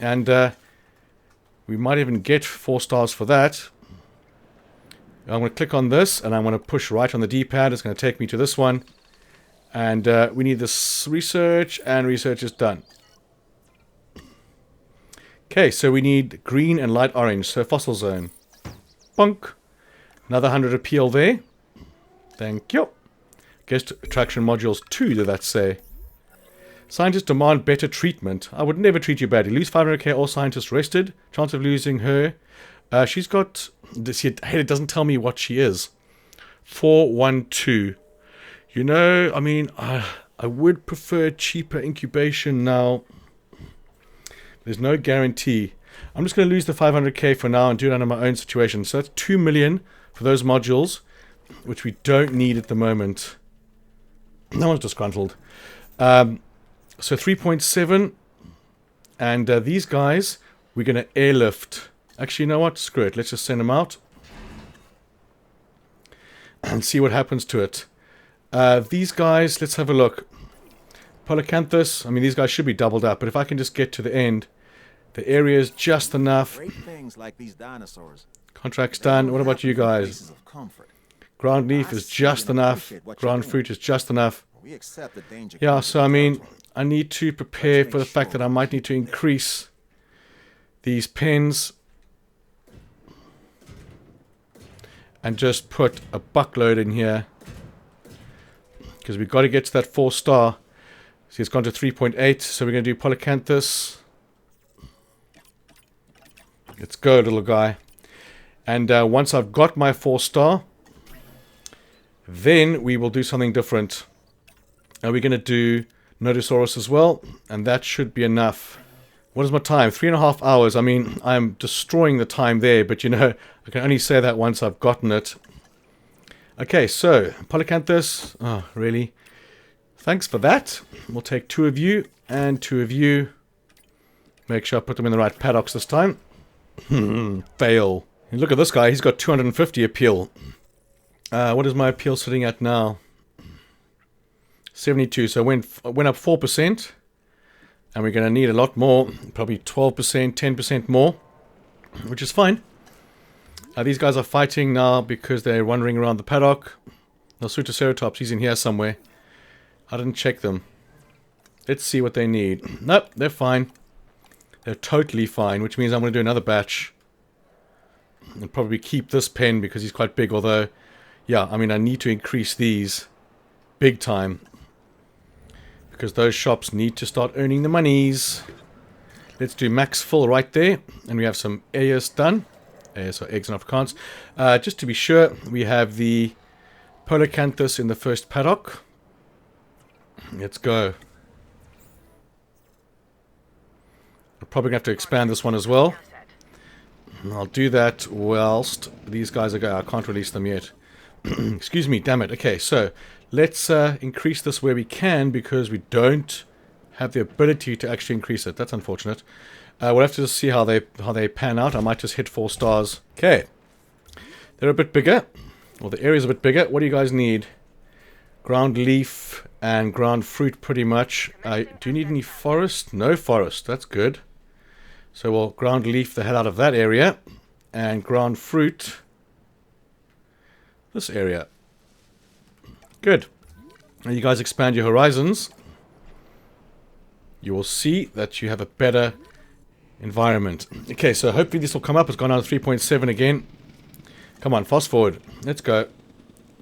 And we might even get 4 stars for that. I'm going to click on this. And I'm going to push right on the D-pad. It's going to take me to this one. And we need this research. And research is done. Okay, so we need green and light orange. So fossil zone. Bonk. Another 100 appeal there. Thank you. Guest attraction modules 2, did that say? Scientists demand better treatment. I would never treat you badly. Lose 500k, all scientists rested. Chance of losing her. She's got... it doesn't tell me what she is. 412. You know, I mean, I would prefer cheaper incubation now. There's no guarantee. I'm just going to lose the 500k for now and do it under my own situation. So that's 2 million for those modules, which we don't need at the moment. No one's disgruntled. So 3.7. And these guys, we're going to airlift. Actually, you know what? Screw it. Let's just send them out. And see what happens to it. These guys, let's have a look. Polycanthus, I mean, these guys should be doubled up. But if I can just get to the end, the area is just enough.
Great things like these dinosaurs.
Contract's done. What about you guys?
Places of comfort.
Ground leaf is just enough. Ground fruit is just enough.
We accept the danger.
Yeah, so I mean, I need to prepare for the fact that I might need to increase these pens. And just put a buckload in here. Because we've got to get to that 4 star. See, it's gone to 3.8. So we're going to do Polycanthus. Let's go, little guy. And once I've got my 4 star, then we will do something different. And we're going to do Nodosaurus as well. And that should be enough. What is my time? 3.5 hours. I mean, I'm destroying the time there. But, you know, I can only say that once I've gotten it. Okay, so, Polycanthus. Oh, really? Thanks for that. We'll take 2 of you and 2 of you. Make sure I put them in the right paddocks this time. Fail. And look at this guy. He's got 250 appeal. What is my appeal sitting at now? 72. So went up 4%. And we're going to need a lot more. Probably 12%, 10% more. Which is fine. These guys are fighting now because they're wandering around the paddock. No, Sutoceratops, he's in here somewhere. I didn't check them. Let's see what they need. Nope, they're fine. They're totally fine, which means I'm going to do another batch. And probably keep this pen because he's quite big, although, yeah, I mean, I need to increase these big time. Because those shops need to start earning the monies. Let's do max full right there. And we have some airs done. Airs are eggs and Afrikaans. Just to be sure, we have the Polacanthus in the first paddock. Let's go. We're probably going to have to expand this one as well. I'll do that whilst these guys are going. I can't release them yet. Excuse me, damn it. Okay, so let's increase this where we can because we don't have the ability to actually increase it. That's unfortunate. We'll have to just see how they pan out. I might just hit 4 stars. Okay. They're a bit bigger. Well, the area's a bit bigger. What do you guys need? Ground leaf and ground fruit pretty much. Do you need any forest? No forest. That's good. So we'll ground leaf the hell out of that area. And ground fruit this area. Good. Now you guys expand your horizons. You will see that you have a better environment. Okay, so hopefully this will come up. It's gone down to 3.7 again. Come on, fast forward. Let's go.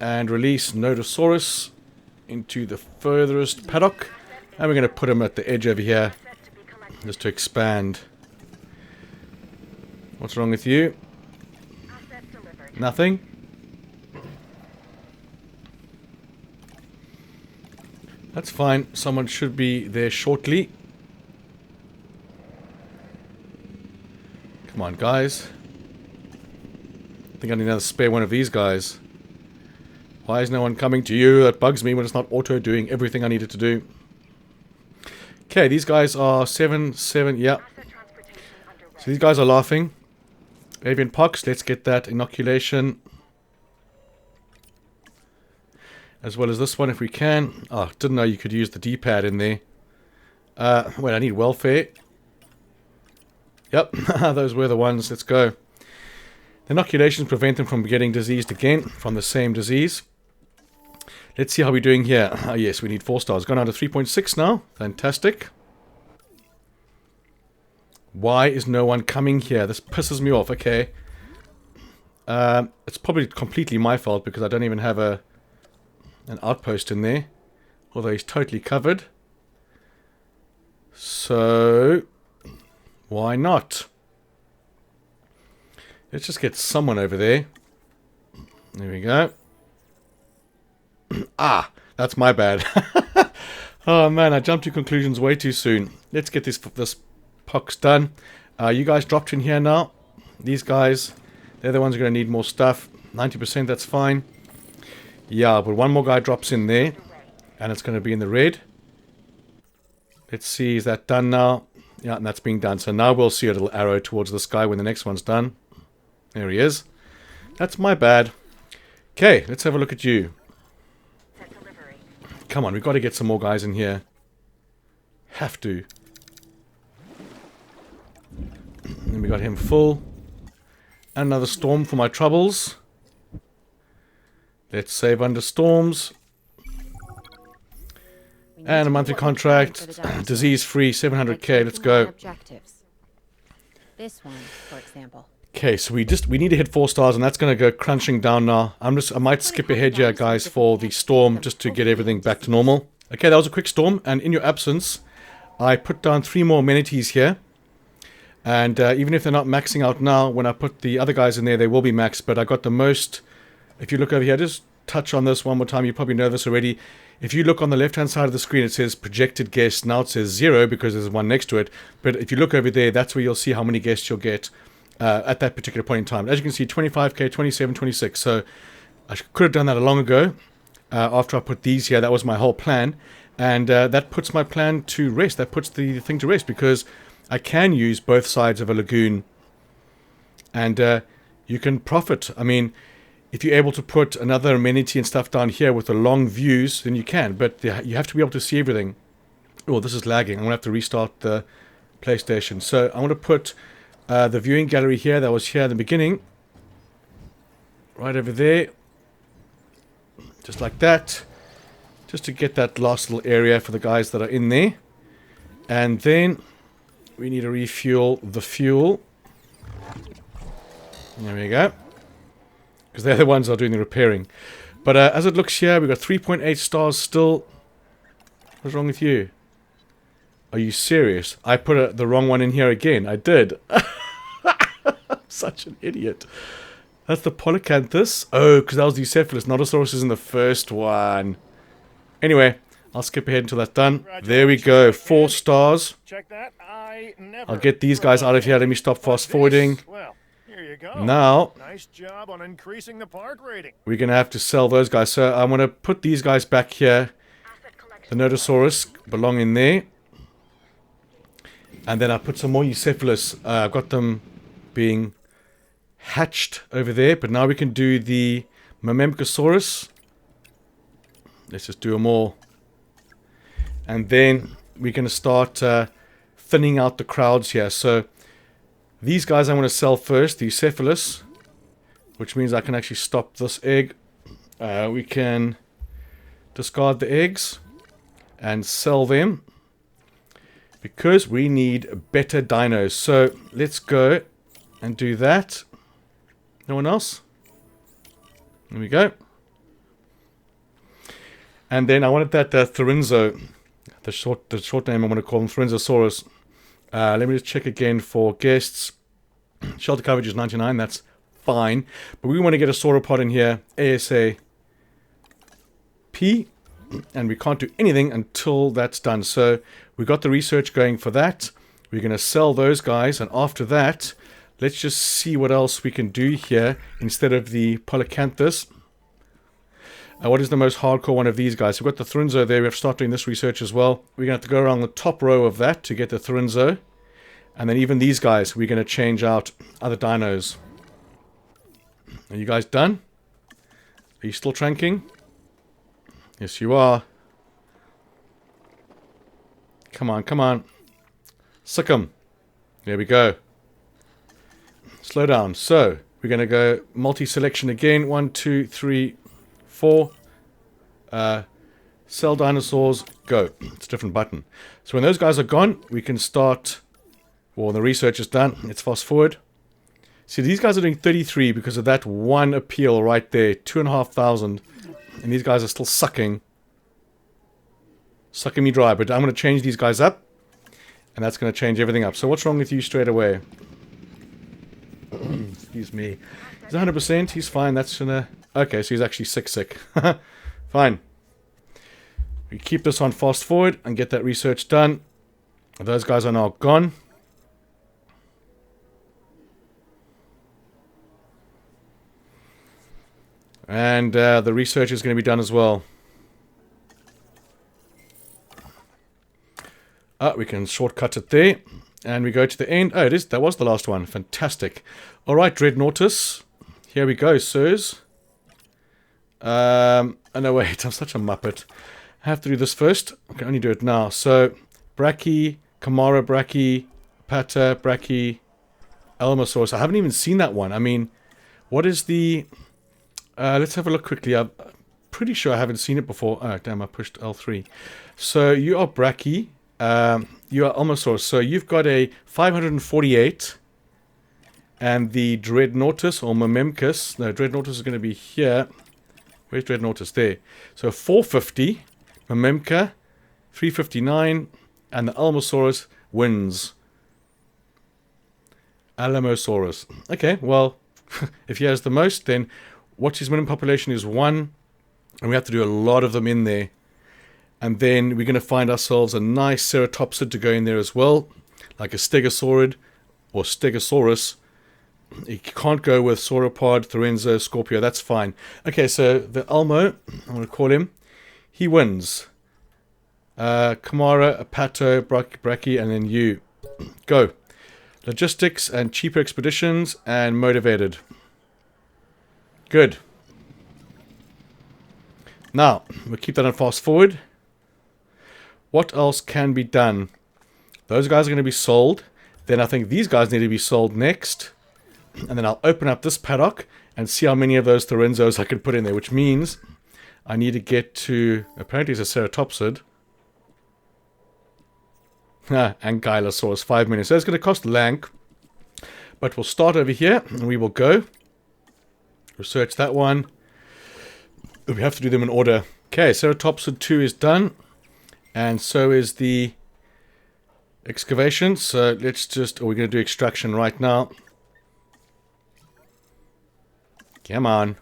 And release Nodosaurus into the furthest paddock. And we're going to put him at the edge over here. Just to expand. What's wrong with you? Nothing? That's fine. Someone should be there shortly. Come on, guys. I think I need another spare one of these guys. Why is no one coming to you? That bugs me when it's not auto doing everything I needed to do. Okay, these guys are 7, yeah. So these guys are laughing. Avian pox, let's get that inoculation. As well as this one if we can. Oh, didn't know you could use the D-pad in there. Wait, I need welfare. Yep, those were the ones. Let's go. The inoculations prevent them from getting diseased again from the same disease. Let's see how we're doing here. Yes, we need 4 stars. Gone down to 3.6 now. Fantastic. Why is no one coming here? This pisses me off. Okay. It's probably completely my fault because I don't even have an outpost in there. Although he's totally covered. So, why not? Let's just get someone over there. There we go. Ah, that's my bad. Oh man, I jumped to conclusions way too soon. Let's get this pox done. You guys dropped in here now. These guys, they're the ones who are going to need more stuff. 90%, that's fine. Yeah, but one more guy drops in there. And it's going to be in the red. Let's see, is that done now? Yeah, and that's being done. So now we'll see a little arrow towards the sky when the next one's done. There he is. That's my bad. Okay, let's have a look at you. Come on, we've got to get some more guys in here. Have to. And we got him full. Another storm for my troubles. Let's save under storms. And a monthly contract. Disease-free, 700k. Let's go.
Objectives. This one, for example.
Okay, so we need to hit 4 stars, and that's going to go crunching down now. I might skip ahead here, guys, for the storm, just to get everything back to normal. Okay, that was a quick storm, and in your absence, I put down 3 more amenities here. And even if they're not maxing out now, when I put the other guys in there, they will be maxed. But I got the most. If you look over here, just touch on this one more time. You probably know this already. If you look on the left-hand side of the screen, it says projected guests. Now it says 0 because there's one next to it. But if you look over there, that's where you'll see how many guests you'll get at that particular point in time. As you can see, 25k, 27, 26. So I could have done that a long ago after I put these here. That was my whole plan. And that puts my plan to rest. That puts the thing to rest because I can use both sides of a lagoon. And you can profit. I mean, if you're able to put another amenity and stuff down here with the long views, then you can. But you have to be able to see everything. Oh, this is lagging. I'm going to have to restart the PlayStation. So I want to put the viewing gallery here that was here in the beginning. right over there. Just like that. Just to get that last little area for the guys that are in there. And then we need to refuel the fuel. There we go. Because they're the ones that are doing the repairing. But as it looks here, we've got 3.8 stars still. What's wrong with you? Are you serious? I put the wrong one in here again. I did. I'm such an idiot. That's the Polycanthus. Oh, because that was the Cephalus. Nodosaurus is in the first one. Anyway, I'll skip ahead until that's done. There we go. 4 stars.
Check that. I never
I'll get these guys out of here. Let me stop fast forwarding.
Well, here you go.
Now,
Nice job on increasing the part rating.
we're going to have to sell those guys. So I'm going to put these guys back here. The Nodosaurus belong in there. And then I put some more Eucephalus. I've got them being hatched over there. But now we can do the Myrmecosaurus. Let's just do them all. And then we're going to start thinning out the crowds here. So these guys I want to sell first. The Eucephalus. Which means I can actually stop this egg. We can discard the eggs and sell them. Because we need better dinos. So let's go and do that. No one else? There we go. And then I wanted that Thorinzo. The short name I want to call him Thorinzosaurus. Let me just check again for guests. Shelter coverage is 99. That's fine. But we want to get a sauropod in here. ASAP. And we can't do anything until that's done. So we got the research going for that. We're going to sell those guys. And after that, let's just see what else we can do here instead of the Polycanthus. What is the most hardcore one of these guys? We've got the Thorinzo there. We have to start doing this research as well. We're going to have to go around the top row of that to get the Thorinzo. And then even these guys, we're going to change out other dinos. Are you guys done? Are you still tranking? Yes, you are. Come on, come on. Sick 'em. There we go. Slow down. So, we're going to go multi-selection again. 1, 2, 3, 4. Sell dinosaurs. Go. It's a different button. So when those guys are gone, we can start... Well, the research is done. Let's fast forward. See, these guys are doing 33 because of that one appeal right there. 2,500. And these guys are still sucking me dry. But I'm going to change these guys up. And that's going to change everything up. So what's wrong with you straight away? Excuse me. He's 100%. He's fine. That's gonna... Okay, so he's actually sick. Fine. We keep this on fast forward and get that research done. Those guys are now gone. And the research is going to be done as well. We can shortcut it there. And we go to the end. Oh, that was the last one. Fantastic. Alright, Dreadnoughtus. Here we go, sirs. Oh no, wait. I'm such a muppet. I have to do this first. I can only do it now. So, Brachy, Kamara Brachy, Pata Brachy, Elmosaurus. I haven't even seen that one. I mean, what is the... let's have a look quickly. I'm pretty sure I haven't seen it before. Oh, damn, I pushed L3. So, you are Brachy. You are Elmosaurus. So, you've got a 548. And the Dreadnoughtus, or Myrmecosaurus. No, Dreadnoughtus is going to be here. Where's Dreadnoughtus? There. So, 450. Myrmecosaurus, 359. And the Elmosaurus wins. Alamosaurus. Okay, well, if he has the most, then what's his minimum population is 1. And we have to do a lot of them in there. And then we're going to find ourselves a nice ceratopsid to go in there as well. Like a Stegosaurid or Stegosaurus. You can't go with Sauropod, Thorinzo, Scorpio. That's fine. Okay, so the Elmo, I'm going to call him. He wins. Kamara, Apato, Brachy, and then you. Go. Logistics and cheaper expeditions and motivated. Good. Now, we'll keep that on fast forward. What else can be done? Those guys are going to be sold. Then I think these guys need to be sold next. And then I'll open up this paddock and see how many of those Thorenzos I can put in there, which means I need to get to, apparently it's a ceratopsid. Ankylosaurus, 5 minutes. So it's going to cost Lank. But we'll start over here, and we will go. Research that one. We have to do them in order. Okay, ceratopsid 2 is done. And so is the excavation. So let's just, we're going to do extraction right now. Come on.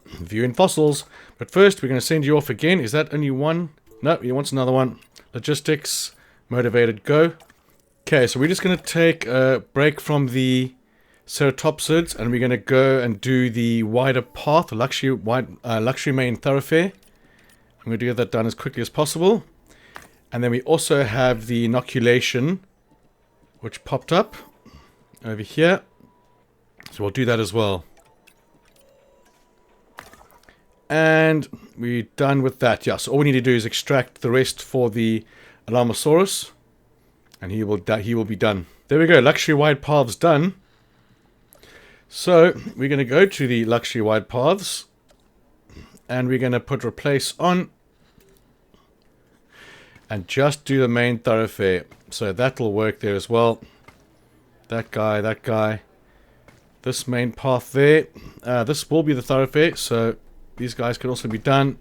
Viewing fossils. But first, we're going to send you off again. Is that only one? No, he wants another one. Logistics. Motivated. Go. Okay, so we're just going to take a break from the ceratopsids. And we're going to go and do the wider path. Luxury main thoroughfare. I'm going to get that done as quickly as possible. And then we also have the inoculation, which popped up over here. So we'll do that as well. And we're done with that. Yeah, so all we need to do is extract the rest for the Alamosaurus. And he will be done. There we go. Luxury wide paths done. So we're going to go to the luxury wide paths. And we're going to put replace on. And just do the main thoroughfare. So that'll work there as well. That guy, that guy. This main path there. This will be the thoroughfare. So these guys can also be done.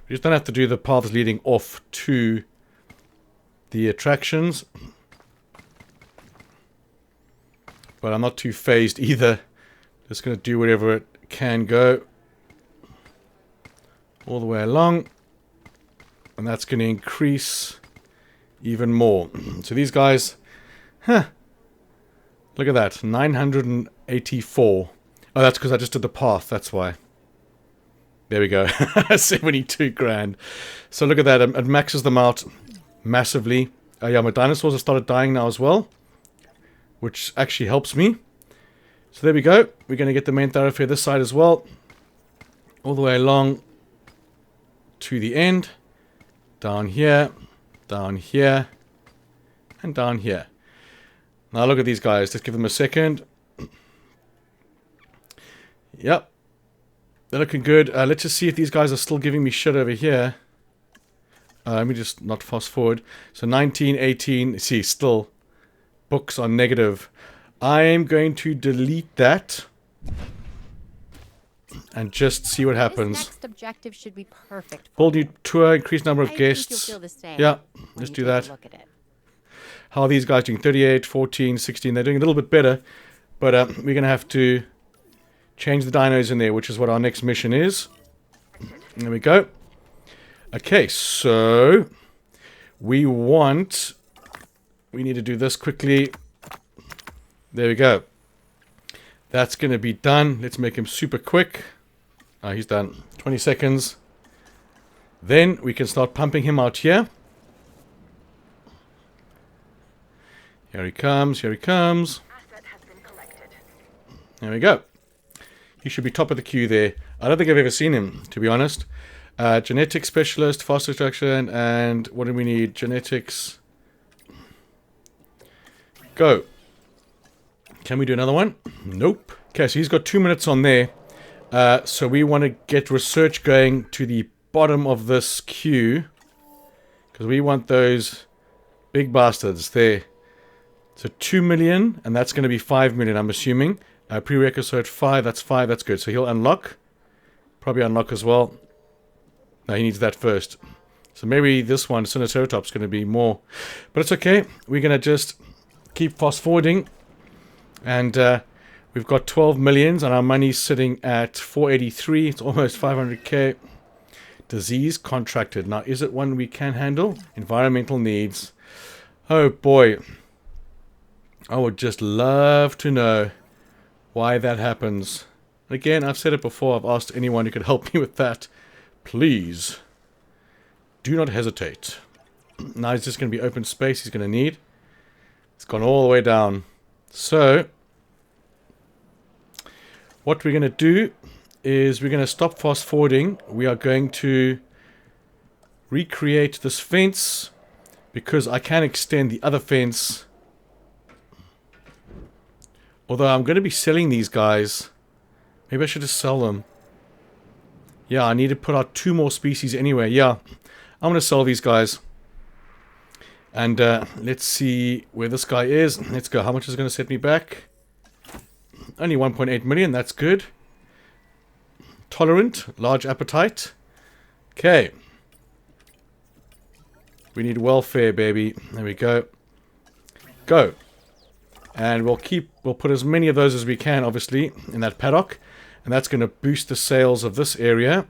We just don't have to do the paths leading off to the attractions. But I'm not too phased either. Just going to do whatever it can go. All the way along. And that's going to increase even more. So these guys, look at that, 984. Oh, that's because I just did the path, that's why. There we go, 72 grand. So look at that, it maxes them out massively. Yeah, my dinosaurs have started dying now as well, which actually helps me. So there we go, we're going to get the main thoroughfare this side as well. All the way along to the end. Down here, and down here. Now look at these guys. Let's give them a second. Yep. They're looking good. Let's just see if these guys are still giving me shit over here. Let me just not fast forward. So 19, 18. See, still. Books are negative. I am going to delete that. And just see what happens.
This next objective should be perfect.
Build new tour, increase number of
I
guests.
think you'll feel the same
Yeah,
when
let's
you
do
take a
that.
look at it.
How are these guys doing? 38, 14, 16. They're doing a little bit better. But we're going to have to change the dinos in there, which is what our next mission is. There we go. Okay, so we need to do this quickly. There we go. That's going to be done. Let's make him super quick. He's done. 20 seconds. Then we can start pumping him out here. Here he comes. Here he comes. There we go. He should be top of the queue there. I don't think I've ever seen him, to be honest. Genetics specialist, fast extraction, and what do we need? Genetics. Go. Can we do another one? Nope. Okay, so he's got 2 minutes on there. So we want to get research going to the bottom of this queue. Because we want those big bastards there. So 2 million, and that's going to be 5 million, I'm assuming. Prerequisite 5, that's 5, that's good. So he'll unlock. Probably unlock as well. No, he needs that first. So maybe this one, Sinoceratops, is going to be more. But it's okay. We're going to just keep fast forwarding. And we've got 12 millions and our money's sitting at 483. It's almost 500k. Disease contracted. Now, is it one we can handle? Environmental needs. Oh boy. I would just love to know why that happens. Again, I've said it before. I've asked anyone who could help me with that. Please. Do not hesitate. Now it's just going to be open space he's going to need. It's gone all the way down. So, what we're going to do is we're going to stop fast forwarding. We are going to recreate this fence because I can extend the other fence Although I'm going to be selling these guys. Maybe I should just sell them. Yeah, I need to put out 2 more species anyway. Yeah, I'm going to sell these guys. And let's see where this guy is. Let's go. How much is it going to set me back? Only 1.8 million. That's good. Tolerant. Large appetite. Okay. We need welfare, baby. There we go. Go. And we'll put as many of those as we can, obviously, in that paddock. And that's going to boost the sales of this area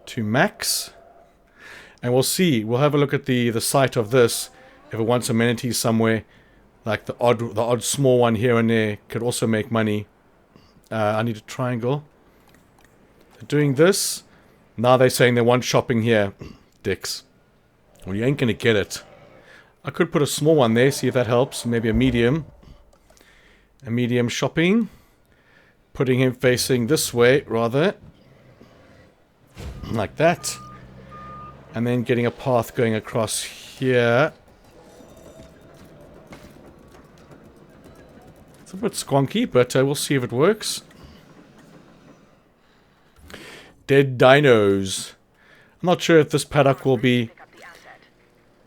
to max. And we'll see. We'll have a look at the site of this. If it wants amenities somewhere, like the odd small one here and there, could also make money. I need a triangle. Doing this. Now they're saying they want shopping here. Dicks. Well, you ain't going to get it. I could put a small one there, see if that helps. Maybe a medium. A medium shopping. Putting him facing this way, rather. Like that. And then getting a path going across here. It's a bit squonky, but we'll see if it works. Dead dinos. I'm not sure if this paddock will be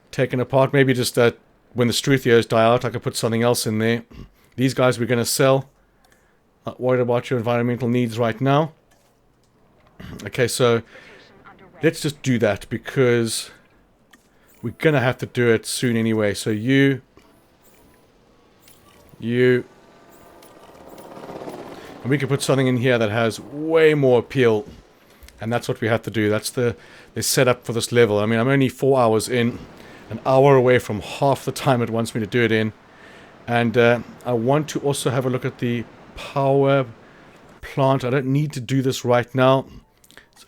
taken apart. Maybe just when the Struthios die out, I could put something else in there. These guys we're going to sell. Not worried about your environmental needs right now. Okay, so let's just do that because we're going to have to do it soon anyway. So you. And we can put something in here that has way more appeal. And that's what we have to do. That's the setup for this level. I mean, I'm only 4 hours in. An hour away from half the time it wants me to do it in. And I want to also have a look at the power plant. I don't need to do this right now.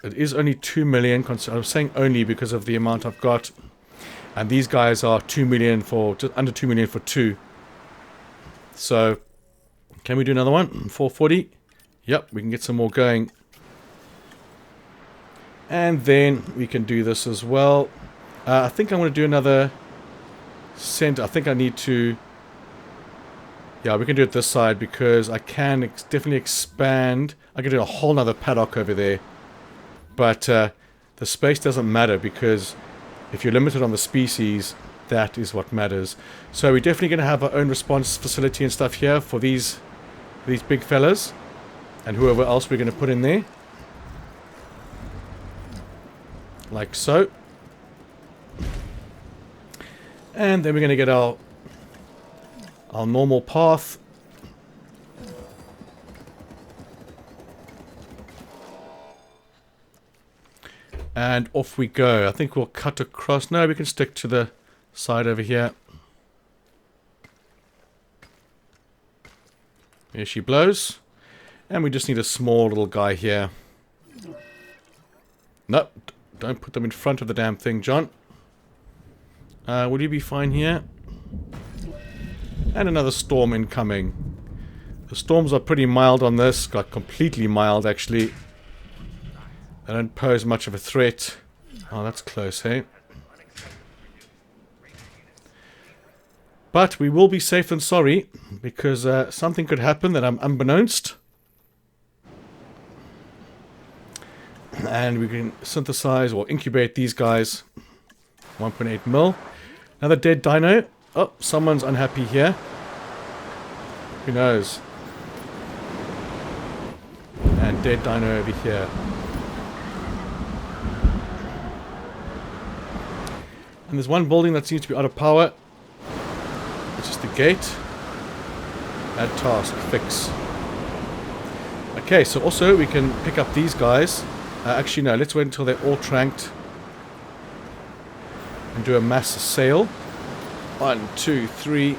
It is only 2 million. I'm saying only because of the amount I've got. And these guys are 2 million for, just under 2 million for 2. So, can we do another one? 440. Yep, we can get some more going. And then we can do this as well. I think I'm going to do another center. I think I need to... Yeah, we can do it this side because I can definitely expand. I can do a whole nother paddock over there. But the space doesn't matter because if you're limited on the species, that is what matters. So we're definitely going to have our own response facility and stuff here for these big fellas. And whoever else we're going to put in there. Like so. And then we're going to get our normal path. And off we go. I think we'll cut across. No, we can stick to the side over here. Here she blows. And we just need a small little guy here. Nope. Don't put them in front of the damn thing, John. Will you be fine here? And another storm incoming. The storms are pretty mild on this. Like completely mild, actually. They don't pose much of a threat. Oh, that's close, hey? But we will be safe and sorry. Because something could happen that I'm unbeknownst. And we can synthesize or incubate these guys. 1.8 mil. Another dead dino. Oh, someone's unhappy here. Who knows? And dead dino over here. And there's one building that seems to be out of power. Which is the gate. Add task. Fix. Okay, so also we can pick up these guys. Actually, no. Let's wait until they're all tranked. And do a mass sale. 1, 2, 3.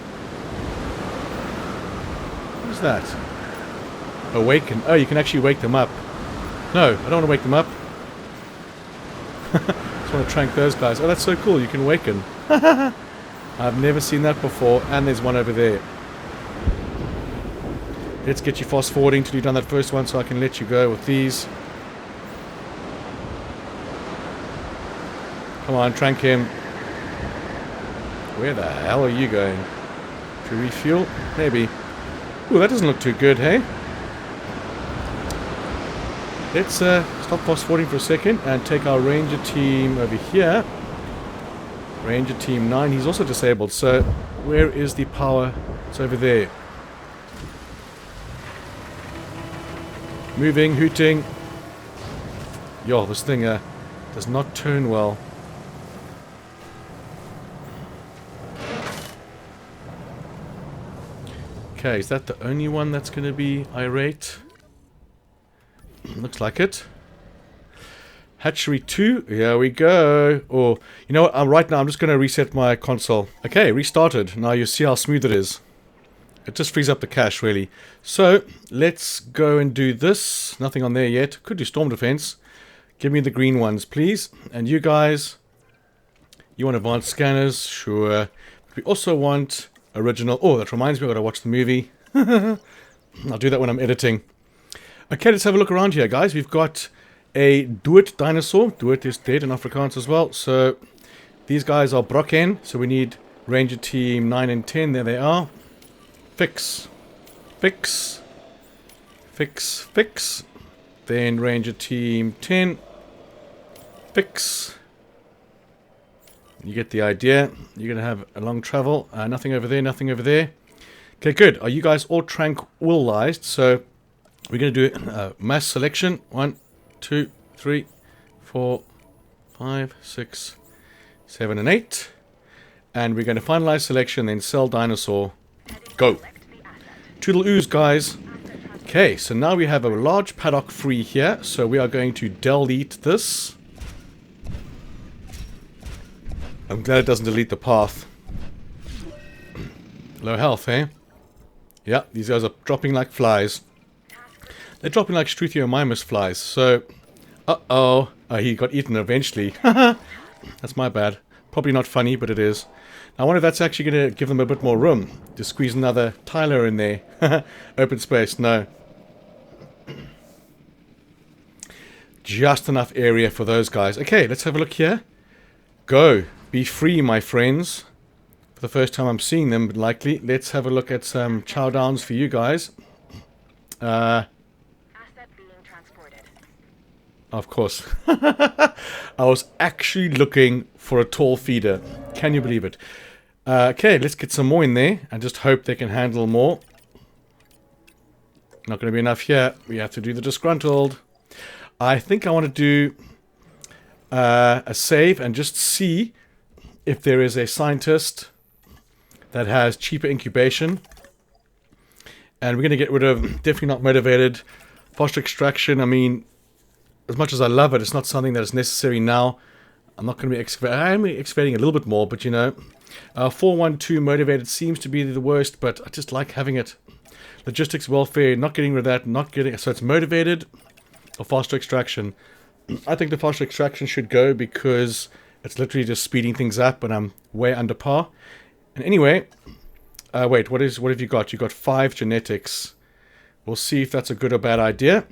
What is that? Awaken. Oh, you can actually wake them up. No, I don't want to wake them up. Just want to trank those guys. Oh, that's so cool. You can awaken. I've never seen that before. And there's one over there. Let's get you fast forwarding till you've done that first one so I can let you go with these. Come on, trank him. Where the hell are you going? To refuel? Maybe. Ooh, that doesn't look too good, hey? Let's stop fast forwarding for a second and take our ranger team over here. Ranger team 9, he's also disabled, so where is the power? It's over there. Moving, hooting. Yo, this thing does not turn well. Okay, is that the only one that's going to be irate? Looks like it. Hatchery 2, here we go. Or, you know what, right now I'm just going to reset my console. Okay, restarted. Now you see how smooth it is. It just frees up the cache, really. So, let's go and do this. Nothing on there yet. Could do storm defense. Give me the green ones, please. And you guys, you want advanced scanners? Sure. We also want original. Oh, that reminds me, I've got to watch the movie. I'll do that when I'm editing. Okay, let's have a look around here, guys. We've got a Doet dinosaur. Doet is dead in Afrikaans as well. So, these guys are Brocken. So, we need Ranger Team 9 and 10. There they are. Fix. Fix. Fix. Fix. Then Ranger Team 10. Fix. You get the idea. You're going to have a long travel. Nothing over there, nothing over there. Okay, good. Are you guys all tranquilized? So, we're going to do mass selection. 1, 2, 3, 4, 5, 6, 7, and 8. And we're going to finalize selection, then sell dinosaur. Go. Toodle ooze, guys. Okay, so now we have a large paddock free here. So we are going to delete this. I'm glad it doesn't delete the path. Low health, eh? Yeah, these guys are dropping like flies. They're dropping like Struthiomimus flies. So, uh-oh. He got eaten eventually. That's my bad. Probably not funny, but it is. I wonder if that's actually going to give them a bit more room to squeeze another Tyler in there. Open space, no. Just enough area for those guys. Okay, let's have a look here. Go. Be free, my friends. For the first time I'm seeing them, likely. Let's have a look at some chow downs for you guys. Asset being transported. Of course. I was actually looking for a tall feeder. Can you believe it? Okay, let's get some more in there and just hope they can handle more. Not going to be enough here. We have to do the disgruntled. I think I want to do a save and just see if there is a scientist that has cheaper incubation. And we're going to get rid of definitely not motivated. Foster extraction, I mean, as much as I love it, it's not something that is necessary now. I'm not going to be excavating. I am excavating a little bit more, but you know. 412 motivated seems to be the worst, but I just like having it. Logistics, welfare, not getting rid of that, not getting... So it's motivated or faster extraction. I think the faster extraction should go because it's literally just speeding things up and I'm way under par. And anyway, wait, what have you got? You got 5 genetics. We'll see if that's a good or bad idea.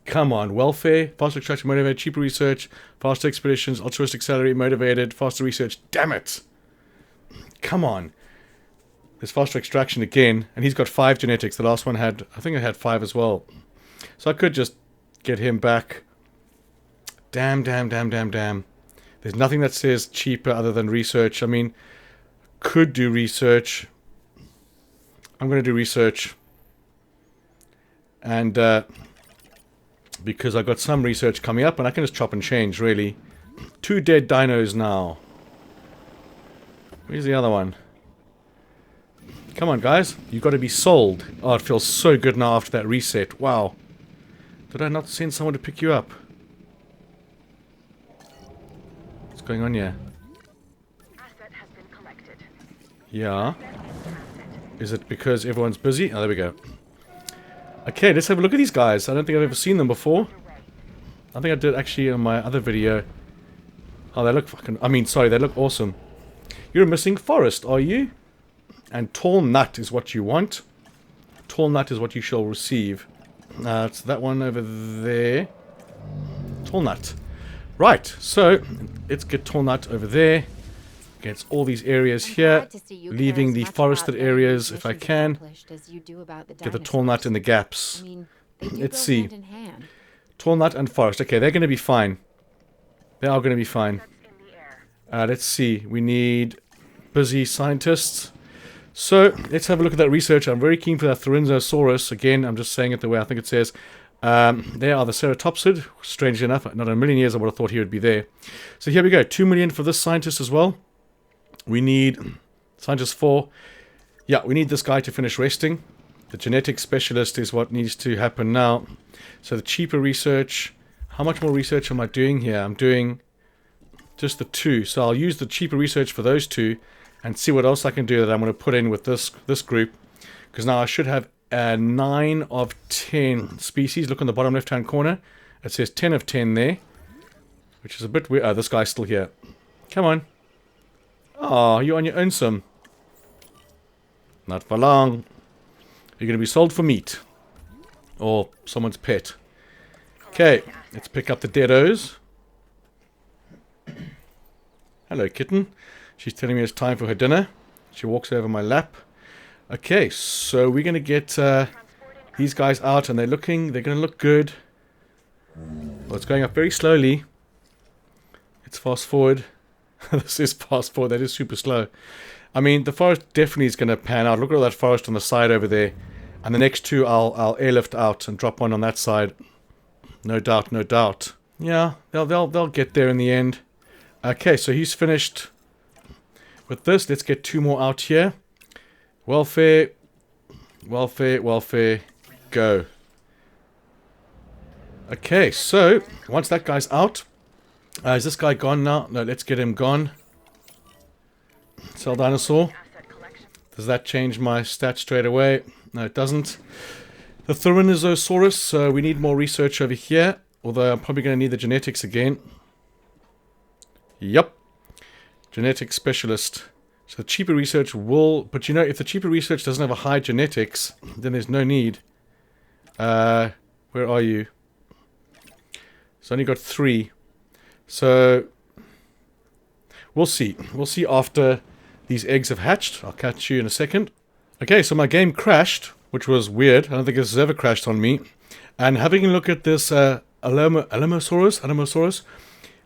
Come on, welfare, faster extraction motivated, cheaper research, faster expeditions, altruistic salary motivated, faster research. Damn it! Come on. There's faster extraction again, and he's got 5 genetics. The last one had, I think it had 5 as well. So I could just get him back. Damn, damn, damn, damn, damn. There's nothing that says cheaper other than research. I mean, could do research. I'm going to do research. And, because I got some research coming up, and I can just chop and change, really. 2 dead dinos now. Where's the other one? Come on, guys. You've got to be sold. Oh, it feels so good now after that reset. Wow. Did I not send someone to pick you up? What's going on here?
Asset has been collected.
Yeah. Is it because everyone's busy? Oh, there we go. Okay, let's have a look at these guys. I don't think I've ever seen them before. I think I did actually in my other video. Oh, they look fucking... I mean, sorry, they look awesome. You're a missing forest, are you? And tall nut is what you want. Tall nut is what you shall receive. It's that one over there. Tall nut. Right, so let's get tall nut over there. against all these areas
I'm
here,
glad to see you care
leaving
as
the
much
forested
about getting
areas
these
if I
missions
can.
accomplished as you do about the
Get the tall nut in the gaps.
I mean, they do
Let's
go
see.
hand in hand.
Tall nut and forest. Okay, they're going to be fine. They are going to be fine.
That's in the air.
Let's see. We need busy scientists. So, let's have a look at that research. I'm very keen for that Therizinosaurus. Again, I'm just saying it the way I think it says. They are the ceratopsid. Strangely enough, not in a million years I would have thought he would be there. So here we go. 2 million for this scientist as well. We need scientist 4. Yeah, we need this guy to finish resting. The genetic specialist is what needs to happen now. So the cheaper research. How much more research am I doing here? I'm doing just the 2. So I'll use the cheaper research for those 2 and see what else I can do that I'm going to put in with this group. Because now I should have 9 of 10 species. Look on the bottom left hand corner. It says 10 of 10 there. Which is a bit weird. Oh, this guy's still here. Come on. Oh, you're on your own, Sim. Not for long. You're going to be sold for meat. Or someone's pet. Okay, let's pick up the deados. Hello, kitten. She's telling me it's time for her dinner. She walks over my lap. Okay, so we're going to get these guys out, and they're going to look good. Well, it's going up very slowly. Let's fast forward. This is fast forward. That is super slow. I mean, the forest definitely is going to pan out. Look at all that forest on the side over there. And the next 2 I'll airlift out and drop one on that side. No doubt, no doubt. Yeah, they'll get there in the end. Okay, so he's finished with this. Let's get 2 more out here. Welfare, welfare, welfare, go. Okay, so once that guy's out, is this guy gone now? No, let's get him gone. Cell dinosaur.
Asset collection.
Does that change my stats straight away? No, it doesn't. The Therizinosaurus, so we need more research over here. Although I'm probably going to need the genetics again. Yup. Genetic specialist. So the cheaper research will... But you know, if the cheaper research doesn't have a high genetics, then there's no need. Where are you? It's only got 3. So... We'll see. We'll see after these eggs have hatched. I'll catch you in a second. Okay, so my game crashed, which was weird. I don't think this has ever crashed on me. And having a look at this Alamosaurus,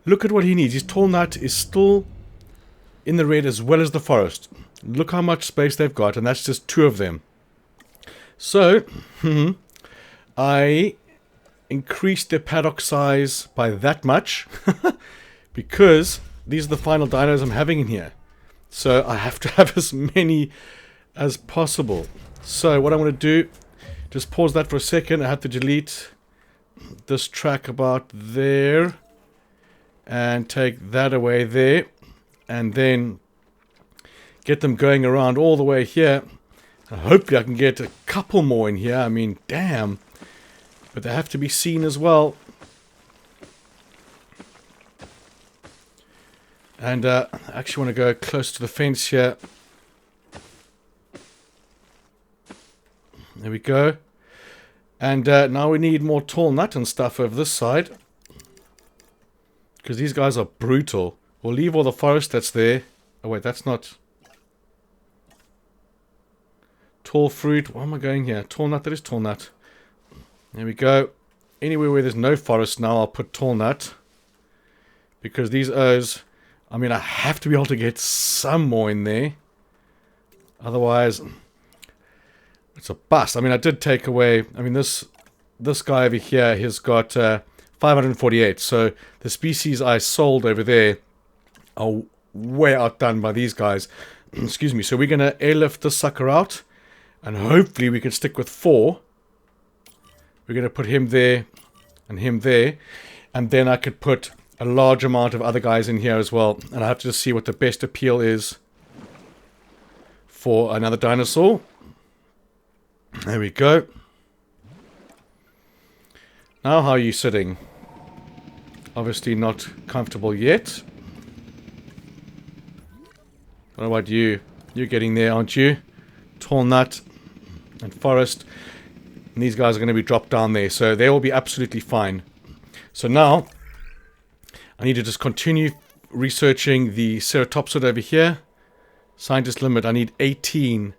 look at what he needs. His tall nut is still in the red as well as the forest. Look how much space they've got, and that's just 2 of them. So, I increased the paddock size by that much because these are the final dinos I'm having in here. So I have to have as many as possible. So what I'm going to do, just pause that for a second. I have to delete this track about there and take that away there, and then get them going around all the way here. And hopefully I can get a couple more in here. I mean, damn. But they have to be seen as well. And I actually want to go close to the fence here. There we go. And now we need more tall nut and stuff over this side. Because these guys are brutal. We'll leave all the forest that's there. Oh wait, that's not... Tall fruit. Why am I going here? Tall nut, that is tall nut. There we go. Anywhere where there's no forest now, I'll put tall nut. Because these O's... I mean, I have to be able to get some more in there. Otherwise, it's a bust. I mean, I did take away... I mean, this guy over here has got 548. So the species I sold over there are way outdone by these guys. Excuse me. So we're going to airlift this sucker out. And hopefully we can stick with 4. We're going to put him there and him there. And then I could put a large amount of other guys in here as well. And I have to just see what the best appeal is for another dinosaur. There we go. Now, how are you sitting? Obviously not comfortable yet. What about you? You're getting there, aren't you? Tall nut and forest. And these guys are going to be dropped down there. So they will be absolutely fine. So now, I need to just continue researching the ceratopsid over here. Scientist limit, I need 18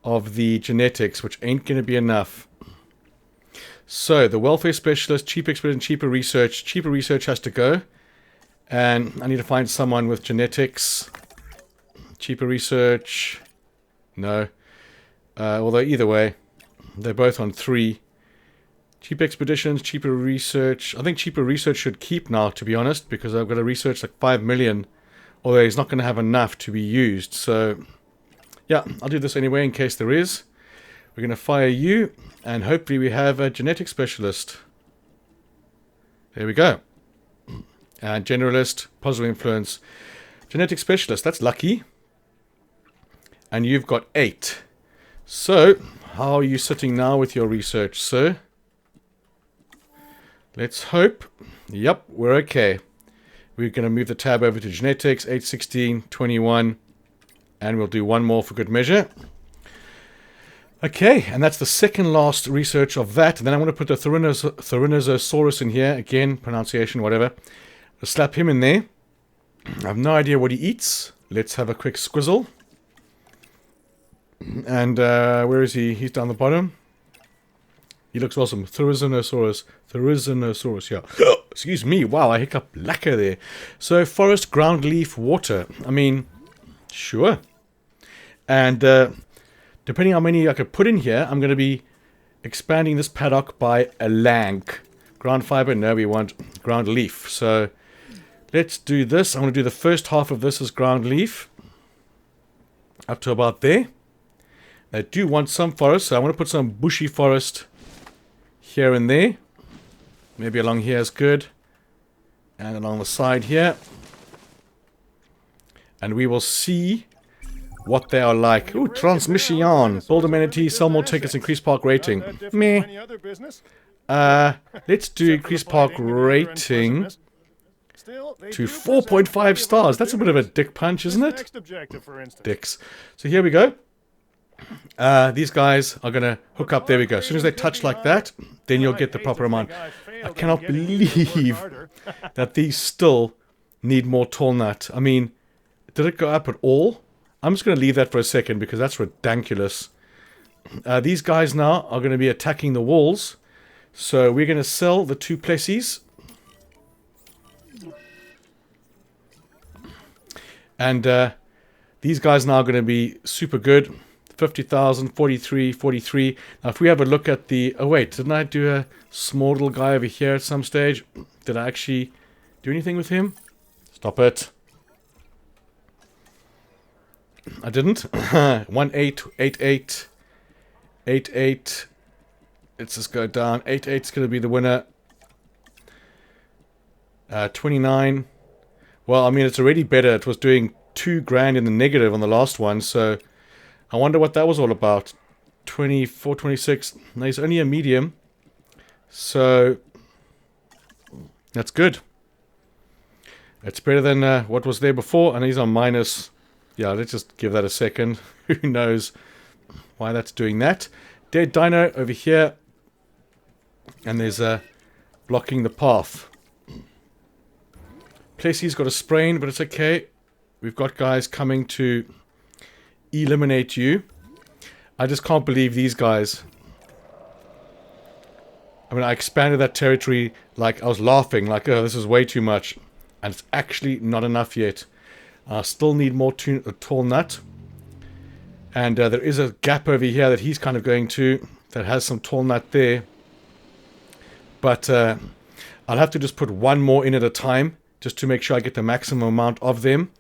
of the genetics, which ain't going to be enough. So, the welfare specialist, cheap expert and cheaper research. Cheaper research has to go. And I need to find someone with genetics. Cheaper research. No. Although either way, they're both on 3. Cheap expeditions, cheaper research. I think cheaper research should keep now, to be honest, because I've got to research like 5 million. Although he's not going to have enough to be used. So, yeah, I'll do this anyway in case there is. We're going to fire you, and hopefully we have a genetic specialist. There we go. And generalist, positive influence. Genetic specialist, that's lucky. And you've got 8. So, how are you sitting now with your research, sir? Let's hope. Yep, we're okay. We're going to move the tab over to genetics, 8, 16, 21. And we'll do one more for good measure. Okay, and that's the second last research of that. And then I'm going to put the Tyrannosaurus in here. Again, pronunciation, whatever. I'll slap him in there. I have no idea what he eats. Let's have a quick squizzle. And where is he? He's down the bottom. He looks awesome. Tyrannosaurus. Tyrannosaurus, yeah. Excuse me. Wow, I hiccup lacquer there. So, forest, ground leaf, water. I mean, sure. And depending on how many I could put in here, I'm going to be expanding this paddock by a lank. Ground fiber, no, we want ground leaf. So, let's do this. I'm going to do the first half of this as ground leaf. Up to about there. I do want some forest, so I want to put some bushy forest here and there. Maybe along here is good. And along the side here. And we will see what they are like. Ooh, transmission. Build amenity, sell more tickets, increase park rating. Meh. Let's do increase park rating to 4.5 stars. That's a bit of a dick punch, isn't it? Dicks. So here we go. These guys are going to hook up. There we go. As soon as they touch like that, then you'll get the proper amount. I cannot believe that these still need more tall nut. I mean, did it go up at all? I'm just going to leave that for a second because that's ridiculous. These guys now are going to be attacking the walls. So we're going to sell the 2 plessies. And these guys now are going to be super good. 50,000, 43, 43. Now, if we have a look at the... Oh, wait. Didn't I do a small little guy over here at some stage? Did I actually do anything with him? Stop it. I didn't. 1, 8, 8, 8. 8, 8. Let's just go down. 8, 8 is going to be the winner. 29. Well, I mean, it's already better. It was doing 2 grand in the negative on the last one, so... I wonder what that was all about. 24, 26. No, he's only a medium. So, that's good. It's better than what was there before. And he's on minus. Yeah, let's just give that a second. Who knows why that's doing that. Dead dino over here. And there's blocking the path. Plessy's got a sprain, but it's okay. We've got guys coming to... eliminate you. I just can't believe these guys. I mean, I expanded that territory like I was laughing, like, oh, this is way too much. And it's actually not enough yet. I still need more tall nut. And there is a gap over here that he's kind of going to, that has some tall nut there. But I'll have to just put one more in at a time, just to make sure I get the maximum amount of them.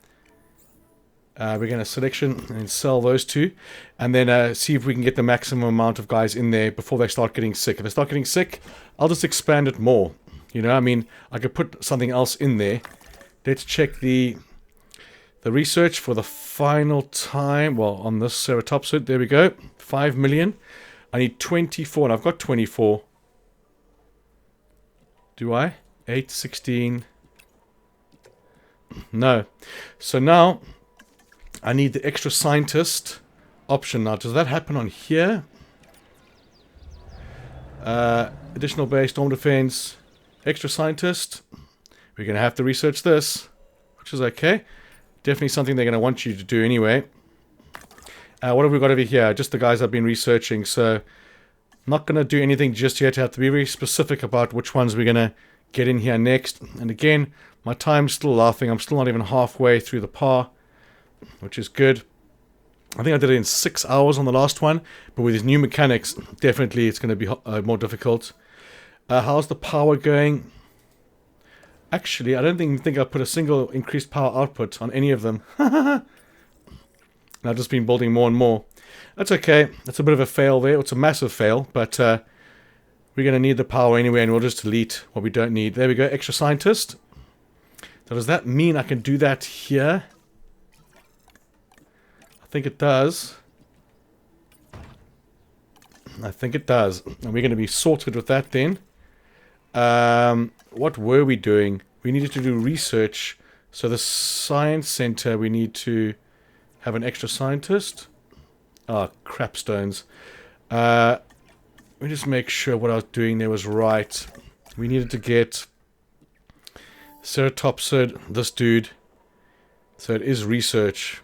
We're going to selection and sell those 2. And then see if we can get the maximum amount of guys in there before they start getting sick. If they start getting sick, I'll just expand it more. You know, I mean, I could put something else in there. Let's check the research for the final time. Well, on this ceratopsid, there we go. 5 million. I need 24, and I've got 24. Do I? 8, 16. No. So now... I need the extra scientist option now. Does that happen on here? Additional base, storm defense, extra scientist. We're going to have to research this. which is okay. Definitely something they're going to want you to do anyway. What have we got over here? Just the guys I've been researching, so not going to do anything just yet. I have to be very specific about which ones we're going to get in here next. And again, my time's still laughing. I'm still not even halfway through the par, which is good. I think I did it in 6 hours on the last one, but with these new mechanics, definitely it's going to be more difficult. How's the power going? Actually, I don't even think I put a single increased power output on any of them. I've just been building more and more. That's okay. That's a bit of a fail there. It's a massive fail, but we're going to need the power anyway, and we'll just delete what we don't need. There we go, extra scientist. So does that mean I can do that here? I think it does. I think it does. And we're going to be sorted with that then. What were we doing? We needed to do research. So the science center, we need to have an extra scientist. Oh, crap stones. Let me just make sure what I was doing there was right. We needed to get Ceratopsid, this dude. So it is research.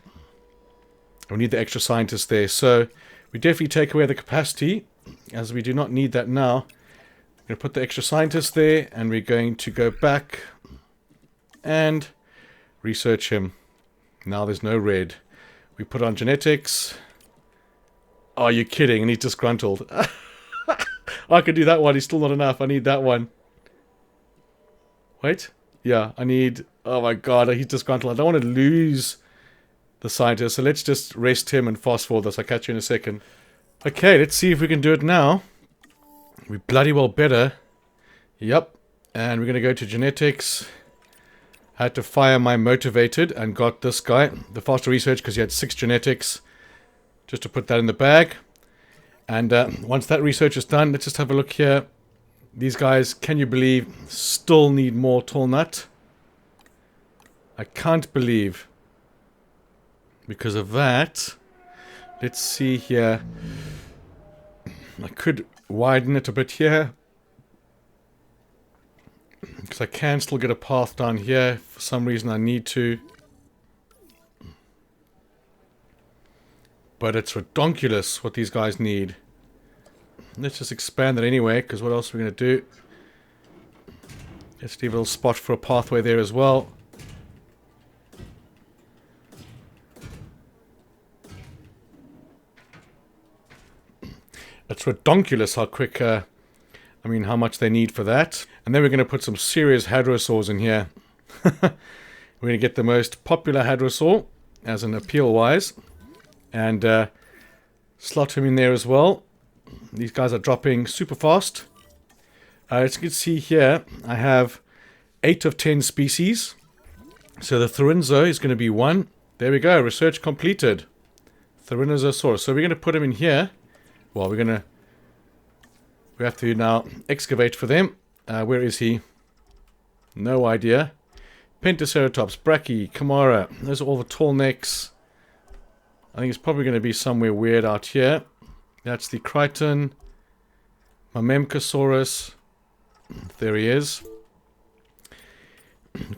We need the extra scientist there. So we definitely take away the capacity, as we do not need that now. We're going to put the extra scientist there, and we're going to go back and research him. Now there's no red. We put on genetics. Oh, are you kidding? And he's disgruntled. I could do that one. He's still not enough. I need that one. Wait. Yeah, I need... Oh my god, he's disgruntled. I don't want to lose the scientist. So let's just rest him and fast forward this. I'll catch you in a second. Okay, let's see if we can do it now. We bloody well better. Yep. And we're going to go to genetics. I had to fire my motivated and got this guy. The faster research because he had 6 genetics. Just to put that in the bag. And once that research is done, let's just have a look here. These guys, can you believe, still need more tall nut? I can't believe. Because of that. Let's see here. I could widen it a bit here. Because I can still get a path down here. For some reason I need to. But it's redonkulous what these guys need. Let's just expand it anyway, because what else are we going to do? Let's leave a little spot for a pathway there as well. It's redonkulous how quick, how much they need for that. And then we're going to put some serious hadrosaurs in here. We're going to get the most popular hadrosaur, as an appeal-wise. And slot him in there as well. These guys are dropping super fast. As you can see here, I have 8 of 10 species. So the Therinosaur is going to be 1. There we go, research completed. Therinosaurus. So we're going to put him in here. Well, we have to now excavate for them. Where is he? No idea. Pentaceratops, Brachy, Camara. Those are all the tall necks. I think it's probably going to be somewhere weird out here. That's the Crichton. Mamemcosaurus. There he is.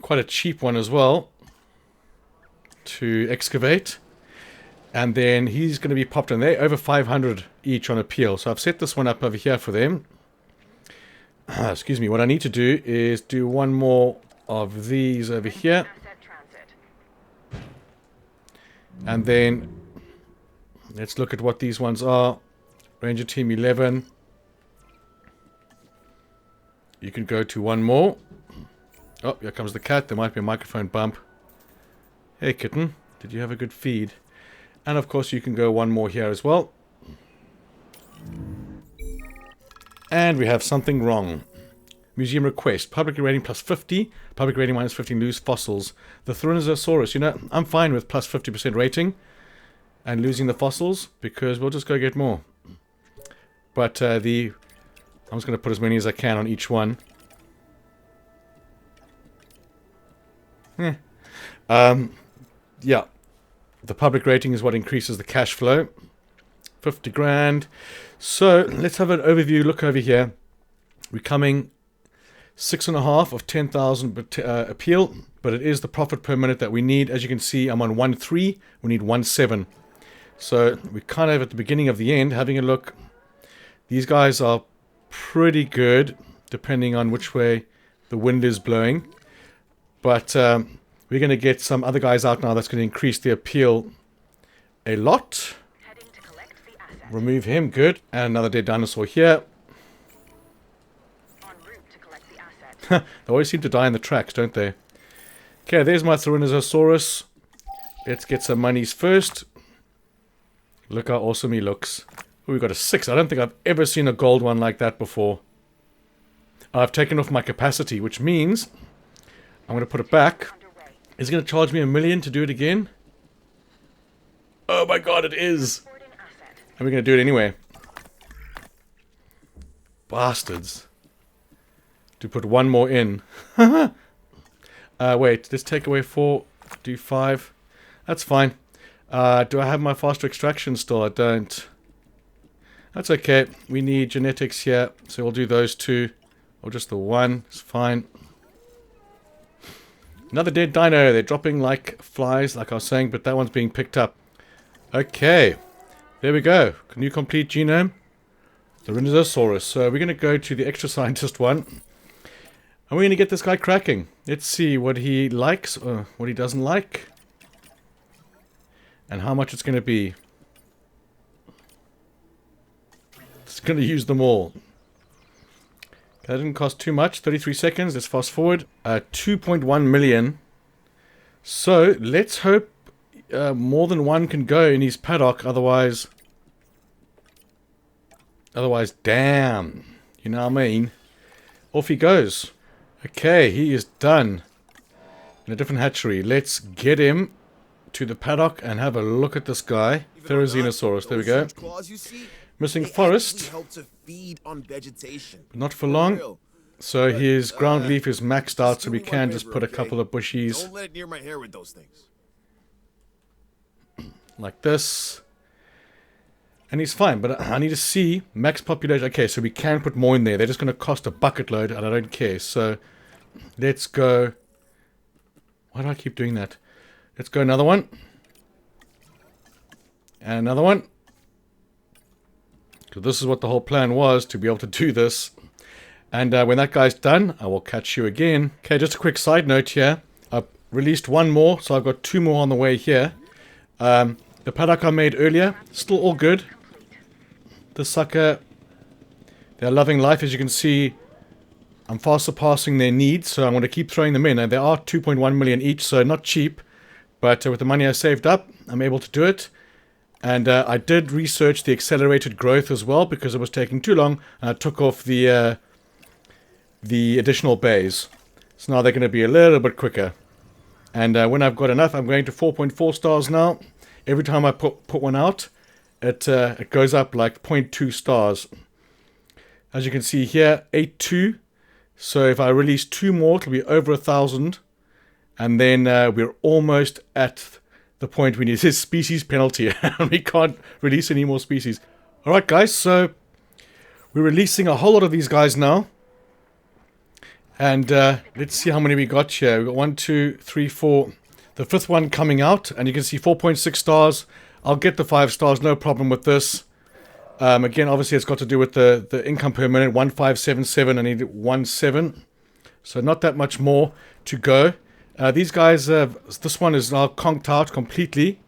Quite a cheap one as well to excavate. And then he's going to be popped in there. Over 500 each on appeal. So I've set this one up over here for them. Excuse me. What I need to do is do one more of these over here. And then let's look at what these ones are. Ranger Team 11. You can go to one more. Oh, here comes the cat. There might be a microphone bump. Hey, kitten. Did you have a good feed? And of course you can go one more here as well. And we have something wrong. Museum request. Public rating plus 50. Public rating minus 15. Lose fossils. The Therinosaurus. You know, I'm fine with plus 50% rating. And losing the fossils. Because we'll just go get more. But I'm just going to put as many as I can on each one. Yeah. The public rating is what increases the cash flow. 50 grand. So, let's have an overview. Look over here. We're coming 6.5 of 10,000 appeal. but it is the profit per minute that we need. As you can see, I'm on 1.3. We need 1.7. So we're kind of at the beginning of the end, having a look. These guys are pretty good, depending on which way the wind is blowing. But we're going to get some other guys out now that's going to increase the appeal a lot.
Heading to collect the asset.
Remove him, good. And another dead dinosaur here.
En route to collect the asset.
They always seem to die in the tracks, don't they? Okay, there's my Tyrannosaurus. Let's get some monies first. Look how awesome he looks. Oh, we got a 6. I don't think I've ever seen a gold one like that before. I've taken off my capacity, which means I'm going to put it back.
Underway.
Is it going to charge me $1 million to do it again? Oh my god, it is!
Boarding asset.
And we're going to do it anyway. Bastards. To put one more in. Wait, let's take away 4, do 5. That's fine. Do I have my faster extraction still? I don't. That's okay. We need genetics here, so we'll do those 2. Or just the 1. It's fine. Another dead dino. They're dropping like flies, like I was saying, but that one's being picked up. Okay. There we go. New complete genome. The Tyrannosaurus. So we're going to go to the extra scientist one. And we're going to get this guy cracking. Let's see what he likes, or what he doesn't like. And how much it's going to be. It's going to use them all. That didn't cost too much. 33 seconds. Let's fast forward. 2.1 million. So let's hope more than one can go in his paddock. Otherwise, damn. You know what I mean? Off he goes. Okay, he is done. In a different hatchery. Let's get him to the paddock and have a look at this guy. Therizinosaurus. There we go. Missing forest.
Help to feed on vegetation.
Not for long. So his ground leaf is maxed out, so we can just put a couple of bushies
Don't let it near my hair with those things.
like this. And he's fine, but I need to see max population. Okay, so we can put more in there. They're just going to cost a bucket load, and I don't care. So let's go. Why do I keep doing that? Let's go another one. And another one. Because this is what the whole plan was, to be able to do this. And when that guy's done, I will catch you again. Okay, just a quick side note here. I've released one more, so I've got 2 more on the way here. The paddock I made earlier, still all good. The sucker, they're loving life. As you can see, I'm far surpassing their needs, so I'm going to keep throwing them in. And they are 2.1 million each, so not cheap. But with the money I saved up, I'm able to do it. And I did research the accelerated growth as well, because it was taking too long. And I took off the additional bays. So now they're going to be a little bit quicker. And when I've got enough, I'm going to 4.4 stars now. Every time I put one out, it goes up like 0.2 stars. As you can see here, 8.2. So if I release 2 more, it'll be over 1,000. And then we're almost at the point we need. It says species penalty. We can't release any more species. Alright guys, so we're releasing a whole lot of these guys now. And let's see how many we got here. We've got 1, 2, 3, 4. The 5th one coming out. And you can see 4.6 stars. I'll get the 5 stars, no problem with this. Again, obviously it's got to do with the income per minute. 1577, I need 17. So not that much more to go. These guys, this one is now conked out completely.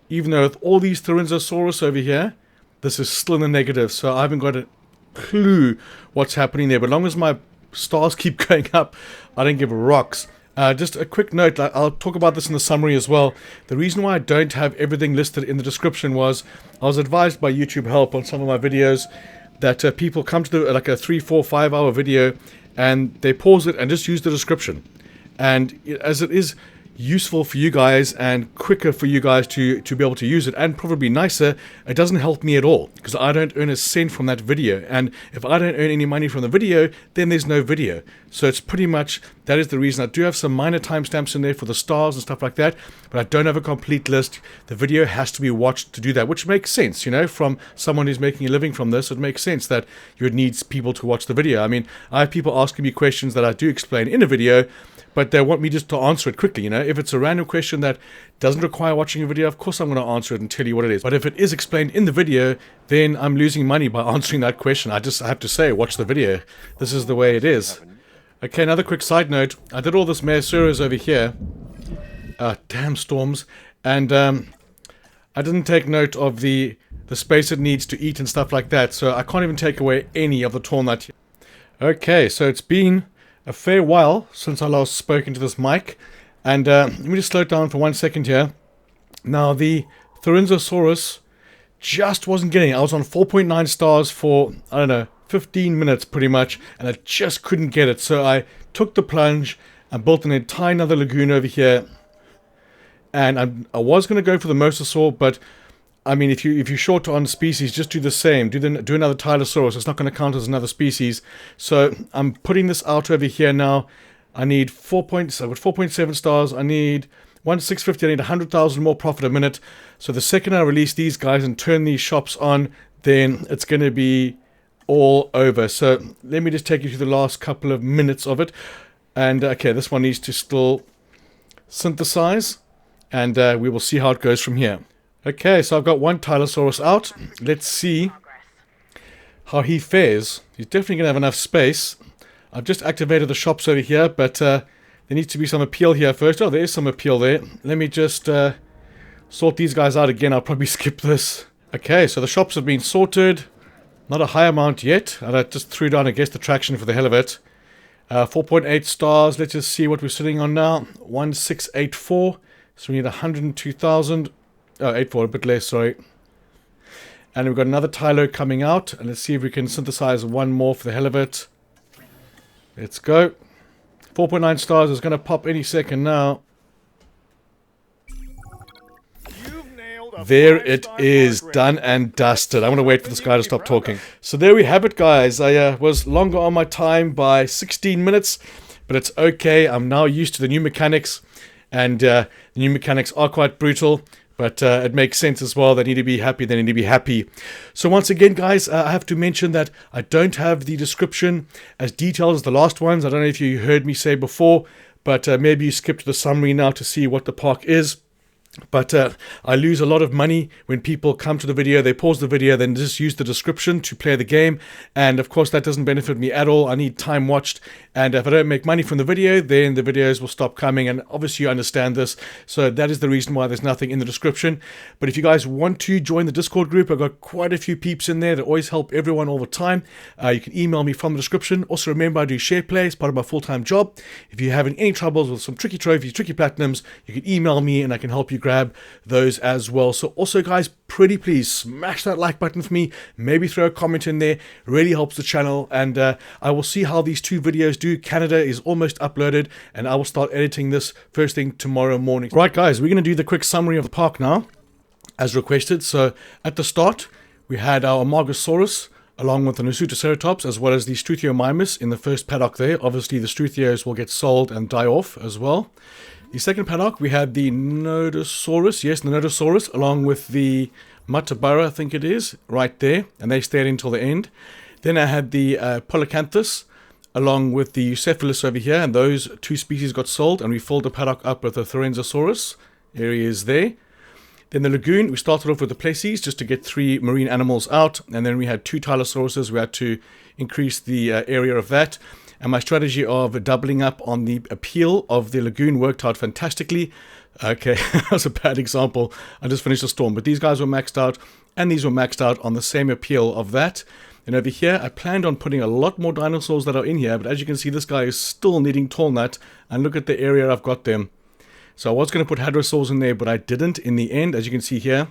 Even though with all these Tyrannosaurus over here, this is still in the negative. So I haven't got a clue what's happening there. But as long as my stars keep going up, I don't give rocks. Just a quick note, I'll talk about this in the summary as well. The reason why I don't have everything listed in the description was I was advised by YouTube Help on some of my videos that people come to like a 3, 4, 5 hour video and they pause it and just use the description. And as it is useful for you guys and quicker for you guys to be able to use it, and probably nicer, it doesn't help me at all because I don't earn a cent from that video. And if I don't earn any money from the video, then there's no video. So it's pretty much, that is the reason. I do have some minor timestamps in there for the stars and stuff like that, but I don't have a complete list. The video has to be watched to do that, which makes sense, you know, from someone who's making a living from this. It makes sense that you would need people to watch the video. I mean, I have people asking me questions that I do explain in a video, but they want me just to answer it quickly, you know. If it's a random question that doesn't require watching a video, of course I'm going to answer it and tell you what it is. But if it is explained in the video, then I'm losing money by answering that question. I have to say, watch the video. This is the way it is. Okay, another quick side note. I did all this Measuras over here. Damn storms. And I didn't take note of the space it needs to eat and stuff like that. So I can't even take away any of the tall nut. Okay, so it's been a fair while since I last spoke into this mic. And let me just slow it down for 1 second here. Now, the Tyrannosaurus just wasn't getting it. I was on 4.9 stars for, I don't know, 15 minutes pretty much. And I just couldn't get it. So I took the plunge and built an entire another lagoon over here. And I was going to go for the Mosasaur, but I mean, if you're short on species, just do the same. Do another Tylosaurus. It's not going to count as another species. So I'm putting this out over here now. I need 4.7 stars. I need 1,650. I need 100,000 more profit a minute. So the second I release these guys and turn these shops on, then it's going to be all over. So let me just take you through the last couple of minutes of it. And okay, this one needs to still synthesize. And we will see how it goes from here. Okay, so I've got one Tylosaurus out. Let's see how he fares. He's definitely going to have enough space. I've just activated the shops over here, but there needs to be some appeal here first. Oh, there is some appeal there. Let me just sort these guys out again. I'll probably skip this. Okay, so the shops have been sorted. Not a high amount yet. I just threw down a guest attraction for the hell of it. 4.8 stars. Let's just see what we're sitting on now. 1,684. So we need 102,000. Oh, 84, a bit less, sorry. And we've got another Tylo coming out. And let's see if we can synthesize one more for the hell of it. Let's go. 4.9 stars is going to pop any second now. There it is, done and dusted. I'm going to wait for this guy to stop talking. So there we have it, guys. I was longer on my time by 16 minutes. But it's okay. I'm now used to the new mechanics. And the new mechanics are quite brutal. But it makes sense as well. They need to be happy. They need to be happy. So once again, guys, I have to mention that I don't have the description as detailed as the last ones. I don't know if you heard me say before, but maybe you skipped the summary now to see what the park is. But I lose a lot of money when people come to the video, they pause the video, then just use the description to play the game. And of course, that doesn't benefit me at all. I need time watched. And if I don't make money from the video, then the videos will stop coming. And obviously, you understand this. So that is the reason why there's nothing in the description. But if you guys want to join the Discord group, I've got quite a few peeps in there that always help everyone all the time. You can email me from the description. Also, remember, I do share play as part of my full-time job. If you're having any troubles with some tricky trophies, tricky platinums, you can email me and I can help you grab those as well. So also, guys, pretty please smash that like button for me. Maybe throw a comment in there. Really helps the channel. And I will see how these two videos do. Canada is almost uploaded and I will start editing this first thing tomorrow morning. Right, guys, we're going to do the quick summary of the park now as requested. So at the start, we had our Amargasaurus along with the Nasutoceratops as well as the Struthiomimus in the first paddock there. Obviously, the Struthios will get sold and die off as well. The second paddock, we had the Nodosaurus, yes, the Nodosaurus, along with the Matabara, I think it is, right there, and they stayed until the end. Then I had the Polycanthus, along with the Eucephalus over here, and those two species got sold, and we filled the paddock up with the Thorenzosaurus. There he is there. Then the lagoon, we started off with the Plecies, just to get 3 marine animals out, and then we had 2 Tylosauruses. We had to increase the area of that. And my strategy of doubling up on the appeal of the lagoon worked out fantastically. Okay, that's a bad example. I just finished a storm. But these guys were maxed out, and these were maxed out on the same appeal of that. And over here, I planned on putting a lot more dinosaurs that are in here. But as you can see, this guy is still needing tall nut. And look at the area I've got them. So I was going to put hadrosaurs in there, but I didn't in the end. As you can see here,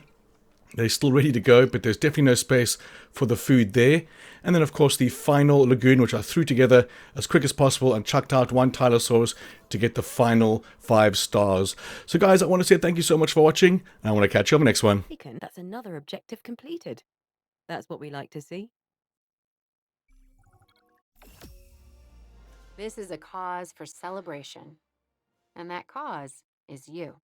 they're still ready to go, but there's definitely no space for the food there. And then, of course, the final lagoon, which I threw together as quick as possible and chucked out 1 Tylosaurus to get the final 5 stars. So, guys, I want to say thank you so much for watching, and I want to catch you on the next one.
That's another objective completed. That's what we like to see.
This is a cause for celebration. And that cause is you.